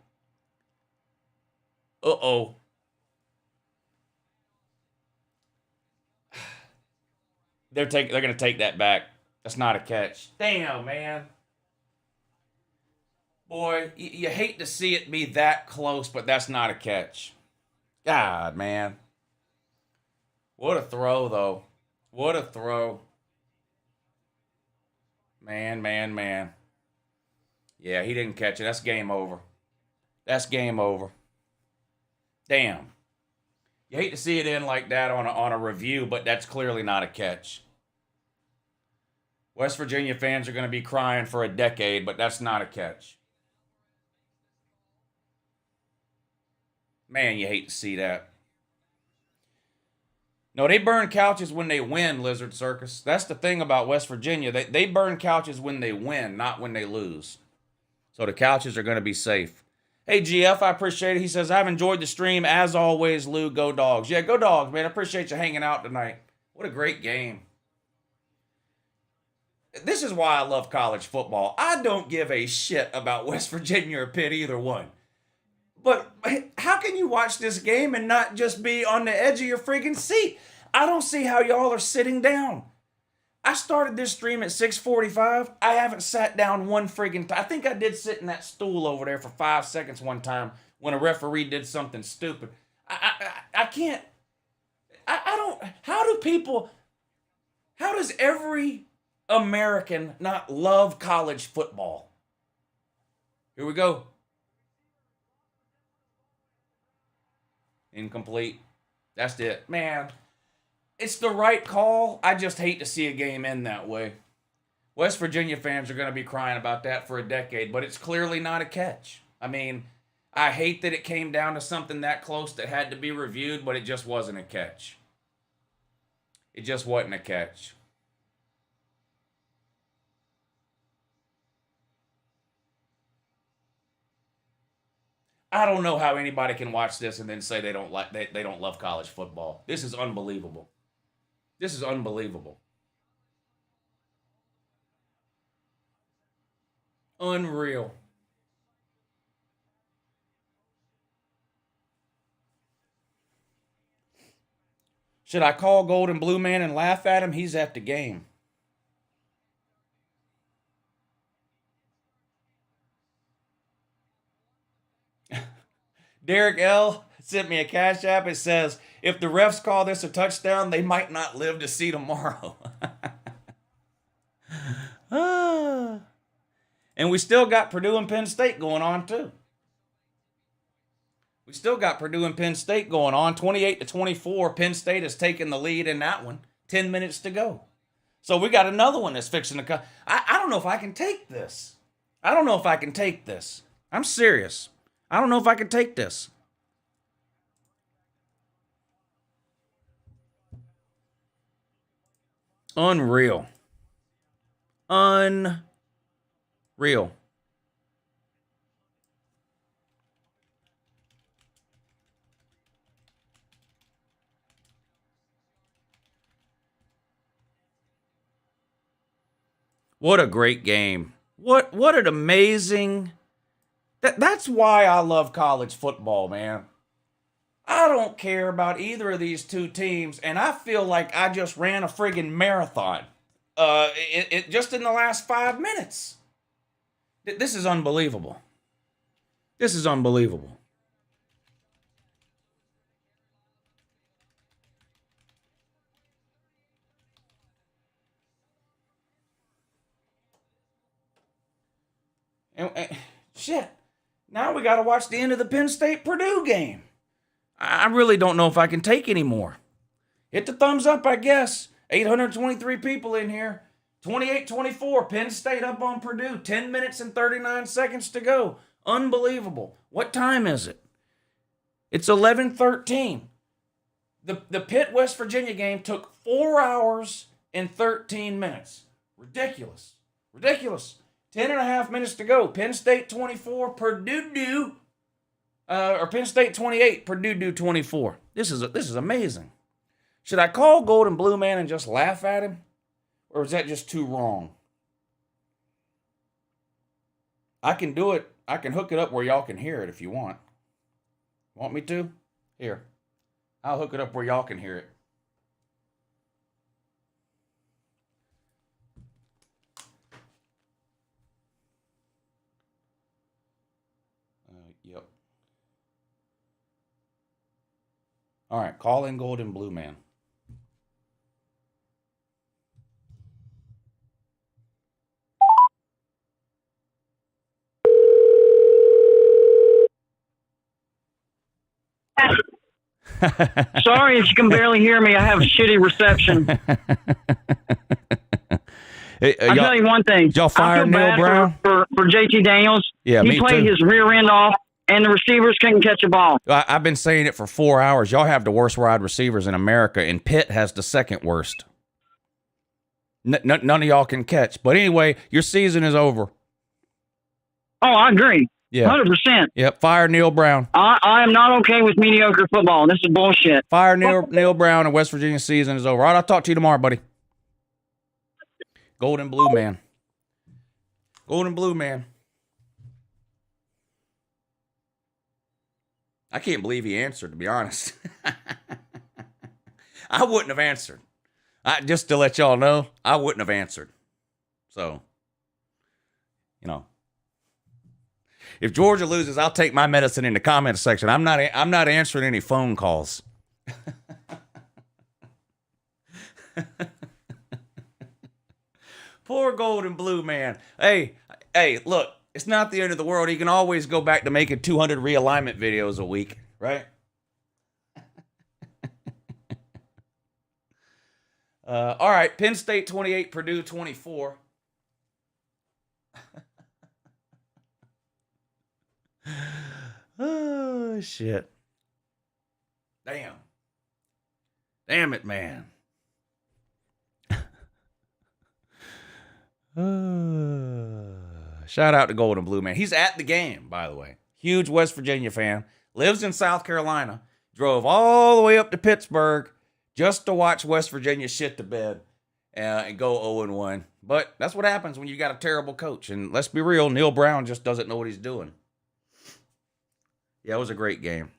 Uh-oh. They're going to take that back. That's not a catch. Damn, man. Boy, you hate to see it be that close, but that's not a catch. God, man. What a throw, though. What a throw. Man. Yeah, he didn't catch it. That's game over. That's game over. Damn. You hate to see it in like that on a review, but that's clearly not a catch. West Virginia fans are going to be crying for a decade, but that's not a catch. Man, you hate to see that. No, they burn couches when they win, Lizard Circus. That's the thing about West Virginia. They burn couches when they win, not when they lose. So the couches are going to be safe. Hey, GF, I appreciate it. He says, I've enjoyed the stream. As always, Lou, go Dogs. Yeah, go Dogs, man. I appreciate you hanging out tonight. What a great game. This is why I love college football. I don't give a shit about West Virginia or Pitt, either one. But how can you watch this game and not just be on the edge of your friggin' seat? I don't see how y'all are sitting down. I started this stream at 6:45. I haven't sat down one friggin' time. I think I did sit in that stool over there for 5 seconds one time when a referee did something stupid. I can't. I don't. How does every American not love college football? Here we go. Incomplete. That's it. Man, it's the right call. I just hate to see a game end that way. West Virginia fans are going to be crying about that for a decade, but it's clearly not a catch. I mean, I hate that it came down to something that close that had to be reviewed, but it just wasn't a catch. It just wasn't a catch. I don't know how anybody can watch this and then say they don't love college football. This is unbelievable. This is unbelievable. Unreal. Should I call Golden Blue Man and laugh at him? He's at the game. Derek L. sent me a Cash App. It says, if the refs call this a touchdown, they might not live to see tomorrow. And we still got Purdue and Penn State going on, too. We still got Purdue and Penn State going on. 28-24. Penn State has taken the lead in that one. 10 minutes to go. So we got another one that's fixing to come. I don't know if I can take this. I don't know if I can take this. I'm serious. I don't know if I can take this. Unreal. Unreal. What a great game. What an amazing... That's why I love college football, man. I don't care about either of these two teams, and I feel like I just ran a friggin' marathon just in the last 5 minutes. This is unbelievable. This is unbelievable. And shit. Now we got to watch the end of the Penn State-Purdue game. I really don't know if I can take anymore. Hit the thumbs up, I guess. 823 people in here. 28-24. Penn State up on Purdue. 10 minutes and 39 seconds to go. Unbelievable. What time is it? It's 11:13. The Pitt, West Virginia game took 4 hours and 13 minutes. Ridiculous. Ridiculous. 10 and a half minutes to go. Penn State 24, Purdue or Penn State 28, Purdue 24. This is amazing. Should I call Golden Blue Man and just laugh at him? Or is that just too wrong? I can do it. I can hook it up where y'all can hear it if you want. Want me to? Here. I'll hook it up where y'all can hear it. Yep. All right, call in Golden Blue Man. Sorry if you can barely hear me. I have shitty reception. Hey, I'll tell you one thing. Y'all fire I feel Neil bad Brown? for JT Daniels. Yeah, he me played too. his rear end off. and the receivers couldn't catch a ball. I've been saying it for 4 hours. Y'all have the worst wide receivers in America, and Pitt has the second worst. None of y'all can catch. But anyway, your season is over. Oh, I agree. Yeah. 100%. Yep. Fire Neil Brown. I am not okay with mediocre football. This is bullshit. Fire Neil Brown, and West Virginia season is over. All right, I'll talk to you tomorrow, buddy. Golden Blue Man. Golden Blue Man. I can't believe he answered, to be honest. I wouldn't have answered. Just to let y'all know, I wouldn't have answered. So, you know. If Georgia loses, I'll take my medicine in the comments section. I'm not answering any phone calls. Poor Golden Blue Man. Hey, look, it's not the end of the world. He can always go back to making 200 realignment videos a week, right? All right, Penn State 28, Purdue 24. Oh, shit. Damn. Damn it, man. Shout out to Golden Blue Man. He's at the game, by the way. Huge West Virginia fan. Lives in South Carolina. Drove all the way up to Pittsburgh just to watch West Virginia shit the bed and go 0-1. But that's what happens when you got a terrible coach. And let's be real, Neil Brown just doesn't know what he's doing. Yeah, it was a great game.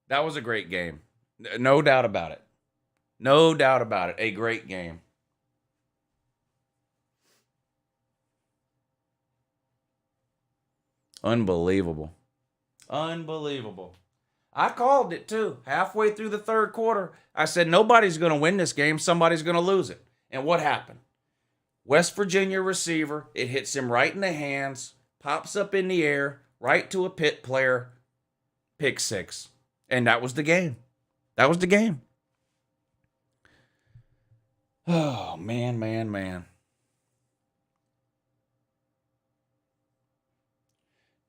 That was a great game. No doubt about it. No doubt about it. A great game. Unbelievable. Unbelievable. I called it too. Halfway through the third quarter, I said, nobody's going to win this game. Somebody's going to lose it. And what happened? West Virginia receiver, it hits him right in the hands, pops up in the air, right to a Pitt player, pick six. And that was the game. That was the game. Oh, man, man, man.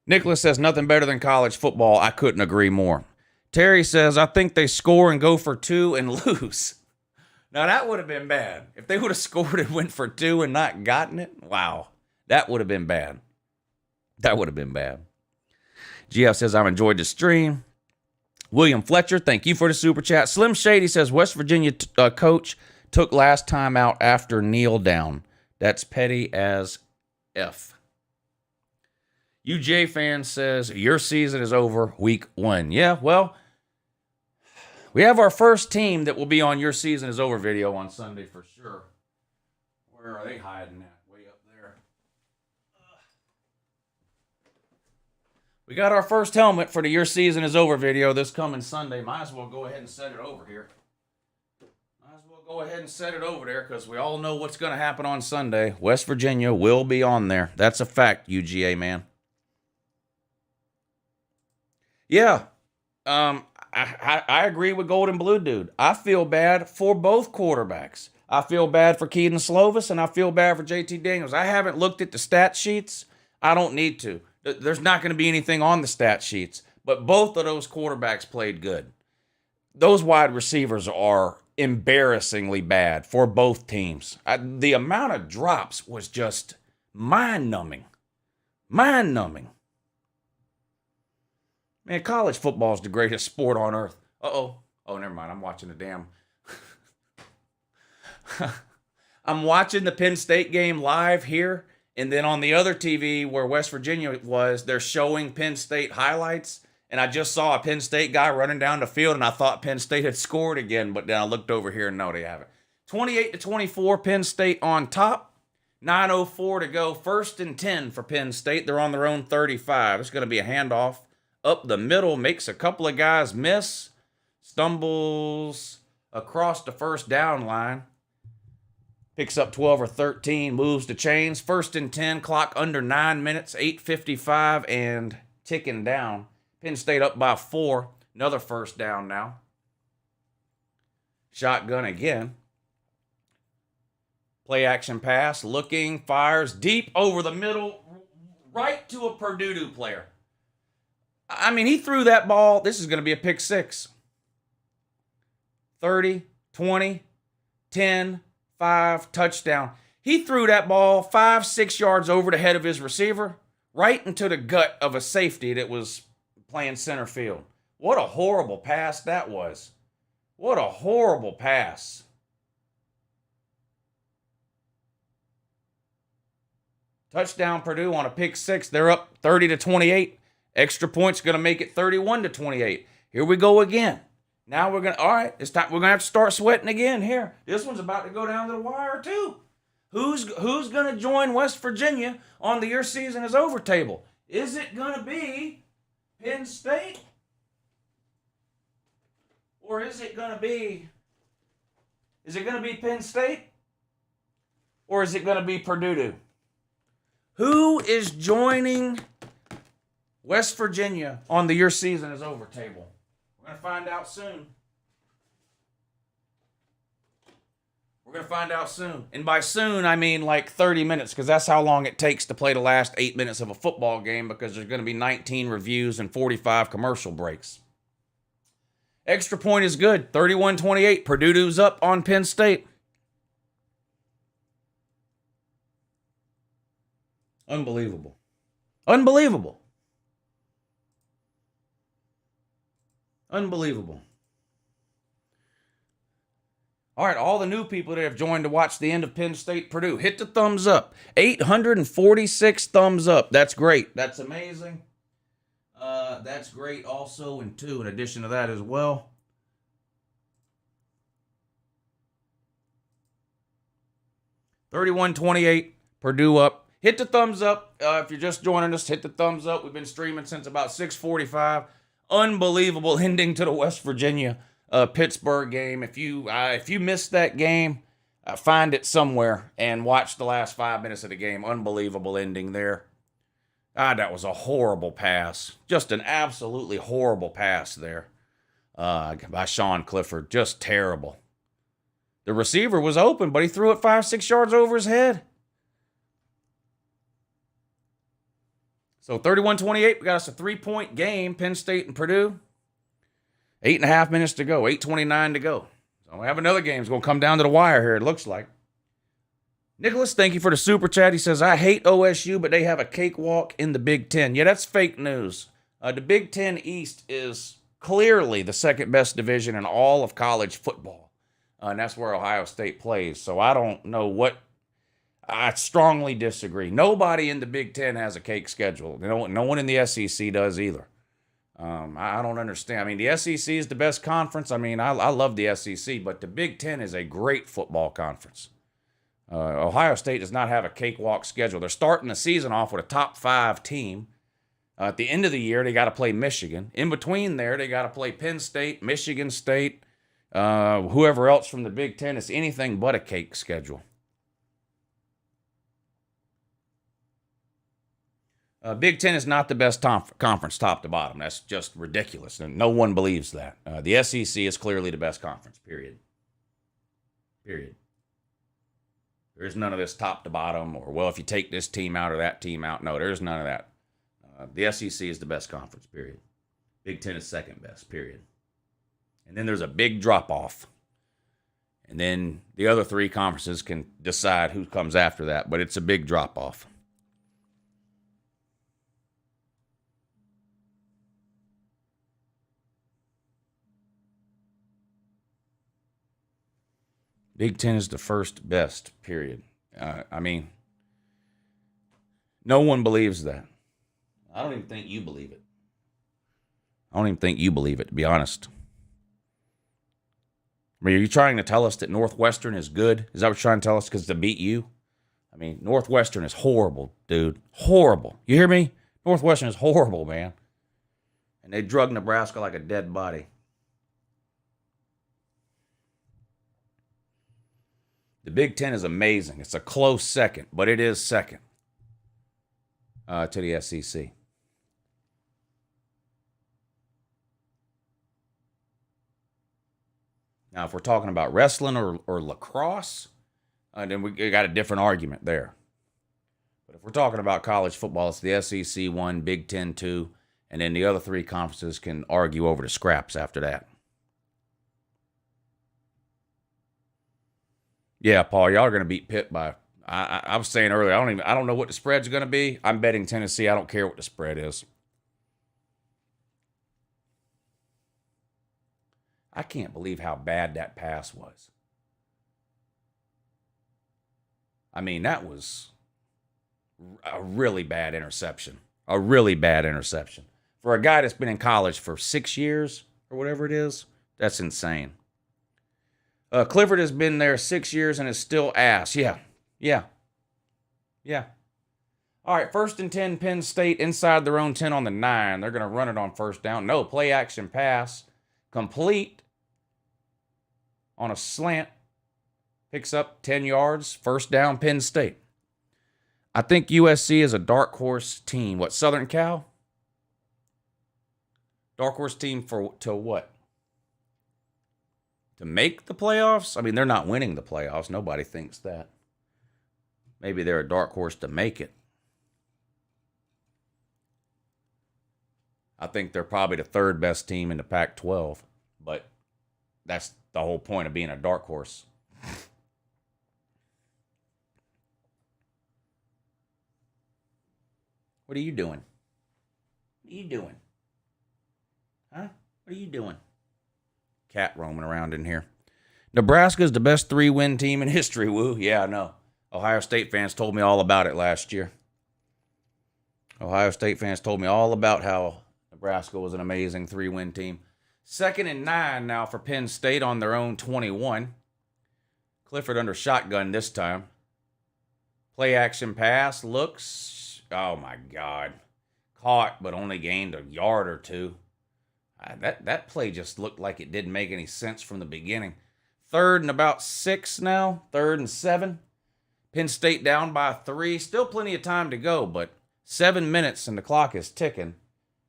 Nicholas says, nothing better than college football. I couldn't agree more. Terry says, I think they score and go for two and lose. Now, that would have been bad. If they would have scored and went for two and not gotten it, wow. That would have been bad. That would have been bad. GF says, I've enjoyed the stream. William Fletcher, thank you for the super chat. Slim Shady says, West Virginia coach took last time out after kneel down. That's petty as F. UJ fan says, your season is over week 1. Yeah, well, we have our first team that will be on your season is over video on Sunday for sure. Where are they hiding at? Way up there. We got our first helmet for the your season is over video this coming Sunday. Might as well go ahead and set it over here. Might as well go ahead and set it over there because we all know what's going to happen on Sunday. West Virginia will be on there. That's a fact, UGA man. Yeah, I agree with Golden Blue Dude. I feel bad for both quarterbacks. I feel bad for Keaton Slovis, and I feel bad for JT Daniels. I haven't looked at the stat sheets. I don't need to. There's not going to be anything on the stat sheets, but both of those quarterbacks played good. Those wide receivers are embarrassingly bad for both teams. The amount of drops was just mind-numbing. Mind-numbing. Man, college football is the greatest sport on earth. Uh-oh. Oh, never mind. I'm watching the damn... I'm watching the Penn State game live here, and then on the other TV where West Virginia was, they're showing Penn State highlights, and I just saw a Penn State guy running down the field, and I thought Penn State had scored again, but then I looked over here, and no, they haven't. 28-24, Penn State on top. 9:04 to go. 1st and 10 for Penn State. They're on their own 35. It's going to be a handoff. Up the middle, makes a couple of guys miss, stumbles across the first down line, picks up 12 or 13, moves the chains. 1st and 10, clock under 9 minutes, 8:55 and ticking down. Penn State up by 4, another first down now. Shotgun again. Play action pass. Looking. Fires deep over the middle. Right to a Purdue player. I mean, he threw that ball. This is going to be a pick six. 30, 20, 10, 5, touchdown. He threw that ball 5-6 yards over the head of his receiver, right into the gut of a safety that was playing center field. What a horrible pass that was. What a horrible pass. Touchdown Purdue on a pick six. They're up 30-28. Extra point's going to make it 31-28. Here we go again. Now we're going to, all right, it's time. We're going to have to start sweating again here. This one's about to go down to the wire too. Who's going to join West Virginia on the Your Season is Over table? Is it going to be Penn State? Or is it going to be Penn State? Or is it going to be Purdue? Who is joining West Virginia on the Your Season is Over table? We're going to find out soon. We're going to find out soon. And by soon, I mean like 30 minutes, because that's how long it takes to play the last 8 minutes of a football game, because there's going to be 19 reviews and 45 commercial breaks. Extra point is good. 31-28. Purdue's up on Penn State. Unbelievable. Unbelievable. Unbelievable. All right, all the new people that have joined to watch the end of Penn State Purdue, hit the thumbs up. 846 thumbs up. That's great. That's amazing. That's great also, and in addition to that as well. $31-28, Purdue up. Hit the thumbs up. If you're just joining us, hit the thumbs up. We've been streaming since about 6:45. Unbelievable ending to the West Virginia Pittsburgh game. If you missed that game, find it somewhere and watch the last 5 minutes of the game. Unbelievable ending there. That was a horrible pass. Just an absolutely horrible pass there by Sean Clifford. Just terrible. The receiver was open, but he threw it 5-6 yards over his head. So 31-28, we got us a 3-point game, Penn State and Purdue. 8.5 minutes to go, 8:29 to go. So we have another game. It's going to come down to the wire here, it looks like. Nicholas, thank you for the super chat. He says, I hate OSU, but they have a cakewalk in the Big Ten. Yeah, that's fake news. The Big Ten East is clearly the second best division in all of college football. And that's where Ohio State plays. So I don't know what. I strongly disagree. Nobody in the Big Ten has a cake schedule. No one in the SEC does either. I don't understand. I mean, the SEC is the best conference. I mean, I love the SEC, but the Big Ten is a great football conference. Ohio State does not have a cakewalk schedule. They're starting the season off with a top 5 team. At the end of the year, they got to play Michigan. In between there, they got to play Penn State, Michigan State, whoever else from the Big Ten. It's anything but a cake schedule. Big Ten is not the best conference top to bottom. That's just ridiculous, and no one believes that. The SEC is clearly the best conference, period. Period. There's none of this top to bottom, or, well, if you take this team out or that team out. No, there's none of that. The SEC is the best conference, period. Big Ten is second best, period. And then there's a big drop-off. And then the other 3 conferences can decide who comes after that, but it's a big drop-off. Big Ten is the first best, period. I mean, no one believes that. I don't even think you believe it. I don't even think you believe it, to be honest. I mean, are you trying to tell us that Northwestern is good? Is that what you're trying to tell us because to beat you? I mean, Northwestern is horrible, dude. Horrible. You hear me? Northwestern is horrible, man. And they drug Nebraska like a dead body. The Big Ten is amazing. It's a close second, but it is second to the SEC. Now, if we're talking about wrestling or lacrosse, then we got a different argument there. But if we're talking about college football, it's the SEC 1, Big Ten 2, and then the other 3 conferences can argue over the scraps after that. Yeah, Paul, y'all are going to beat Pitt by. I was saying earlier, I don't know what the spread's going to be. I'm betting Tennessee. I don't care what the spread is. I can't believe how bad that pass was. I mean, that was a really bad interception. A really bad interception. For a guy that's been in college for 6 years or whatever it is, that's insane. Clifford has been there 6 years and is still ass. Yeah. All right, 1st and 10, Penn State inside their own 10 on the 9. They're going to run it on first down. No, play action pass. Complete on a slant. Picks up 10 yards. First down, Penn State. I think USC is a dark horse team. What, Southern Cal? Dark horse team to what? To make the playoffs? I mean, they're not winning the playoffs. Nobody thinks that. Maybe they're a dark horse to make it. I think they're probably the 3rd best team in the Pac-12, but that's the whole point of being a dark horse. What are you doing? What are you doing? Huh? What are you doing? Cat roaming around in here. Nebraska's the best 3-win team in history, woo. Yeah, I know. Ohio State fans told me all about it last year. Ohio State fans told me all about how Nebraska was an amazing 3-win team. 2nd and 9 now for Penn State on their own 21. Clifford under shotgun this time. Play action pass looks, oh my God. Caught, but only gained a yard or 2. That play just looked like it didn't make any sense from the beginning. 3rd and about 6 now. 3rd and 7. Penn State down by 3. Still plenty of time to go, but 7 minutes and the clock is ticking.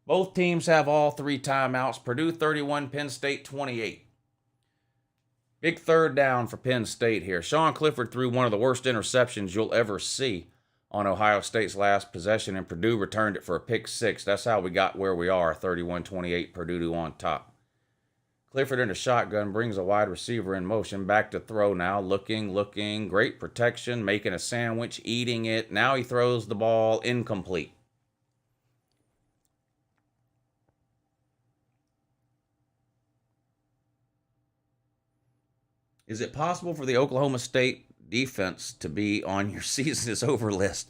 Both teams have all 3 timeouts. Purdue 31, Penn State 28. Big 3rd down for Penn State here. Sean Clifford threw one of the worst interceptions you'll ever see on Ohio State's last possession, and Purdue returned it for a pick 6. That's how we got where we are, 31-28, Purdue on top. Clifford in a shotgun brings a wide receiver in motion. Back to throw now. Looking. Great protection. Making a sandwich. Eating it. Now he throws the ball incomplete. Is it possible for the Oklahoma State defense to be on your season is over list?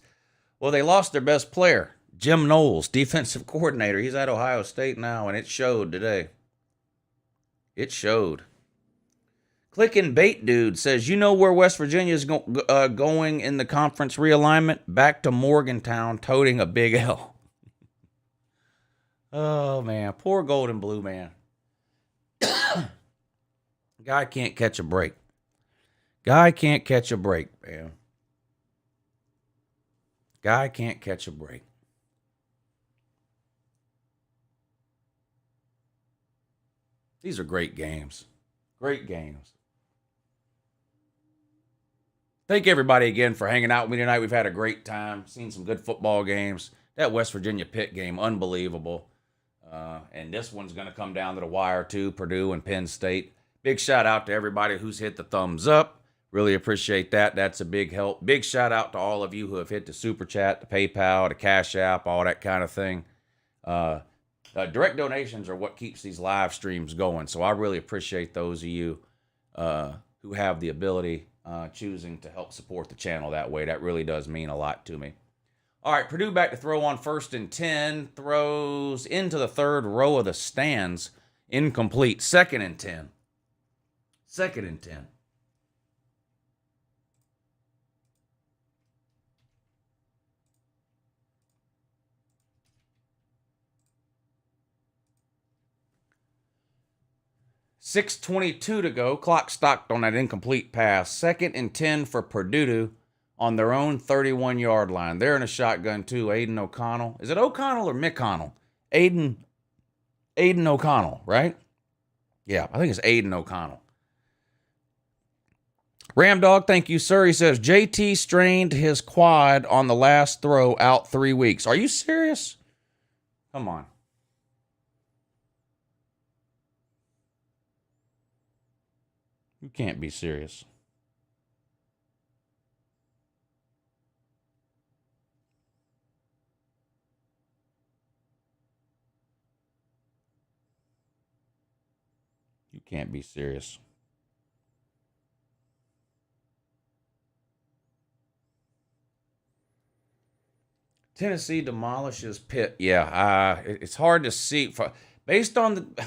Well, they lost their best player, Jim Knowles, defensive coordinator. He's at Ohio State now, and it showed today. It showed. Clicking Bait Dude says, you know where West Virginia is going in the conference realignment? Back to Morgantown, toting a big L. Oh, man. Poor Golden Blue man. Guy can't catch a break. Guy can't catch a break, man. Guy can't catch a break. These are great games. Great games. Thank everybody again for hanging out with me tonight. We've had a great time. Seen some good football games. That West Virginia Pitt game, unbelievable. And this one's going to come down to the wire too, Purdue and Penn State. Big shout out to everybody who's hit the thumbs up. Really appreciate that. That's a big help. Big shout out to all of you who have hit the Super Chat, the PayPal, the Cash App, all that kind of thing. Direct donations are what keeps these live streams going. So I really appreciate those of you who have the ability choosing to help support the channel that way. That really does mean a lot to me. All right, Purdue back to throw on 1st and 10. Throws into the 3rd row of the stands. Incomplete. 2nd and 10. 2nd and 10. .6:22 to go. Clock stopped on that incomplete pass. 2nd and 10 for Purdue on their own 31-yard line. They're in a shotgun too. Aiden O'Connell. Is it O'Connell or McConnell? Aiden O'Connell, right? Yeah, I think it's Aiden O'Connell. Ram Dog, thank you, sir. He says, JT strained his quad on the last throw, out 3 weeks. Are you serious? Come on. You can't be serious. You can't be serious. Tennessee demolishes Pitt. Yeah, it's hard to see. Based on the...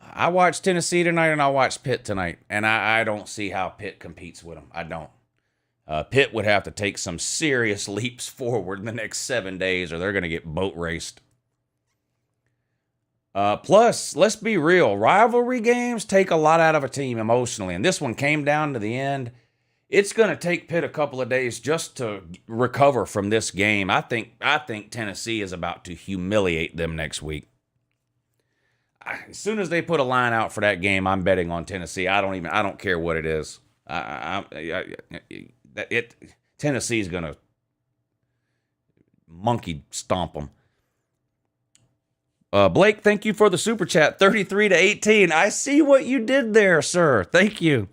I watched Tennessee tonight and I watched Pitt tonight, and I don't see how Pitt competes with them. I don't. Pitt would have to take some serious leaps forward in the next 7 days or they're going to get boat raced. Plus, let's be real. Rivalry games take a lot out of a team emotionally, and this one came down to the end. It's going to take Pitt a couple of days just to recover from this game. I think Tennessee is about to humiliate them next week. As soon as they put a line out for that game, I'm betting on Tennessee. I don't care what it is. Tennessee's going to monkey stomp them. Blake, thank you for the super chat. 33-18. I see what you did there, sir. Thank you.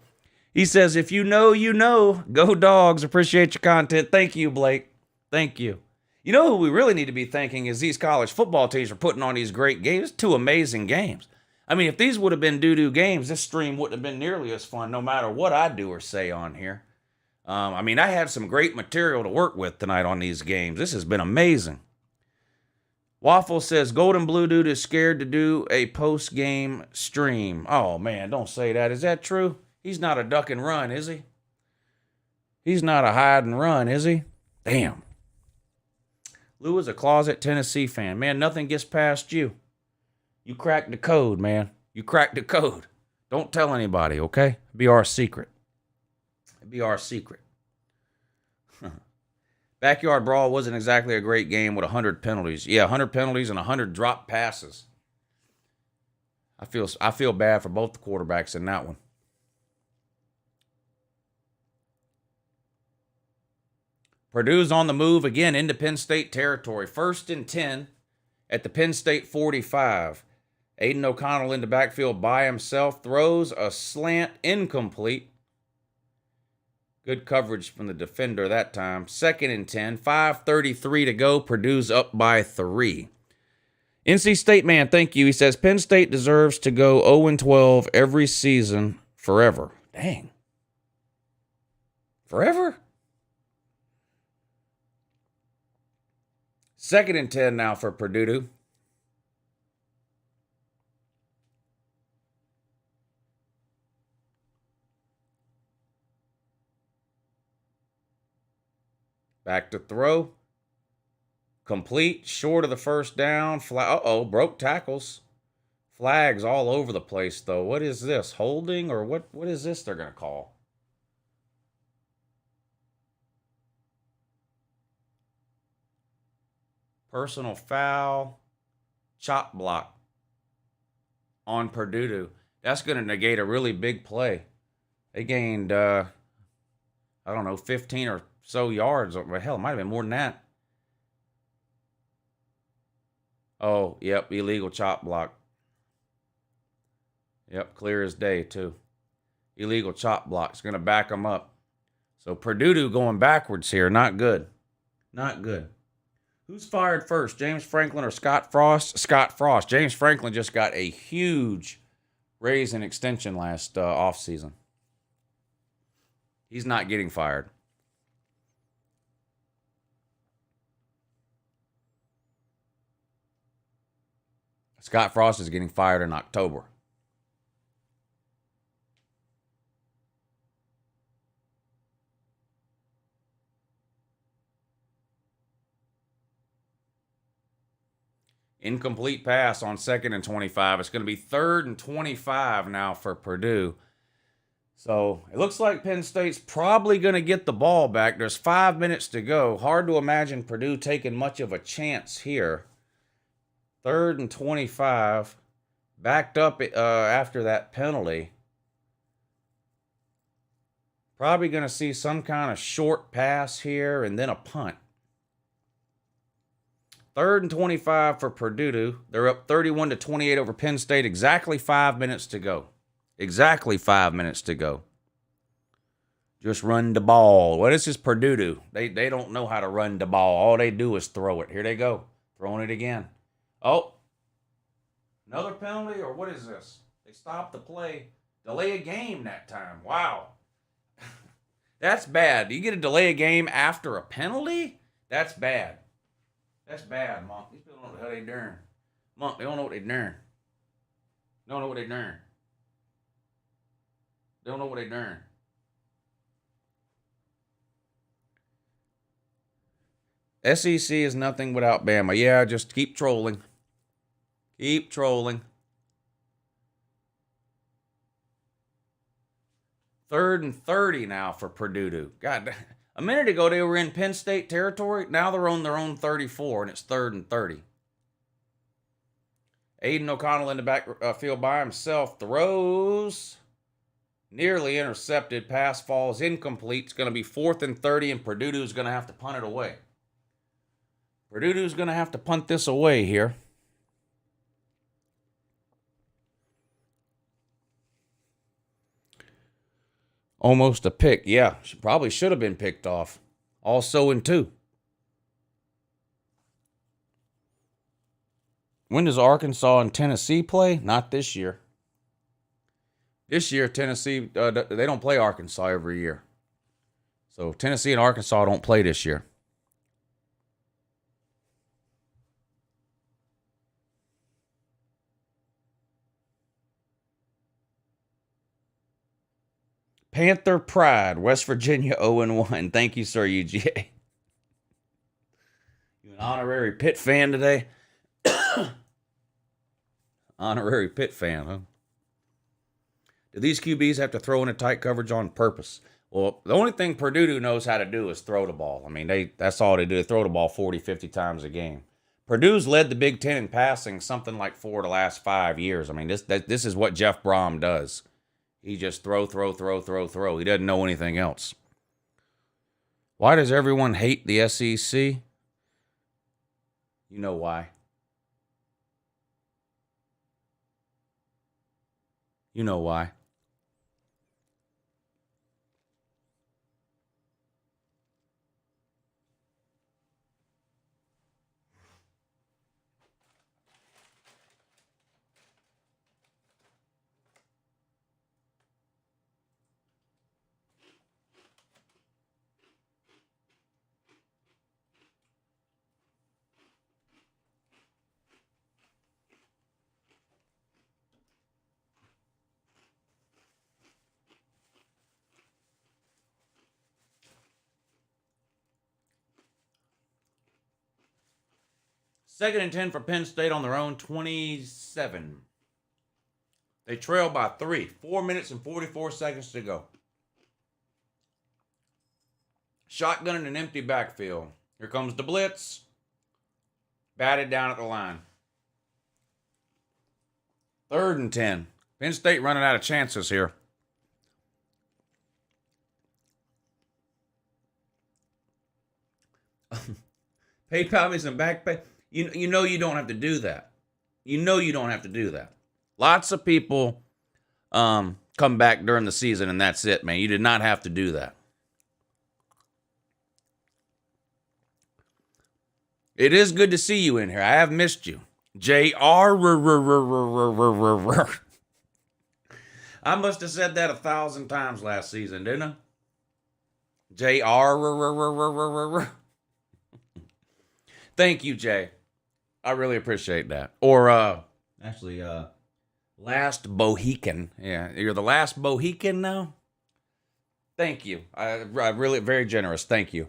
He says, if you know, you know. Go Dogs. Appreciate your content. Thank you, Blake. Thank you. You know who we really need to be thanking is these college football teams for putting on these great games. 2 amazing games. I mean, if these would have been doo-doo games, this stream wouldn't have been nearly as fun no matter what I do or say on here. I mean, I had some great material to work with tonight on these games. This has been amazing. Waffle says, Golden Blue Dude is scared to do a post-game stream. Oh, man, don't say that. Is that true? He's not a duck and run, is he? He's not a hide and run, is he? Damn. Lou is a closet Tennessee fan. Man, nothing gets past you. You cracked the code, man. You cracked the code. Don't tell anybody, okay? Be our secret. Be our secret. Backyard Brawl wasn't exactly a great game with 100 penalties. Yeah, 100 penalties and 100 drop passes. I feel bad for both the quarterbacks in that one. Purdue's on the move again into Penn State territory. 1st and 10 at the Penn State 45. Aiden O'Connell in the backfield by himself. Throws a slant incomplete. Good coverage from the defender that time. 2nd and 10. 5:33 to go. Purdue's up by 3. NC State man, thank you. He says, Penn State deserves to go 0-12 every season forever. Dang. Forever? 2nd and 10 now for Purdue. Back to throw. Complete. Short of the first down. Broke tackles. Flags all over the place, though. What is this? Holding or what is this they're going to call? Personal foul, chop block on Purdue. That's going to negate a really big play. They gained, 15 or so yards. Or hell, it might have been more than that. Oh, yep, illegal chop block. Yep, clear as day, too. Illegal chop block. It's going to back them up. So Purdue going backwards here. Not good. Not good. Who's fired first, James Franklin or Scott Frost? Scott Frost. James Franklin just got a huge raise and extension last offseason. He's not getting fired. Scott Frost is getting fired in October. Incomplete pass on 2nd and 25. It's going to be 3rd and 25 now for Purdue. So it looks like Penn State's probably going to get the ball back. There's 5 minutes to go. Hard to imagine Purdue taking much of a chance here. 3rd and 25. Backed up after that penalty. Probably going to see some kind of short pass here and then a punt. 3rd and 25 for Purdue. They're up 31-28 over Penn State. Exactly 5 minutes to go. Exactly 5 minutes to go. Just run the ball. What is this Purdue do? They don't know how to run the ball. All they do is throw it. Here they go. Throwing it again. Oh. Another penalty, or what is this? They stopped the play. Delay a game that time. Wow. That's bad. You get a delay a game after a penalty? That's bad. That's bad, Monk. These people don't know what they're doing. Monk, they don't know what they're doing. They don't know what they're doing. They don't know what they're doing. SEC is nothing without Bama. Yeah, just keep trolling. Keep trolling. 3rd and 30 now for Purdue. God, a minute ago they were in Penn State territory. Now they're on their own 34, and it's 3rd and 30. Aiden O'Connell in the backfield by himself. Throws. Nearly intercepted. Pass falls incomplete. It's going to be 4th and 30, and Purdue's going to have to punt it away. Purdue's going to have to punt this away here. Almost a pick. Yeah, probably should have been picked off. Also in 2. When does Arkansas and Tennessee play? Not this year. This year, Tennessee, they don't play Arkansas every year. So Tennessee and Arkansas don't play this year. Panther Pride, West Virginia 0-1. Thank you, sir, UGA. You an honorary Pitt fan today? Honorary Pitt fan, huh? Do these QBs have to throw in a tight coverage on purpose? Well, the only thing Purdue knows how to do is throw the ball. I mean, that's all they do. They throw the ball 40, 50 times a game. Purdue's led the Big Ten in passing something like 4 of the last 5 years. I mean, this is what Jeff Brom does. He just throw. He doesn't know anything else. Why does everyone hate the SEC? You know why. You know why. Second and 10 for Penn State on their own 27. They trail by 3. 4 minutes and 44 seconds to go. Shotgun in an empty backfield. Here comes the blitz. Batted down at the line. 3rd and 10. Penn State running out of chances here. PayPal me some back pay. You know you don't have to do that. You know you don't have to do that. Lots of people come back during the season and that's it, man. You did not have to do that. It is good to see you in here. I have missed you. JR. I must have said that 1,000 times last season, didn't I? JR. Thank you, Jay. I really appreciate that. Or, Last Bohican. Yeah, you're the last Bohican now? Thank you. I really, very generous. Thank you.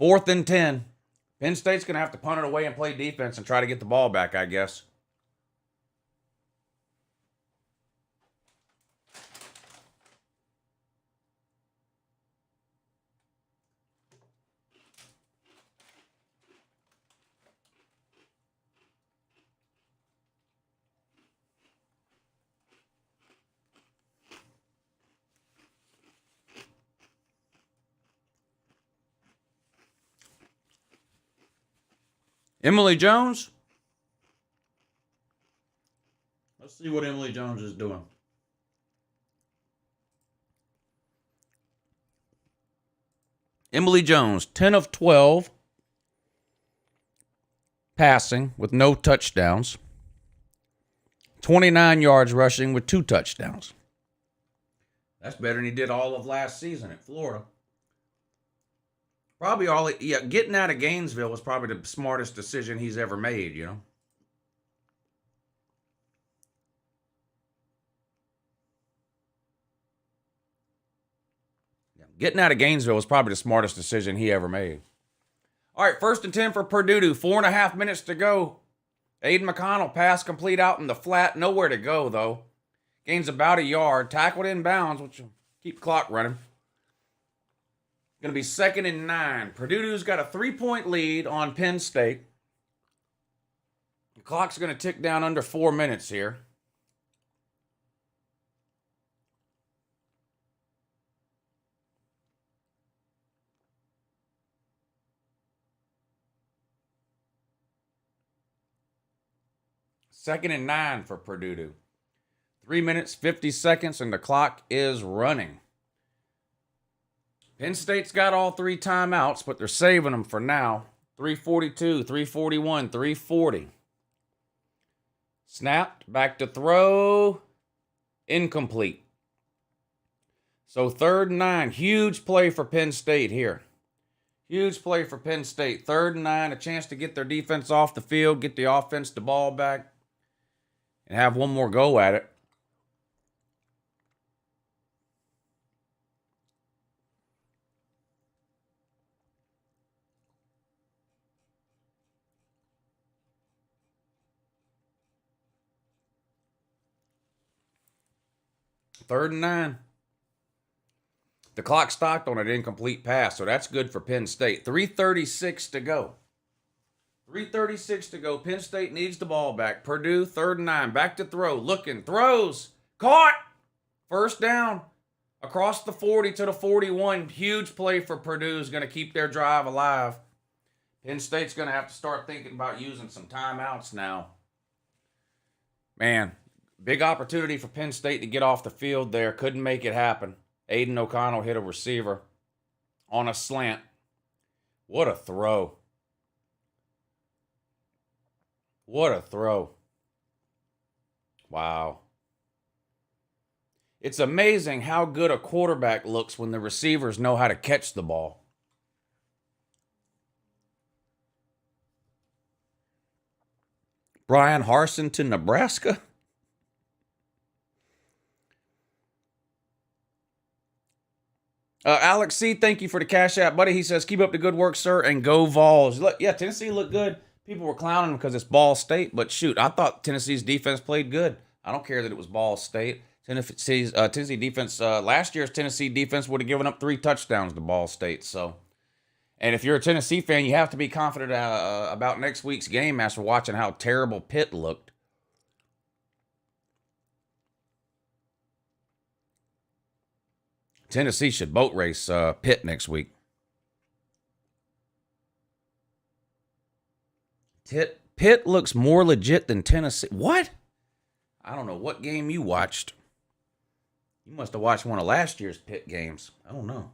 4th and 10. Penn State's going to have to punt it away and play defense and try to get the ball back, I guess. Emily Jones. Let's see what Emily Jones is doing. Emily Jones, 10 of 12 passing with no touchdowns. 29 yards rushing with 2 touchdowns. That's better than he did all of last season at Florida. Probably getting out of Gainesville was probably the smartest decision he's ever made, you know. Getting out of Gainesville was probably the smartest decision he ever made. All right, 1st and 10 for Purdue. 4.5 minutes to go. Aiden McConnell pass complete out in the flat. Nowhere to go, though. Gains about a yard. Tackled in bounds, which will keep the clock running. Going to be 2nd and 9. Purdue's got a 3-point lead on Penn State. The clock's going to tick down under 4 minutes here. Second and 9 for Purdue. 3 minutes, 50 seconds, and the clock is running. Penn State's got all 3 timeouts, but they're saving them for now. 3:42, 3:41, 3:40. Snapped, back to throw. Incomplete. So 3rd and 9. Huge play for Penn State here. Huge play for Penn State. 3rd and 9, a chance to get their defense off the field, get the offense the ball back, and have one more go at it. Third and 9. The clock stopped on an incomplete pass, so that's good for Penn State. 3:36 to go. 3:36 to go. Penn State needs the ball back. Purdue, 3rd and 9. Back to throw. Looking. Throws. Caught. First down. Across the 40 to the 41. Huge play for Purdue is going to keep their drive alive. Penn State's going to have to start thinking about using some timeouts now. Man, big opportunity for Penn State to get off the field there. Couldn't make it happen. Aiden O'Connell hit a receiver on a slant. What a throw. What a throw. Wow. It's amazing how good a quarterback looks when the receivers know how to catch the ball. Brian Harsin to Nebraska. Alex C., thank you for the Cash App, buddy. He says, keep up the good work, sir, and go Vols. Look, yeah, Tennessee looked good. People were clowning them because it's Ball State, but shoot, I thought Tennessee's defense played good. I don't care that it was Ball State. Tennessee defense, last year's Tennessee defense would have given up 3 touchdowns to Ball State. So, and if you're a Tennessee fan, you have to be confident about next week's game after watching how terrible Pitt looked. Tennessee should boat race Pitt next week. Pitt looks more legit than Tennessee. What? I don't know what game you watched. You must have watched one of last year's Pitt games. I don't know.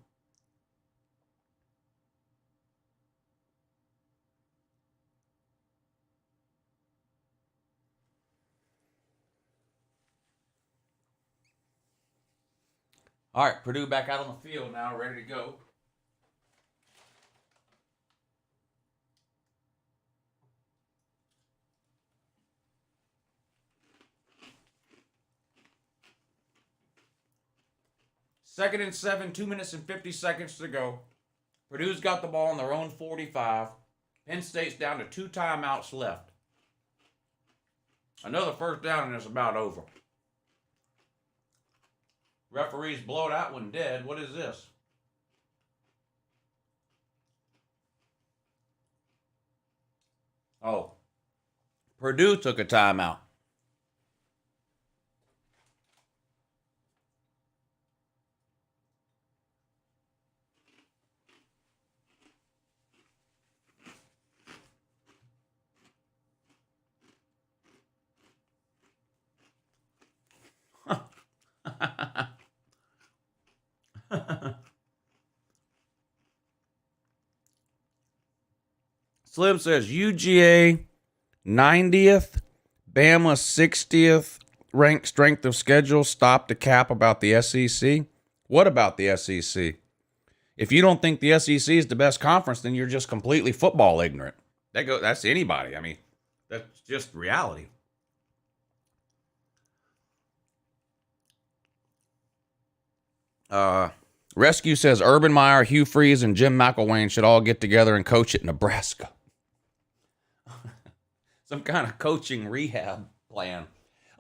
All right, Purdue back out on the field now, ready to go. Second and 7, 2 minutes and 50 seconds to go. Purdue's got the ball on their own 45. Penn State's down to 2 timeouts left. Another first down and it's about over. Referees blow that one dead. What is this? Oh. Purdue took a timeout. Slim says UGA 90th, Bama 60th ranked strength of schedule. Stop the cap about the SEC. What about the SEC? If you don't think the SEC is the best conference, then you're just completely football ignorant. That's anybody. I mean, that's just reality. Rescue says Urban Meyer, Hugh Freeze, and Jim McElwain should all get together and coach at Nebraska. Some kind of coaching rehab plan.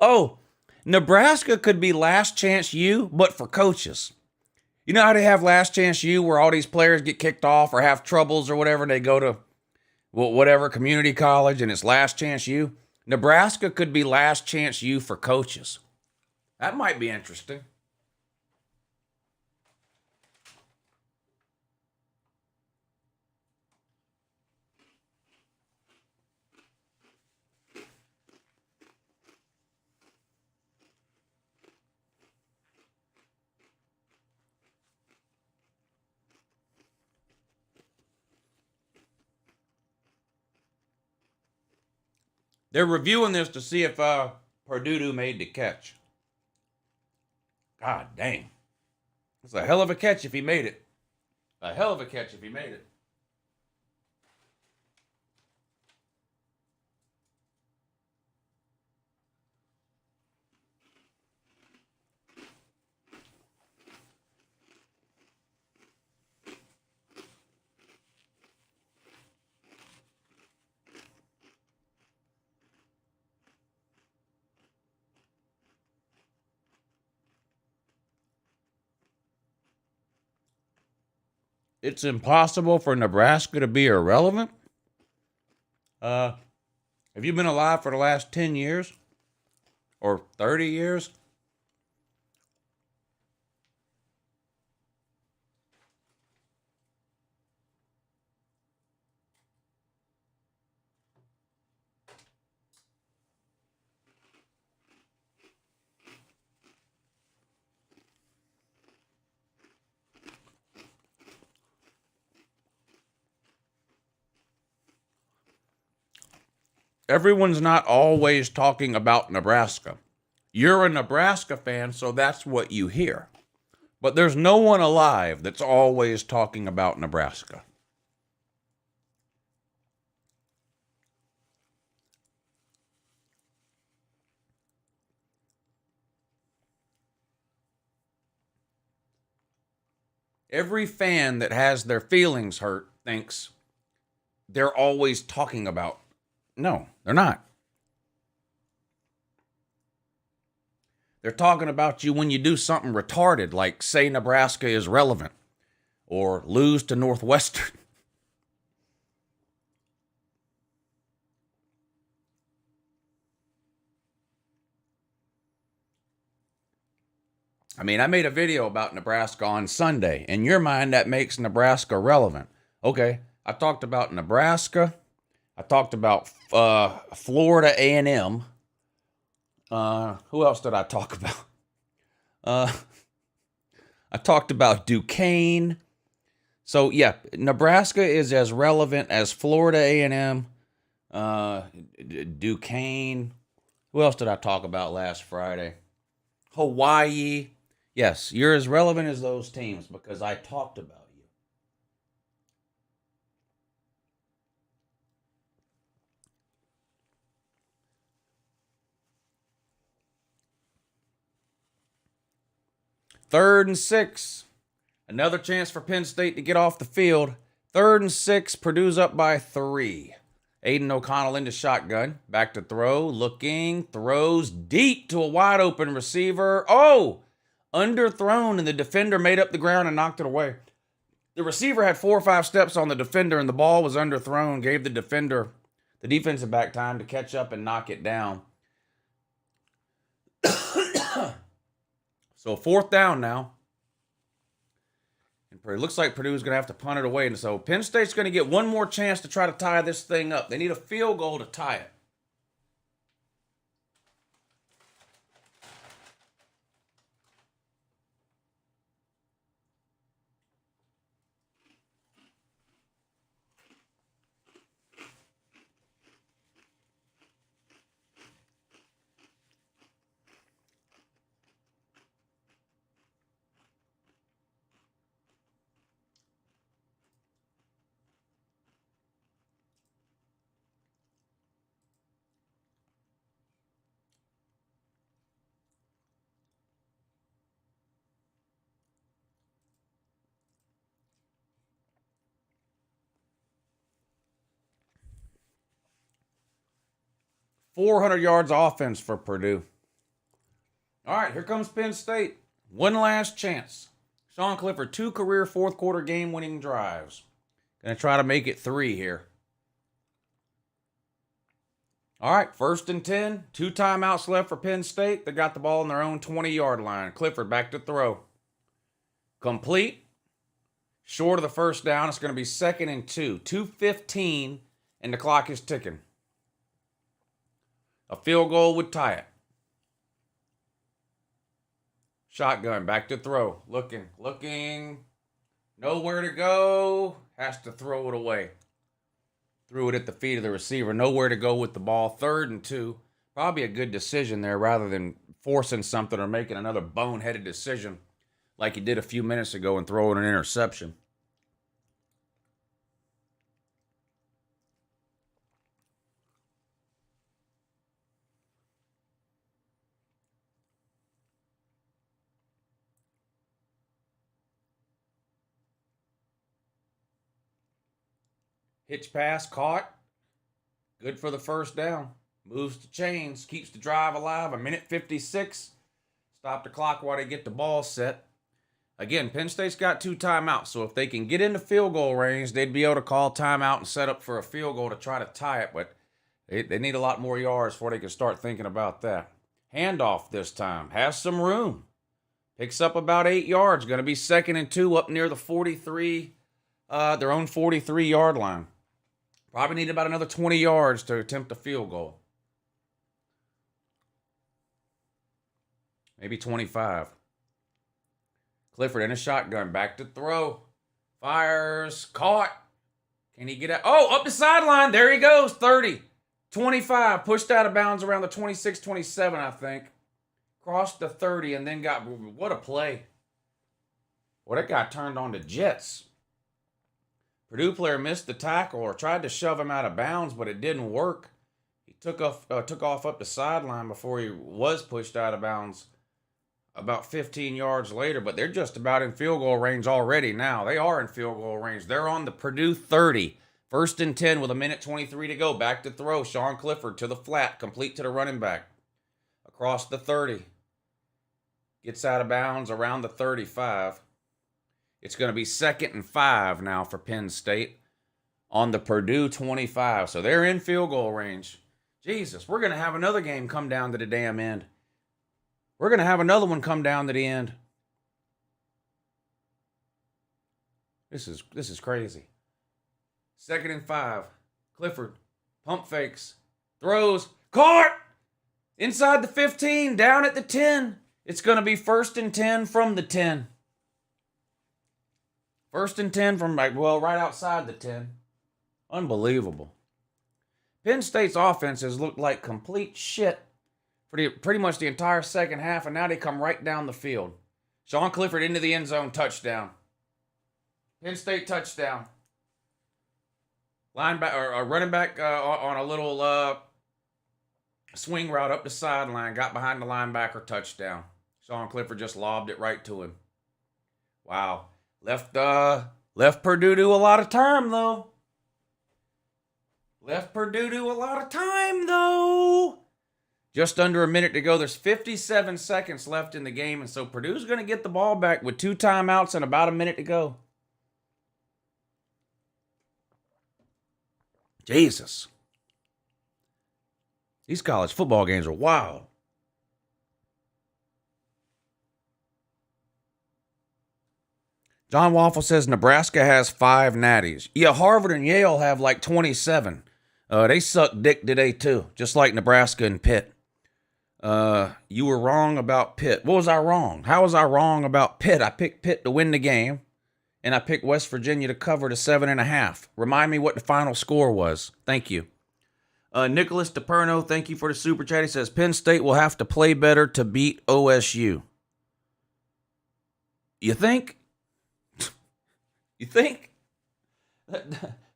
Oh, Nebraska could be Last Chance U, but for coaches. You know how they have Last Chance U where all these players get kicked off or have troubles or whatever, and they go to whatever community college and it's Last Chance U? Nebraska could be Last Chance U for coaches. That might be interesting. They're reviewing this to see if Purdue made the catch. God dang. It's a hell of a catch if he made it. A hell of a catch if he made it. It's impossible for Nebraska to be irrelevant? Have you been alive for the last 10 years? Or 30 years? Everyone's not always talking about Nebraska. You're a Nebraska fan, so that's what you hear. But there's no one alive that's always talking about Nebraska. Every fan that has their feelings hurt thinks they're always talking about. No, they're not. They're talking about you when you do something retarded, like say Nebraska is relevant or lose to Northwestern. I mean, I made a video about Nebraska on Sunday. In your mind, that makes Nebraska relevant. Okay, I talked about Nebraska. I talked about Florida A&M. Who else did I talk about? I talked about Duquesne. So, yeah, Nebraska is as relevant as Florida A&M, Duquesne. Who else did I talk about last Friday? Hawaii. Yes, you're as relevant as those teams because I talked about you. Third and 6. Another chance for Penn State to get off the field. 3rd and 6. Purdue's up by 3. Aiden O'Connell into shotgun. Back to throw. Looking. Throws deep to a wide open receiver. Oh! Underthrown, and the defender made up the ground and knocked it away. The receiver had 4 or 5 steps on the defender, and the ball was underthrown. Gave the defensive back time to catch up and knock it down. So 4th down now. And it looks like Purdue's going to have to punt it away. And so Penn State's going to get one more chance to try to tie this thing up. They need a field goal to tie it. 400 yards of offense for Purdue. All right, here comes Penn State. One last chance. Sean Clifford, 2 career fourth quarter game-winning drives. Going to try to make it 3 here. All right, 1st and 10. 2 timeouts left for Penn State. They got the ball on their own 20-yard line. Clifford back to throw. Complete. Short of the first down. It's going to be 2nd and 2. 2:15, and the clock is ticking. A field goal would tie it. Shotgun, back to throw. Looking. Nowhere to go. Has to throw it away. Threw it at the feet of the receiver. Nowhere to go with the ball. 3rd and 2. Probably a good decision there rather than forcing something or making another boneheaded decision like he did a few minutes ago and throwing an interception. Hitch pass, caught. Good for the first down. Moves the chains, keeps the drive alive. 1:56. Stop the clock while they get the ball set. Again, Penn State's got 2 timeouts, so if they can get into field goal range, they'd be able to call timeout and set up for a field goal to try to tie it, but they need a lot more yards before they can start thinking about that. Handoff this time. Has some room. Picks up about 8 yards. Going to be 2nd and 2 up near the 43, their own 43-yard line. Probably need about another 20 yards to attempt a field goal. Maybe 25. Clifford in a shotgun. Back to throw. Fires. Caught. Can he get out? Oh, up the sideline. There he goes. 30. 25. Pushed out of bounds around the 26, 27, I think. Crossed the 30 and then got... What a play. Well, that got turned on to Jets. Purdue player missed the tackle or tried to shove him out of bounds, but it didn't work. He took off up the sideline before he was pushed out of bounds about 15 yards later, but they're just about in field goal range already now. They are in field goal range. They're on the Purdue 30. 1st and 10 with 1:23 to go. Back to throw. Sean Clifford to the flat, complete to the running back. Across the 30. Gets out of bounds around the 35. It's going to be 2nd and 5 now for Penn State on the Purdue 25. So they're in field goal range. Jesus, we're going to have another game come down to the damn end. We're going to have another one come down to the end. This is crazy. 2nd and 5. Clifford. Pump fakes. Throws. Caught! Inside the 15. Down at the 10. It's going to be 1st and 10 from the 10. 1st and 10 from, right outside the 10. Unbelievable. Penn State's offense has looked like complete shit for pretty much the entire second half, and now they come right down the field. Sean Clifford into the end zone, touchdown. Penn State touchdown. Running back on a little swing route up the sideline, got behind the linebacker, touchdown. Sean Clifford just lobbed it right to him. Wow. Left Purdue to a lot of time, though. Just under a minute to go. There's 57 seconds left in the game, and so Purdue's going to get the ball back with 2 timeouts and about a minute to go. Jesus. These college football games are wild. John Waffle says Nebraska has 5 natties. Yeah, Harvard and Yale have like 27. They suck dick today too, just like Nebraska and Pitt. You were wrong about Pitt. What was I wrong? How was I wrong about Pitt? I picked Pitt to win the game, and I picked West Virginia to cover to 7.5. Remind me what the final score was. Thank you. Nicholas DePerno, thank you for the super chat. He says Penn State will have to play better to beat OSU. You think? You think?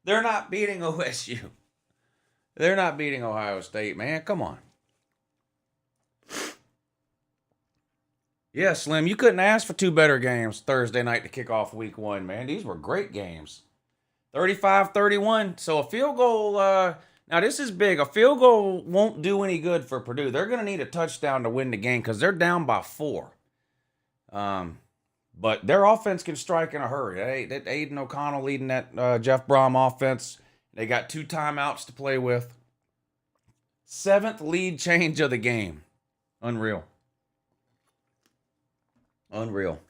They're not beating OSU. They're not beating Ohio State, man. Come on. Yeah, Slim, you couldn't ask for 2 better games Thursday night to kick off week 1, man. These were great games. 35-31. So a field goal. Now, Now, this is big. A field goal won't do any good for Purdue. They're going to need a touchdown to win the game because they're down by 4. But their offense can strike in a hurry. That Aiden O'Connell leading that Jeff Brom offense. They got 2 timeouts to play with. 7th lead change of the game. Unreal. Unreal.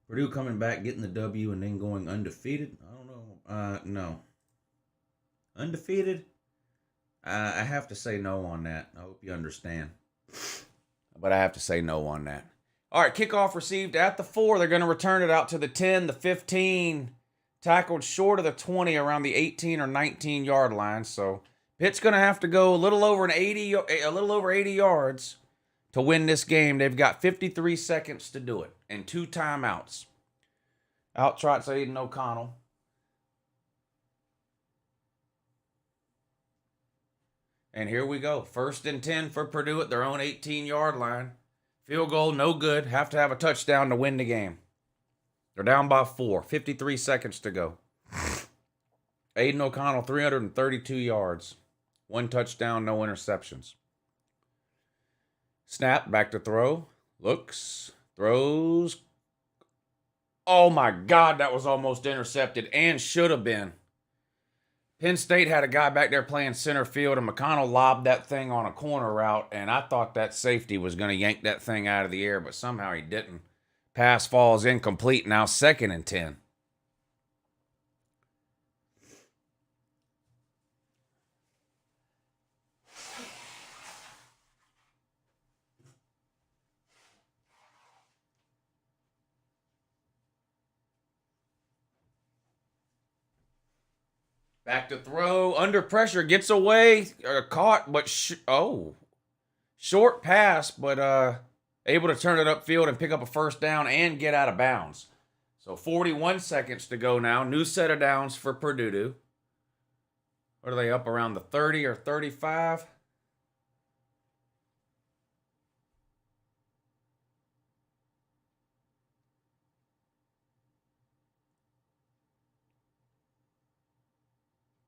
Purdue coming back, getting the W, and then going undefeated? I don't know. No. Undefeated? I have to say no on that. I hope you understand. But I have to say no on that. All right, kickoff received at the 4. They're going to return it out to the 10, the 15. Tackled short of the 20 around the 18 or 19-yard line. So Pitt's going to have to go a little over 80 yards to win this game. They've got 53 seconds to do it and 2 timeouts. Out trots Aiden O'Connell. And here we go. 1st and 10 for Purdue at their own 18-yard line. Field goal, no good. Have to have a touchdown to win the game. They're down by 4. 53 seconds to go. Aiden O'Connell, 332 yards. 1 touchdown, no interceptions. Snap, back to throw. Looks, throws. Oh my God, that was almost intercepted and should have been. Penn State had a guy back there playing center field, and McConnell lobbed that thing on a corner route, and I thought that safety was going to yank that thing out of the air, but somehow he didn't. Pass falls incomplete, now 2nd and 10. Back to throw, under pressure, gets away, caught, but short pass, but able to turn it upfield and pick up a 1st down and get out of bounds. So 41 seconds to go now. New set of downs for Purdue. What are they, up around the 30 or 35?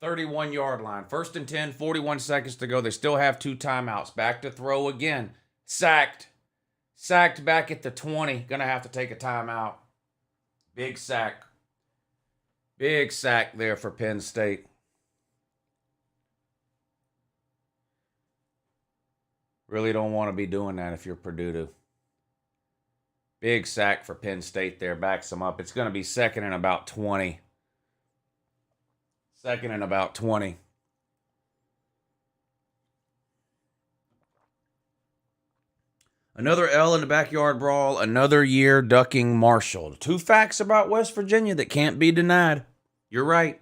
...31-yard line. 1st and 10, 41 seconds to go. They still have 2 timeouts. Back to throw again. Sacked. Sacked back at the 20. Gonna have to take a timeout. Big sack. Big sack there for Penn State. Really don't want to be doing that if you're Purdue. Big sack for Penn State there. Backs them up. It's going to be 2nd and about 20. 2nd and about 20. Another L in the backyard brawl. Another year ducking Marshall. 2 facts about West Virginia that can't be denied. You're right.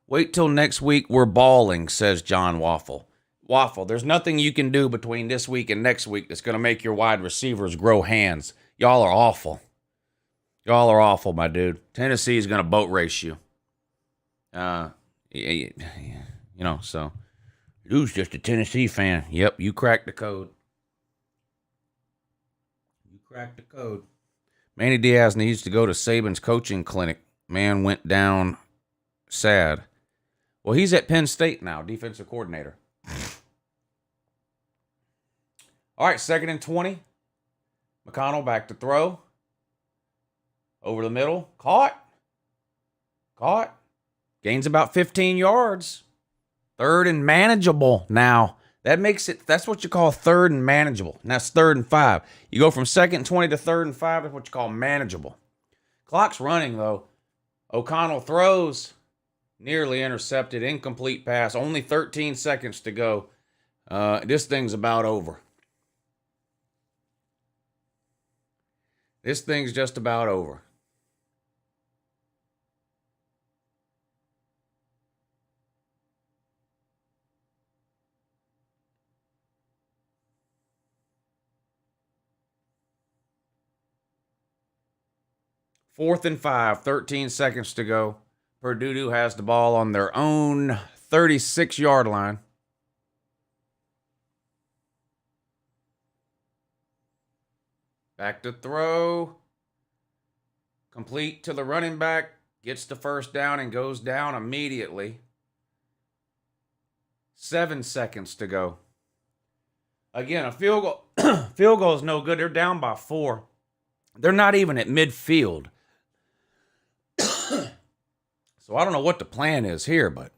Wait till next week. We're balling, says John Waffle. Waffle, there's nothing you can do between this week and next week that's going to make your wide receivers grow hands. Y'all are awful. Y'all are awful, my dude. Tennessee is going to boat race you. You know, so Dude's just a Tennessee fan. Yep, you cracked the code. You cracked the code. Manny Diaz needs to go to Saban's coaching clinic. Man went down sad. Well, he's at Penn State now, defensive coordinator. All right, 2nd and 20. McConnell back to throw. Over the middle. Caught. Gains about 15 yards. 3rd and manageable now. That's what you call 3rd and manageable. And that's 3rd and 5. You go from 2nd and 20 to 3rd and 5. That's what you call manageable. Clock's running, though. O'Connell throws. Nearly intercepted. Incomplete pass. Only 13 seconds to go. This thing's about over. This thing's just about over. Fourth and 5, 13 seconds to go. Purdue has the ball on their own 36-yard line. Back to throw. Complete to the running back. Gets the first down and goes down immediately. 7 seconds to go. Again, a field goal. Field goal is no good. They're down by 4. They're not even at midfield. So I don't know what the plan is here, but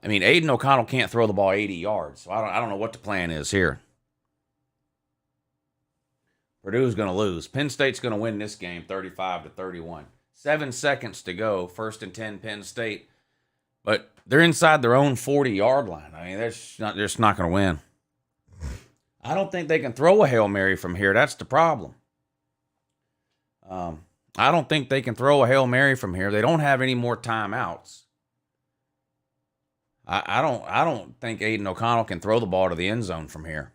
I mean, Aiden O'Connell can't throw the ball 80 yards. So I don't know what the plan is here. Purdue's going to lose. Penn State's going to win this game 35-31. 7 seconds to go. 1st and 10 Penn State. But they're inside their own 40-yard line. I mean, they're just not going to win. I don't think they can throw a Hail Mary from here. That's the problem. I don't think they can throw a Hail Mary from here. They don't have any more timeouts. I don't think Aiden O'Connell can throw the ball to the end zone from here.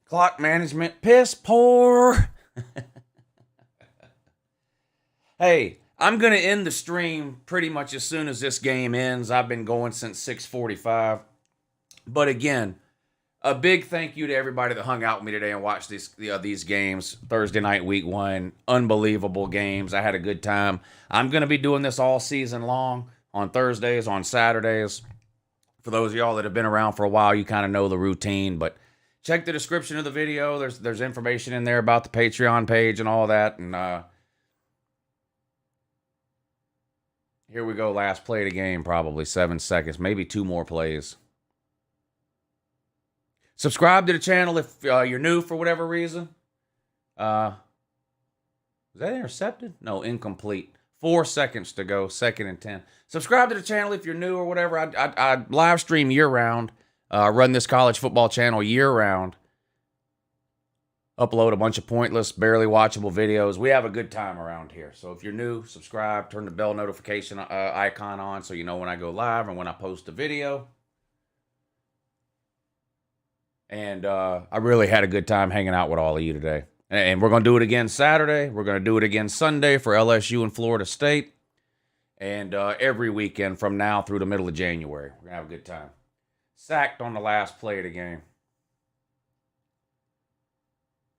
Clock management, piss poor. Hey, I'm going to end the stream pretty much as soon as this game ends. I've been going since 6:45. But again, a big thank you to everybody that hung out with me today and watched these games. Thursday night, week 1. Unbelievable games. I had a good time. I'm going to be doing this all season long on Thursdays, on Saturdays. For those of y'all that have been around for a while, you kind of know the routine. But check the description of the video. There's information in there about the Patreon page and all that. And here we go. Last play of the game, probably 7 seconds. Maybe 2 more plays. Subscribe to the channel if you're new for whatever reason. Was that intercepted? No, incomplete. 4 seconds to go, 2nd and 10. Subscribe to the channel if you're new or whatever. I live stream year-round. Run this college football channel year-round. Upload a bunch of pointless, barely watchable videos. We have a good time around here. So if you're new, subscribe. Turn the bell notification icon on so you know when I go live and when I post a video. And I really had a good time hanging out with all of you today. And we're going to do it again Saturday. We're going to do it again Sunday for LSU and Florida State. And every weekend from now through the middle of January. We're going to have a good time. Sacked on the last play of the game.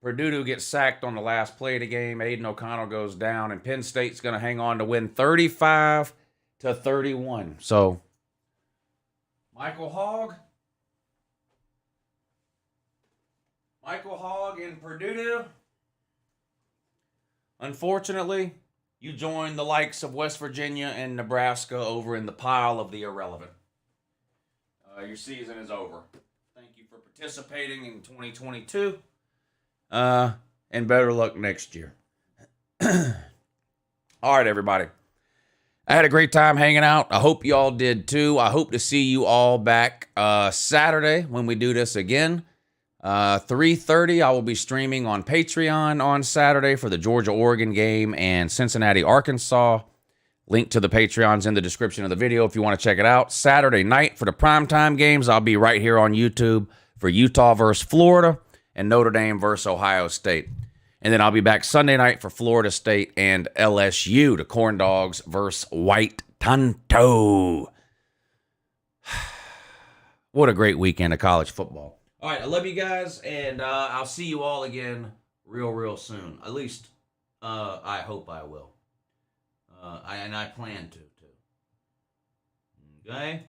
Purdue gets sacked on the last play of the game. Aiden O'Connell goes down. And Penn State's going to hang on to win 35-31. So, Michael Hogg in Purdue. Unfortunately, you join the likes of West Virginia and Nebraska over in the pile of the irrelevant. Your season is over. Thank you for participating in 2022. And better luck next year. All right, everybody. I had a great time hanging out. I hope y'all did too. I hope to see you all back Saturday when we do this again. 3:30, I will be streaming on Patreon on Saturday for the Georgia-Oregon game and Cincinnati-Arkansas. Link to the Patreon's in the description of the video if you want to check it out. Saturday night for the primetime games, I'll be right here on YouTube for Utah versus Florida and Notre Dame versus Ohio State. And then I'll be back Sunday night for Florida State and LSU, the Corn Dogs versus White Tonto. What a great weekend of college football. All right, I love you guys, and I'll see you all again real soon. At least, I hope I will. And I plan to, too. Okay?